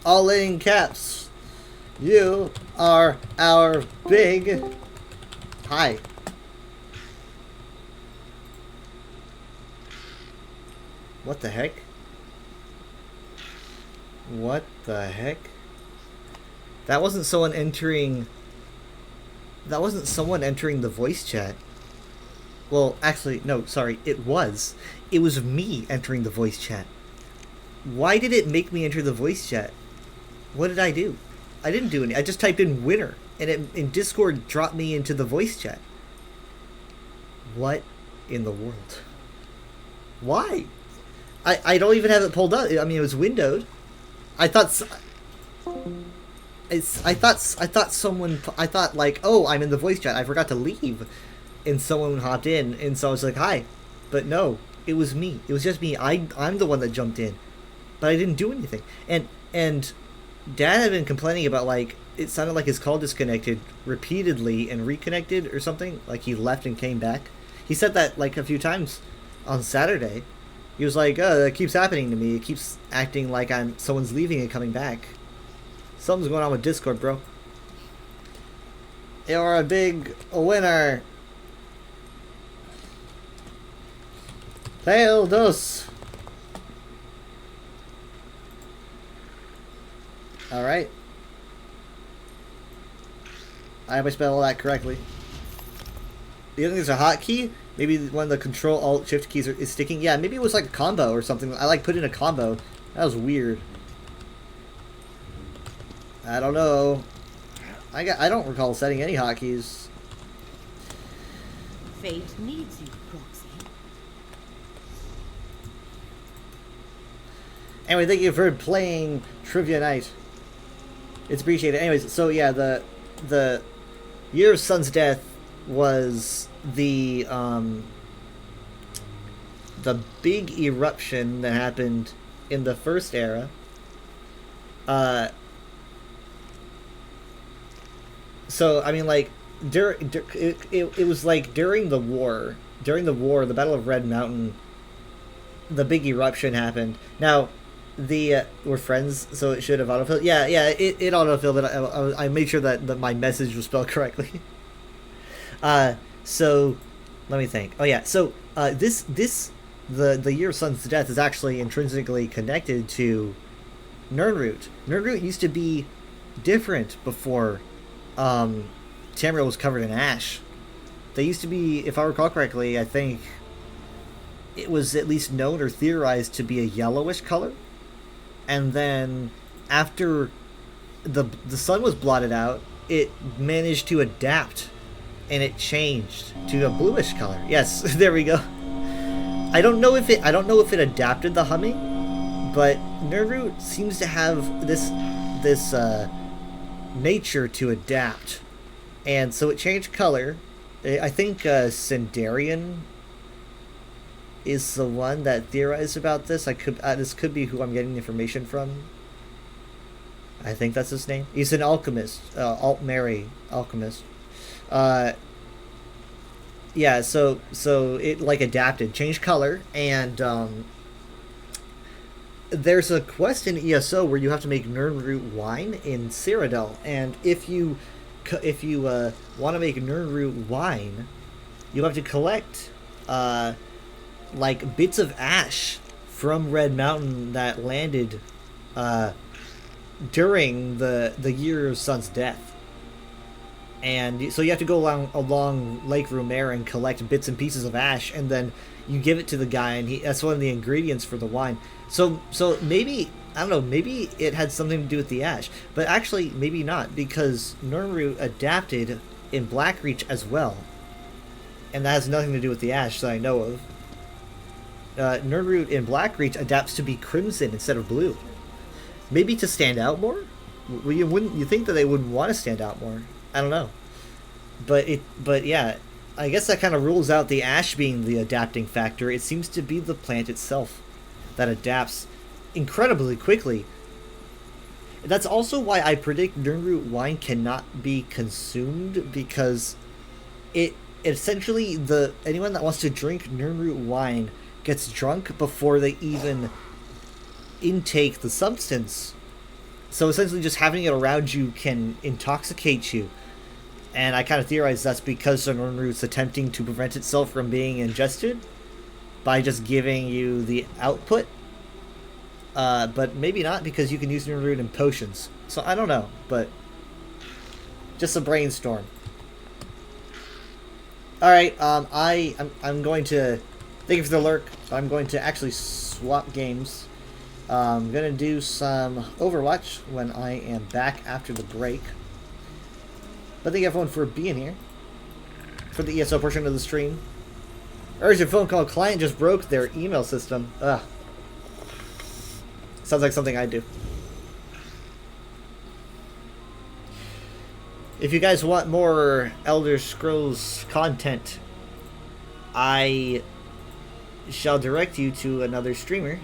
All in caps. You are our big... Hi. What the heck? What the heck? That wasn't someone entering... That wasn't someone entering the voice chat. Well, actually, no, sorry. It was. It was me entering the voice chat. Why did it make me enter the voice chat? What did I do? I didn't do any. I just typed in winner, and it in Discord dropped me into the voice chat. What in the world? Why? I don't even have it pulled up. I mean, it was windowed. I thought someone. I thought like, oh, I'm in the voice chat. I forgot to leave, and someone hopped in, and so I was like, hi, but no, it was me. It was just me. I'm the one that jumped in, but I didn't do anything. And Dad had been complaining about, like, it sounded like his call disconnected repeatedly and reconnected or something. Like, he left and came back. He said that, like, a few times on Saturday. He was like, oh, that keeps happening to me. It keeps acting like someone's leaving and coming back. Something's going on with Discord, bro. You're a big winner. Teldos. Alright. I hope I spelled all that correctly. Do you think there's a hotkey? Maybe one of the Control Alt Shift keys is sticking? Yeah, maybe it was like a combo or something. I like put in a combo. That was weird. I don't know. I don't recall setting any hotkeys. Fate needs you, Proxy. Anyway, thank you for playing Trivia Night. It's appreciated. Anyways, so yeah, the Year of Sun's death was the big eruption that happened in the first era. So I mean, like, it was like during the war, the Battle of Red Mountain, the big eruption happened. Now, we're friends, so it should have autofilled. Yeah, it autofilled, but I made sure that my message was spelled correctly. So let me think. Oh yeah, so the Year of Sun's death is actually intrinsically connected to Nirnroot. Nirnroot used to be different before Tamriel was covered in ash. They used to be, if I recall correctly, I think it was at least known or theorized to be a yellowish color. And then after the sun was blotted out, it managed to adapt, and it changed to a bluish color. Yes, there we go. I don't know if it adapted the humming, but Nirnroot seems to have this nature to adapt, and so it changed color. I think Sindarian is the one that theorized about this. This could be who I'm getting information from. I think that's his name. He's an alchemist, Altmary alchemist. Yeah, so it like adapted, changed color, and there's a quest in ESO where you have to make Nirnroot wine in Cyrodiil, and if you want to make Nirnroot wine, you have to collect like bits of ash from Red Mountain that landed during the Year of Sun's death. And so you have to go along Lake Rumere and collect bits and pieces of ash, and then you give it to the guy, and that's one of the ingredients for the wine. So maybe, I don't know, maybe it had something to do with the ash, but actually maybe not, because Nirnroot adapted in Blackreach as well, and that has nothing to do with the ash that I know of. Nirnroot in Blackreach adapts to be crimson instead of blue, maybe to stand out more. You think that they would want to stand out more? I don't know, but yeah, I guess that kind of rules out the ash being the adapting factor. It seems to be the plant itself that adapts incredibly quickly. That's also why I predict Nirnroot wine cannot be consumed, because it essentially, anyone that wants to drink Nirnroot wine gets drunk before they even intake the substance. So essentially just having it around you can intoxicate you. And I kind of theorize that's because the Nirnroot's attempting to prevent itself from being ingested by just giving you the output. But maybe not, because you can use Nirnroot in potions. So I don't know, but just a brainstorm. Alright, I'm going to, thank you for the lurk, I'm going to actually swap games. I'm going to do some Overwatch when I am back after the break. But thank you everyone for being here for the ESO portion of the stream. Urgent phone call, client just broke their email system. Ugh. Sounds like something I'd do. If you guys want more Elder Scrolls content, I shall direct you to another streamer.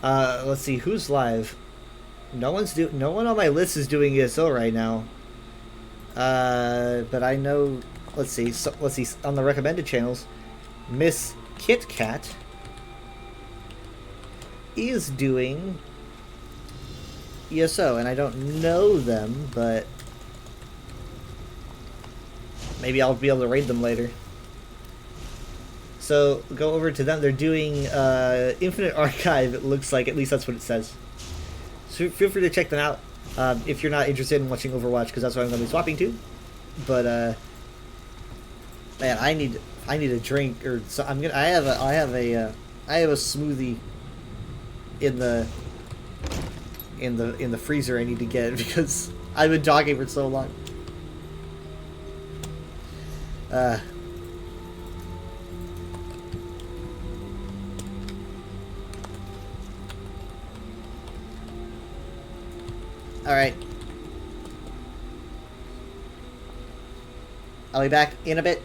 Let's see who's live. No one on my list is doing ESO right now. But I know. Let's see on the recommended channels, Miss Kit Kat is doing ESO, and I don't know them, but maybe I'll be able to raid them later. So go over to them. They're doing Infinite Archive, it looks like. At least that's what it says. So feel free to check them out if you're not interested in watching Overwatch, because that's what I'm going to be swapping to. But man, I need a drink, or so I have a smoothie in the in the freezer I need to get because I've been talking for so long. All right. I'll be back in a bit.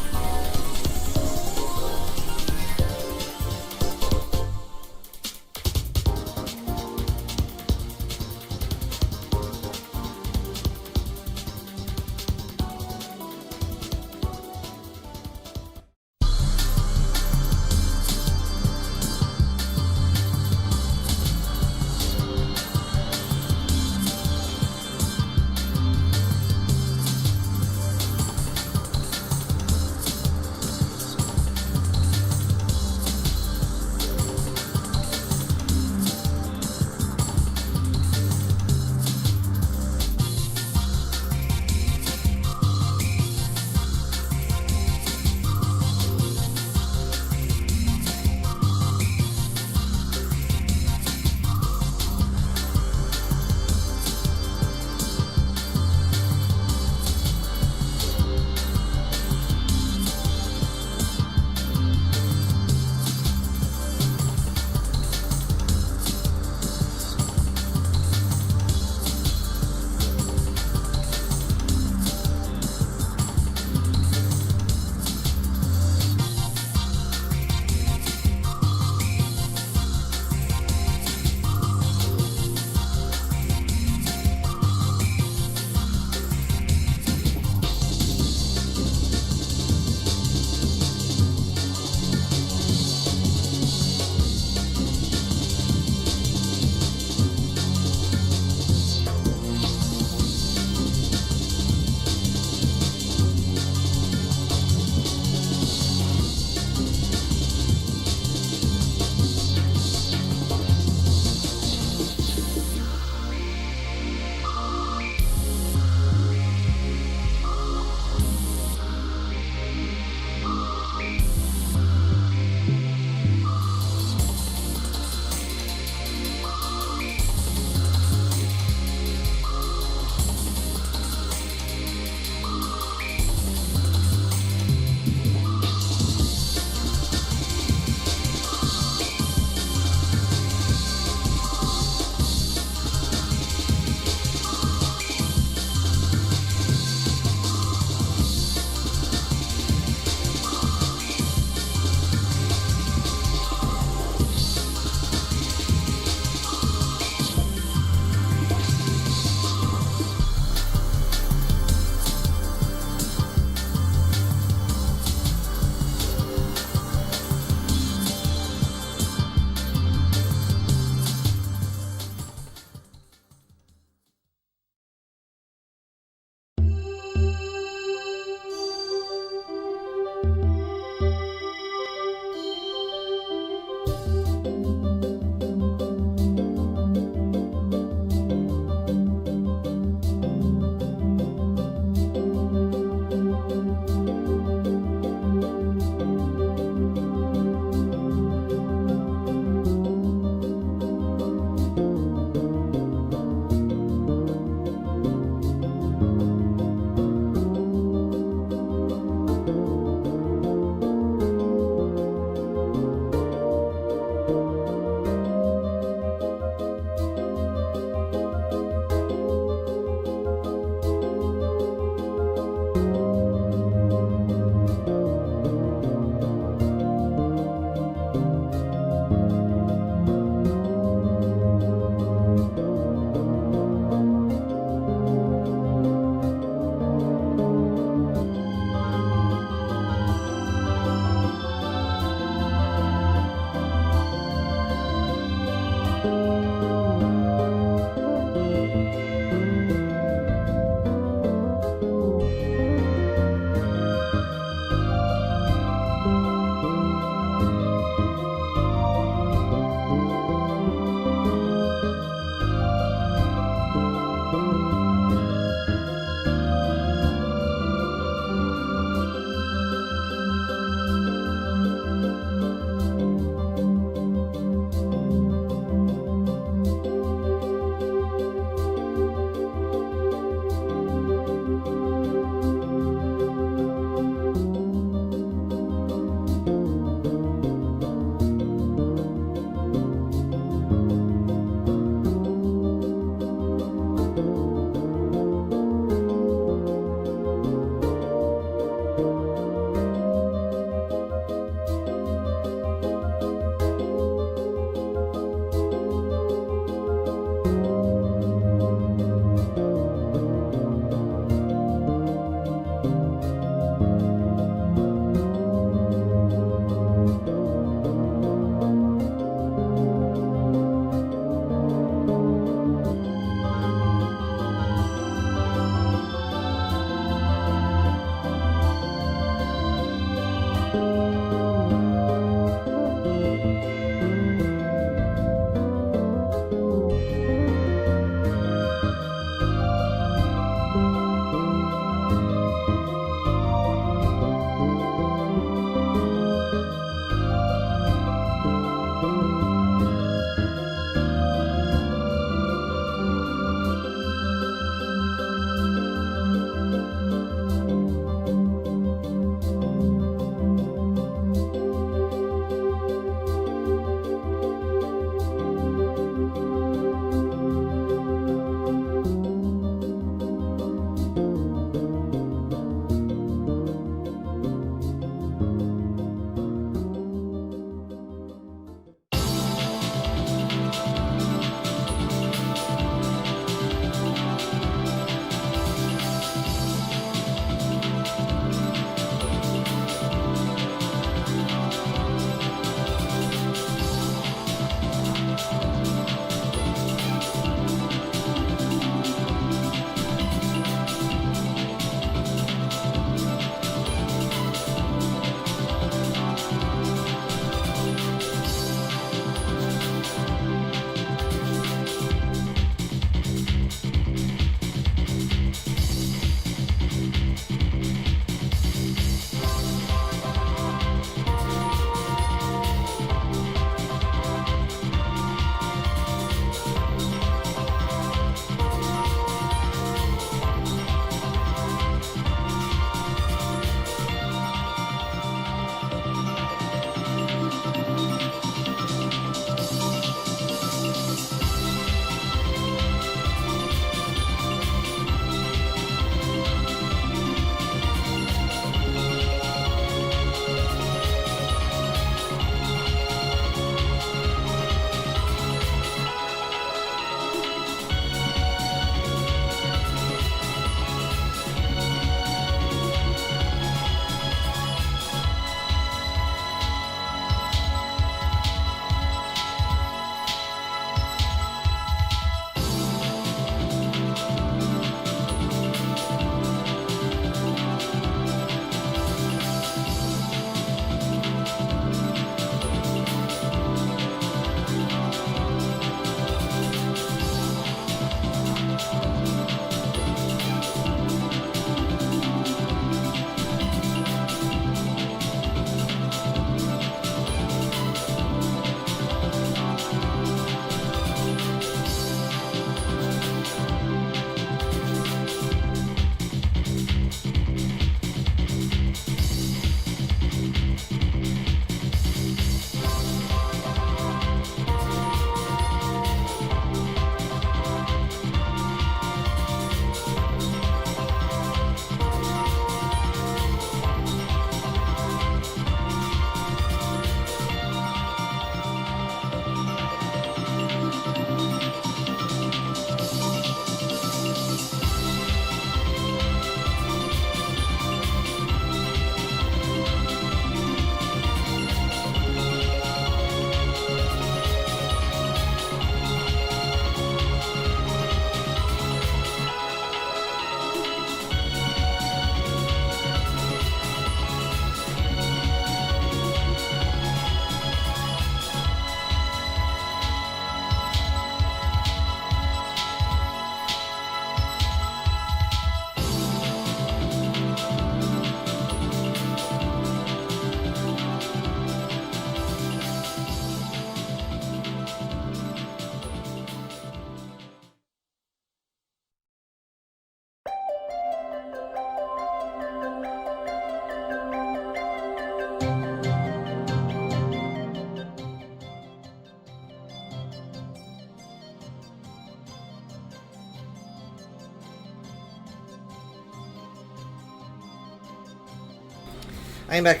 I'm back.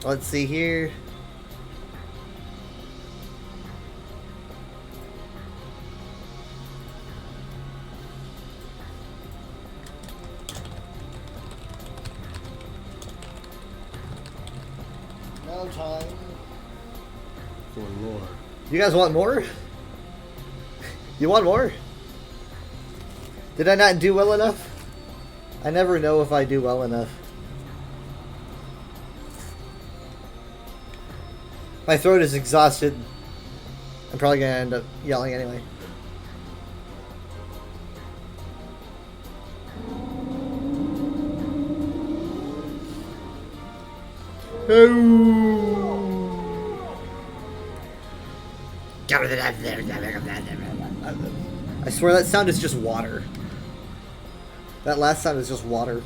Let's see here. Now time For lore. You guys want more? You want more? Did I not do well enough? I never know if I do well enough. My throat is exhausted. I'm probably gonna end up yelling anyway. I swear that sound is just water. That last sound is just water.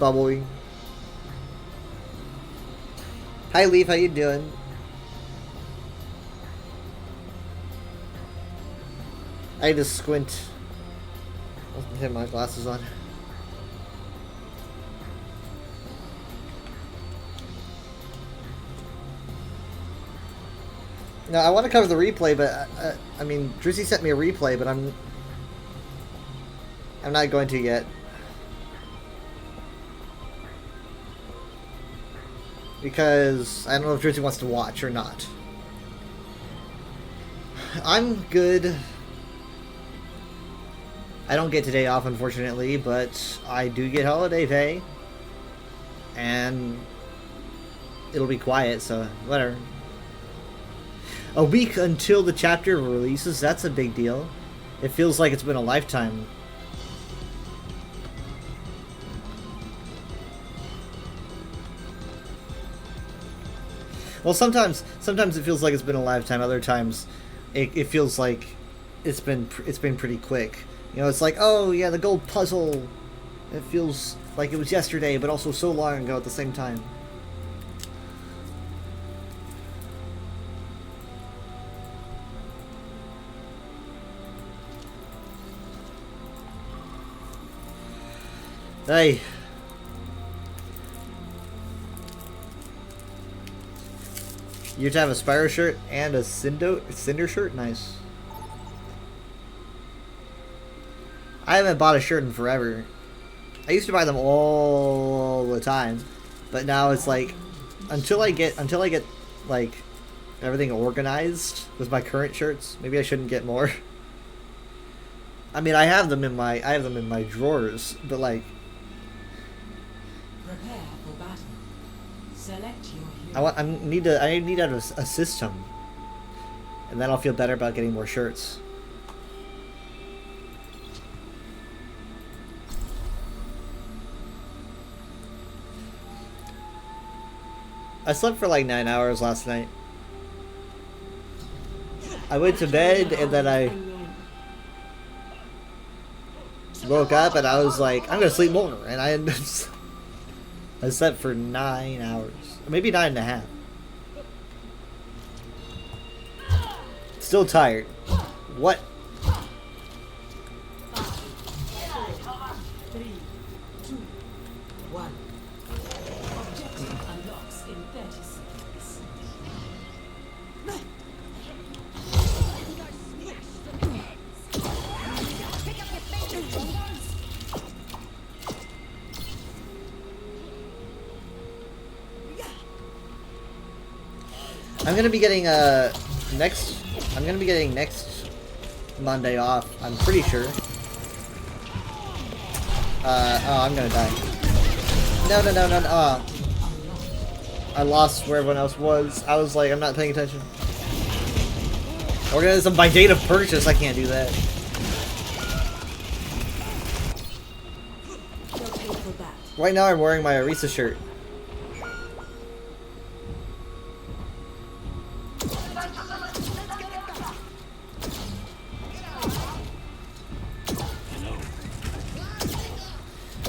Bubbling. Hi Leaf, how you doing? I had to squint. I have my glasses on. No, I want to cover the replay, but I mean, Drizzy sent me a replay, but I'm not going to yet. Because I don't know if Drizzy wants to watch or not. I'm good. I don't get today off, unfortunately, but I do get holiday pay. And it'll be quiet, so whatever. A week until the chapter releases, that's a big deal. It feels like it's been a lifetime. Well, sometimes it feels like it's been a lifetime. Other times, it feels like it's been pretty quick. You know, it's like, oh yeah, the gold puzzle. It feels like it was yesterday, but also so long ago at the same time. Hey. You have to have a Spyro shirt and a Cinder shirt? Nice. I haven't bought a shirt in forever. I used to buy them all the time, but now it's like until I get like everything organized with my current shirts, maybe I shouldn't get more. I mean, I have them in my drawers, but like Prepare for battle. Select your hero. I need to have a system, and then I'll feel better about getting more shirts. I slept for like 9 hours last night. I went to bed and then I woke up and I was like, I'm gonna sleep more, and I slept for 9 hours, or maybe 9.5. Still tired. What? 3, 2, 1. Objective unlocks in 30 seconds. I'm gonna be getting next Monday off. I'm pretty sure. Oh, I'm gonna die. No. I lost where everyone else was. I was like, I'm not paying attention. Organism by date of purchase. I can't do that. Right now, I'm wearing my Arisa shirt.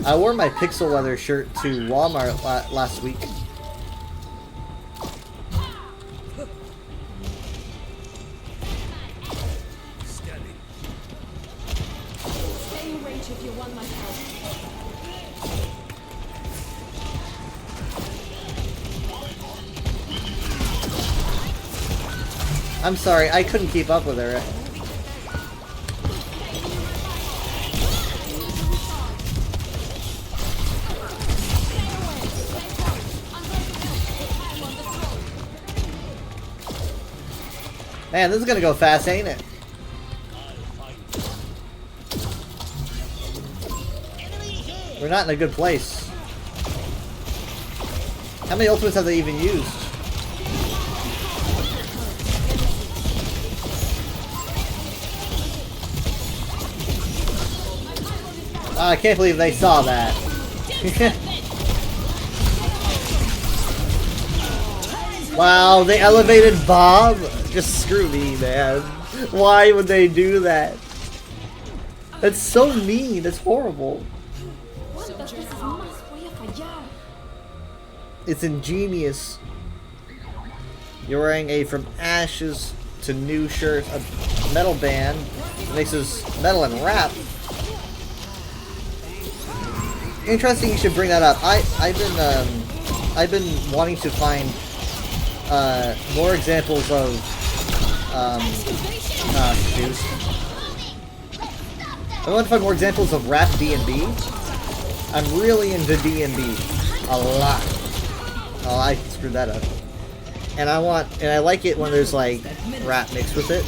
I wore my Pixel Leather shirt to Walmart last week. Stay away reach if you want my help. I'm sorry, I couldn't keep up with her. Man, this is gonna go fast, ain't it? We're not in a good place. How many ultimates have they even used? Oh, I can't believe they saw that. Wow, they elevated Bob? Just screw me, man. Why would they do that? That's so mean. That's horrible. It's ingenious. You're wearing a From Ashes to New shirt, a metal band. Mixes metal and rap. Interesting you should bring that up. I've been wanting to find more examples of shoot. I want to find more examples of rap D&B. I'm really into D&B a lot. Oh, I screwed that up. And I like it when there's like rap mixed with it.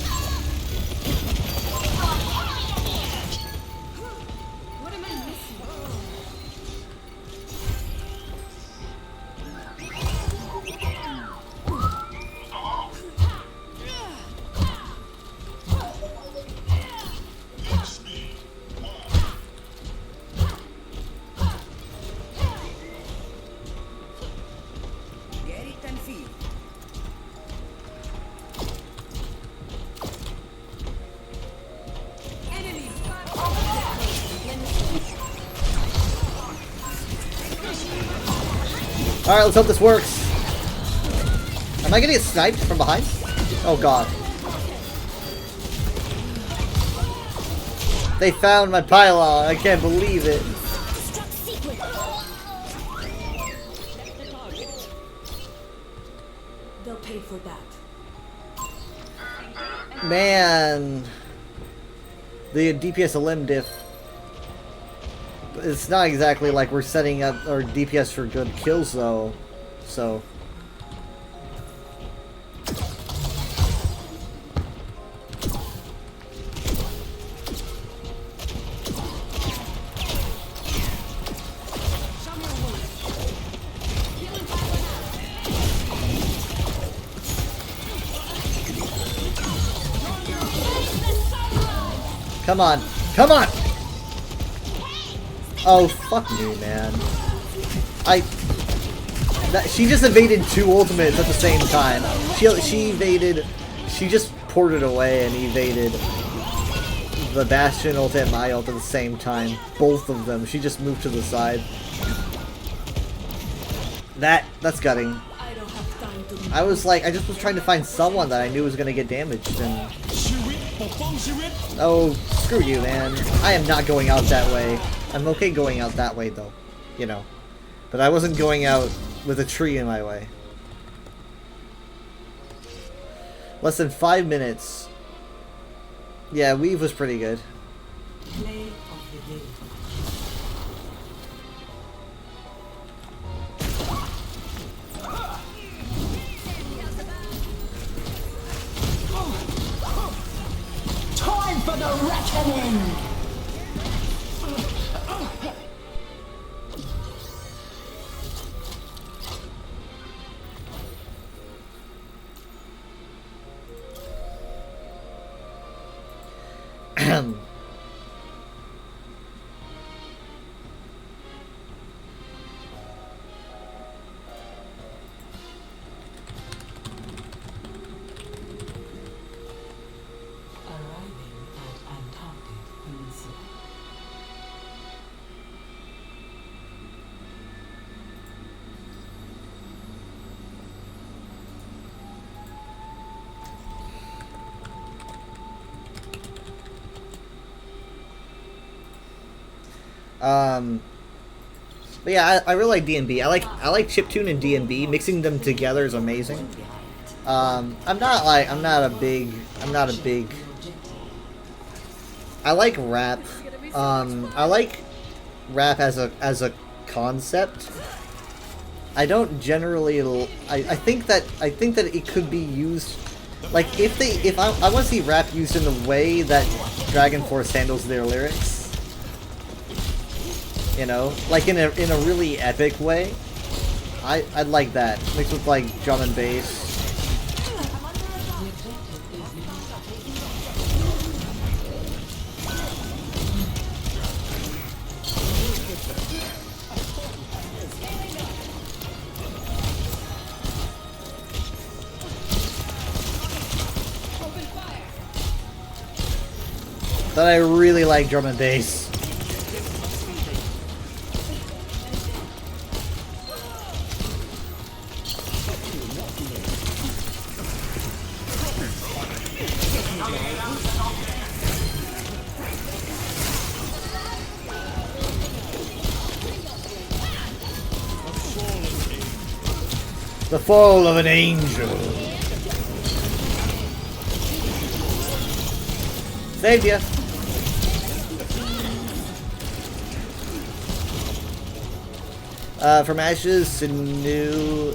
Alright, let's hope this works. Am I gonna get sniped from behind? Oh god. They found my pylon. I can't believe it. They'll pay for that. Man. The DPS limb diff. It's not exactly like we're setting up our DPS for good kills though. So. Come on. Come on! Oh, fuck me, man. She just evaded two ultimates at the same time. She evaded... She just ported away and evaded the Bastion ult and my ult at the same time. Both of them. She just moved to the side. That's gutting. I was like, I just was trying to find someone that I knew was gonna get damaged and... Oh, screw you, man. I am not going out that way. I'm okay going out that way, though. You know. But I wasn't going out with a tree in my way. Less than 5 minutes. Yeah, weave was pretty good. Play of the day. Time for the reckoning! But yeah, I really like D&B. I like chiptune and D&B. Mixing them together is amazing. I'm not a big. I like rap. I like rap as a concept. I don't generally. I think that it could be used. Like if I want to see rap used in the way that Dragon Force handles their lyrics. You know, like in a really epic way. I'd like that mixed with like drum and bass. But I really like drum and bass. The fall of an angel. Saved you. From ashes to new.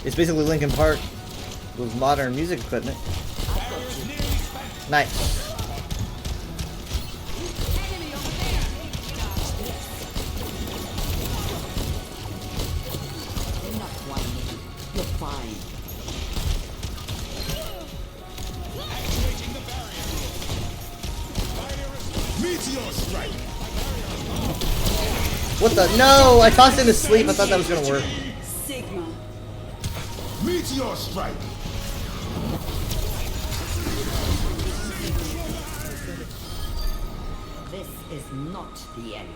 It's basically Linkin Park with modern music equipment. Nice. What the? No! I tossed him to sleep. I thought that was gonna work. Sigma. Meteor strike. This is not the end.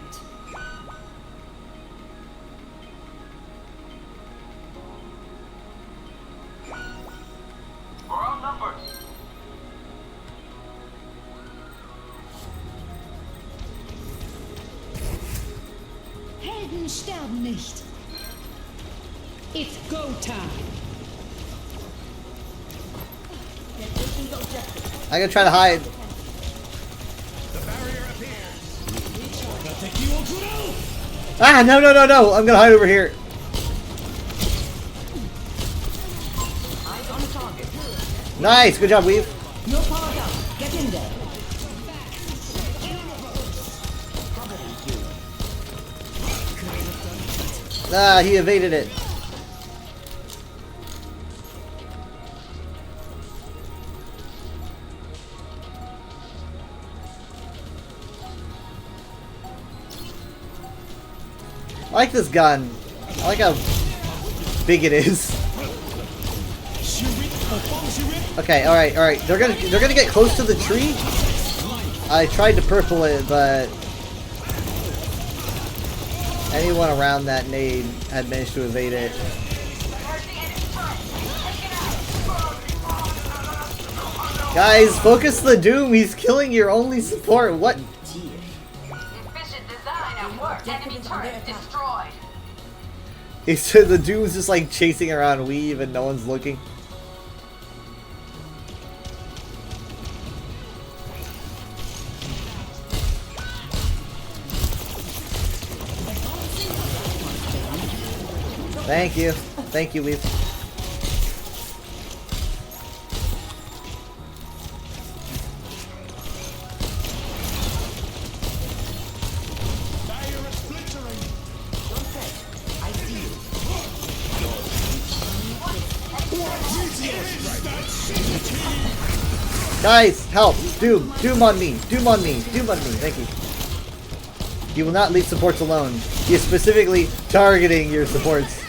We're outnumbered. Helden sterben nicht. It's go time. I'm gonna try to hide. Ah, no, no, no, no! I'm gonna hide over here. Nice, good job, Weave. No power down. Get in there. Ah, he evaded it. I like this gun. I like how big it is. Okay, all right. They're gonna get close to the tree. I tried to purple it, but anyone around that nade had managed to evade it. Guys, focus the Doom. He's killing your only support. What? Efficient design at work. Enemy turret destroyed. He said the Doom's just like chasing around Weave and no one's looking. Thank you. Thank you, Weave. Guys, help! Doom! Doom on me! Doom on me! Doom on me! Thank you. He will not leave supports alone. He is specifically targeting your supports.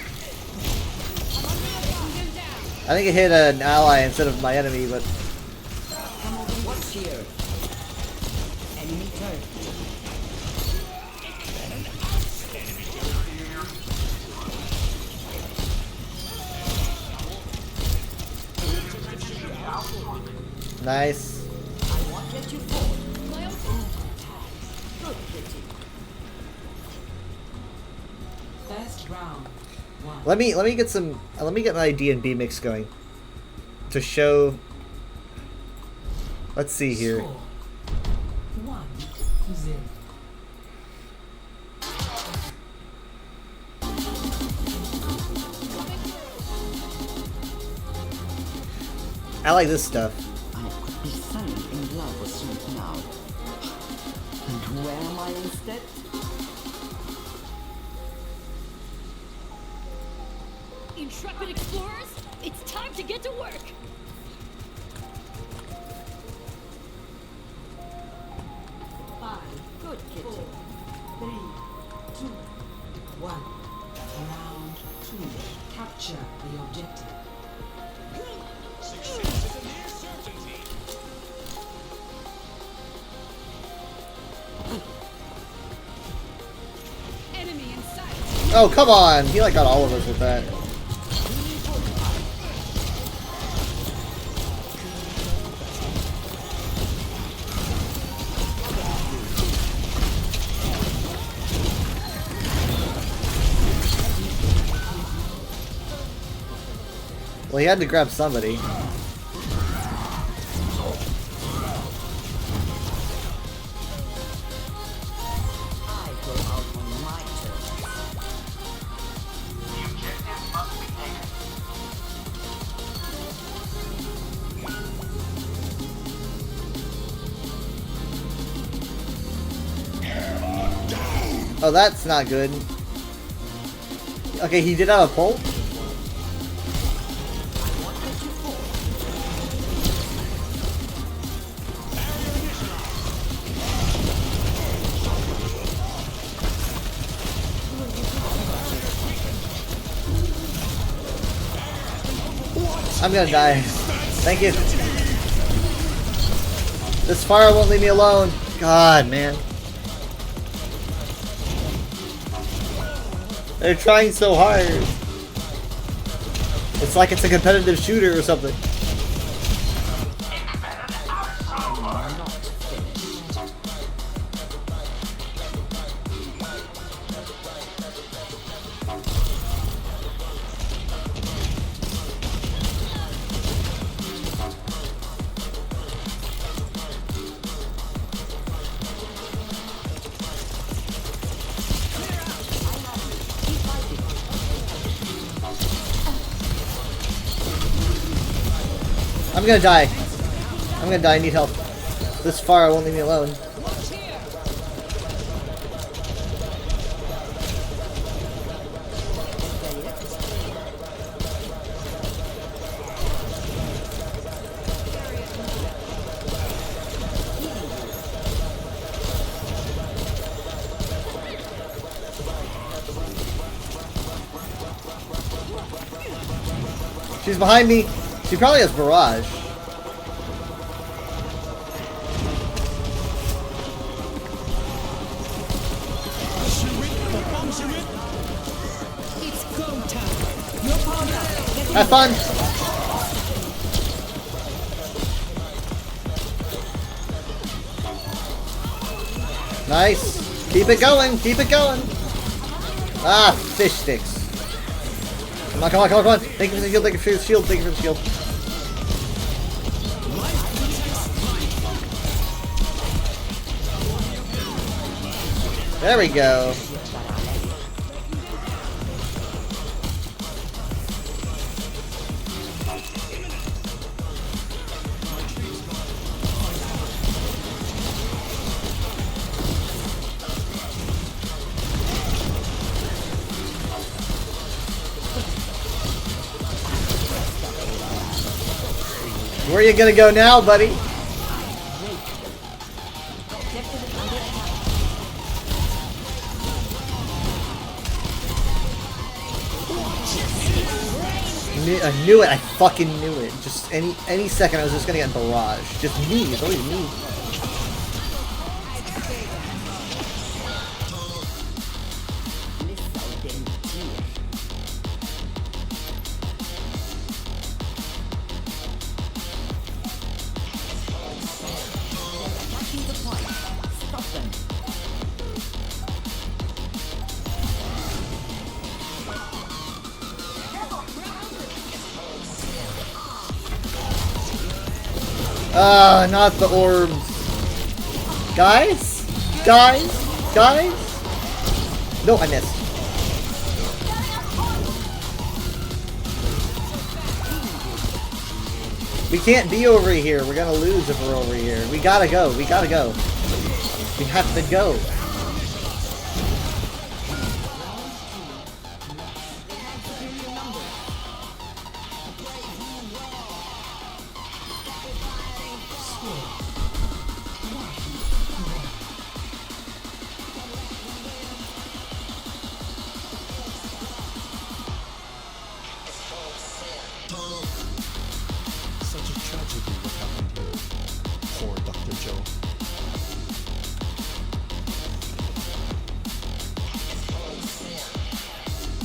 I think it hit an ally instead of my enemy, but... What's here? Enemy turret. Nice. I won't let you fall. Good kitty. Round one. Let me get some. Let me get my D&B mix going to show. Let's see here. Score 1-0. I like this stuff. I could be falling in love with you now. And where am I instead? Intrepid explorers, it's time to get to work. Good kitchen. 3, 2, 1. Round 2. Capture the objective. Success is a near certainty. Enemy in sight. Oh, come on! He like got all of us with that. Well, he had to grab somebody. I go out on my terms. The objective must be taken. Oh, that's not good. Okay, he did have a pull. I'm gonna die. Thank you. This fire won't leave me alone. God, man. They're trying so hard. It's like it's a competitive shooter or something. I'm gonna die. I'm gonna die. I need help. This fire won't leave me alone. She's behind me. She probably has barrage. It's go time. No powder. Have fun. Nice. Keep it going. Keep it going. Ah, fish sticks. Come on, come on, come on, come on. Thank you for the shield, thank you for the shield, thank you for the shield. There we go. Where are you gonna go now, buddy? I knew it. I fucking knew it. Just any second, I was just gonna get barrage. Just me. It's always me. Not the orbs. Guys? Guys? Guys? No, I missed. We can't be over here. We're gonna lose if we're over here. We gotta go. We gotta go. We have to go. Such a tragedy what happened here. Poor Dr. Joe.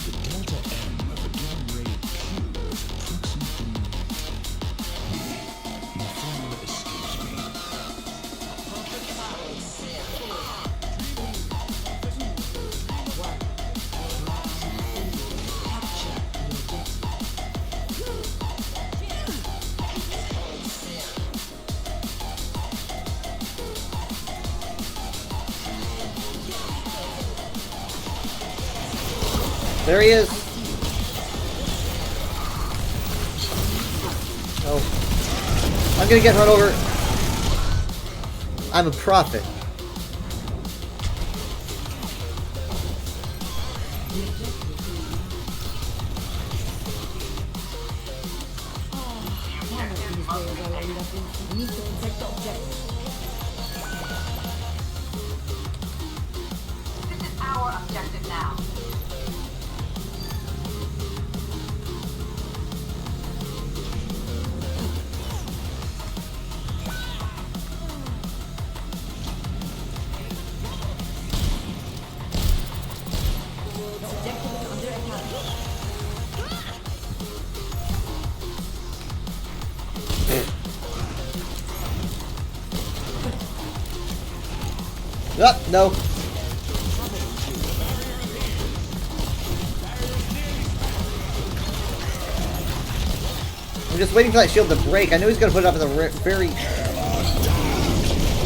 The delta M of a given ray Q is approximately... My formula escapes me. There he is. Oh. I'm gonna get run over. I'm a prophet. This is our objective now. No. I'm just waiting for that shield to break. I knew he was going to put it up in the very...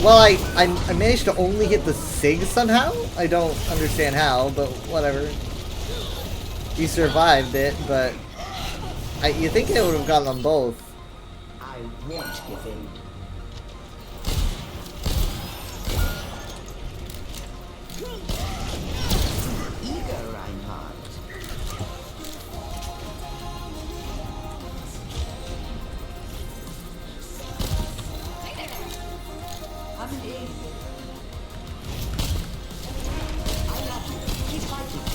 Well, I managed to only hit the SIG somehow. I don't understand how, but whatever. He survived it, but... you think it would have gotten them both. I won't give in. Eager, Reinhardt. I'm an idiot. I love you. Keep fighting.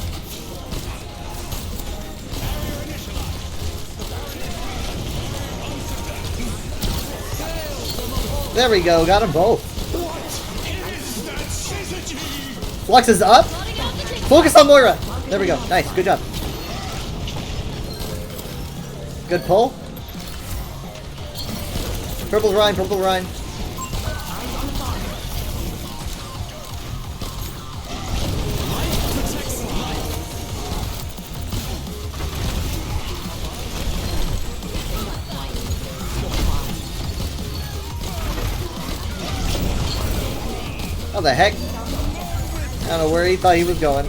There we go, got them both. Flux is up. Focus on Moira. There we go. Nice, good job. Good pull. Purple Rhine, purple Rhine. How the heck? I don't know where he thought he was going.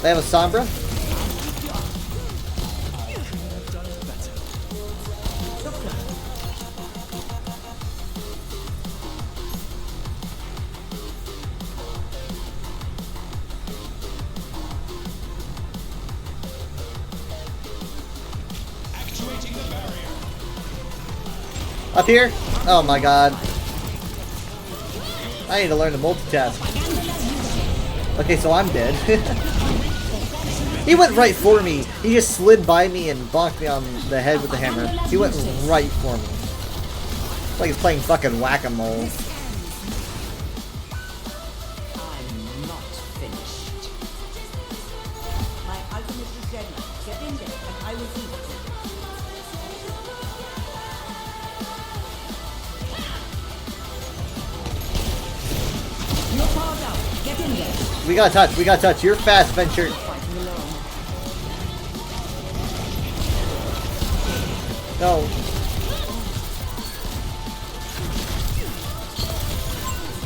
They have a Sombra? Up here? Oh my god. I need to learn to multitask. Okay, so I'm dead. He went right for me. He just slid by me and bonked me on the head with the hammer. He went right for me. It's like he's playing fucking whack-a-mole. I'm not finished. My ultimate is ready. Get in there and I will eat it. You're powered up. Get in there. We got touch. We got touch. You're fast, Venture. No.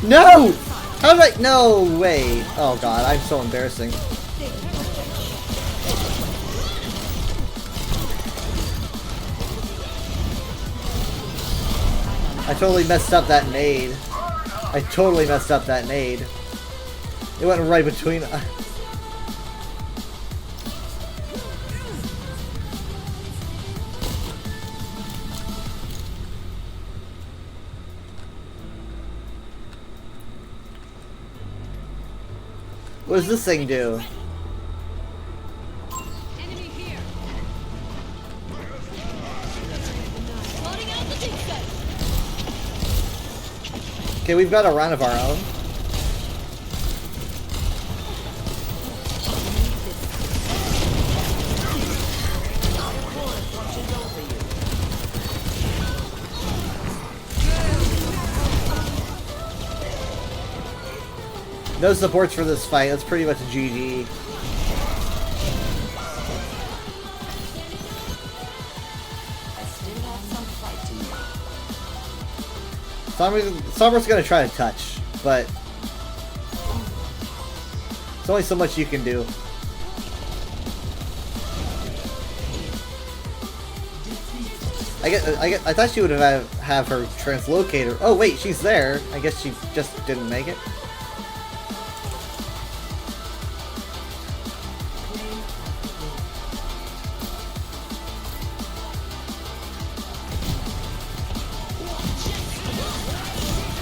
No! How did I? No way! Oh god, I'm so embarrassing. I totally messed up that nade. I totally messed up that nade. It went right between. What does this thing do? Enemy here. Loading out the defense. Okay, we've got a round of our own. No supports for this fight. That's pretty much a GG. Sombra's gonna try to touch, but there's only so much you can do. I thought she would have her translocator. Oh wait, she's there. I guess she just didn't make it.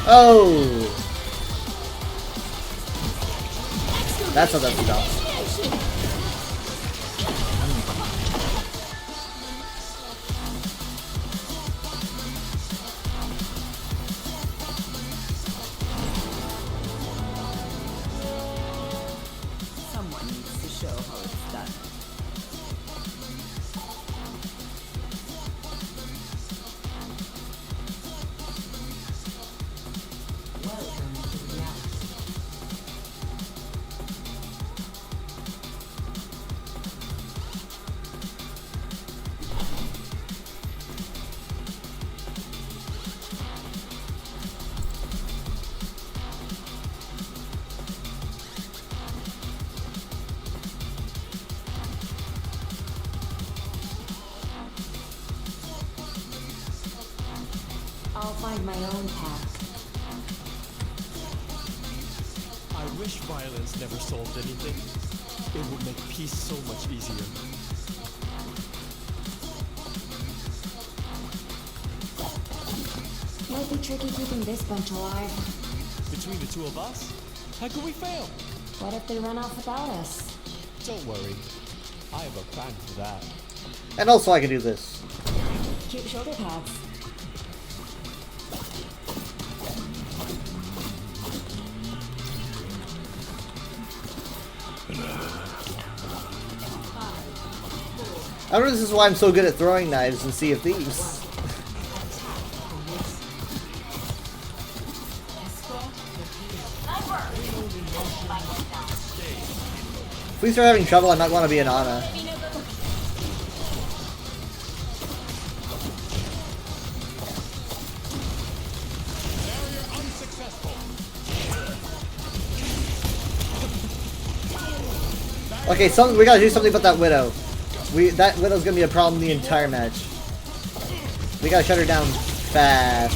Oh! That's what that's about. Someone needs to show how it's done. I'll find my own path. I wish violence never solved anything. It would make peace so much easier. Might be tricky keeping this bunch alive. Between the two of us, how could we fail? What if they run off without us? Don't worry. I have a plan for that. And also I can do this. Cute shoulder pads. I don't know if this is why I'm so good at throwing knives in Sea of Thieves. If we start having trouble, I might want to be an Ana. Okay, we gotta do something about that Widow. That Widow's gonna be a problem the entire match. We gotta shut her down fast.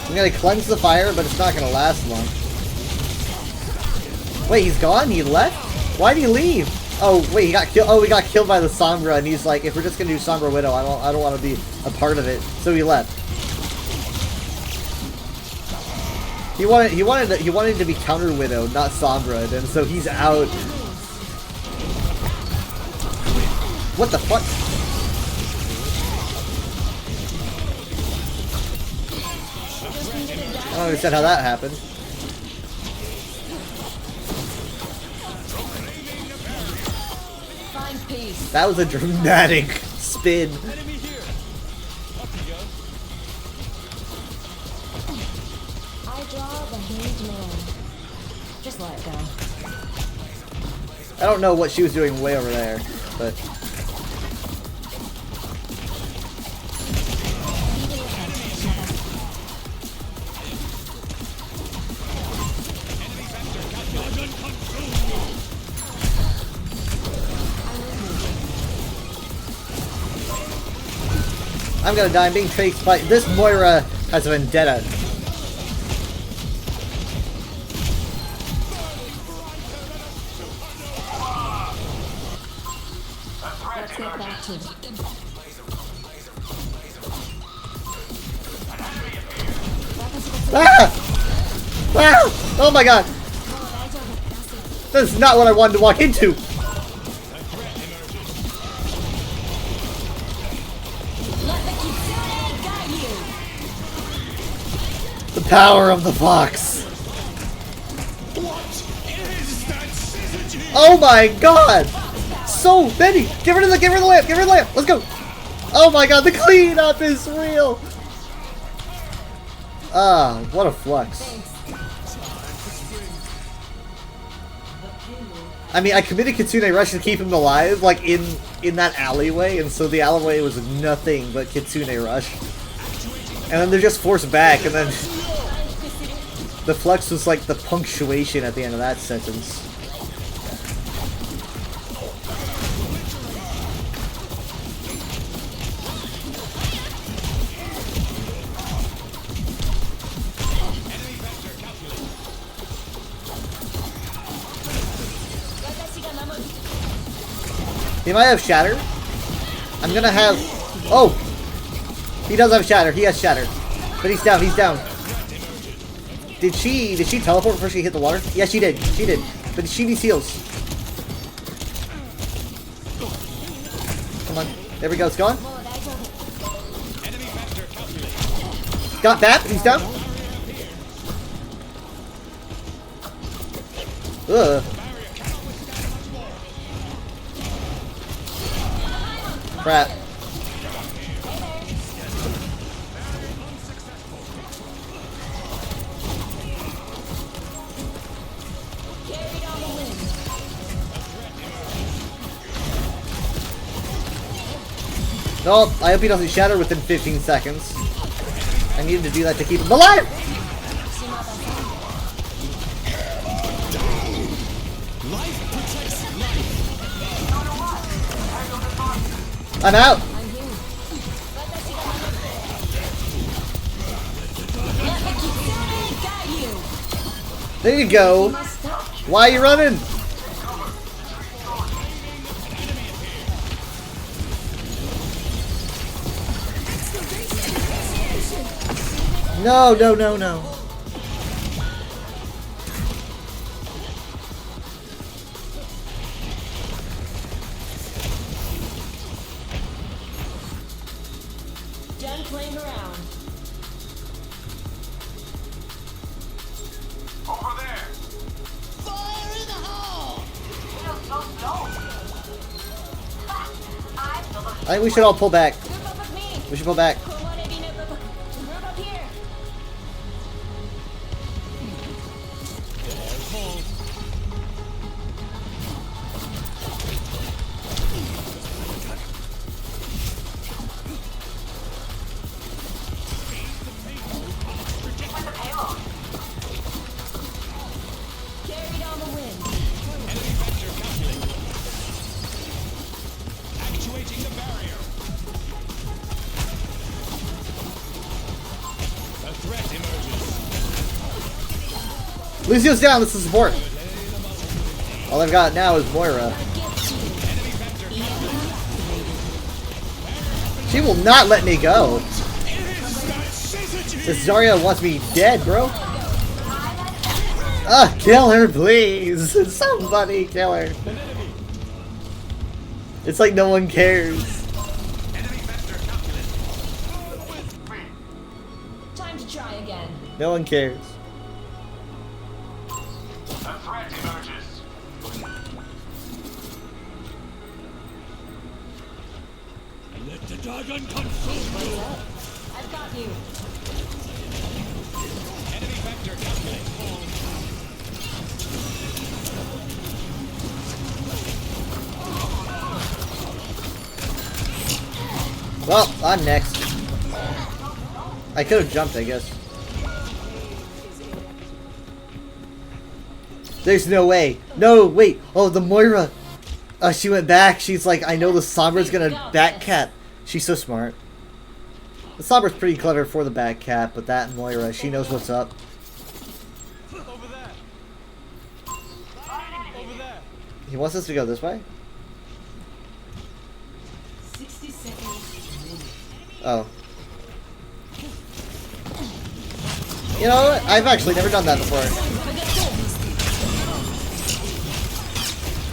I'm gonna cleanse the fire, but it's not gonna last long. Wait, he's gone? He left? Why'd he leave? Oh, wait, he got killed. Oh, we got killed by the Sombra, and he's like, if we're just gonna do Sombra Widow, I don't want to be a part of it. So he left. He wanted to be counter Widow, not Sombra, and so he's out. What the fuck? I don't understand how that happened. Find peace. That was a dramatic spin. I draw the hanged man. Just let it go. I don't know what she was doing way over there, but I'm gonna die. I'm being chased by... This Moira has a vendetta. Let's get back to it. Ah! Ah! Oh my god! This is not what I wanted to walk into! The power of the fox! Oh my god! So many! Get rid of the lamp! Get rid of the lamp! Let's go! Oh my god, the cleanup is real! Ah, what a flux. I mean, I committed Kitsune Rush to keep him alive, like, in that alleyway, and so the alleyway was nothing but Kitsune Rush. And then they're just forced back, and then the flux was like the punctuation at the end of that sentence. He might have Shatter. I'm gonna have... Oh! He does have Shatter. He has Shatter. But he's down. He's down. Did she teleport before she hit the water? Yeah, she did. She did. But she needs heals. Come on. There we go. It's gone. Got that. He's down. Ugh. Crap. No, I hope he doesn't shatter within 15 seconds. I needed to do that to keep him alive! I'm out! There you go! Why are you running? No, no, no, no. Done playing around. Over there! Fire in the hole! Feels so slow. I think we should all pull back. We should pull back. Lucio's down, this is support. All I've got now is Moira. She will not let me go. This Zarya wants me dead, bro. Kill her, please. Somebody kill her. It's like no one cares. Time to try again. No one cares. A threat emerges. Let the dragon consume you! I've got you. Enemy vector calculate. Well, I'm next. I could have jumped, I guess. There's no way. No, wait. Oh, the Moira. She went back. She's like, I know the Sombra's gonna backcat. She's so smart. The Sombra's pretty clever for the bad cat, but that and Moira, she knows what's up. Over there. Over there. He wants us to go this way? 60 seconds. Oh. You know what? I've actually never done that before.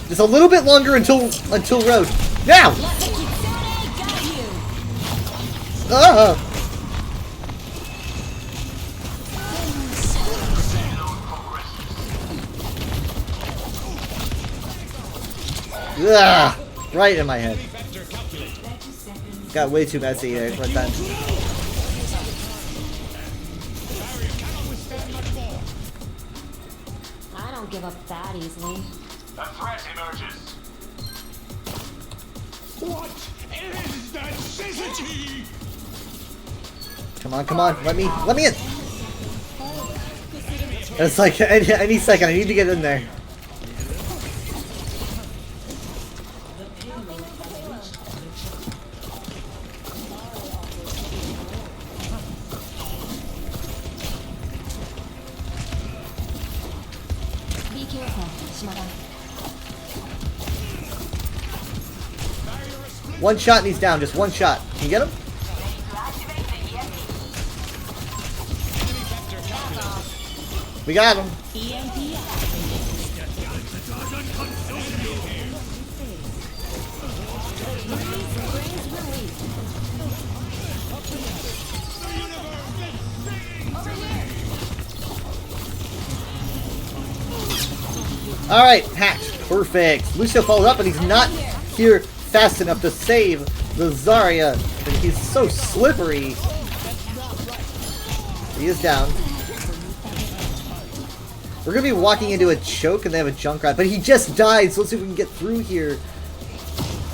Just a little bit longer until road. Now! Ugh, right in my head. Got way too messy there right then. I don't give up that easily. A threat emerges. What is that syzygy? Come on, come on, let me in. It's like any second, I need to get in there. Be careful, Shimada. One shot and he's down, just one shot. Can you get him? We got him. Alright, hacked. Perfect. Lucio follows up and he's not here fast enough to save the Zarya. And he's so slippery. He is down. We're going to be walking into a choke and they have a Junkrat. But he just died, so let's see if we can get through here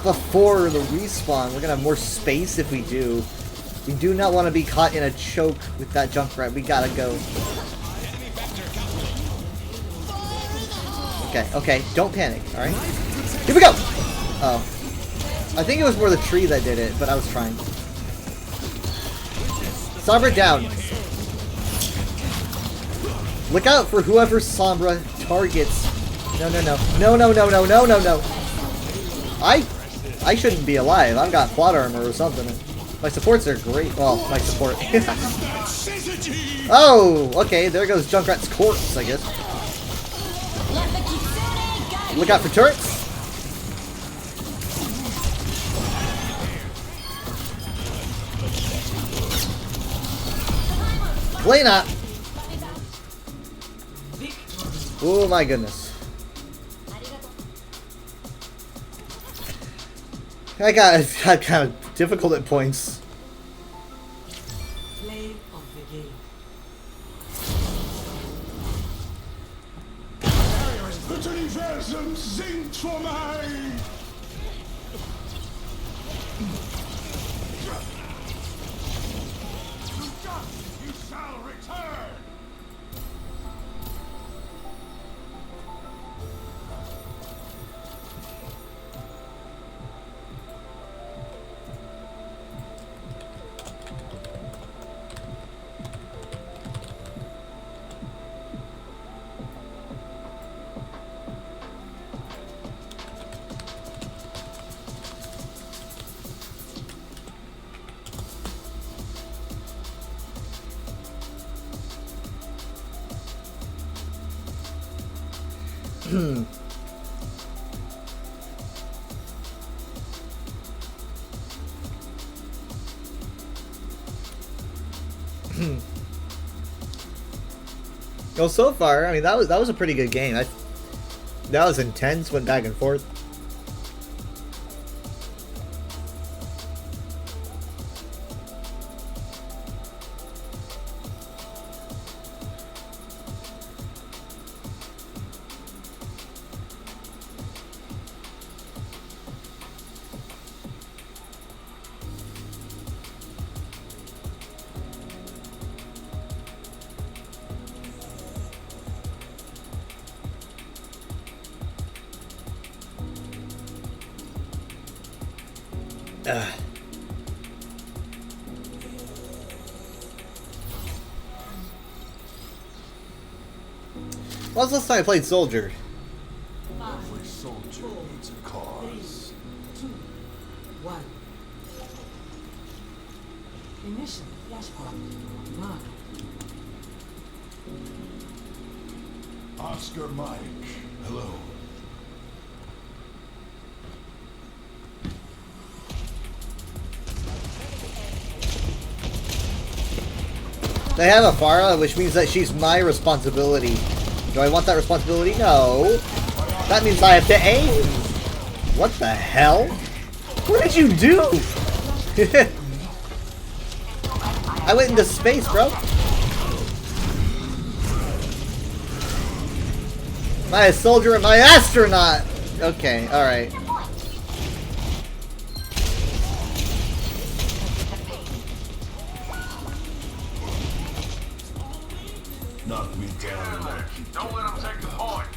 before the respawn. We're going to have more space if we do. We do not want to be caught in a choke with that Junkrat. We gotta go. Okay, okay, don't panic, alright? Here we go! Oh. I think it was more the tree that did it, but I was trying. Sombra down. Look out for whoever Sombra targets. No, no, no. No, no, no, no, no, no, no. I shouldn't be alive. I've got plot armor or something. My supports are great. Well, my support. Oh, okay, there goes Junkrat's corpse, I guess. Look out for turrets. Lena! Oh my goodness. I got kind of difficult at points. Play of the game. Das Universum singt vor mir! You shall return! Well, so far, I mean, that was a pretty good game. That was intense, went back and forth. When was the last time I played Soldier? Every soldier needs a cause. 3, 2, 1. Ignition flashpoint. Mark. Oscar Mike, hello. They have a Farah, which means that she's my responsibility. Do I want that responsibility? No. That means I have to aim. What the hell? What did you do? I went into space, bro. Am I a soldier or am I an astronaut? Okay, alright. Knock me down and I'll keep Don't let them take the point.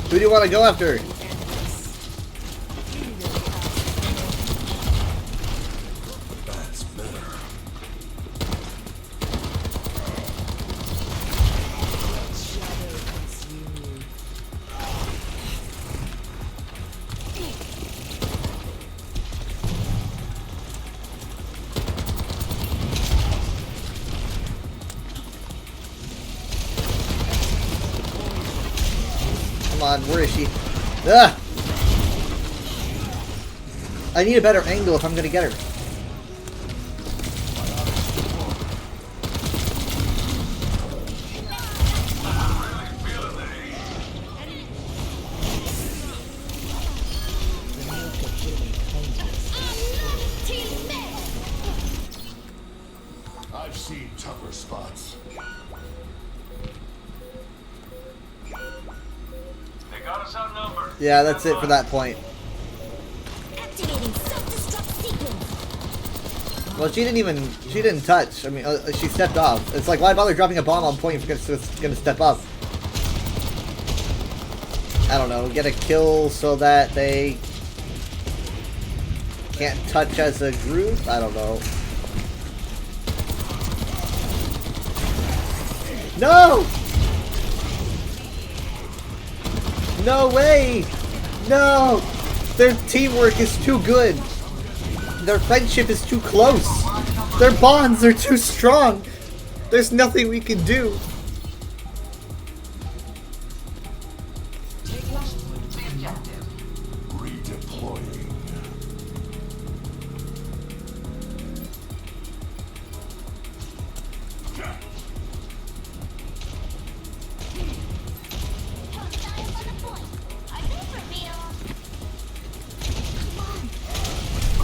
Who do you want to go after? That's better. Come on, where is she? Ugh! I need a better angle if I'm gonna get her. I've seen tougher spots. They got us outnumbered. Yeah, that's it for that point. Activating self-destruct sequence. Well, she didn't touch. I mean, she stepped off. It's like, why bother dropping a bomb on point if it's gonna step up? I don't know, get a kill so that they can't touch as a group? I don't know. No! No way! No! Their teamwork is too good. Their friendship is too close. Their bonds are too strong. There's nothing we can do. Redeploying.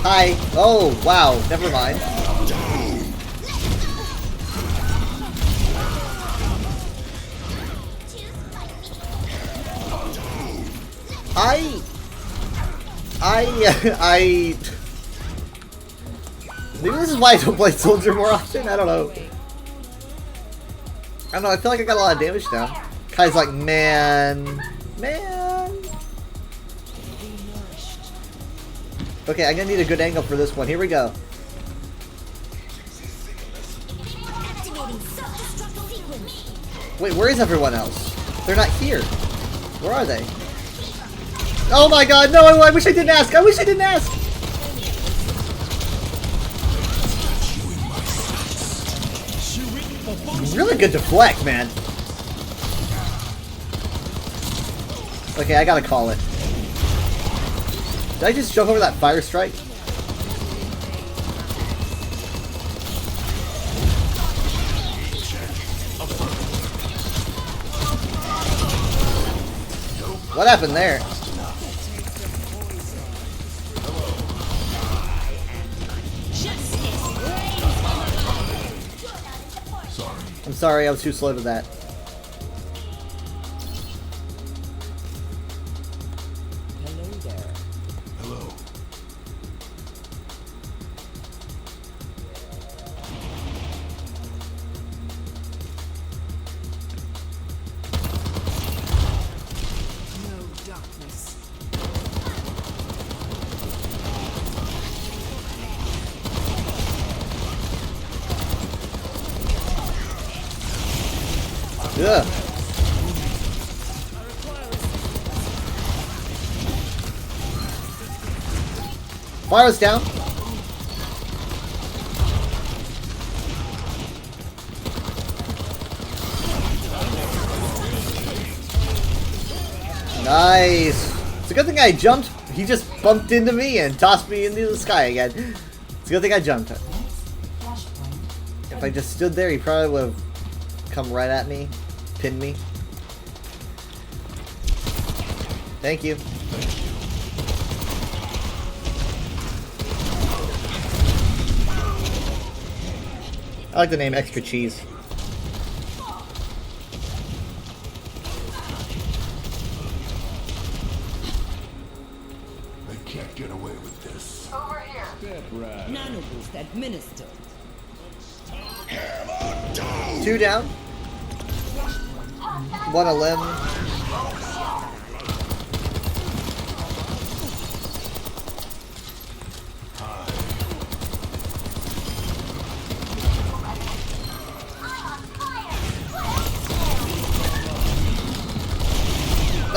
Hi. Oh, wow. Never mind. Maybe this is why I don't play Soldier more often? I don't know. I don't know, I feel like I got a lot of damage now. Kai's like, man. Okay, I'm gonna need a good angle for this one. Here we go. Wait, where is everyone else? They're not here. Where are they? Oh my god, no, I wish I didn't ask. I wish I didn't ask. Really good deflect, man. Okay, I gotta call it. Did I just jump over that fire strike? What happened there? I'm sorry, I was too slow to that. Hello there. Hello. Yeah. Fire's down. Nice. It's a good thing I jumped. He just bumped into me and tossed me into the sky again. It's a good thing I jumped. If I just stood there, he probably would have come right at me, pinned me. Thank you. I like the name Extra Cheese. They can't get away with this. Over here. Step right. Nanoboost administered. 2 down. 1 a limb.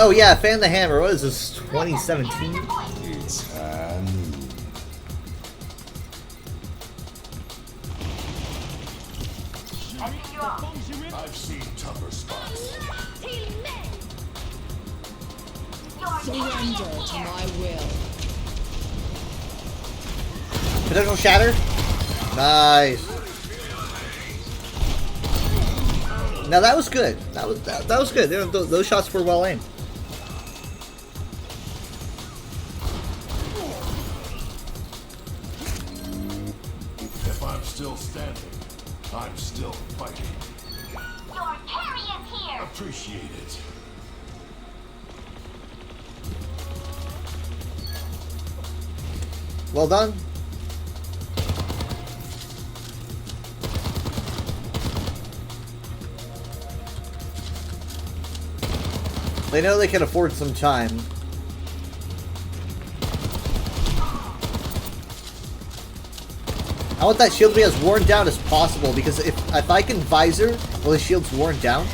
Oh yeah, Fan the Hammer. What is this? 2017? It's I've seen tougher spots. Surrender to my will. Potential shatter. Nice. Now that was good. That was good. Those shots were well aimed. If I'm still standing, I'm still fighting. Your carry is here. Appreciate it. Well done. They know they can afford some time. I want that shield to be as worn down as possible, because if I can visor while the shield's worn down,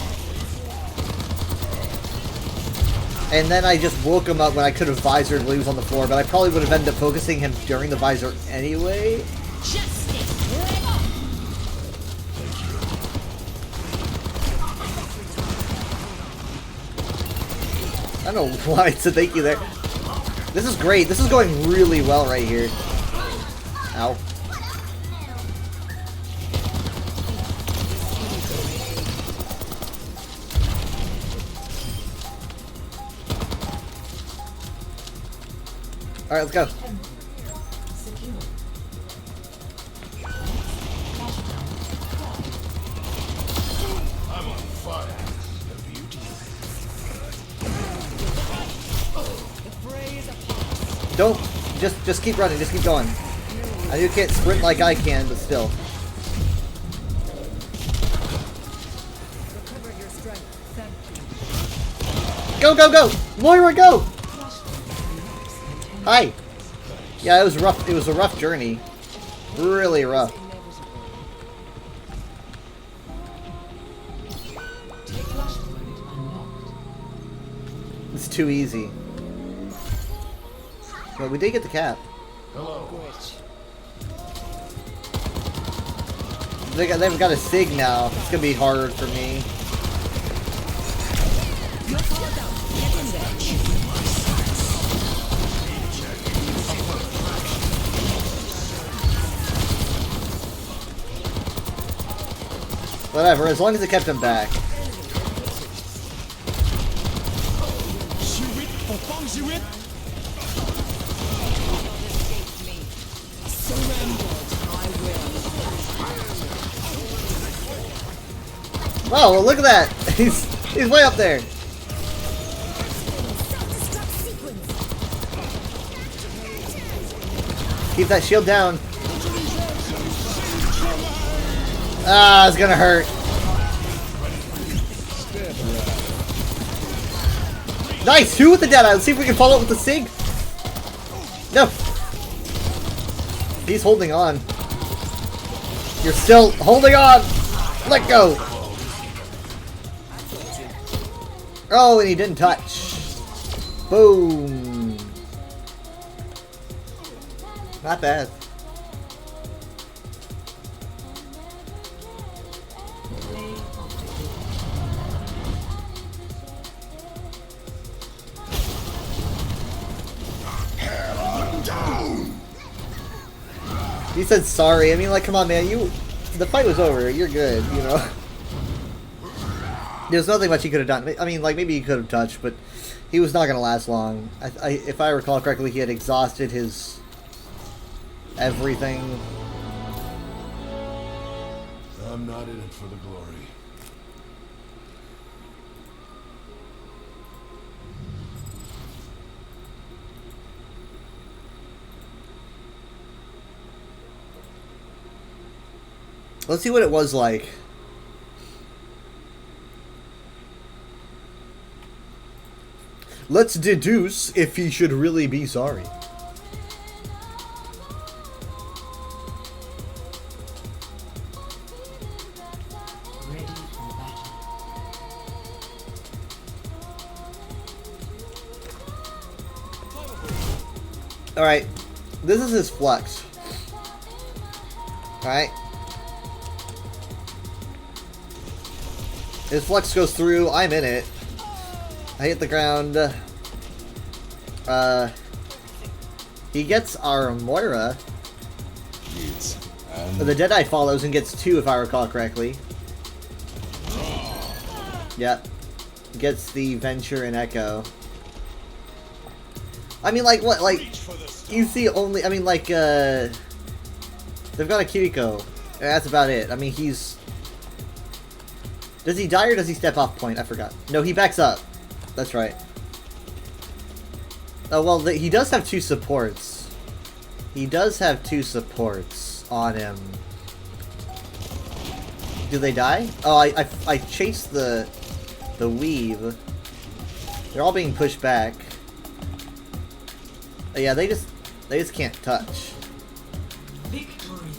and then I just woke him up when I could have visored while he was on the floor, but I probably would have ended up focusing him during the visor anyway. I don't know why it said thank you there. This is great. This is going really well right here. Ow. Alright, let's go. I'm on fire. A beauty. Don't just keep running, just keep going. I know you can't sprint like I can, but still. Go, go, go! Moira, go! Hi. Yeah, it was rough. It was a rough journey. Really rough. It's too easy. But we did get the cap. Hello. They've got a Sig now. It's gonna be hard for me. Whatever, as long as it kept him back. Wow, well, look at that! He's way up there! Keep that shield down. Ah, it's gonna hurt. Nice! 2 with the Deadeye. Let's see if we can follow up with the Sig. No! He's holding on. You're still holding on! Let go! Oh, and he didn't touch. Boom. Not bad. He said sorry. I mean, like, come on, man. The fight was over. You're good, you know. There's nothing much he could have done. I mean, like, maybe he could have touched, but he was not going to last long. If I recall correctly, he had exhausted his everything. I'm not in it for the glory. Let's see what it was like. Let's deduce if he should really be sorry. Ready for battle. Alright. This is his flux. Alright. His flux goes through. I'm in it. I hit the ground. He gets our Moira. The Deadeye follows and gets 2, if I recall correctly. Yep. Gets the Venture and Echo. I mean, like, what? Like, you see only... I mean, like, they've got a Kiriko. And that's about it. I mean, he's... Does he die or does he step off point? I forgot. No, he backs up. That's right. Oh, well, he does have 2 supports. He does have 2 supports on him. Do they die? Oh, I chased the weave. They're all being pushed back. Oh, yeah, they just can't touch. Victory.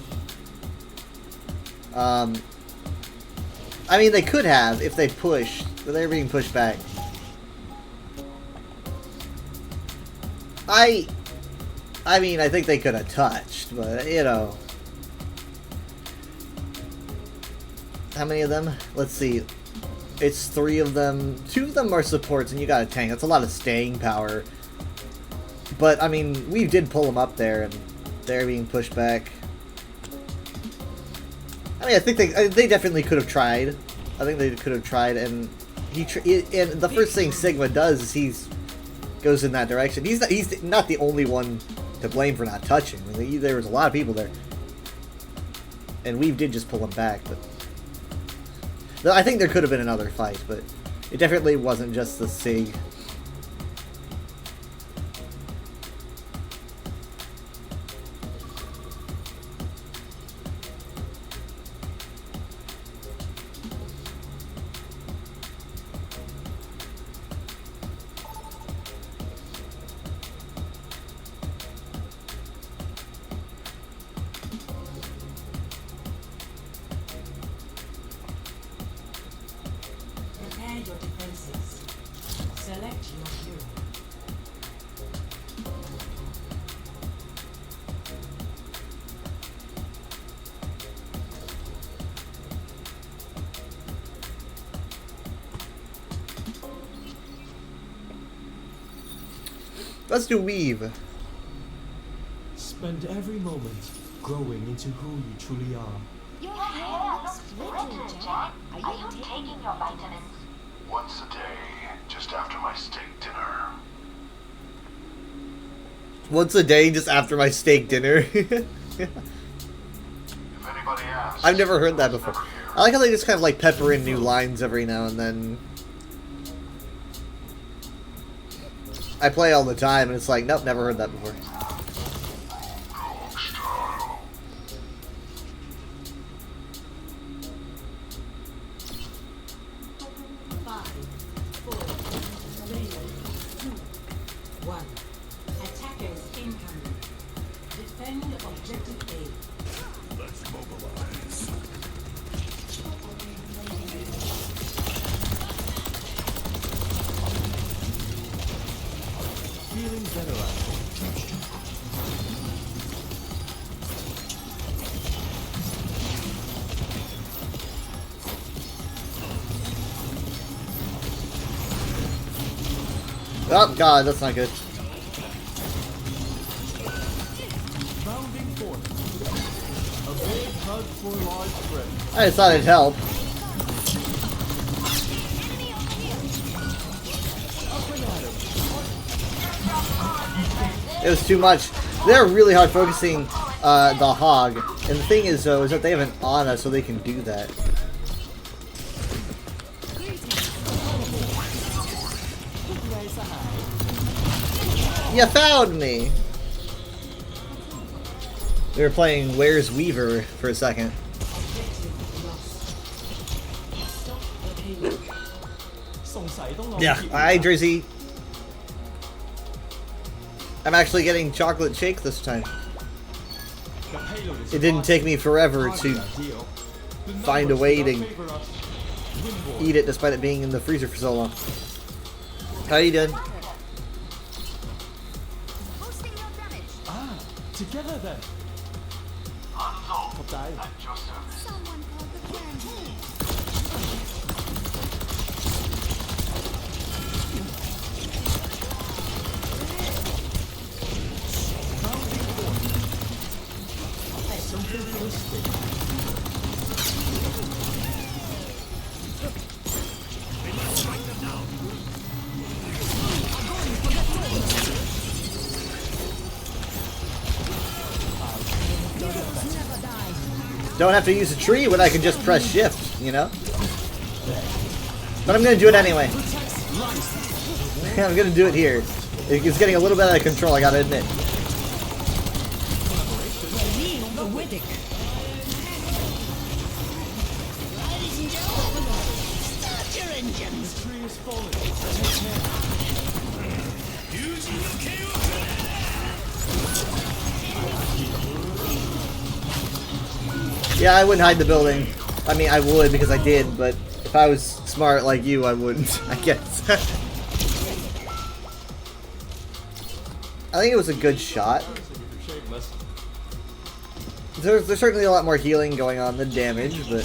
I mean, they could have if they pushed, but they're being pushed back. I mean, I think they could have touched, but, you know. How many of them? Let's see. It's 3 of them. 2 of them are supports, and you got a tank. That's a lot of staying power. But, I mean, we did pull them up there, and they're being pushed back. I mean, I think they definitely could have tried. I think they could have tried, and and the first thing Sigma does is he goes in that direction. He's not the only one to blame for not touching. I mean, there was a lot of people there, and we did just pull him back. But I think there could have been another fight, but it definitely wasn't just the Sig. Prepare your defenses. Select your hero. Let's do weave. Spend every moment growing into who you truly are. Your hair looks brittle, Jack. Are you taking your vitamins? Once a day, just after my steak dinner. Once a day, just after my steak dinner. If anybody asks, I've never heard that before. I like how they just kind of like pepper in new lines every now and then. I play all the time, and it's like, nope, never heard that before. Attackers incoming. Defend objective A. Let's mobilize. Oh god, that's not good. Bounding forth. A big hug for large friend. I just thought it'd help. It was too much. They're really hard focusing the hog. And the thing is, though, is that they have an Ana, so they can do that. You found me! We were playing Where's Weaver for a second. Yeah, hi Drizzy. I'm actually getting chocolate shake this time. It didn't take me forever to find a way to eat it despite it being in the freezer for so long. How you doing? Ah, together then. Someone called the clan. Don't have to use a tree when I can just press shift, you know? But I'm gonna do it anyway. I'm gonna do it here. It's getting a little bit out of control, I gotta admit. Yeah, I wouldn't hide the building. I mean, I would because I did, but if I was smart like you, I wouldn't, I guess. I think it was a good shot. There's certainly a lot more healing going on than damage, but...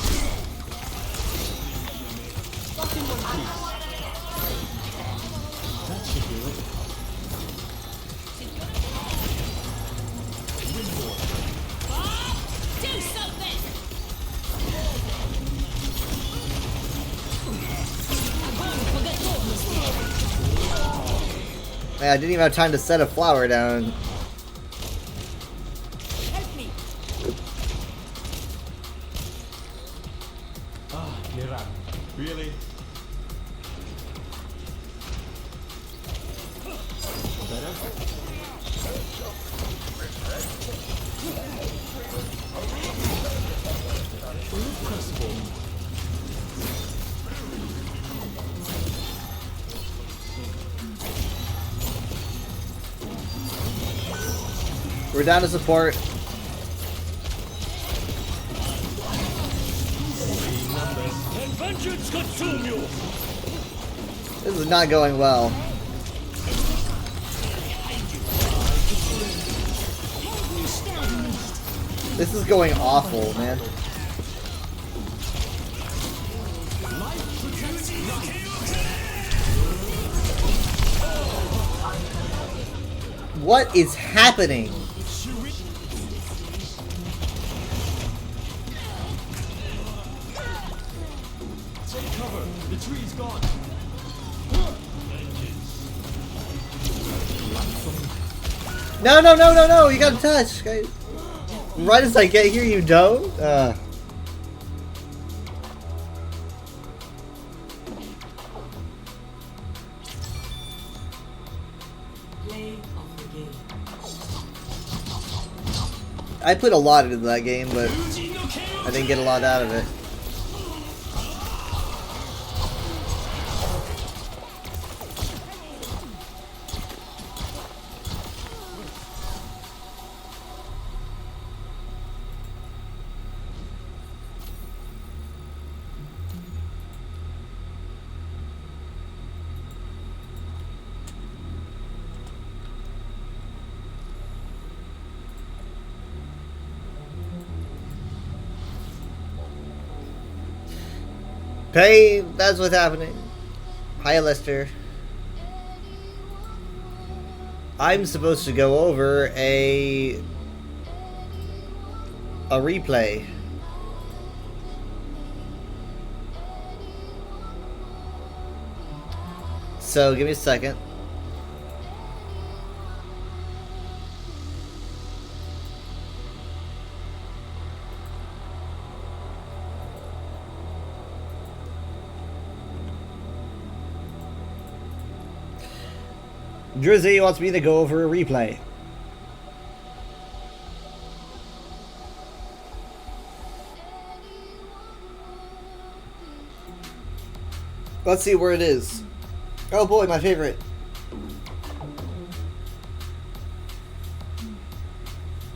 Man, I didn't even have time to set a flower down. Help me. Ah, Niran. Really? Better? Impressible. We're down to support. This is not going well. This is going awful, man. What is happening? Take cover. The tree's gone. No, no, no, no, no! You gotta touch, guys. Right as I get here, you don't? I put a lot into that game, but I didn't get a lot out of it. Hey, that's what's happening. Hi, Lester. I'm supposed to go over a replay. So give me a second. Drizzy wants me to go over a replay. Let's see where it is. Oh boy, my favorite.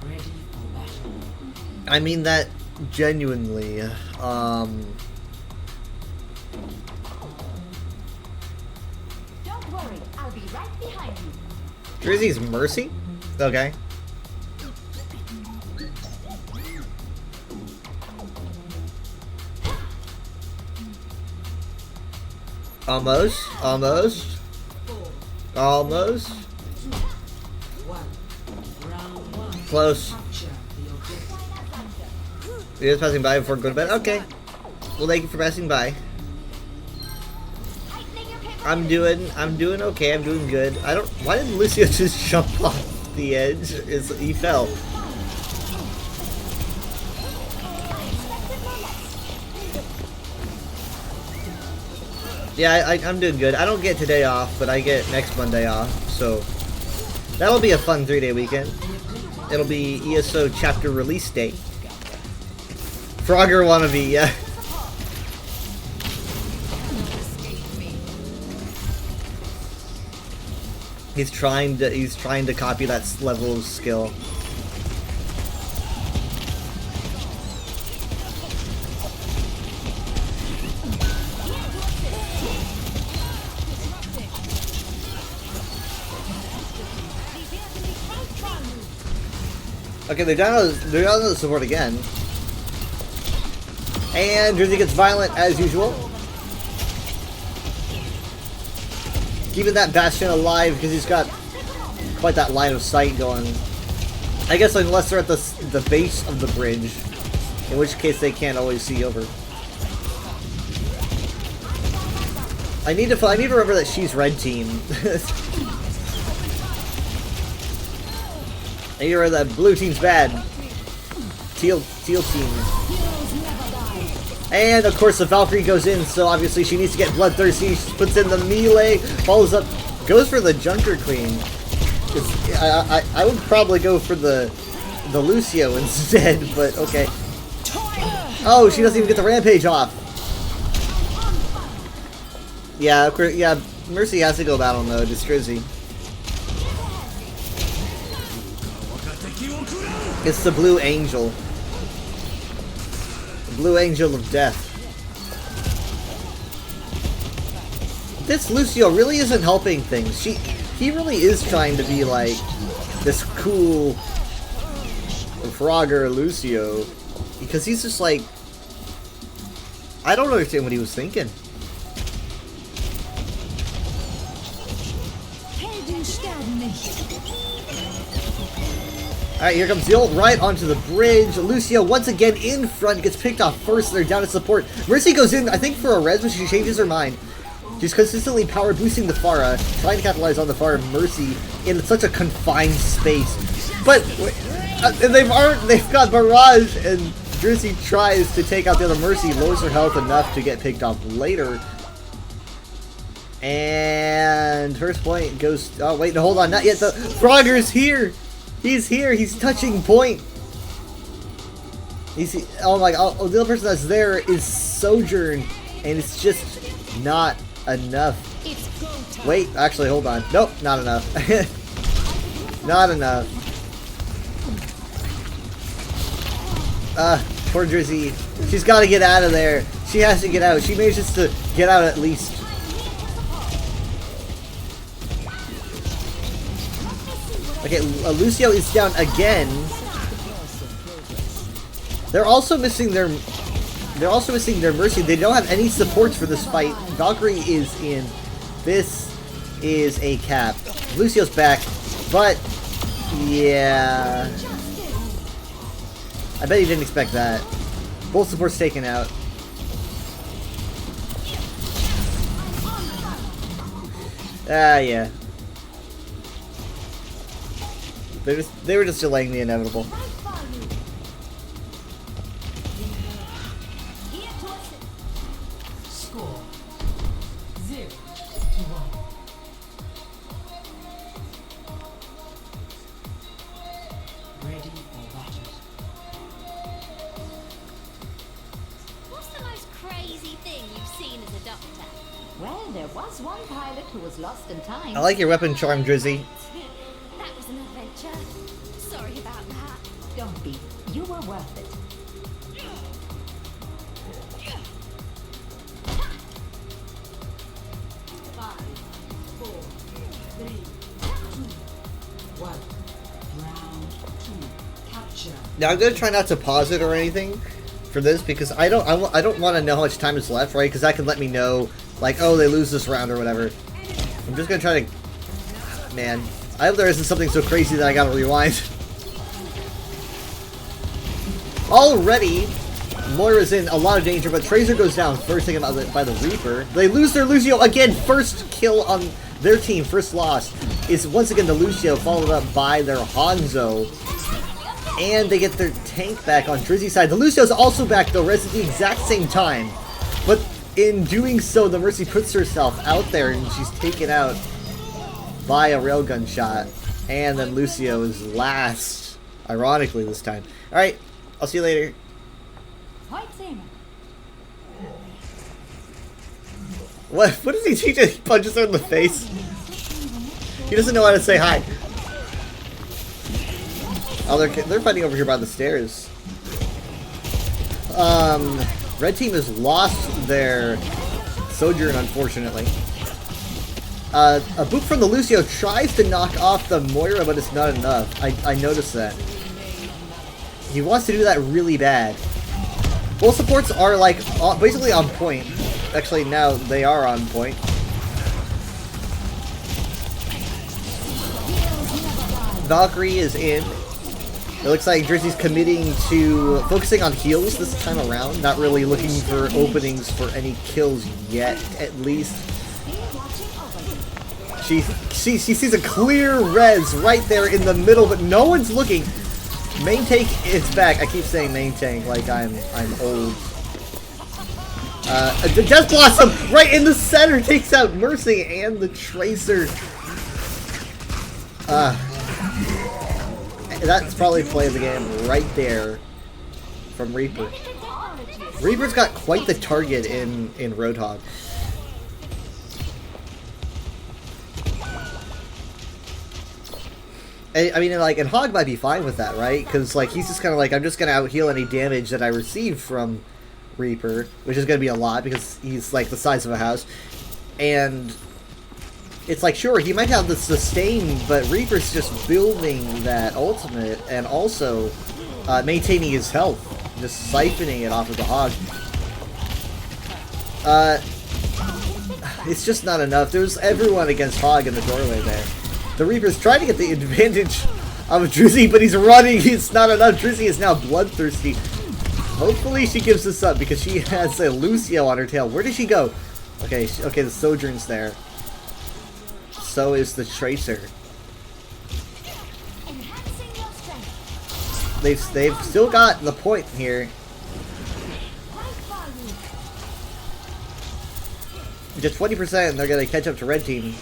Ready for battle. I mean that genuinely. Don't worry, I'll be right behind you. Drizzy's Mercy? Okay. Almost. Almost. Almost. Close. You're just passing by before going to bed? Okay. Well, thank you for passing by. I'm doing okay. I'm doing good. Why did Lucio just jump off the edge? He fell. Yeah, I'm doing good. I don't get today off, but I get next Monday off, so that'll be a fun 3-day weekend. It'll be ESO chapter release date. Frogger wannabe, yeah. He's trying to copy that level of skill. Okay, they're down to the support again. And Drizzy gets violent as usual. Keeping that Bastion alive because he's got quite that line of sight going. I guess unless they're at the base of the bridge, in which case they can't always see over. I need to remember that she's red team. I need to remember that blue team's bad. Teal team. And of course the Valkyrie goes in, so obviously she needs to get bloodthirsty. She puts in the melee, follows up, goes for the Junker Queen. I would probably go for the Lucio instead, but okay. Oh, she doesn't even get the rampage off. Yeah, yeah, Mercy has to go battle mode. It's Drizzy. It's the Blue Angel. Blue Angel of Death. This Lucio really isn't helping things. He really is trying to be like this cool Frogger Lucio, because he's just like, I don't understand what he was thinking. Alright, here comes the ult right onto the bridge. Lucio once again in front, gets picked off first. They're down to support. Mercy goes in, I think, for a res, but she changes her mind. She's consistently power boosting the Pharah, trying to capitalize on the Pharah Mercy in such a confined space. But they've got Barrage, and Drizzy tries to take out the other Mercy, lowers her health enough to get picked off later. And first point goes. Oh wait, no, hold on, not yet. The Frogger's here. He's here. He's touching point. Oh my god. Oh, the other person that's there is Sojourn, and it's just not enough. Wait, actually, hold on. Nope, not enough. Not enough. Poor Drizzy. She's got to get out of there. She has to get out. She manages to get out at least. Okay, Lucio is down again. They're also missing their Mercy. They don't have any supports for this fight. Valkyrie is in. This is a cap. Lucio's back. But, yeah. I bet he didn't expect that. Both supports taken out. Yeah. They were just delaying the inevitable. Score 0-1. Ready for battle. What's the most crazy thing you've seen as a doctor? Well, there was one pilot who was lost in time. I like your weapon charm, Drizzy. That was an adventure. Sorry about that. Don't be. You were worth it. Now I'm gonna try not to pause it or anything for this because I don't want to know how much time is left, right? Because that can let me know, like, oh, they lose this round or whatever. I'm just gonna try to. Man, I hope there isn't something so crazy that I gotta rewind. Already, Moira's in a lot of danger, but Tracer goes down first thing by the Reaper. They lose their Lucio again. First kill on their team, first loss is once again the Lucio, followed up by their Hanzo. And they get their tank back on Drizzy's side. The Lucio's also back though, res at the exact same time. But in doing so, the Mercy puts herself out there and she's taken out by a railgun shot. And then Lucio is last, ironically this time. Alright, I'll see you later. What does he teach? He punches her in the face. He doesn't know how to say hi. Oh, they're fighting over here by the stairs. Red team has lost their Sojourn, unfortunately. A boop from the Lucio tries to knock off the Moira, but it's not enough. I noticed that. He wants to do that really bad. Both supports are, like, basically on point. Actually, now they are on point. Valkyrie is in. It looks like Drizzy's committing to focusing on heals this time around, not really looking for openings for any kills yet, at least. She sees a clear res right there in the middle, but no one's looking. Main tank is back. I keep saying main tank like I'm old. The Death Blossom right in the center takes out Mercy and the Tracer. That's probably play of the game right there from Reaper. Reaper's got quite the target in Roadhog. I mean, like, and Hog might be fine with that, right? Because, like, he's just kind of like, I'm just going to out-heal any damage that I receive from Reaper, which is going to be a lot because he's, like, the size of a house. And it's like, sure, he might have the sustain, but Reaper's just building that ultimate and also maintaining his health, just siphoning it off of the Hog. It's just not enough. There's everyone against Hog in the doorway there. The Reaper's trying to get the advantage of Drizzy, but he's running. It's not enough. Drizzy is now bloodthirsty. Hopefully she gives this up because she has a Lucio on her tail. Where did she go? Okay, the Sojourn's there. So is the Tracer. They've still got the point here. Just 20% and they're going to catch up to Red Team.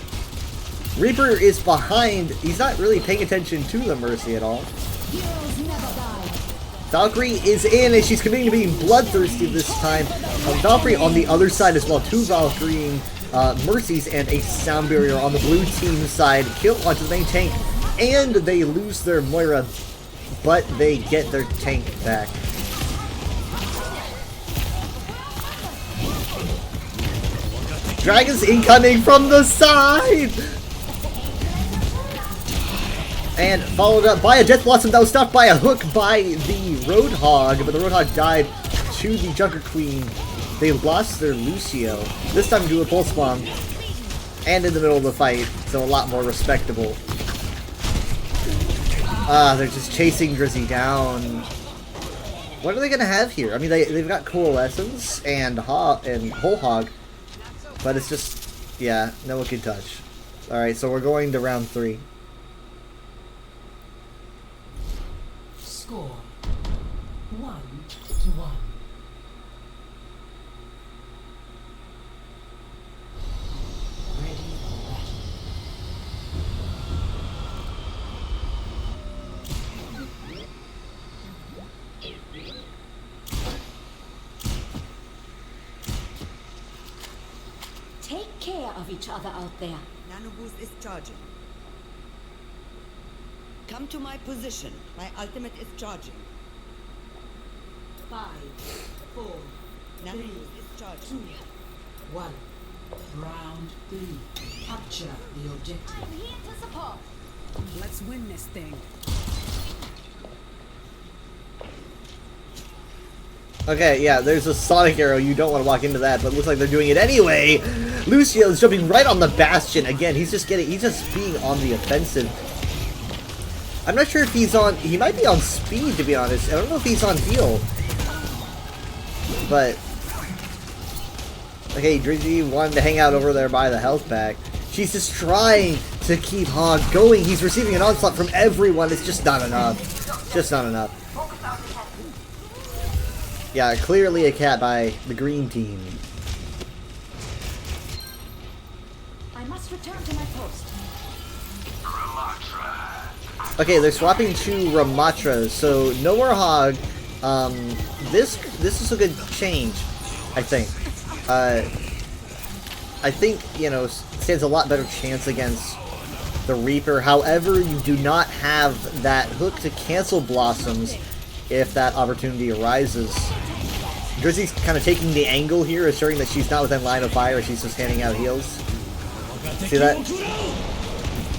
Reaper is behind. He's not really paying attention to the Mercy at all. Valkyrie is in and she's committing to being bloodthirsty this time. Valkyrie on the other side as well. Two Valkyrie Mercies and a Sound Barrier on the blue team side. Kill onto the main tank. And they lose their Moira, but they get their tank back. Dragons incoming from the side! And followed up by a Death Blossom that was stopped by a hook by the Roadhog, but the Roadhog died to the Junker Queen. They lost their Lucio, this time to a Pulse Bomb, and in the middle of the fight, so a lot more respectable. They're just chasing Drizzy down. What are they gonna have here? I mean, they've got Coalescence and Whole Hog, but it's just, yeah, no one can touch. All right, so we're going to round 3. Score 1-1. Ready for battle. Take care of each other out there. Nanoboost is charging. Come to my position. My ultimate is charging. 5, 4, Nanoboost is charging. 1. Round 3. Capture the objective. I'm here to support. Let's win this thing. Okay, yeah, there's a Sonic Arrow. You don't want to walk into that, but it looks like they're doing it anyway. Lucio is jumping right on the Bastion. Again, he's just being on the offensive. I'm not sure if he's on, he might be on speed, to be honest. I don't know if he's on heal. But, okay, Drizzy wanted to hang out over there by the health pack. She's just trying to keep Hog going. He's receiving an onslaught from everyone. It's just not enough. Just not enough. Yeah, clearly a cat by the green team. I must return to my post. Okay, they're swapping to Ramattra, so no more Hog. This is a good change, I think. I think, you know, stands a lot better chance against the Reaper. However, you do not have that hook to cancel Blossoms if that opportunity arises. Drizzy's kind of taking the angle here, assuring that she's not within line of fire, she's just handing out heals. See that?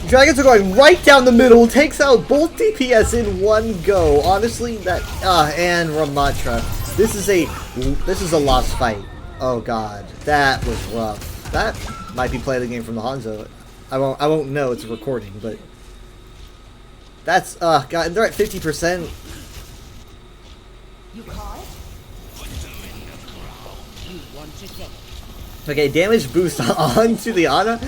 Dragons are going right down the middle, takes out both DPS in one go. Honestly, that and Ramattra. This is a lost fight. Oh god, that was rough. That might be play of the game from the Hanzo. I won't know, it's a recording, but that's god, they're at 50%. You call it? You want to get it. Okay, damage boost onto the Ana.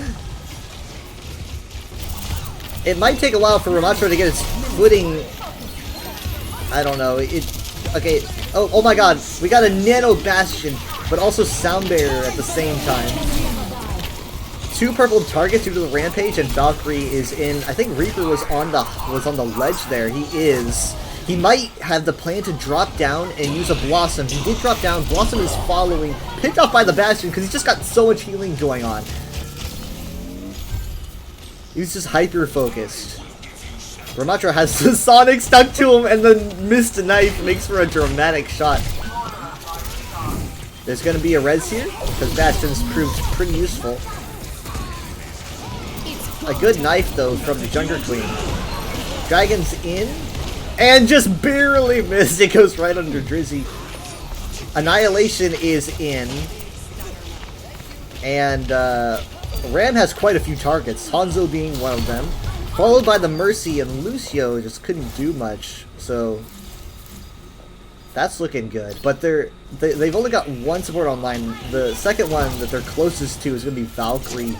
It might take a while for Ramattra to get its footing. I don't know. Okay. Oh my god. We got a Nano Bastion, but also Sound Barrier at the same time. 2 purple targets due to the Rampage, and Valkyrie is in. I think Reaper was on the ledge there. He is. He might have the plan to drop down and use a Blossom. He did drop down. Blossom is following, picked off by the Bastion because he's just got so much healing going on. He's just hyper-focused. Ramattra has the Sonic stuck to him, and the missed knife makes for a dramatic shot. There's going to be a res here, because Bastion's proved pretty useful. A good knife, though, from the Junker Queen. Dragon's in, and just barely missed. It goes right under Drizzy. Annihilation is in, and Ram has quite a few targets, Hanzo being one of them, followed by the Mercy, and Lucio just couldn't do much, so that's looking good. But they've only got one support online. The second one that they're closest to is going to be Valkyrie.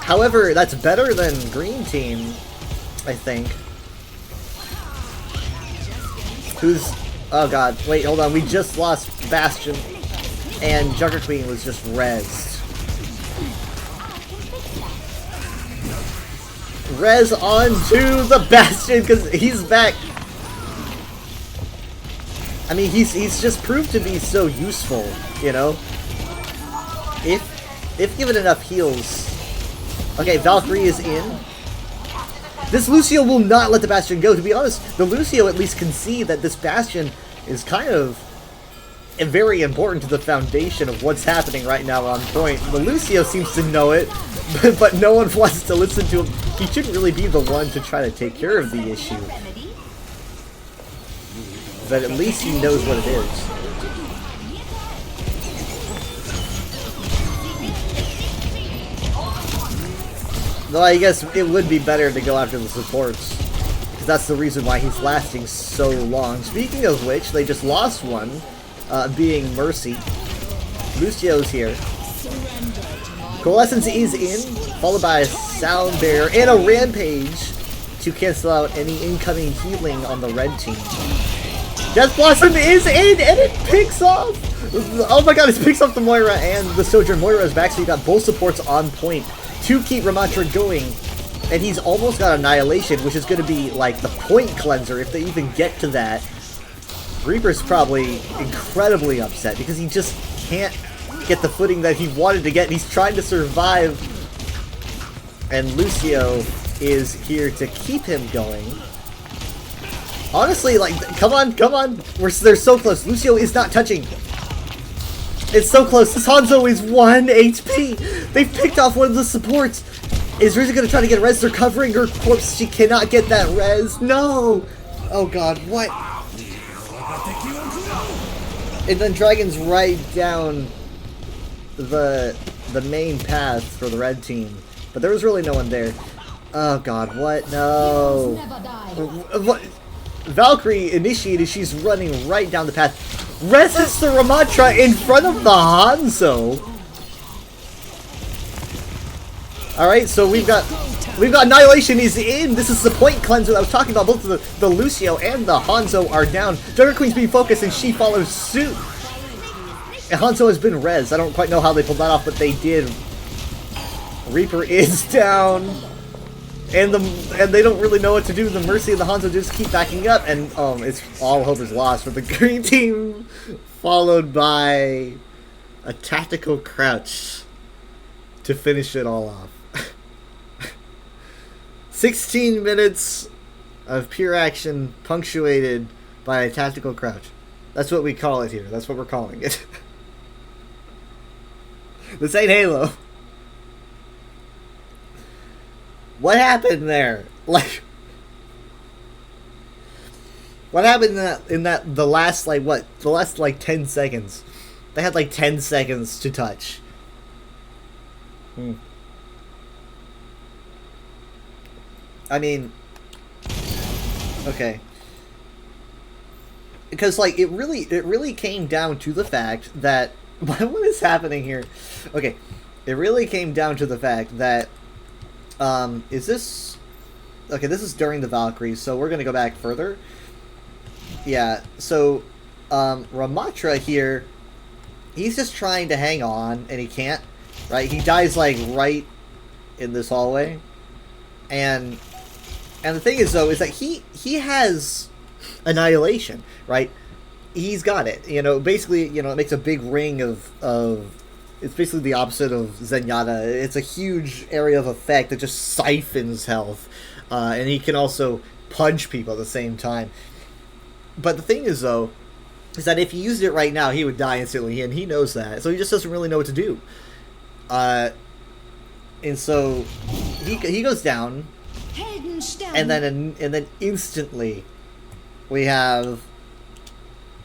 However, that's better than Green Team, I think. Oh god, wait, hold on, we just lost Bastion, and Junker Queen was just rezzed. Res onto the Bastion because he's back. I mean, he's just proved to be so useful, you know. If given enough heals. Okay, Valkyrie is in. This Lucio will not let the Bastion go. To be honest, the Lucio at least can see that this Bastion is kind of very important to the foundation of what's happening right now on point. The Lucio seems to know it, but no one wants to listen to him. He shouldn't really be the one to try to take care of the issue. But at least he knows what it is. Though I guess it would be better to go after the supports. that's the reason why he's lasting so long. Speaking of which, they just lost one, being Mercy. Lucio's here. Coalescence is in, followed by a Sound Bear and a Rampage to cancel out any incoming healing on the red team. Death Blossom is in, and it picks off! Oh my god, it picks off the Moira and the Sojourn. Moira is back, so you got both supports on point to keep Ramattra going. And he's almost got Annihilation, which is going to be like the point cleanser if they even get to that. Reaper's probably incredibly upset because he just can't get the footing that he wanted to get, and he's trying to survive. And Lucio is here to keep him going. Honestly, like, come on, come on. They're so close. Lucio is not touching. It's so close. This Hanzo is 1 HP. They've picked off one of the supports. Is Rizzi going to try to get res? They're covering her corpse. She cannot get that res. No. Oh god, what? And then Dragon's right down the main path for the red team. But there was really no one there. Oh god, what? No. What? Valkyrie initiated, she's running right down the path. Reses the Ramattra in front of the Hanzo. Alright, so we've got Annihilation is in. This is the point cleanser that I was talking about. Both of the Lucio and the Hanzo are down. Dark Queen's being focused and she follows suit. And Hanzo has been res. I don't quite know how they pulled that off, but they did. Reaper is down. And they don't really know what to do. The Mercy and the Hanzo just keep backing up, and it's all hope is lost for the green team, followed by a tactical crouch to finish it all off. 16 minutes of pure action punctuated by a tactical crouch. That's what we call it here. That's what we're calling it. This ain't Halo. What happened there? Like, what happened in the last 10 seconds? They had like 10 seconds to touch. I mean, okay. Because like it really came down to the fact that what is happening here? Okay, it really came down to the fact that is this okay? This is during the Valkyries, so we're gonna go back further. Yeah, so Ramattra here, he's just trying to hang on, and he can't. Right, he dies like right in this hallway, and the thing is though is that he has Annihilation, right? He's got it. You know, basically, you know, it makes a big ring of it's basically the opposite of Zenyatta. It's a huge area of effect that just siphons health. And he can also punch people at the same time. But the thing is, though, is that if he used it right now, he would die instantly, and he knows that. So he just doesn't really know what to do. And so he goes down, and then instantly we have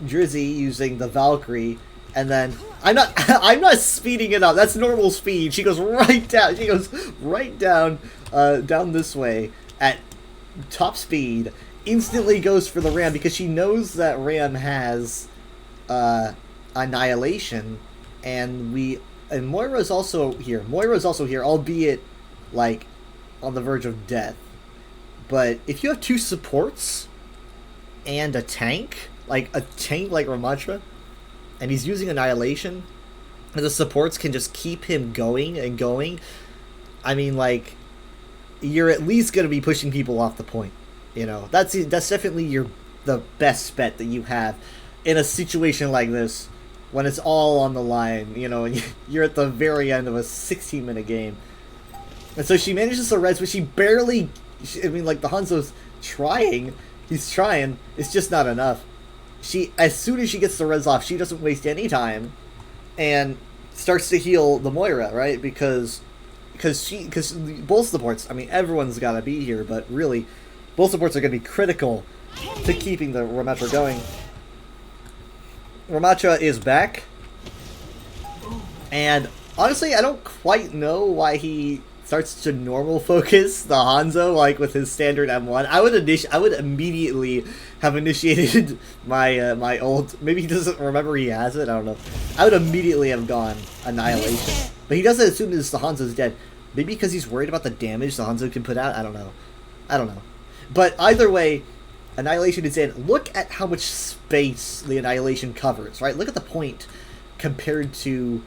Drizzy using the Valkyrie. And then I'm not speeding it up. That's normal speed. She goes right down. She goes right down, down this way at top speed. Instantly goes for the Ram because she knows that Ram has Annihilation, and Moira's also here. Moira's also here, albeit like on the verge of death. But if you have two supports and a tank like Ramattra, and he's using Annihilation, and the supports can just keep him going and going, I mean, like, you're at least going to be pushing people off the point. You know, that's definitely the best bet that you have in a situation like this, when it's all on the line, you know, and you're at the very end of a 16-minute game. And so she manages to res, but she barely, I mean, like, the Hanzo's trying, he's trying, it's just not enough. As soon as she gets the res off, she doesn't waste any time, and starts to heal the Moira, right? Because both supports, I mean, everyone's got to be here, but really, both supports are going to be critical to keeping the Ramattra going. Ramattra is back, and honestly, I don't quite know why he starts to normal focus the Hanzo like with his standard M1, I would immediately have initiated my my ult. Maybe he doesn't remember he has it. I don't know. I would immediately have gone Annihilation, but he does it as soon as the Hanzo's dead. Maybe because he's worried about the damage the Hanzo can put out. I don't know. But either way, Annihilation is in. Look at how much space the Annihilation covers. Right. Look at the point compared to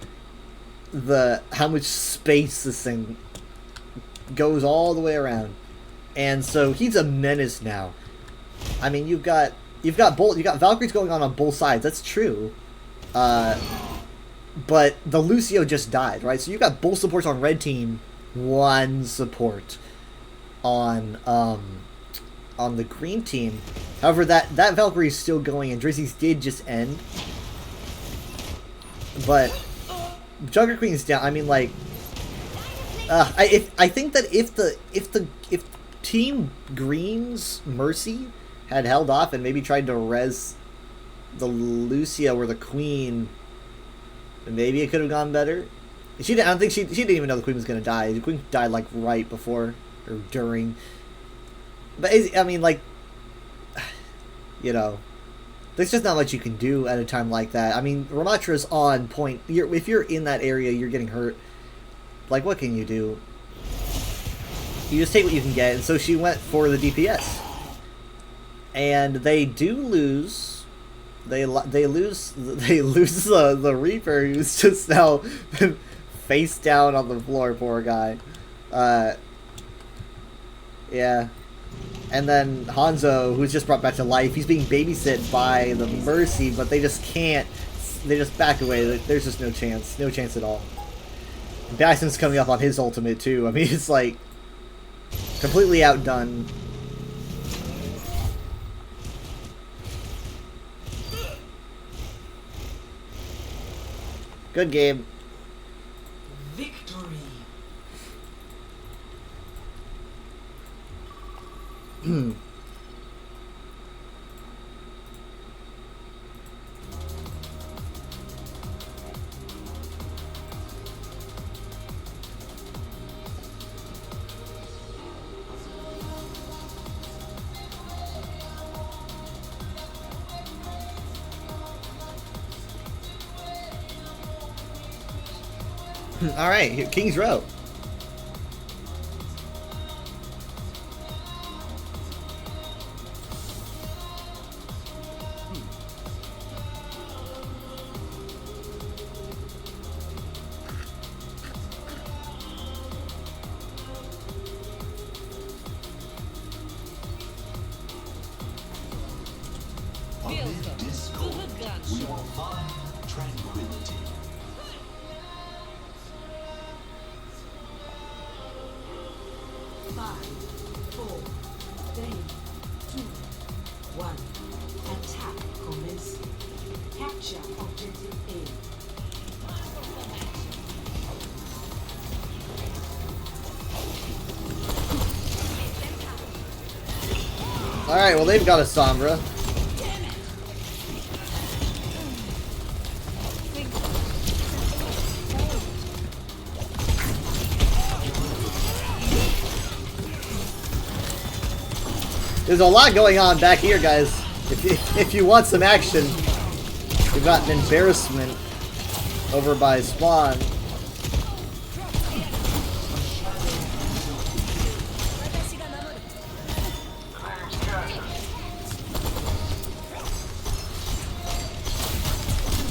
how much space this thing goes all the way around. And so he's a menace now. I mean, you've got Valkyries going on both sides. That's true. But the Lucio just died, right? So you've got both supports on red team, one support on the green team. However, that Valkyrie is still going, and Drizzy's did just end. But Junker Queen's down. I mean, like, I think that if Team Green's Mercy had held off and maybe tried to res the Lucio or the Queen, maybe it could have gone better. I don't think she didn't even know the Queen was gonna die. The Queen died like right before or during. But I mean, like, you know, there's just not much you can do at a time like that. I mean, Ramatra's on point. If you're in that area, you're getting hurt. Like, what can you do? You just take what you can get. And so she went for the DPS. And they do lose. They lose the Reaper, who's just now face down on the floor. Poor guy. Yeah. And then Hanzo, who's just brought back to life, he's being babysit by the Mercy, but they just can't. They just back away. There's just no chance. No chance at all. Bison's coming up on his ultimate, too. I mean, it's like completely outdone. Good game. Victory. All right, King's Row. Amid discord, we will find tranquility. 5, 4, 3, 2, 1. Attack commencing. Capture objective A. Alright, well, they've got a Sombra. There's a lot going on back here, guys. If you want some action, we've got an embarrassment over by Spawn.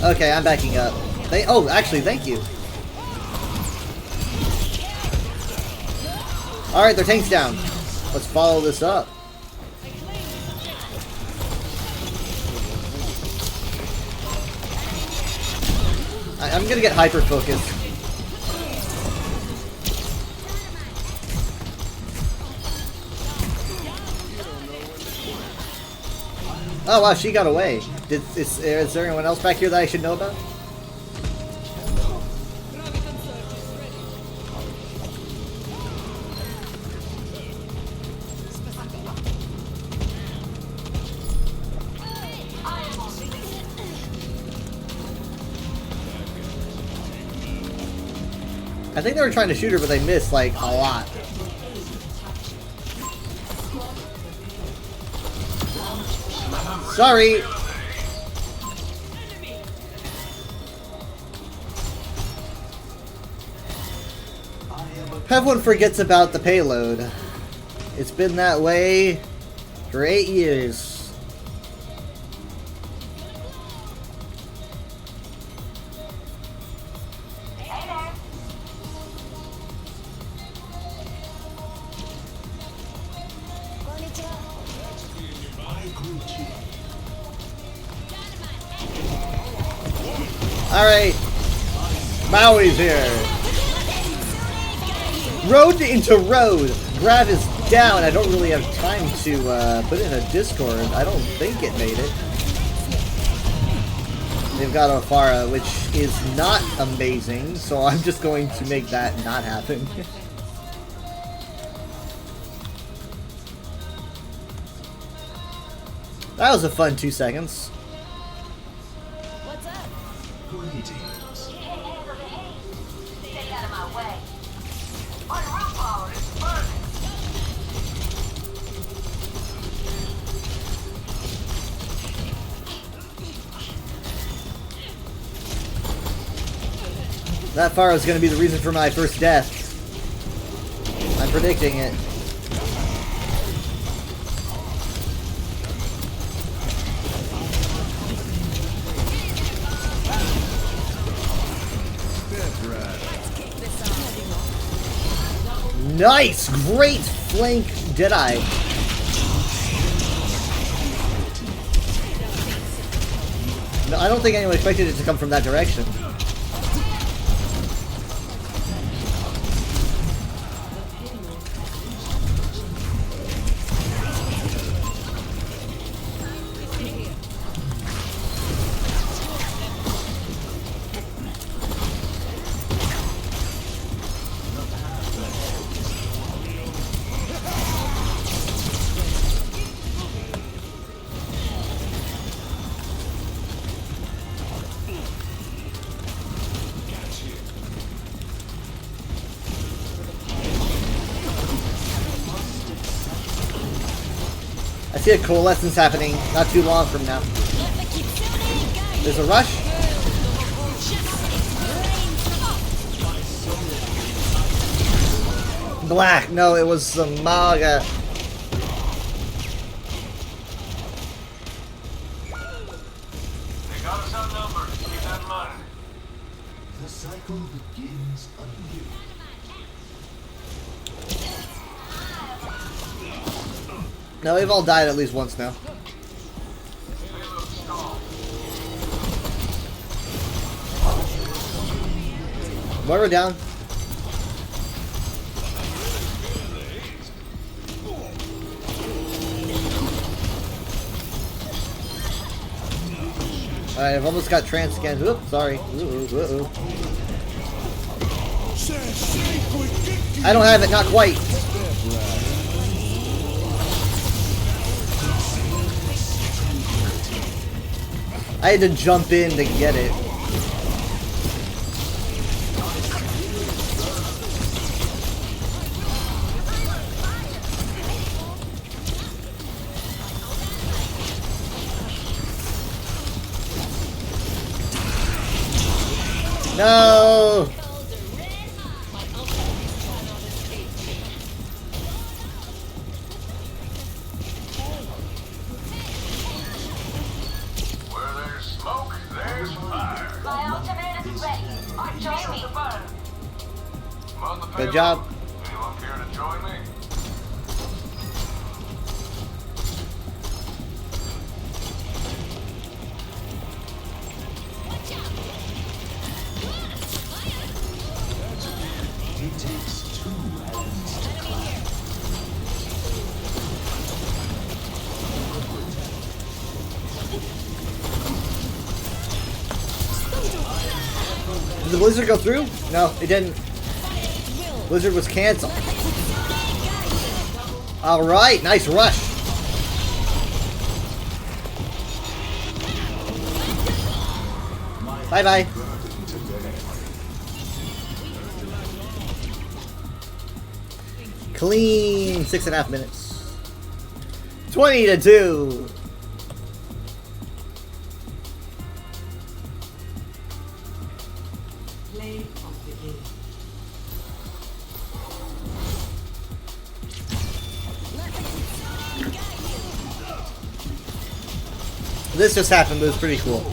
Okay, I'm backing up. Oh, actually, thank you. Alright, their tank's down. Let's follow this up. I'm gonna get hyper-focused. Oh wow, she got away. Is there anyone else back here that I should know about? I think they were trying to shoot her, but they missed, like, a lot. Sorry! Everyone forgets about the payload. It's been that way for 8 years. Alright, Maui's here. Road into road. Grav is down. I don't really have time to put it in a Discord. I don't think it made it. They've got Alfara, which is not amazing, so I'm just going to make that not happen. That was a fun 2 seconds. What's up? Greetings. You can't handle the heat. Stay out of my way. My root power is burning. That Pharah is going to be the reason for my first death. I'm predicting it. Nice! Great flank Deadeye. No, I don't think anyone expected it to come from that direction. I see a coalescence happening not too long from now. There's a rush. Black. No, it was the Maga. They got us outnumbered. Keep that in mind. The cycle begins anew. No, we've all died at least once now. Moira down. Alright, I've almost got trance scans. Oops, sorry. I don't have it, not quite. I had to jump in to get it. No! Where there's smoke, there's fire. My ultimate is ready. Join me. I'm on the Good payload. job. Anyone care to join me? It takes two hands to clap. Did the blizzard go through? No, it didn't. Blizzard was canceled. Alright, nice rush. Bye-bye. Clean 6.5 minutes. 20-2. Play of the game. This just happened, but it was pretty cool.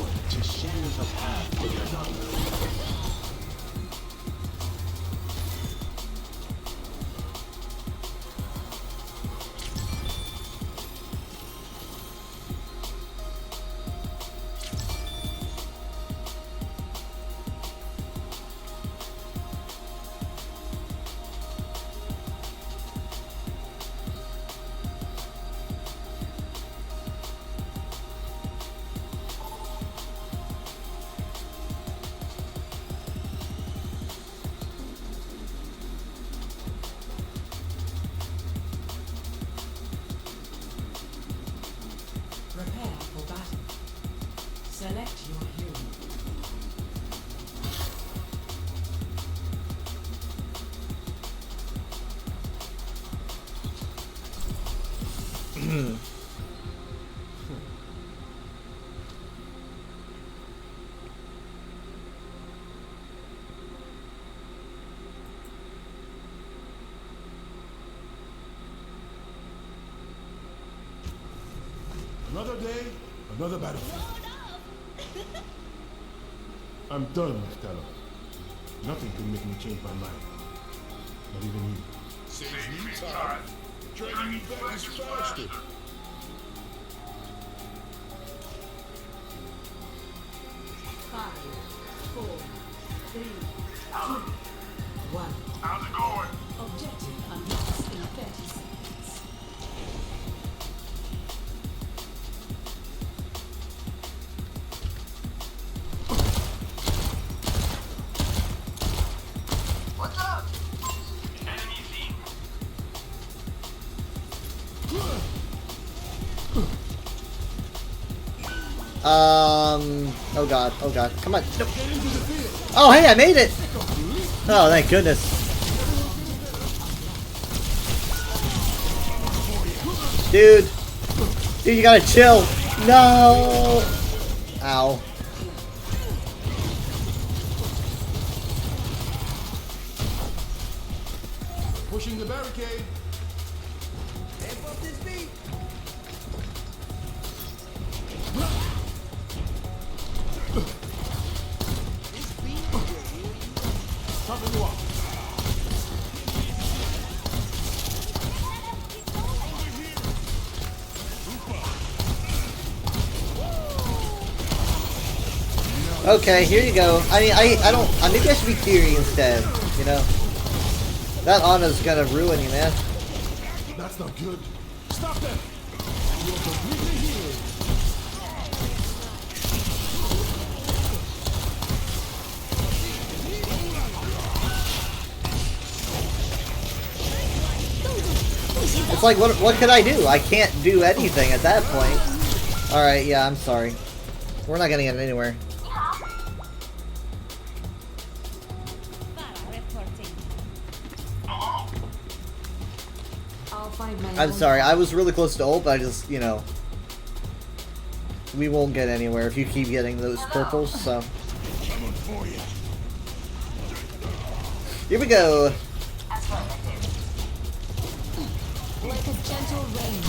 Prepare for battle. Select your hero. Another day, another battlefield. I'm done with Talon. Nothing can make me change my mind. Not even you. Saves me time. Dragging you back is faster. Five, 4, 3, 2, 1. How's it going? Objective unlocked in 30 seconds. What's up? Enemy seen. Oh god, oh god. Come on. No. Oh, hey, I made it! Oh, thank goodness. Dude. Dude, you gotta chill. No! Ow. Pushing the barricade. Amp up this beat. Toughen you up. Okay, here you go. I mean, I don't. Maybe I should be Theory instead. You know, that Ana's gonna ruin you, man. That's not good. Stop that. You're completely healed. It's like, what could I do? I can't do anything at that point. All right, yeah, I'm sorry. We're not gonna get anywhere. I'll find my I'm own sorry. I was really close to ult, but I just, you know, we won't get anywhere if you keep getting those purples. So Coming for you. here we go. like a gentle rain.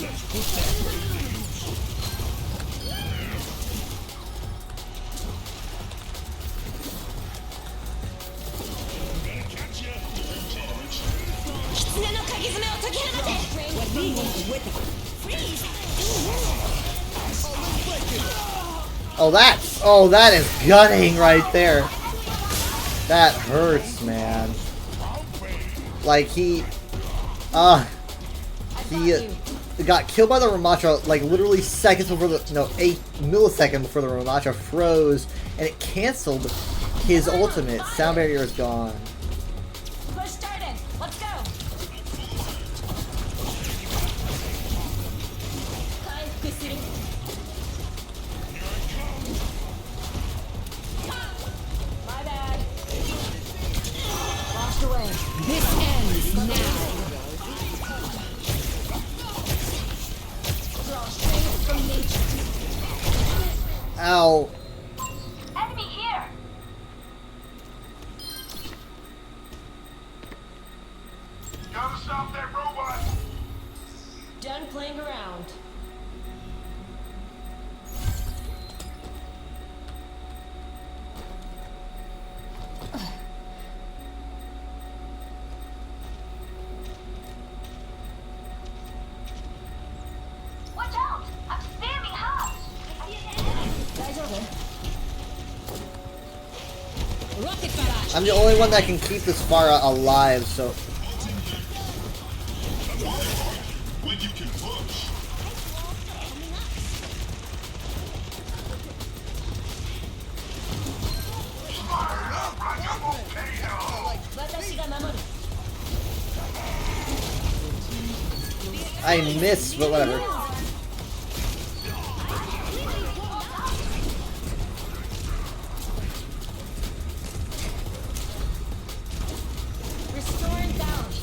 Let's put that crazy loose. Gonna catch ya. Oh, that is gutting right there. That hurts, man. Like he got killed by the Ramattra like literally seconds before the 8 milliseconds before the Ramattra froze, and it canceled his ultimate. Sound barrier is gone. Push started. Let's go. My bad. Lost away. This ends now. Draw strength from nature. Ow. Enemy here. Gotta stop that robot. Done playing around. Watch out! I'm spamming hot. Guys over. Rocket barrage. I'm the only one that can keep this Pharah alive, so. When you can push. I missed, but whatever. Restoring balance.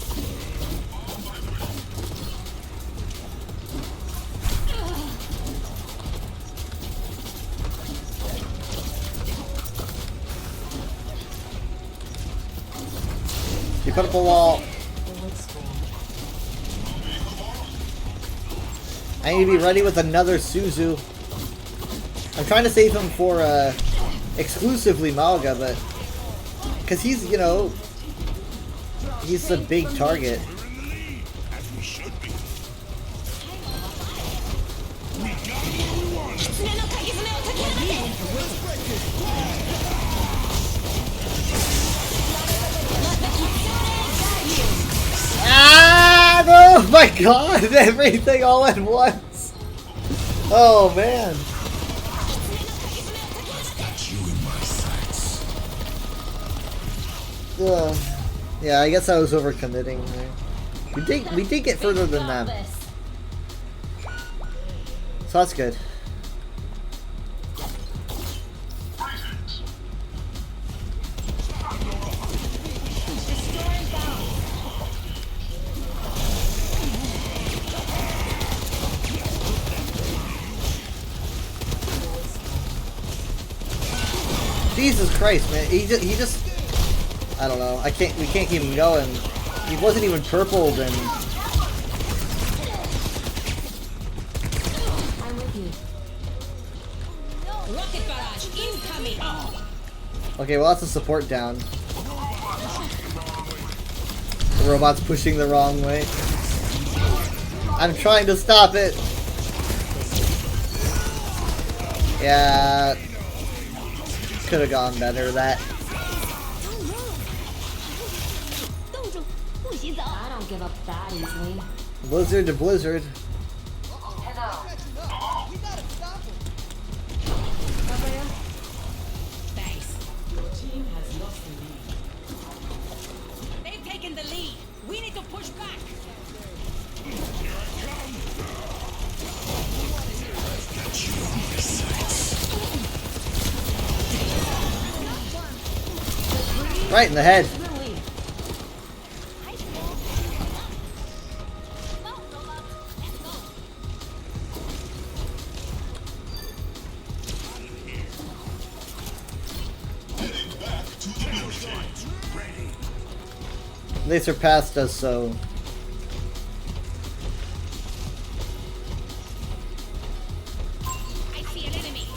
You put up a wall. I need to be ready with another Suzu. I'm trying to save him for exclusively Malga, but because he's, you know, he's a big target. As we should be. Ah! Oh my god! Everything all at once! Oh man! Got you in my sights. Yeah, I guess I was overcommitting there. We did get further than them. So that's good. Jesus Christ, man! He just, I don't know. We can't keep him going. He wasn't even purpled, and I'm with you. Rocket barrage incoming. okay, well that's a support down. The robot's pushing the wrong way. I'm trying to stop it. Yeah. Could have gone better, that. I don't give up that easily. Blizzard to blizzard. Thanks. Your team has lost the lead. They've taken the lead. We need to push back. Got you in my sights. Right in the head. They surpassed us, so. I see an enemy.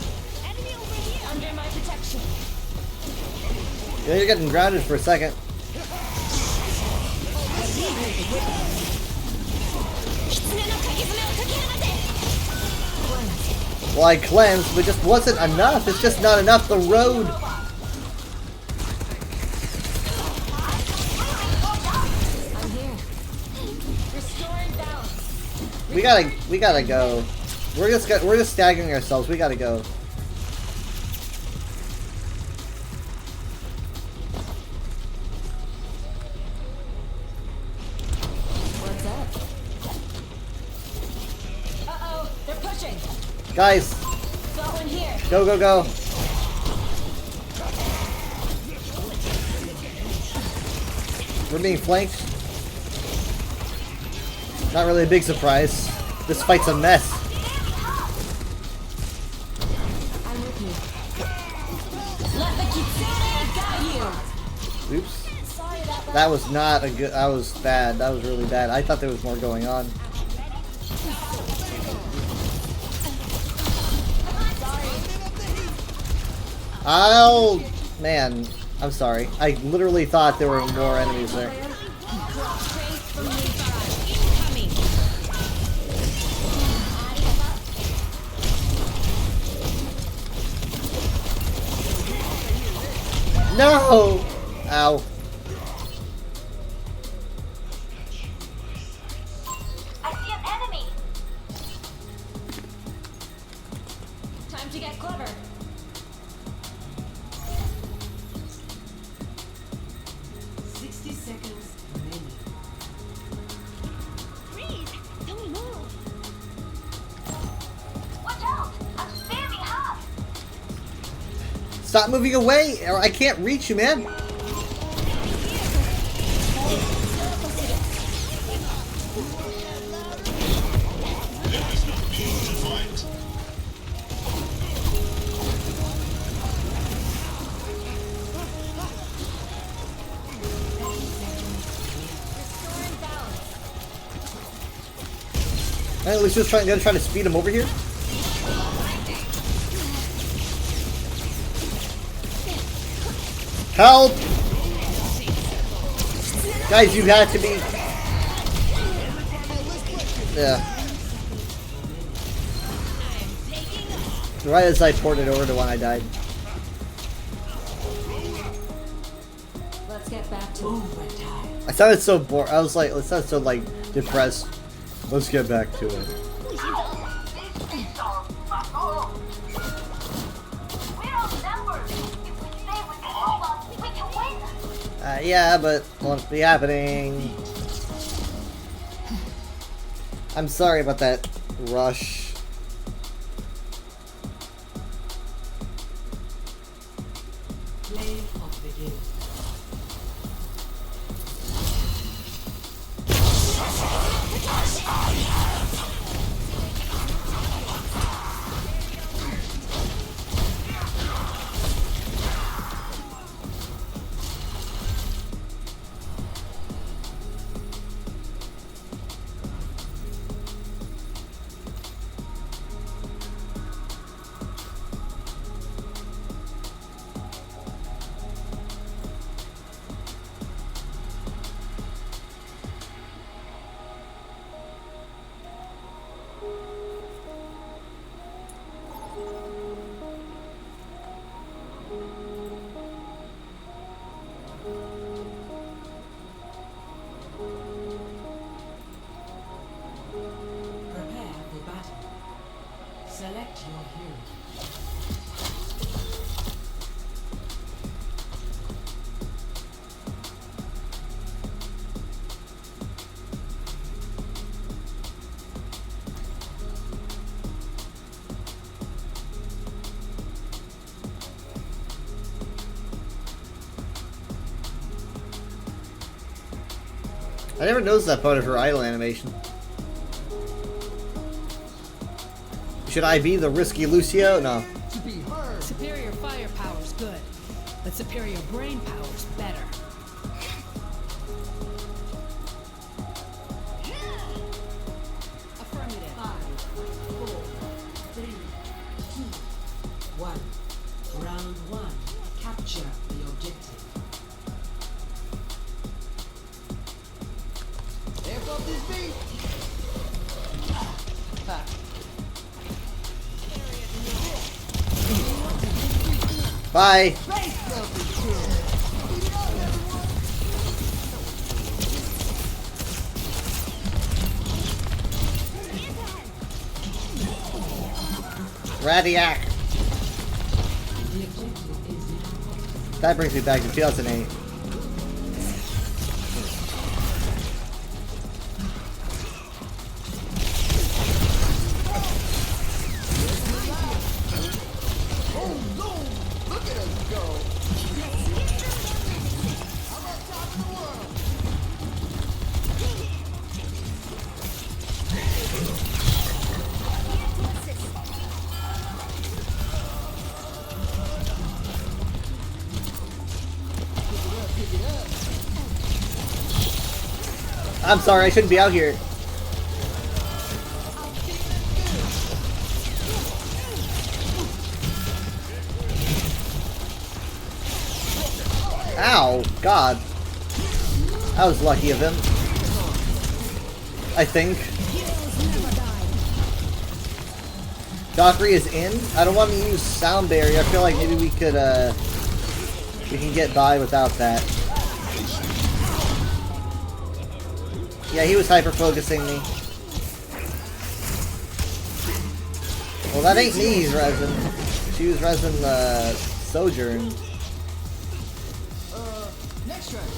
Enemy over here. Under my protection. Yeah, you're getting grounded for a second. Well, I cleansed, but it just wasn't enough. It's just not enough. The road. I'm here. Restoring balance. We gotta go. We're just staggering ourselves. We gotta go. What's up? Uh-oh, they're pushing. Guys, Got one here. go, go, go. We're being flanked. Not really a big surprise. This fight's a mess. I'm with you. Let the Kitsune guide you. Oops. That was not a good. That was bad. That was really bad. I thought there was more going on. Oh, man. I'm sorry. I literally thought there were more enemies there. No! Ow. I see an enemy. Time to get clever. Stop moving away, or I can't reach you, man. At least just gonna try to speed him over here. Help! Guys, you had to be. Yeah. Right as I ported over to when I died. Let's get back to overtime. I sounded so bored. I was like, it sounded so like depressed. Let's get back to it. Yeah, but won't be happening. I'm sorry about that rush. Play of the game. Prepare for battle. Select your hero. I never noticed that part of her idle animation. Should I be the risky Lucio? No. Superior firepower's good, but superior brain power's better. Affirmative. 5, 4, 3, 2, 1. Round 1. Capture the objective. Amp up this beat. Bye. Radiac. That brings me back to 2008. I'm sorry, I shouldn't be out here. Ow, God. That was lucky of him. I think. Dockery is in. I don't want to use sound barrier. I feel like maybe we could, we can get by without that. Yeah, he was hyper-focusing me. Well, that ain't me he's resin. She was resin, Sojourn. Next round.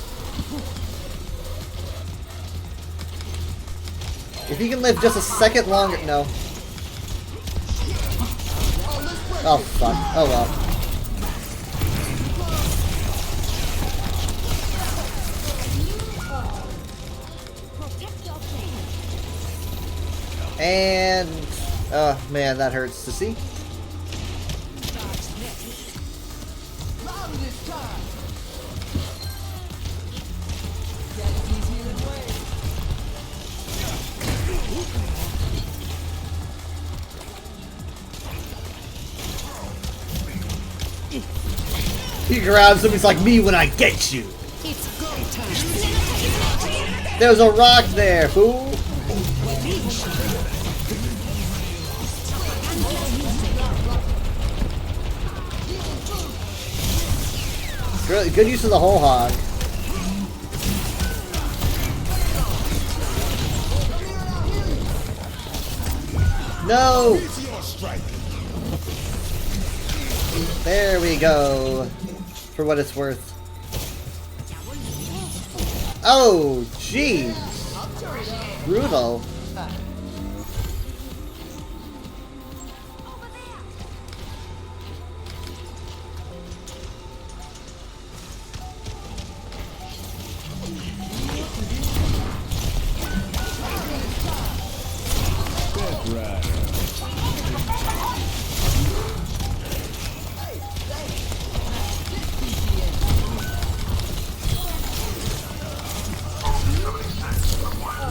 If he can live just a second longer... No. Oh, fuck. Oh, well. And... oh, man, that hurts to see. He grabs him, he's like, me when I get you. It's go time. There's a rock there, fool. Good use of the whole hog. No! There we go. For what it's worth. Oh, jeez. Brutal.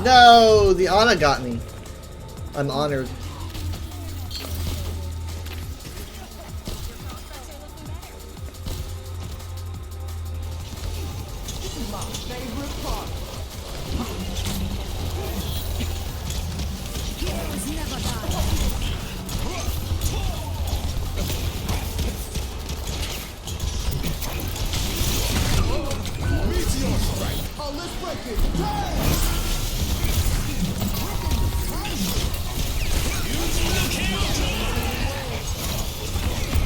No, the Ana got me. I'm honored.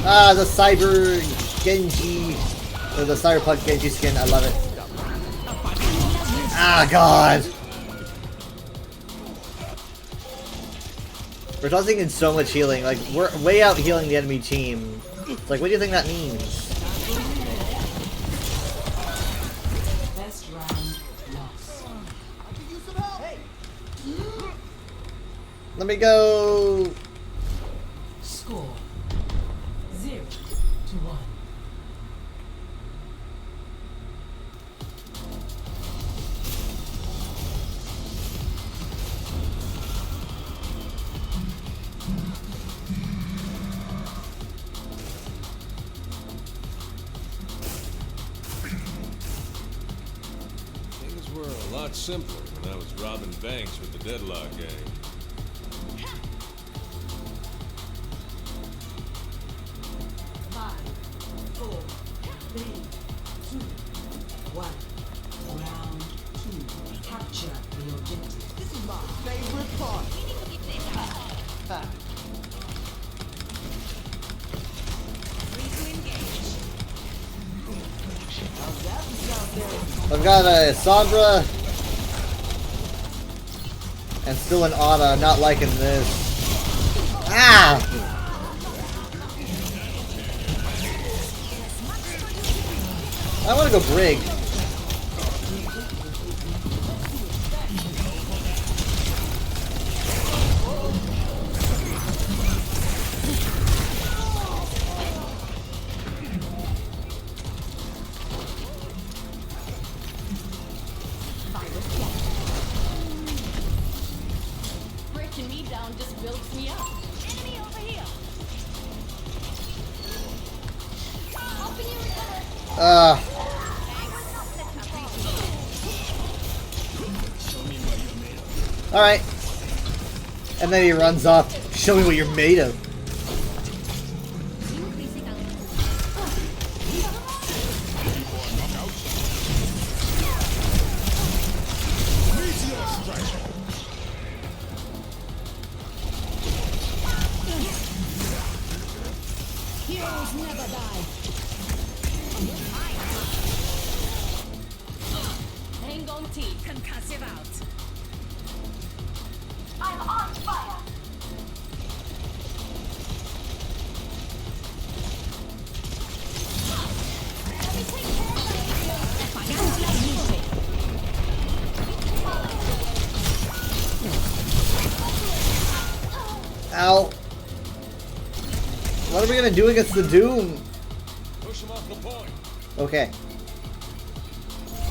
Ah, the Cyber Genji, or the Cyberpunk Genji skin, I love it. Ah, God! We're tossing in so much healing, like, we're way out healing the enemy team. It's like, what do you think that means? Best round lost. Let me go! Score 0-1. Things were a lot simpler when I was robbing banks with the Deadlock gang. 5, 4, 3, 2, 1. Round 2. Capture the objective. This is my favorite part. I've got a Sombra and still an Ana, not liking this. Ah! I want to go Brig. sound just builds me up. Enemy over here. Open your recover. Alright. And then he runs off. Show me what you're made of. Heroes never die. Hang on, T. Concussive out. I'm on fire. Ow. What are we gonna do against the Doom? Push him off the point. Okay.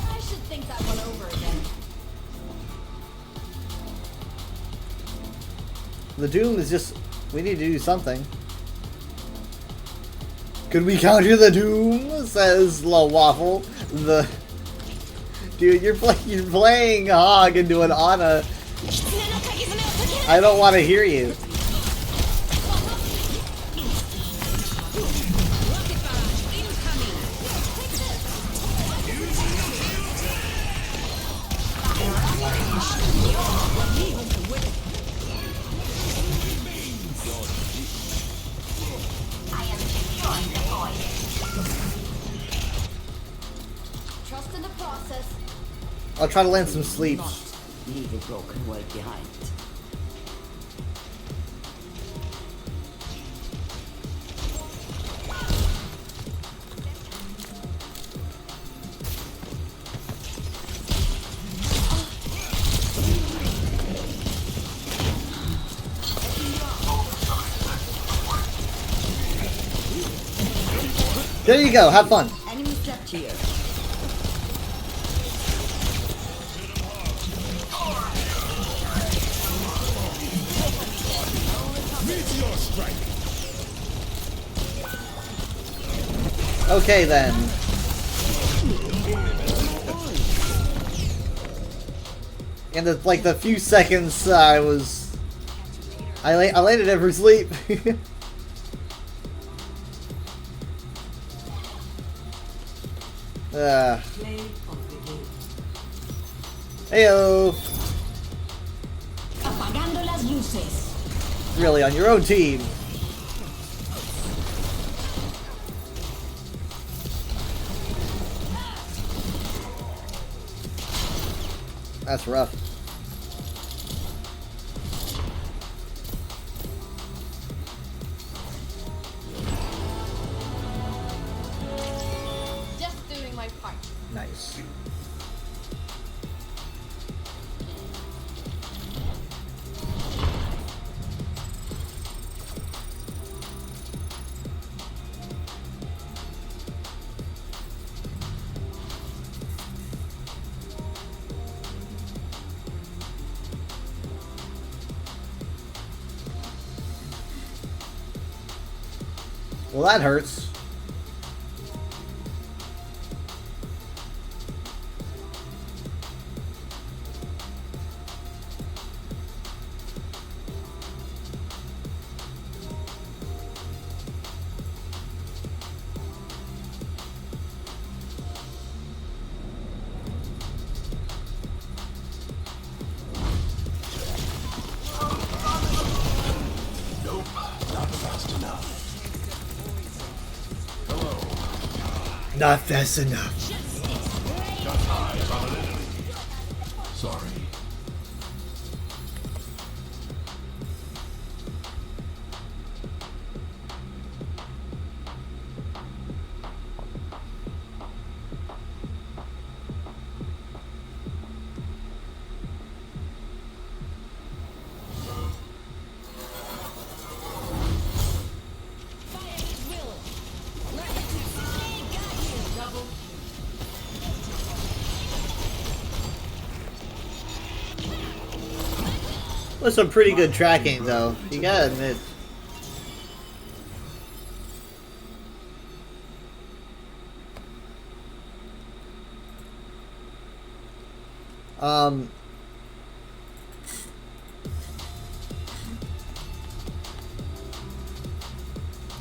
I should think that one over again. The Doom is just... We need to do something. Could we counter the Doom? Says La Waffle. The... Dude, you're playing Hog into an Ana. I don't want to hear you. Trust in the process. I'll try to land some sleeps. Leave a broken world behind. There you go, have fun. Enemy trapped here. Meteor strike. Okay then. In the few seconds I landed every sleep. Heyo. Apagando las luces. Really, on your own team. That's rough. Just doing my part. Nice. Well, that hurts. Nope, not fast enough. Not fast enough. Got eyes on an enemy. Sorry. was some pretty good tracking, though. You gotta admit.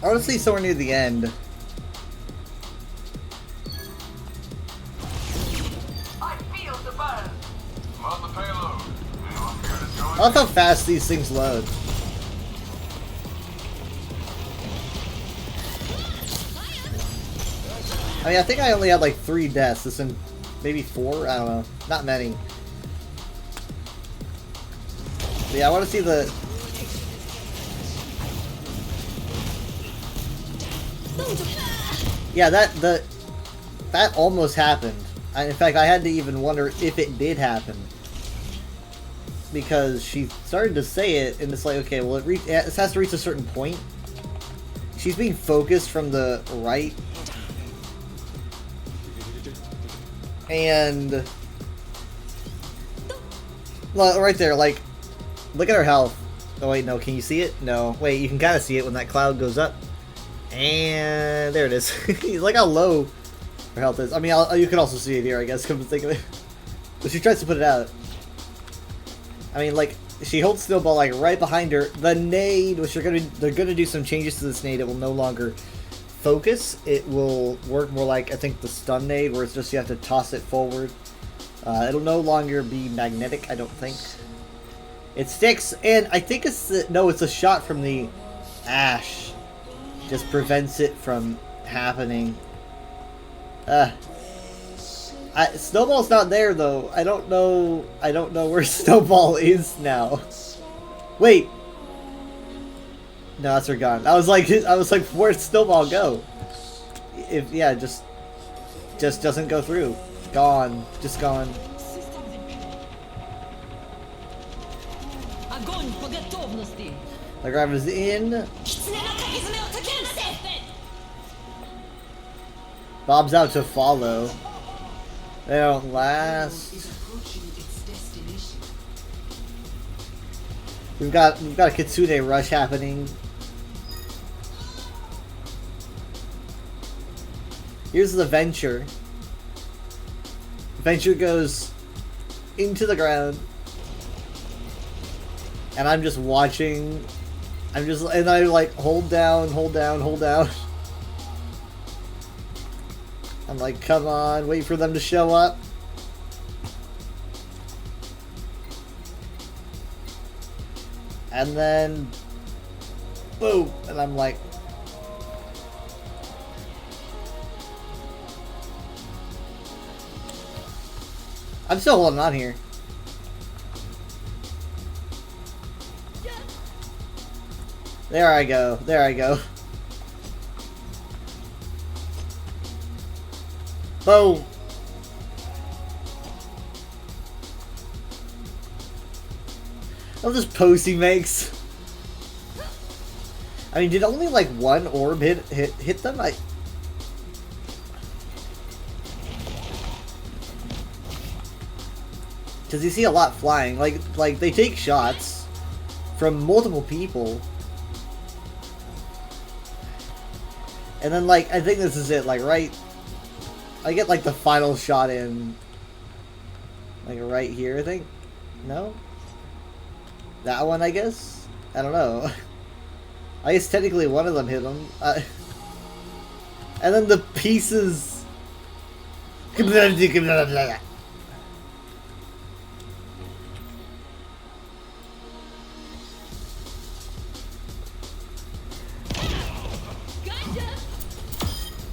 I want to see somewhere near the end. I feel the burn. On the payload. Anyone here to join I love how fast these things load. I mean, I think I only had like 3 deaths. This and maybe 4? I don't know. Not many. But yeah, I want to see the... Yeah, that almost happened. In fact, I had to even wonder if it did happen. Because she started to say it, and it's like, okay, well, it has to reach a certain point. She's being focused from the right. And... well, right there, like, look at her health. Oh, wait, no, can you see it? No. Wait, you can kind of see it when that cloud goes up. And there it is. Look how low her health is. I mean, you can also see it here, I guess, come to think of it. But she tries to put it out. I mean, like, she holds Snowball, like, right behind her. The nade, which they're gonna do some changes to this nade. It will no longer focus. It will work more like, I think, the stun nade, where it's just you have to toss it forward. It'll no longer be magnetic, I don't think. It sticks, and I think it's it's a shot from the ash. Just prevents it from happening. Snowball's not there though. I don't know where Snowball is now. Wait. No, that's her gone. I was like, where'd Snowball go? Just doesn't go through. Gone. Just gone. The driver's in. Bob's out to follow. They don't last. We've got a Kitsune rush happening. Here's the Venture. Venture goes into the ground. And I'm just watching. And I like hold down. I'm like, come on, wait for them to show up. And then, boom, and I'm like, I'm still holding on here. There I go. Boom. I love this pose he makes. I mean, did only like one orb hit them? Because you see a lot flying. Like they take shots from multiple people. And then, like, I think this is it, like, right... I get, like, the final shot in... like, right here, I think? No? That one, I guess? I don't know. I guess technically one of them hit him. And then the pieces...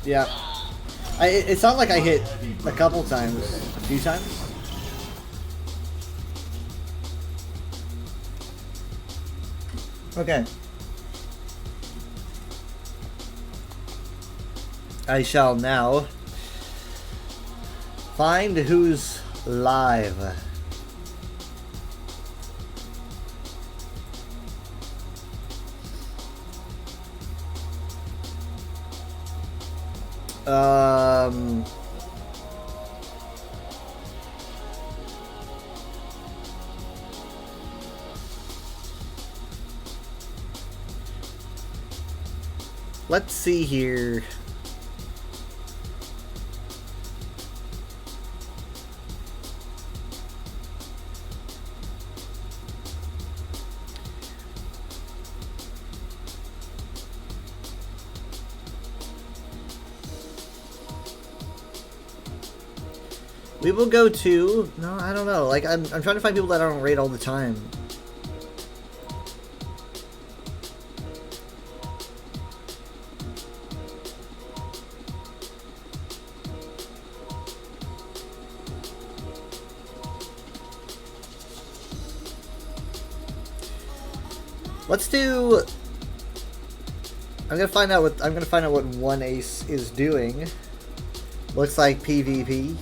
Yeah. It sounded like I hit a couple times. A few times. Okay. I shall now find who's live. let's see here. We will go to... No, I don't know. Like, I'm trying to find people that I don't raid all the time. Let's do... I'm gonna find out what one ace is doing. Looks like PvP.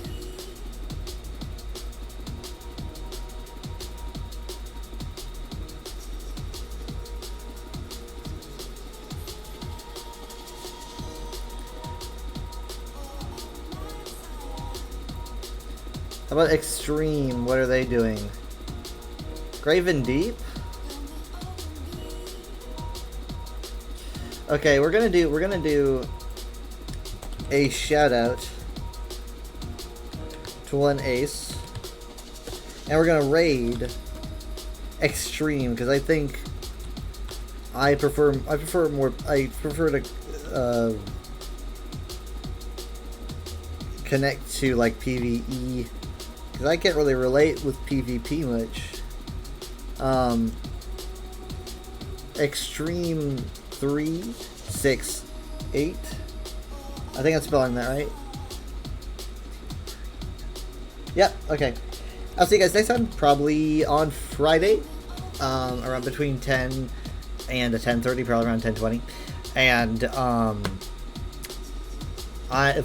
How about Extreme? What are they doing? Graven Deep? Okay, we're gonna do a shout out to one ace. And we're gonna raid Extreme because I think I prefer to connect to like PvE. Because I can't really relate with PvP much. Extreme 368. I think I'm spelling that right. Yep, okay. I'll see you guys next time. Probably on Friday. Around between 10 and 10:30, probably around 10:20. And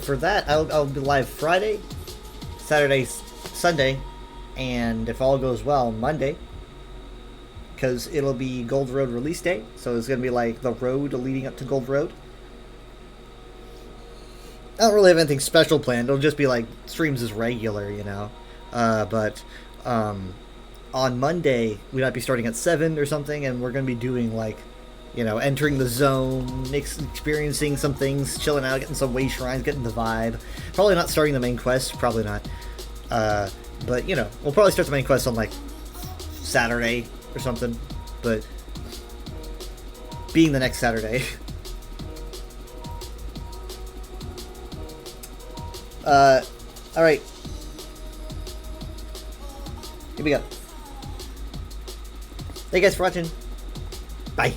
for that I'll be live Friday, Saturday, Sunday, and if all goes well, Monday, because it'll be Gold Road release day, so it's gonna be like the road leading up to Gold Road. I don't really have anything special planned. It'll just be like streams as regular, you know. But on Monday we might be starting at 7 or something, and we're gonna be doing like, you know, entering the zone, experiencing some things, chilling out, getting some way shrines, getting the vibe. Probably not starting the main quest, probably not. But, you know, we'll probably start the main quest on, like, Saturday or something. But, being the next Saturday. Alright. Here we go. Thank you guys for watching. Bye.